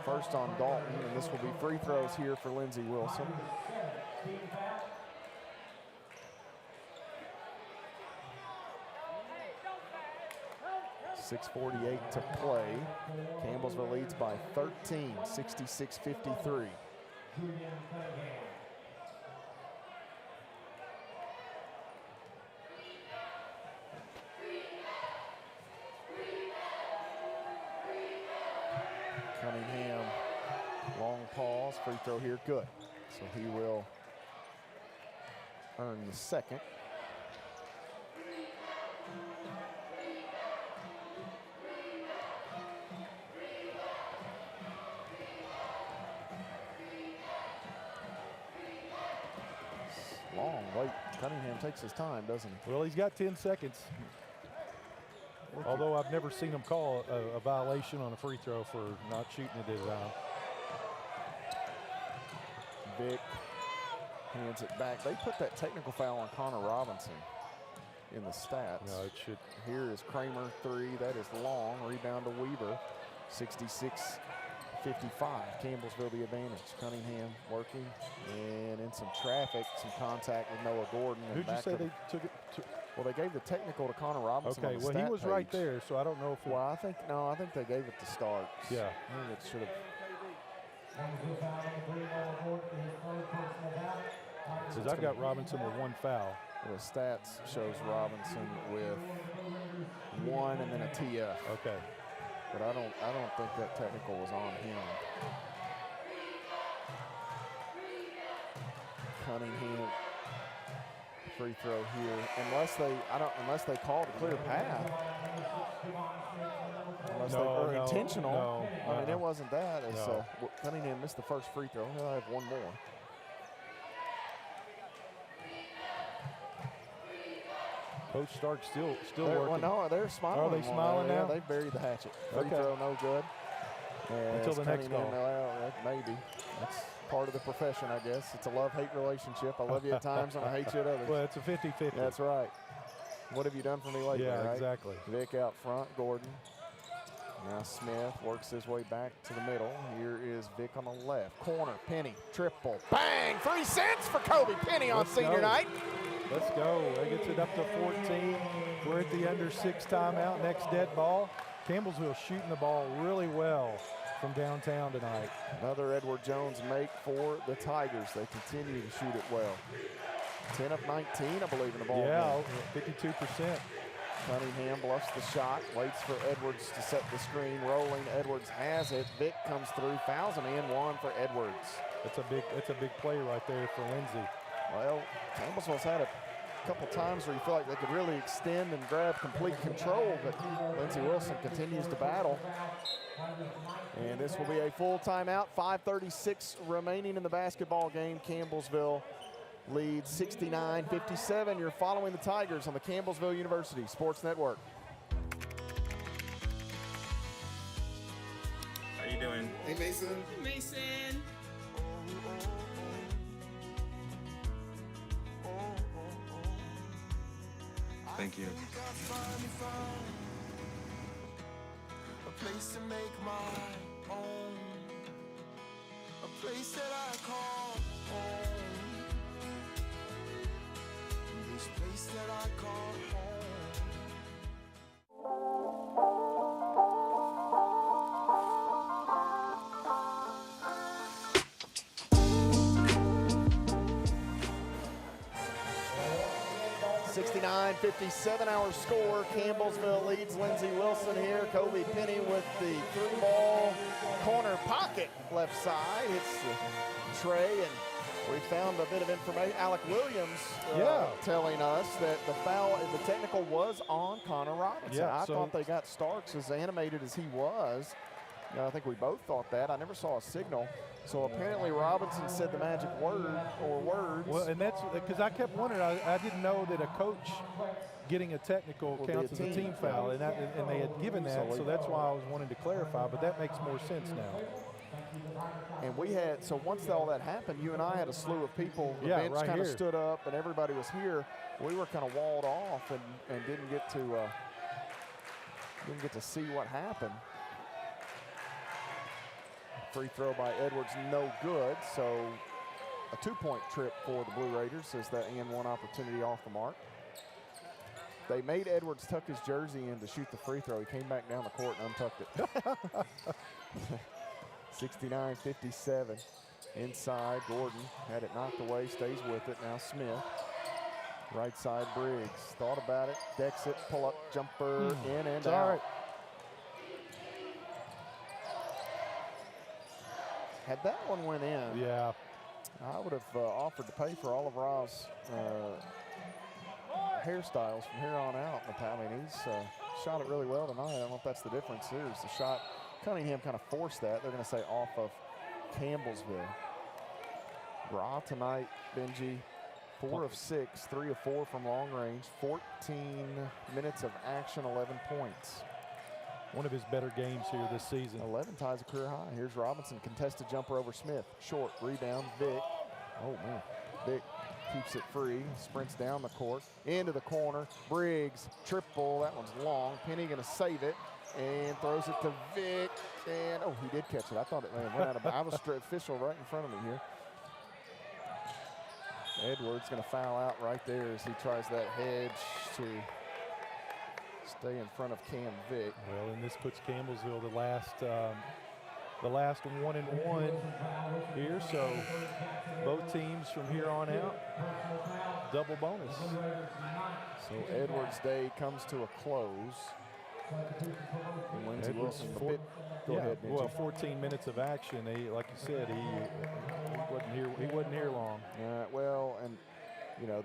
First on Dalton, and this will be free throws here for Lindsey Wilson. .648 to play. Campbellsville leads by 13, 66-53. Cunningham, long pause, free throw here, good. So he will earn the second. Cunningham takes his time, doesn't he? Well, he's got 10 seconds. Although I've never seen him call a violation on a free throw for not shooting it at time. Vic hands it back. They put that technical foul on Connor Robinson in the stats. No, it should. Here is Kramer, 3. That is long. Rebound to Weaver. 66-55. Campbellsville the advantage. Cunningham working and in some traffic, some contact with Noah Gordon. Who'd you say they took it to? Well, they gave the technical to Connor Robinson. Okay, well, he was right there, so I don't know if. Well, I think they gave it to Starks. Yeah. I think it should have. Because I've got Robinson with 1 foul. The stats shows Robinson with 1 and then a TF. Okay. But I don't think that technical was on him. Cunningham free throw here, unless they called a clear path. Unless they were intentional. No, I mean, it wasn't that. Cunningham missed the first free throw. He'll have 1 more. Coach Stark still working. Well, no, they're smiling. Are they smiling now? Yeah, they buried the hatchet. Free throw, no good. Until the next call. Well, maybe. That's part of the profession, I guess. It's a love-hate relationship. I love you at times and I hate you at others. Well, it's a 50-50. That's right. What have you done for me lately, Yeah, right? exactly. Vic out front, Gordon. Now Smith works his way back to the middle. Here is Vic on the left. Corner, Penny, triple, bang! 3 cents for Kobe Penny on senior night. Let's go. That gets it up to 14. We're at the under 6 timeout. Next dead ball. Campbellsville shooting the ball really well from downtown tonight. Another Edward Jones make for the Tigers. They continue to shoot it well. 10 of 19, I believe, in the ball game. 52%. Cunningham bluffs the shot, waits for Edwards to set the screen. Rolling, Edwards has it. Vic comes through, fouls him in, 1 for Edwards. That's a big play right there for Lindsey. Well, Campbellsville's had a couple times where you feel like they could really extend and grab complete control, but Lindsey Wilson continues to battle. And this will be a full timeout. 5:36 remaining in the basketball game. Campbellsville leads 69-57. You're following the Tigers on the Campbellsville University Sports Network. How you doing? Hey, Mason. Mason. Thank you. A place to make my own. A place that I call home. This place that I call home. 69-57 our score. Campbellsville leads Lindsey Wilson here. Kobe Penny with the 3-ball corner pocket left side. Hits the tray, and we found a bit of information. Alec Williams telling us that the foul, the technical was on Connor Robinson. I thought they got Starks as animated as he was. I think we both thought that. I never saw a signal. So apparently Robinson said the magic word or words. Well, and that's because I kept wondering. I didn't know that a coach getting a technical counts as a team foul, and they had given that. So that's why I was wanting to clarify. But that makes more sense now. And we had, so once all that happened, you and I had a slew of people. The bench kind of stood up, and everybody was here. We were kind of walled off and didn't get to see what happened. Free throw by Edwards, no good. So a 2-point trip for the Blue Raiders as that and 1 opportunity off the mark. They made Edwards tuck his jersey in to shoot the free throw. He came back down the court and untucked it. 69-57. Inside, Gordon had it knocked away, stays with it. Now Smith. Right side, Briggs. Thought about it, decks it, pull up jumper, in and out. Had that one went in, I would have offered to pay for all of Ra's hairstyles from here on out. I mean, he's shot it really well tonight. I don't know if that's the difference. Here's the shot. Cunningham kind of forced that. They're going to say off of Campbellsville. Ra tonight, Benji, 4 of 6, 3 of 4 from long range, 14 minutes of action, 11 points. One of his better games here this season. 11 ties a career high. Here's Robinson, contested jumper over Smith. Short, rebound, Vick. Oh, man. Vick keeps it free, sprints down the court, into the corner. Briggs, triple, that one's long. Penny gonna save it and throws it to Vick. And, oh, he did catch it. I thought it went out of, I was official right in front of me here. Edwards gonna foul out right there as he tries that hedge to stay in front of Cam Vick. Well, and this puts Campbellsville the last 1-1 here, so both teams from here on out, double bonus. So Edwards' day comes to a close. And Lindsey Wilson, go ahead, Benji. Well, 14 minutes of action. Like you said, he wasn't here long. Well, and you know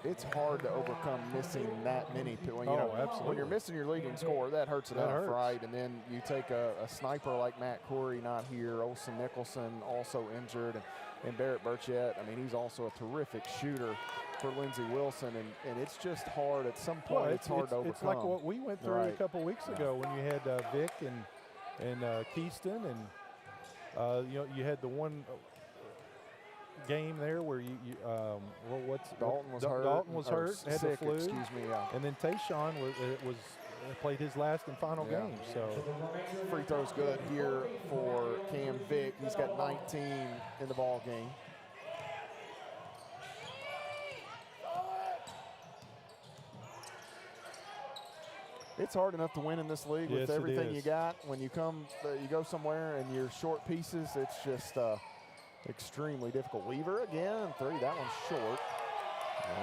it's hard to overcome missing that many. Absolutely. When you're missing your leading scorer, that hurts enough, right? And then you take a sniper like Matt Corey, not here. Olsen Nicholson also injured, and Barrett Burchett. I mean, he's also a terrific shooter for Lindsey Wilson, and it's just hard at some point. It's hard to overcome. It's like what we went through a couple weeks ago when you had Vick and Keyston, and you had the one game there where Dalton was hurt, had the flu, excuse me, and then Tayshawn played his last and final game. So free throw's good here for Cam Vick. He's got 19 in the ball game. It's hard enough to win in this league with everything you got. When you go somewhere and you're short pieces, it's just extremely difficult. Weaver again, 3. That one's short.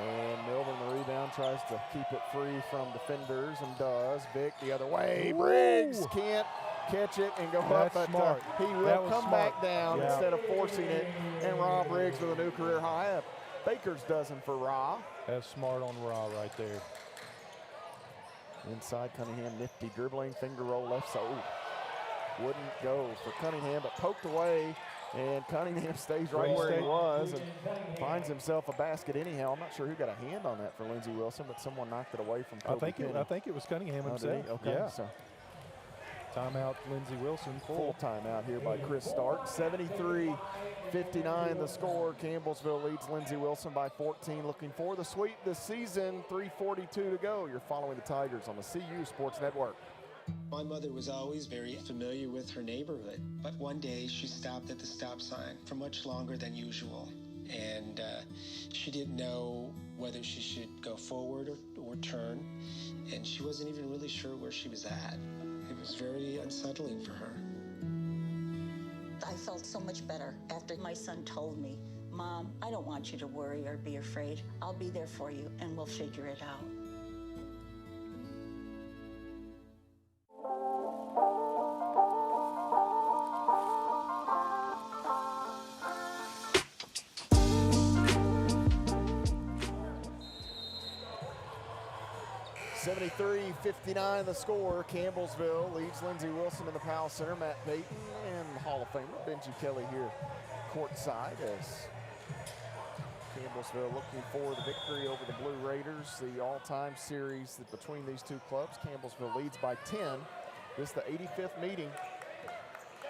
And Milburn, the rebound, tries to keep it free from defenders and does. Vick the other way. Briggs can't catch it and go up, but he will come back down instead of forcing it. And Rob Briggs with a new career high. A Baker's dozen for Ra. That's smart on Ra right there. Inside Cunningham, nifty dribbling, finger roll left side. Wouldn't go for Cunningham, but poked away, and Cunningham stays right where he was and finds himself a basket anyhow. I'm not sure who got a hand on that for Lindsey Wilson, but someone knocked it away from Kobe Penny. I think it was Cunningham himself. Okay, yeah. So timeout, Lindsey Wilson. Full timeout here by Chris Stark. 73-59 the score. Campbellsville leads Lindsey Wilson by 14. Looking for the sweep this season. 3:42 to go. You're following the Tigers on the CU Sports Network. My mother was always very familiar with her neighborhood, but one day she stopped at the stop sign for much longer than usual, and she didn't know whether she should go forward or turn, and she wasn't even really sure where she was at. It was very unsettling for her. I felt so much better after my son told me, "Mom, I don't want you to worry or be afraid. I'll be there for you and we'll figure it out." $73-59 the score. Campbellsville leads Lindsey Wilson in the Powell Center. Matt Payton and Hall of Famer Benji Kelly here courtside as Campbellsville looking for the victory over the Blue Raiders, the all-time series between these two clubs. Campbellsville leads by 10. This is the 85th meeting.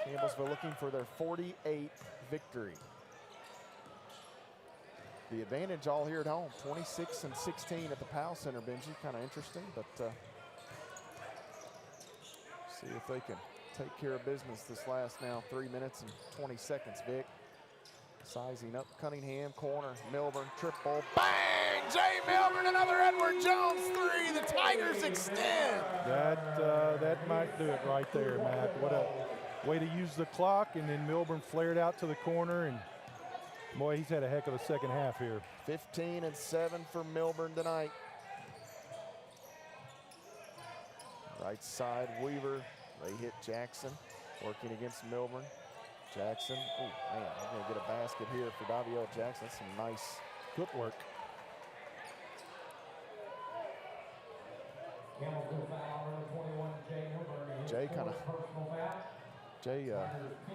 Campbellsville looking for their 48th victory. The advantage all here at home, 26-16 at the Powell Center, Benji. Kind of interesting, but see if they can take care of business this last now 3 minutes and 20 seconds. Vick sizing up Cunningham, corner, Milburn, triple, bang! Jay Milburn, another Edward Jones 3. The Tigers extend. That might do it right there, Matt. What a way to use the clock, and then Milburn flared out to the corner, and boy, he's had a heck of a second half here. 15-7 for Milburn tonight. Right side, Weaver. They hit Jackson, working against Milburn. Jackson, oh man, I'm gonna get a basket here for Daviel Jackson. That's some nice footwork. Jay kind of Jay,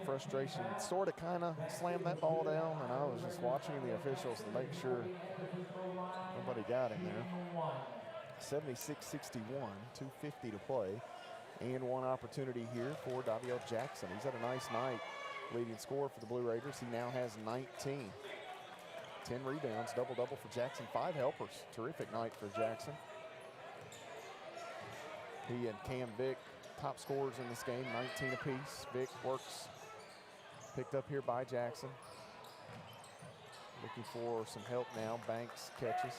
frustration sort of kind of slammed that ball down, and I was just watching the officials to make sure nobody got him there. 76-61, 2:50 to play, and one opportunity here for Daviel Jackson. He's had a nice night, leading scorer for the Blue Raiders. He now has 19. 10 rebounds, double-double for Jackson, 5 helpers. Terrific night for Jackson. He and Cam Vick, top scorers in this game, 19 apiece. Vick works, picked up here by Jackson. Looking for some help now. Banks catches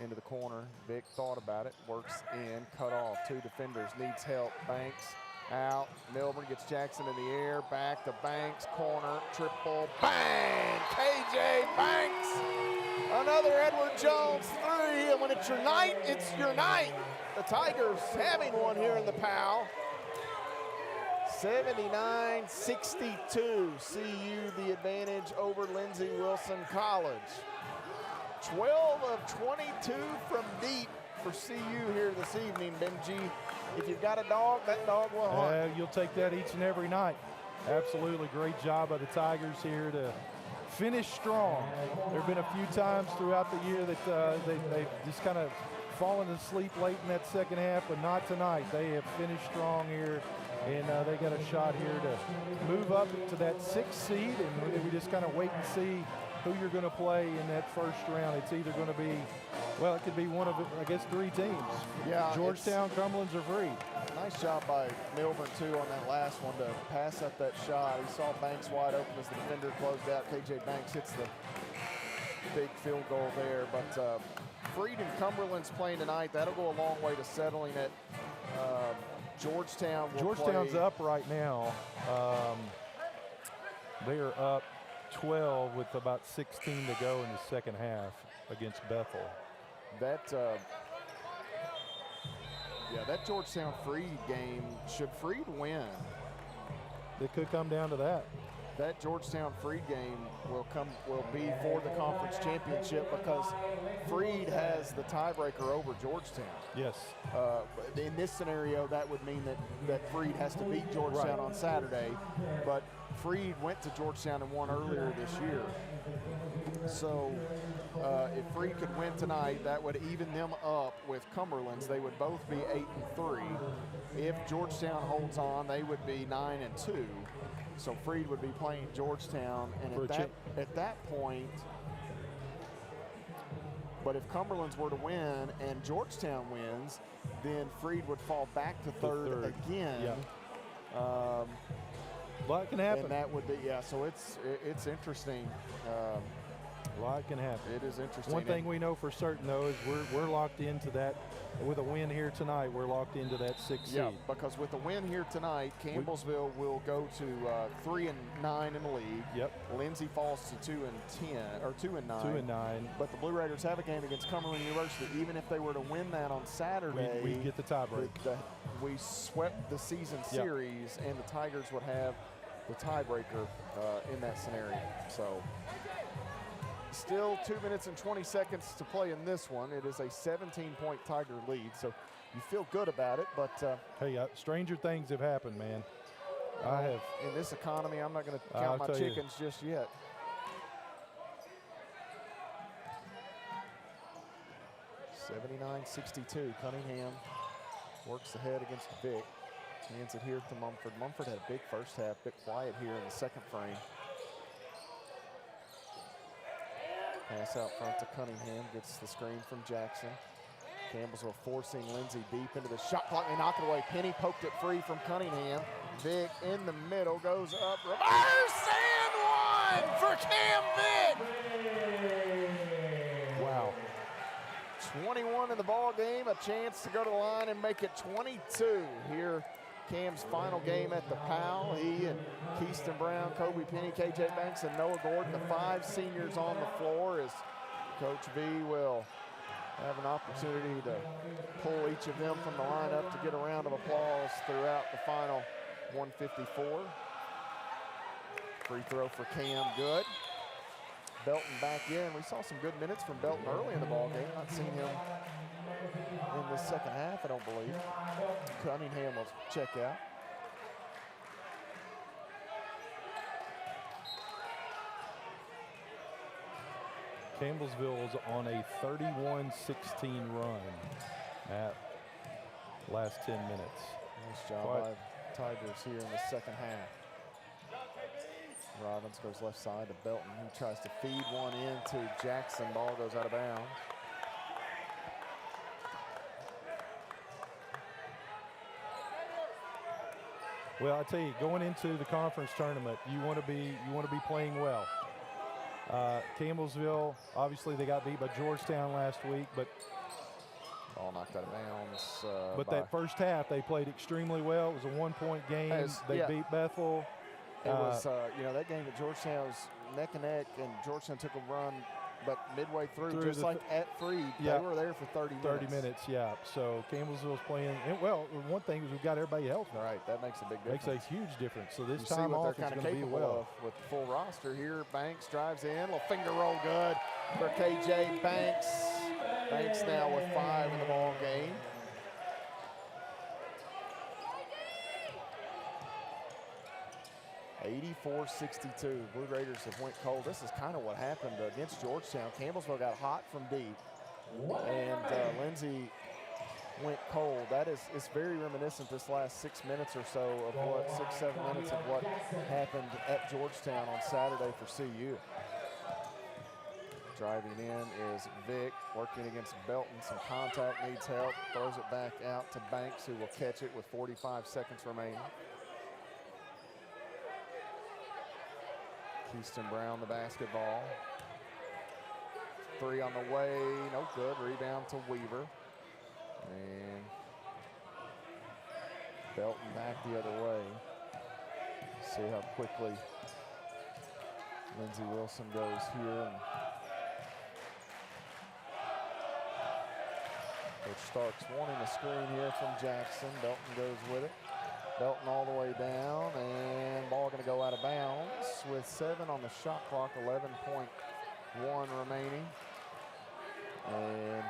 into the corner. Vick thought about it, works in, cut off. 2 defenders, needs help. Banks out. Milburn gets Jackson in the air, back to Banks, corner, triple, bang! KJ Banks! Another Edward Jones 3, and when it's your night, it's your night. The Tigers having one here in the PAL. 79-62, CU the advantage over Lindsey Wilson College. 12 of 22 from deep for CU here this evening, Benji. If you've got a dog, that dog will hunt. You'll take that each and every night. Absolutely great job by the Tigers here to finish strong. There have been a few times throughout the year that they've just kind of fallen asleep late in that second half, but not tonight. They have finished strong here, and they got a shot here to move up to that 6th seed, and we just kind of wait and see who you're going to play in that first round. It's either going to be, well, it could be one of, I guess, 3 teams. Yeah, Georgetown, Cumberland's, or Free. Nice job by Milburn, too, on that last one to pass up that shot. He saw Banks wide open as the defender closed out. KJ Banks hits the big field goal there. But Freed and Cumberland's playing tonight. That'll go a long way to settling it. Georgetown's up right now. They are up 12 with about 16 to go in the second half against Bethel. That Georgetown Freed game, should Freed win, it could come down to that. That Georgetown Freed game will be for the conference championship because Freed has the tiebreaker over Georgetown. Yes. In this scenario, that would mean that Freed has to beat Georgetown on Saturday, but Freed went to Georgetown and won earlier this year. So if Freed could win tonight, that would even them up with Cumberland's. They would both be 8-3. If Georgetown holds on, they would be 9-2. So Freed would be playing Georgetown, and at that point, but if Cumberland's were to win and Georgetown wins, then Freed would fall back to third again. Yeah. A lot can happen. And that would be, so it's interesting. A lot can happen. It is interesting. One thing we know for certain, though, is we're locked into that. With a win here tonight, we're locked into that 6th seed. Yeah, because with the win here tonight, Campbellsville will go to 3-9 in the league. Yep. Lindsey falls to 2-10 or 2-9. 2-9. But the Blue Raiders have a game against Cumberland University. Even if they were to win that on Saturday, we get the tiebreak. We swept the season series, and the Tigers would have the tiebreaker in that scenario. So. Still 2 minutes and 20 seconds to play in this one. It is a 17-point Tiger lead, so you feel good about it, but hey, stranger things have happened, man. I have. In this economy, I'm not going to count my chickens just yet. (79-62). Cunningham works ahead against Vick. Hands it here to Mumford. Mumford had a big first half, bit quiet here in the second frame. Pass out front to Cunningham, gets the screen from Jackson. Campbellsville forcing Lindsey deep into the shot clock. They knock it away. Penny poked it free from Cunningham. Vick in the middle, goes up, reverse and one for Cam Vick. Wow. 21 in the ball game, a chance to go to the line and make it 22 here. Cam's final game at the PAL. He and Keaston Brown, Kobe Penny, KJ Banks, and Noah Gordon, the 5 seniors on the floor, as Coach V will have an opportunity to pull each of them from the lineup to get a round of applause throughout the final 154. Free throw for Cam, good. Belton back in. We saw some good minutes from Belton early in the ball game. Not seen him in the second half, I don't believe. Cunningham will check out. Campbellsville is on a 31-16 run at last 10 minutes. Nice job by Tigers here in the second half. Robbins goes left side to Belton. He tries to feed one into Jackson. Ball goes out of bounds. Well, I tell you, going into the conference tournament, you want to be playing well. Campbellsville, obviously, they got beat by Georgetown last week, but ball knocked out of bounds. But that first half, they played extremely well. It was a one-point game. They beat Bethel. It was, you know, that game at Georgetown was neck and neck, and Georgetown took a run, but midway through just like at Freed, they were there for 30 minutes. 30 minutes, yeah. So Campbellsville's playing. And well, one thing is we've got everybody healthy. All right, that makes a big difference. Makes a huge difference. So this you time see what off they're is kind of going to be well. of with the full roster here. Banks drives in, little finger roll good for KJ Banks. Banks now with 5 in the ball game. (84-62). Blue Raiders have went cold. This is kind of what happened against Georgetown. Campbellsville got hot from deep, and Lindsey went cold. It's very reminiscent this last 6 minutes or so of what 6-7 minutes of what happened at Georgetown on Saturday for CU. Driving in is Vick, working against Belton. Some contact, needs help. Throws it back out to Banks, who will catch it with 45 seconds remaining. Keyston Brown, the basketball. 3 on the way, no good. Rebound to Weaver. And Belton back the other way. See how quickly Lindsey Wilson goes here. Coach Starks wanting a screen here from Jackson. Belton goes with it. Belton all the way down, and ball going to go out of bounds with 7 on the shot clock, 11.1 remaining. And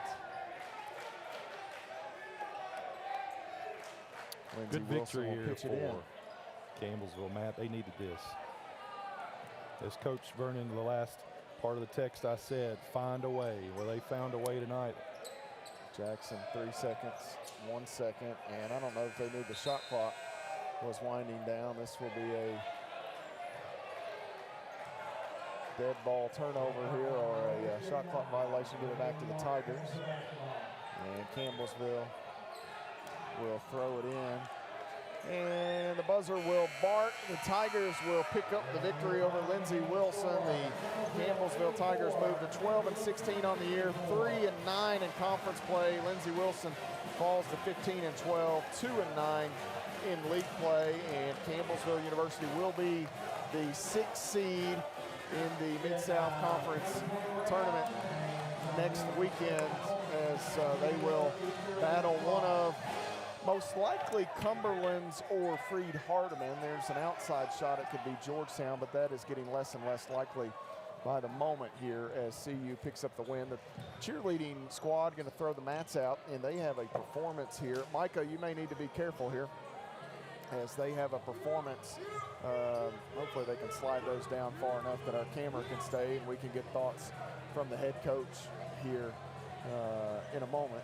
Lindsey good Wilson victory here for Campbellsville, Matt. They needed this. As Coach Vernon, the last part of the text I said, find a way. Well, they found a way tonight. Jackson, 3 seconds, 1 second, and I don't know if they knew the shot clock was winding down. This will be a dead ball turnover here, or a shot clock violation. Give it back to the Tigers. And Campbellsville will throw it in. And the buzzer will bark. The Tigers will pick up the victory over Lindsey Wilson. The Campbellsville Tigers move to 12-16 on the year, 3-9 in conference play. Lindsey Wilson falls to 15-12, 2-9 in league play. And Campbellsville University will be the 6th seed in the Mid-South Conference tournament next weekend, as they will battle one of most likely Cumberland's or Freed Hardeman. There's an outside shot. It could be Georgetown, but that is getting less and less likely by the moment here as CU picks up the win. The cheerleading squad going to throw the mats out, and they have a performance here. Micah, you may need to be careful here as they have a performance. Hopefully they can slide those down far enough that our camera can stay and we can get thoughts from the head coach here in a moment.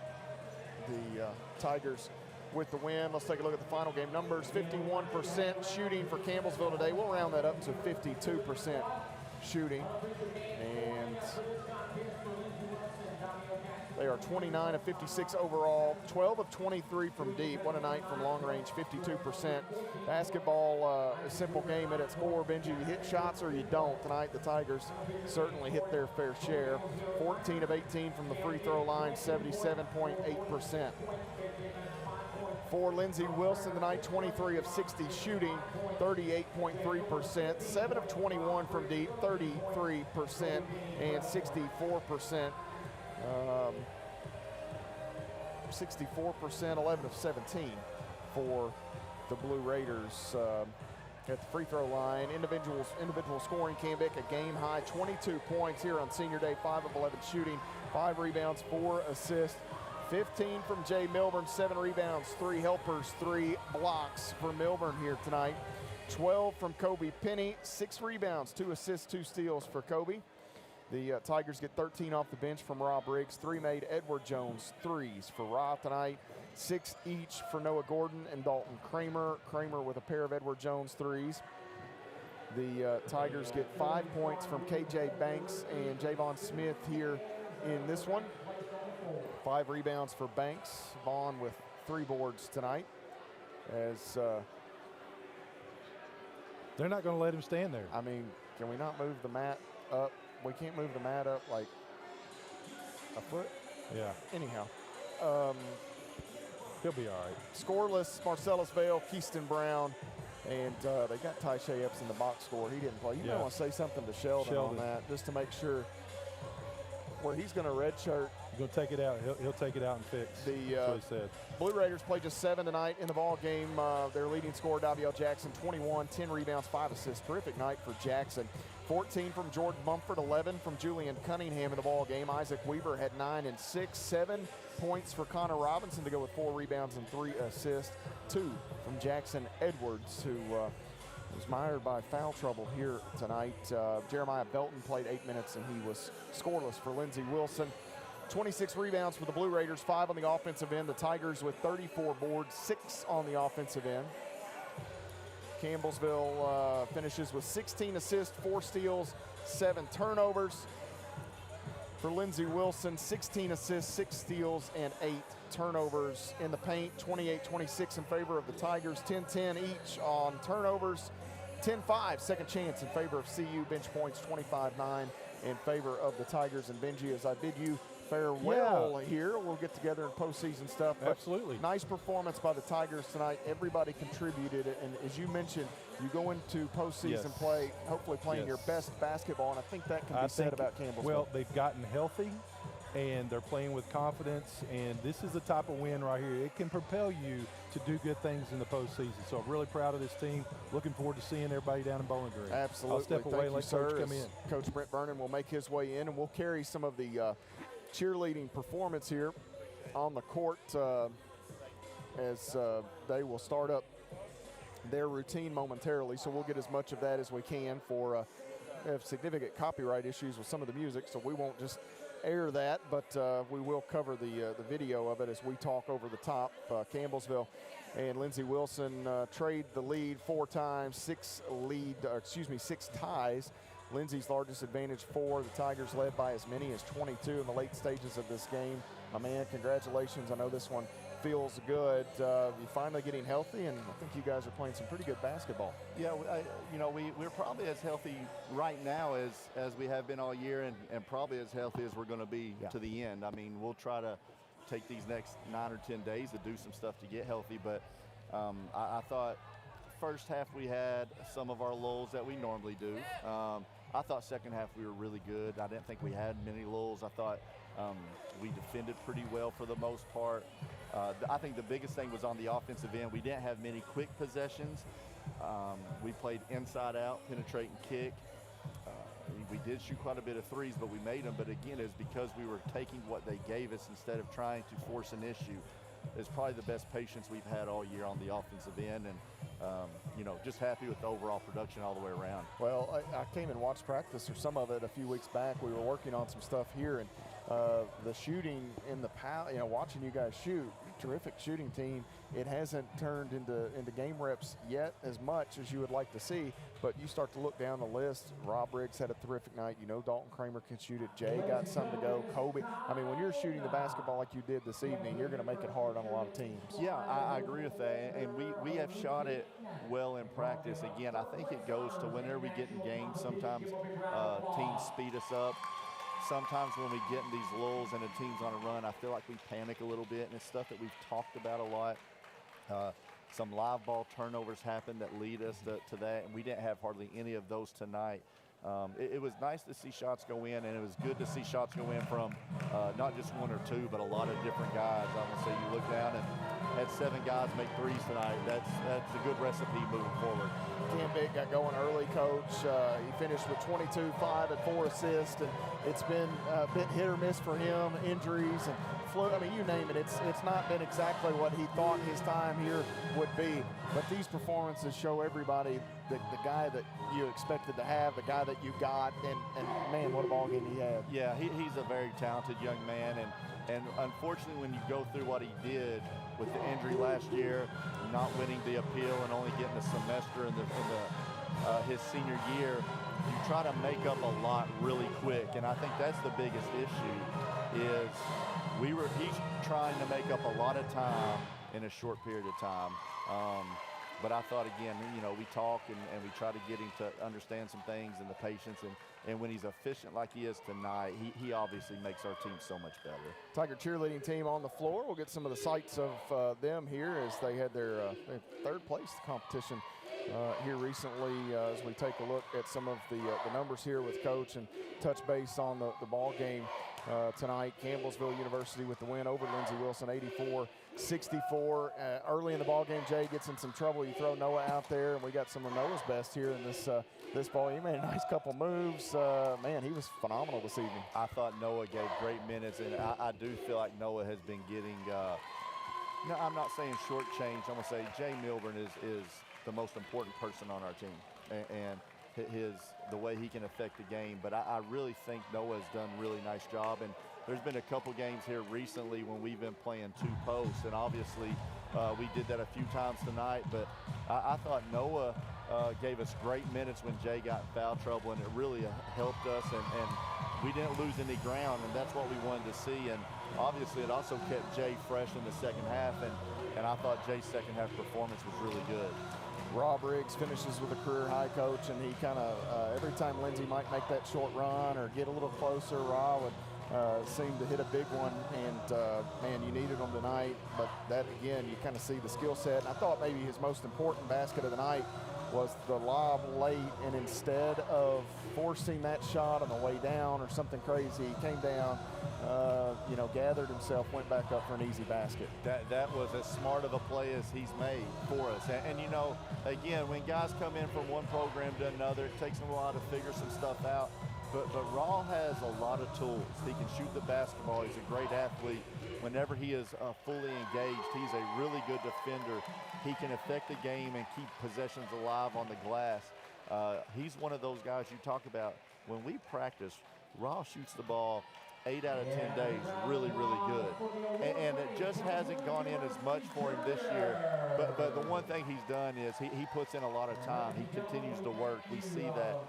The Tigers with the win. Let's take a look at the final game numbers. 51% shooting for Campbellsville today. We'll round that up to 52% shooting. And they are 29 of 56 overall, 12 of 23 from deep. What a night from long range, 52%. Basketball, a simple game at its core. Benji, you hit shots or you don't. Tonight, the Tigers certainly hit their fair share. 14 of 18 from the free throw line, 77.8%. For Lindsey Wilson tonight, 23 of 60 shooting, 38.3%. 7 of 21 from deep, 33%, and 64%. 64%, 11 of 17 for the Blue Raiders. At the free throw line, individual scoring, Cambick a game high 22 points here on senior day, 5 of 11 shooting, 5 rebounds, 4 assists. 15 from Jay Milburn, 7 rebounds, 3 helpers, 3 blocks for Milburn here tonight. 12 from Kobe Penny, 6 rebounds, 2 assists, 2 steals for Kobe. The Tigers get 13 off the bench from Rob Riggs. 3 made Edward Jones threes for Ra tonight. 6 each for Noah Gordon and Dalton Kramer. Kramer with a pair of Edward Jones threes. The Tigers get 5 points from KJ Banks and Javon Smith here in this one. 5 rebounds for Banks. Vaughn with 3 boards tonight. As they're not going to let him stand there. I mean, can we not move the mat up? We can't move the mat up like a foot? Yeah. Anyhow. He'll be all right. Scoreless, Marcellus Vale, Keyston Brown, and they got Ty Shea Epps in the box score. He didn't play. You might want to say something to Sheldon on that just to make sure where he's going to redshirt. He's going to take it out. He'll take it out and fix. That's what he said. Blue Raiders play just 7 tonight in the ball game. Their leading scorer, Daviel Jackson, 21, 10 rebounds, 5 assists. Terrific night for Jackson. 14 from Jordan Mumford, 11 from Julian Cunningham in the ball game. Isaac Weaver had 9 and 6, 7 points for Connor Robinson to go with 4 rebounds and 3 assists. 2 from Jackson Edwards, who was mired by foul trouble here tonight. Jeremiah Belton played 8 minutes and he was scoreless for Lindsey Wilson. 26 rebounds for the Blue Raiders, 5 on the offensive end. The Tigers with 34 boards, 6 on the offensive end. Campbellsville finishes with 16 assists, 4 steals, 7 turnovers. For Lindsey Wilson, 16 assists, 6 steals, and 8 turnovers in the paint. 28-26 in favor of the Tigers, 10-10 each on turnovers. 10-5 second chance in favor of CU. Bench points 25-9 in favor of the Tigers. And Benji, as I bid you farewell here, we'll get together in postseason stuff. Absolutely. Nice performance by the Tigers tonight. Everybody contributed. And as you mentioned, you go into postseason play, hopefully playing your best basketball. And I think that can be said about Campbellsville. Well, they've gotten healthy, and they're playing with confidence. And this is the type of win right here. It can propel you to do good things in the postseason. So I'm really proud of this team. Looking forward to seeing everybody down in Bowling Green. Absolutely. I'll step away and let Coach come in. Coach Brent Vernon will make his way in, and we'll carry some of the cheerleading performance here on the court as they will start up their routine momentarily. So we'll get as much of that as we can for we have significant copyright issues with some of the music, so we won't just air that, but we will cover the video of it as we talk over the top. Campbellsville and Lindsey Wilson trade the lead 4 times, 6 ties. Lindsey's largest advantage 4. The Tigers led by as many as 22 in the late stages of this game. My man, congratulations. I know this one feels good. You're finally getting healthy, and I think you guys are playing some pretty good basketball. Yeah, we're probably as healthy right now as we have been all year, and probably as healthy as we're going to be to the end. I mean, we'll try to take these next 9 or 10 days to do some stuff to get healthy, but I thought first half we had some of our lulls that we normally do. I thought second half we were really good. I didn't think we had many lulls. I thought we defended pretty well for the most part. I think the biggest thing was on the offensive end. We didn't have many quick possessions. We played inside out, penetrate and kick. We did shoot quite a bit of threes, but we made them. But again, it's because we were taking what they gave us instead of trying to force an issue. It's probably the best patience we've had all year on the offensive end, and just happy with the overall production all the way around. Well, I came and watched practice or some of it a few weeks back. We were working on some stuff here, and the shooting in the watching you guys shoot, terrific shooting team. It hasn't turned into game reps yet as much as you would like to see, but you start to look down the list. Rob Riggs had a terrific night. Dalton Kramer can shoot it. Jay got something to go. Kobe. I mean, when you're shooting the basketball like you did this evening, you're going to make it hard on a lot of teams. Yeah, I agree with that, and we have shot it well in practice. Again, I think it goes to whenever we get in games, sometimes teams speed us up. Sometimes when we get in these lulls and a team's on a run, I feel like we panic a little bit, and it's stuff that we've talked about a lot. Some live ball turnovers happen that lead us to that, and we didn't have hardly any of those tonight. It was nice to see shots go in, and it was good to see shots go in from not just 1 or 2, but a lot of different guys. I'm going to say you look down, and had 7 guys make threes tonight. That's a good recipe moving forward. Cam Big got going early, Coach. He finished with 22, 5, and 4 assists, and it's been a bit hit or miss for him. Injuries and flu. I mean, you name it. It's not been exactly what he thought his time here would be. But these performances show everybody the guy that you expected to have, the guy that you got, and man, what a ball game he had. Yeah, he's a very talented young man, and unfortunately, when you go through what he did with the injury last year, not winning the appeal and only getting a semester in his senior year, you try to make up a lot really quick, and I think that's the biggest issue. Is he's trying to make up a lot of time in a short period of time. But I thought, again, we talk and we try to get him to understand some things and the patience. And when he's efficient like he is tonight, he obviously makes our team so much better. Tiger cheerleading team on the floor. We'll get some of the sights of them here as they had their third place competition here recently as we take a look at some of the numbers here with Coach and touch base on the ball game tonight. Campbellsville University with the win over Lindsey Wilson, 84-64. Early in the ball game, Jay gets in some trouble. You throw Noah out there, and we got some of Noah's best here in this ball. He made a nice couple moves. Man, he was phenomenal this evening. I thought Noah gave great minutes, and I do feel like Noah has been getting no, I'm not saying shortchanged. I'm going to say Jay Milburn is the most important person on our team, and the way he can affect the game. But I really think Noah has done a really nice job. And there's been a couple games here recently when we've been playing 2 posts, and obviously we did that a few times tonight. But I thought Noah gave us great minutes when Jay got in foul trouble, and it really helped us. And we didn't lose any ground, and that's what we wanted to see. And obviously it also kept Jay fresh in the second half, and I thought Jay's second half performance was really good. Rob Riggs finishes with a career high, Coach, and he kind of, every time Lindsey might make that short run or get a little closer, Rob would seem to hit a big one, and man, you needed him tonight. But that, again, you kind of see the skill set. And I thought maybe his most important basket of the night was the lob late, and instead of forcing that shot on the way down or something crazy, he came down, gathered himself, went back up for an easy basket. That was as smart of a play as he's made for us. And again, when guys come in from one program to another, it takes them a while to figure some stuff out. But Raw has a lot of tools. He can shoot the basketball. He's a great athlete. Whenever he is fully engaged, he's a really good defender. He can affect the game and keep possessions alive on the glass. He's one of those guys you talk about. When we practice, Raw shoots the ball 8 out of 10 days, really, really good. And it just hasn't gone in as much for him this year. But the one thing he's done is he puts in a lot of time. He continues to work. We see that.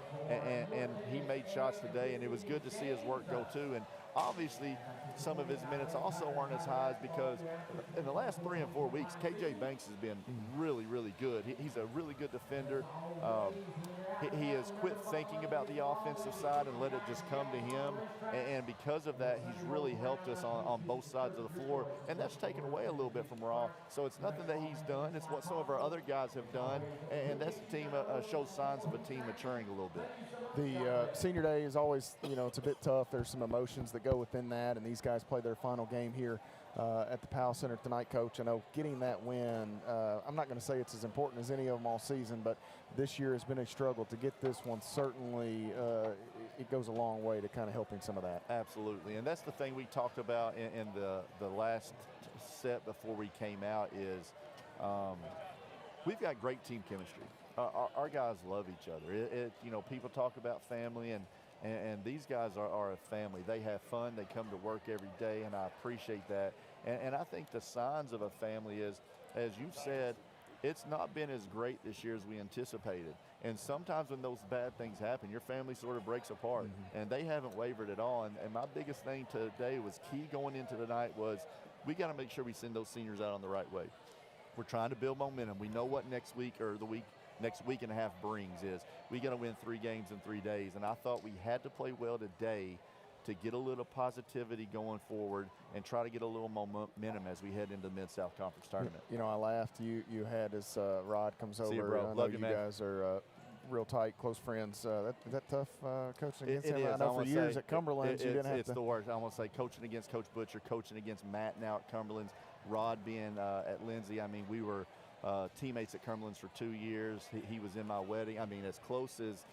And he made shots today, and it was good to see his work go too. And obviously, some of his minutes also aren't as high because in the last 3 and 4 weeks, KJ Banks has been really, really good. He's a really good defender. He has quit thinking about the offensive side and let it just come to him. And because of that, he's really helped us on both sides of the floor. And that's taken away a little bit from Raw. So it's nothing that he's done. It's what some of our other guys have done. And that's the team shows signs of a team maturing a little bit. The senior day is always, it's a bit tough. There's some emotions that go within that. And these guys play their final game here at the Powell Center tonight, Coach. I know getting that win, I'm not going to say it's as important as any of them all season, but this year has been a struggle. To get this one, certainly it goes a long way to kind of helping some of that. Absolutely, and that's the thing we talked about in the last set before we came out is we've got great team chemistry. Our guys love each other. People talk about family, and these guys are a family. They have fun. They come to work every day, and I appreciate that. And I think the signs of a family is, as you've said, it's not been as great this year as we anticipated. And sometimes when those bad things happen, your family sort of breaks apart. And they haven't wavered at all. And my biggest thing today was key going into the night was we got to make sure we send those seniors out on the right way. We're trying to build momentum. We know what next week or next week and a half brings is we got to win 3 games in 3 days. And I thought we had to play well today to get a little positivity going forward and try to get a little momentum as we head into the Mid-South Conference tournament. I laughed. You had as Rod comes over. See you, bro. I Love know you, man. Guys are real tight, close friends. That tough coaching against him? It is. I know for years at Cumberland, you didn't have to. It's the worst. I want to say coaching against Coach Butcher, coaching against Matt now at Cumberland. Rod being at Lindsey, I mean, we were teammates at Cumberland's for 2 years. He was in my wedding. I mean, as close as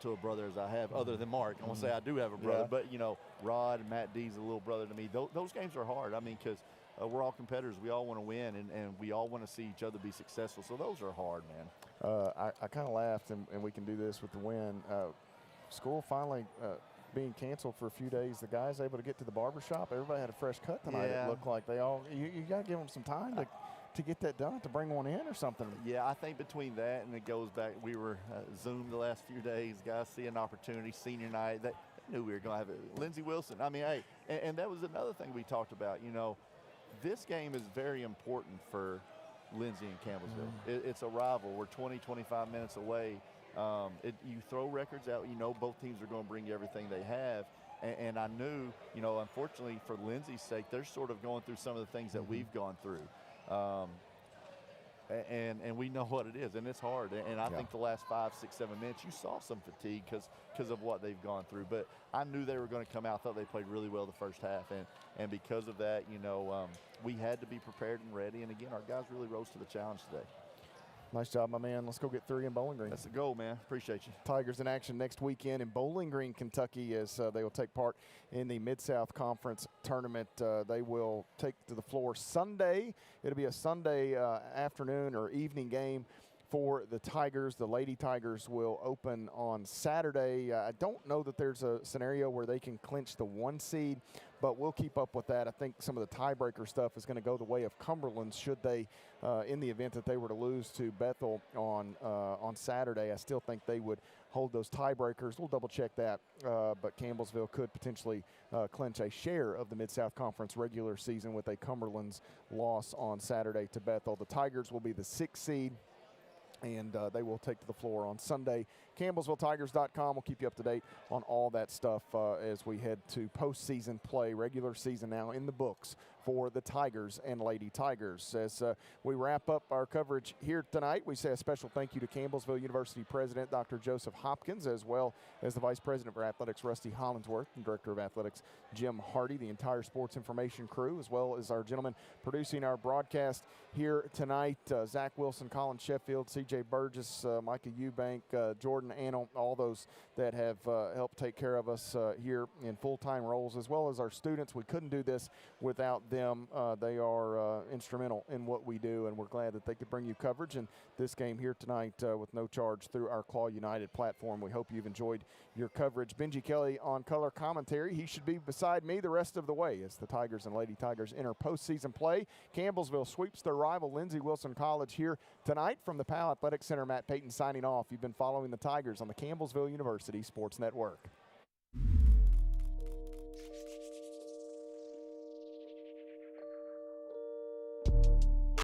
to a brother as I have, other than Mark. I won't say I do have a brother, but, you know, Rod and Matt D's a little brother to me. Those games are hard. I mean, because we're all competitors. We all want to win, and we all want to see each other be successful. So those are hard, man. I kind of laughed, and we can do this with the win. School finally being canceled for a few days. The guys able to get to the barbershop. Everybody had a fresh cut tonight. It looked like they all. You got to give them some time to get that done, to bring one in or something. Yeah, I think between that and it goes back, we were Zoomed the last few days. Guys see an opportunity, senior night. They knew we were going to have it. Lindsey Wilson. I mean, hey, and that was another thing we talked about. You know, this game is very important for Lindsey and Campbellsville. It's a rival. We're 20, 25 minutes away. You throw records out, you know both teams are going to bring you everything they have. And I knew, you know, unfortunately for Lindsey's sake, they're sort of going through some of the things that we've gone through. And we know what it is, and it's hard. And I think the last 5, 6, 7 minutes, you saw some fatigue because of what they've gone through. But I knew they were going to come out. I thought they played really well the first half. And because of that, you know, we had to be prepared and ready. And, again, our guys really rose to the challenge today. Nice job, my man. Let's go get 3 in Bowling Green. That's the goal, man. Appreciate you. Tigers in action next weekend in Bowling Green, Kentucky, as they will take part in the Mid-South Conference tournament. They will take to the floor Sunday. It'll be a Sunday afternoon or evening game for the Tigers. The Lady Tigers will open on Saturday. I don't know that there's a scenario where they can clinch the 1 seed, but we'll keep up with that. I think some of the tiebreaker stuff is going to go the way of Cumberland should they, in the event that they were to lose to Bethel on Saturday. I still think they would hold those tiebreakers. We'll double check that, but Campbellsville could potentially clinch a share of the Mid-South Conference regular season with a Cumberland's loss on Saturday to Bethel. The Tigers will be the 6th seed, and they will take to the floor on Sunday. CampbellsvilleTigers.com will keep you up to date on all that stuff as we head to postseason play. Regular season now in the books for the Tigers and Lady Tigers. As we wrap up our coverage here tonight, we say a special thank you to Campbellsville University President Dr. Joseph Hopkins, as well as the Vice President for Athletics Rusty Hollingsworth and Director of Athletics Jim Hardy, the entire sports information crew, as well as our gentlemen producing our broadcast here tonight, Zach Wilson, Colin Sheffield, C.J. Burgess, Micah Eubank, Jordan Annell, all those that have helped take care of us here in full-time roles, as well as our students. We couldn't do this without them. They are instrumental in what we do, and we're glad that they could bring you coverage in this game here tonight with no charge through our Claw United platform. We hope you've enjoyed your coverage. Benji Kelly on color commentary. He should be beside me the rest of the way as the Tigers and Lady Tigers enter postseason play. Campbellsville sweeps their rival Lindsey Wilson College here tonight from the Powell Athletic Center. Matt Payton signing off. You've been following the Tigers on the Campbellsville University Sports Network.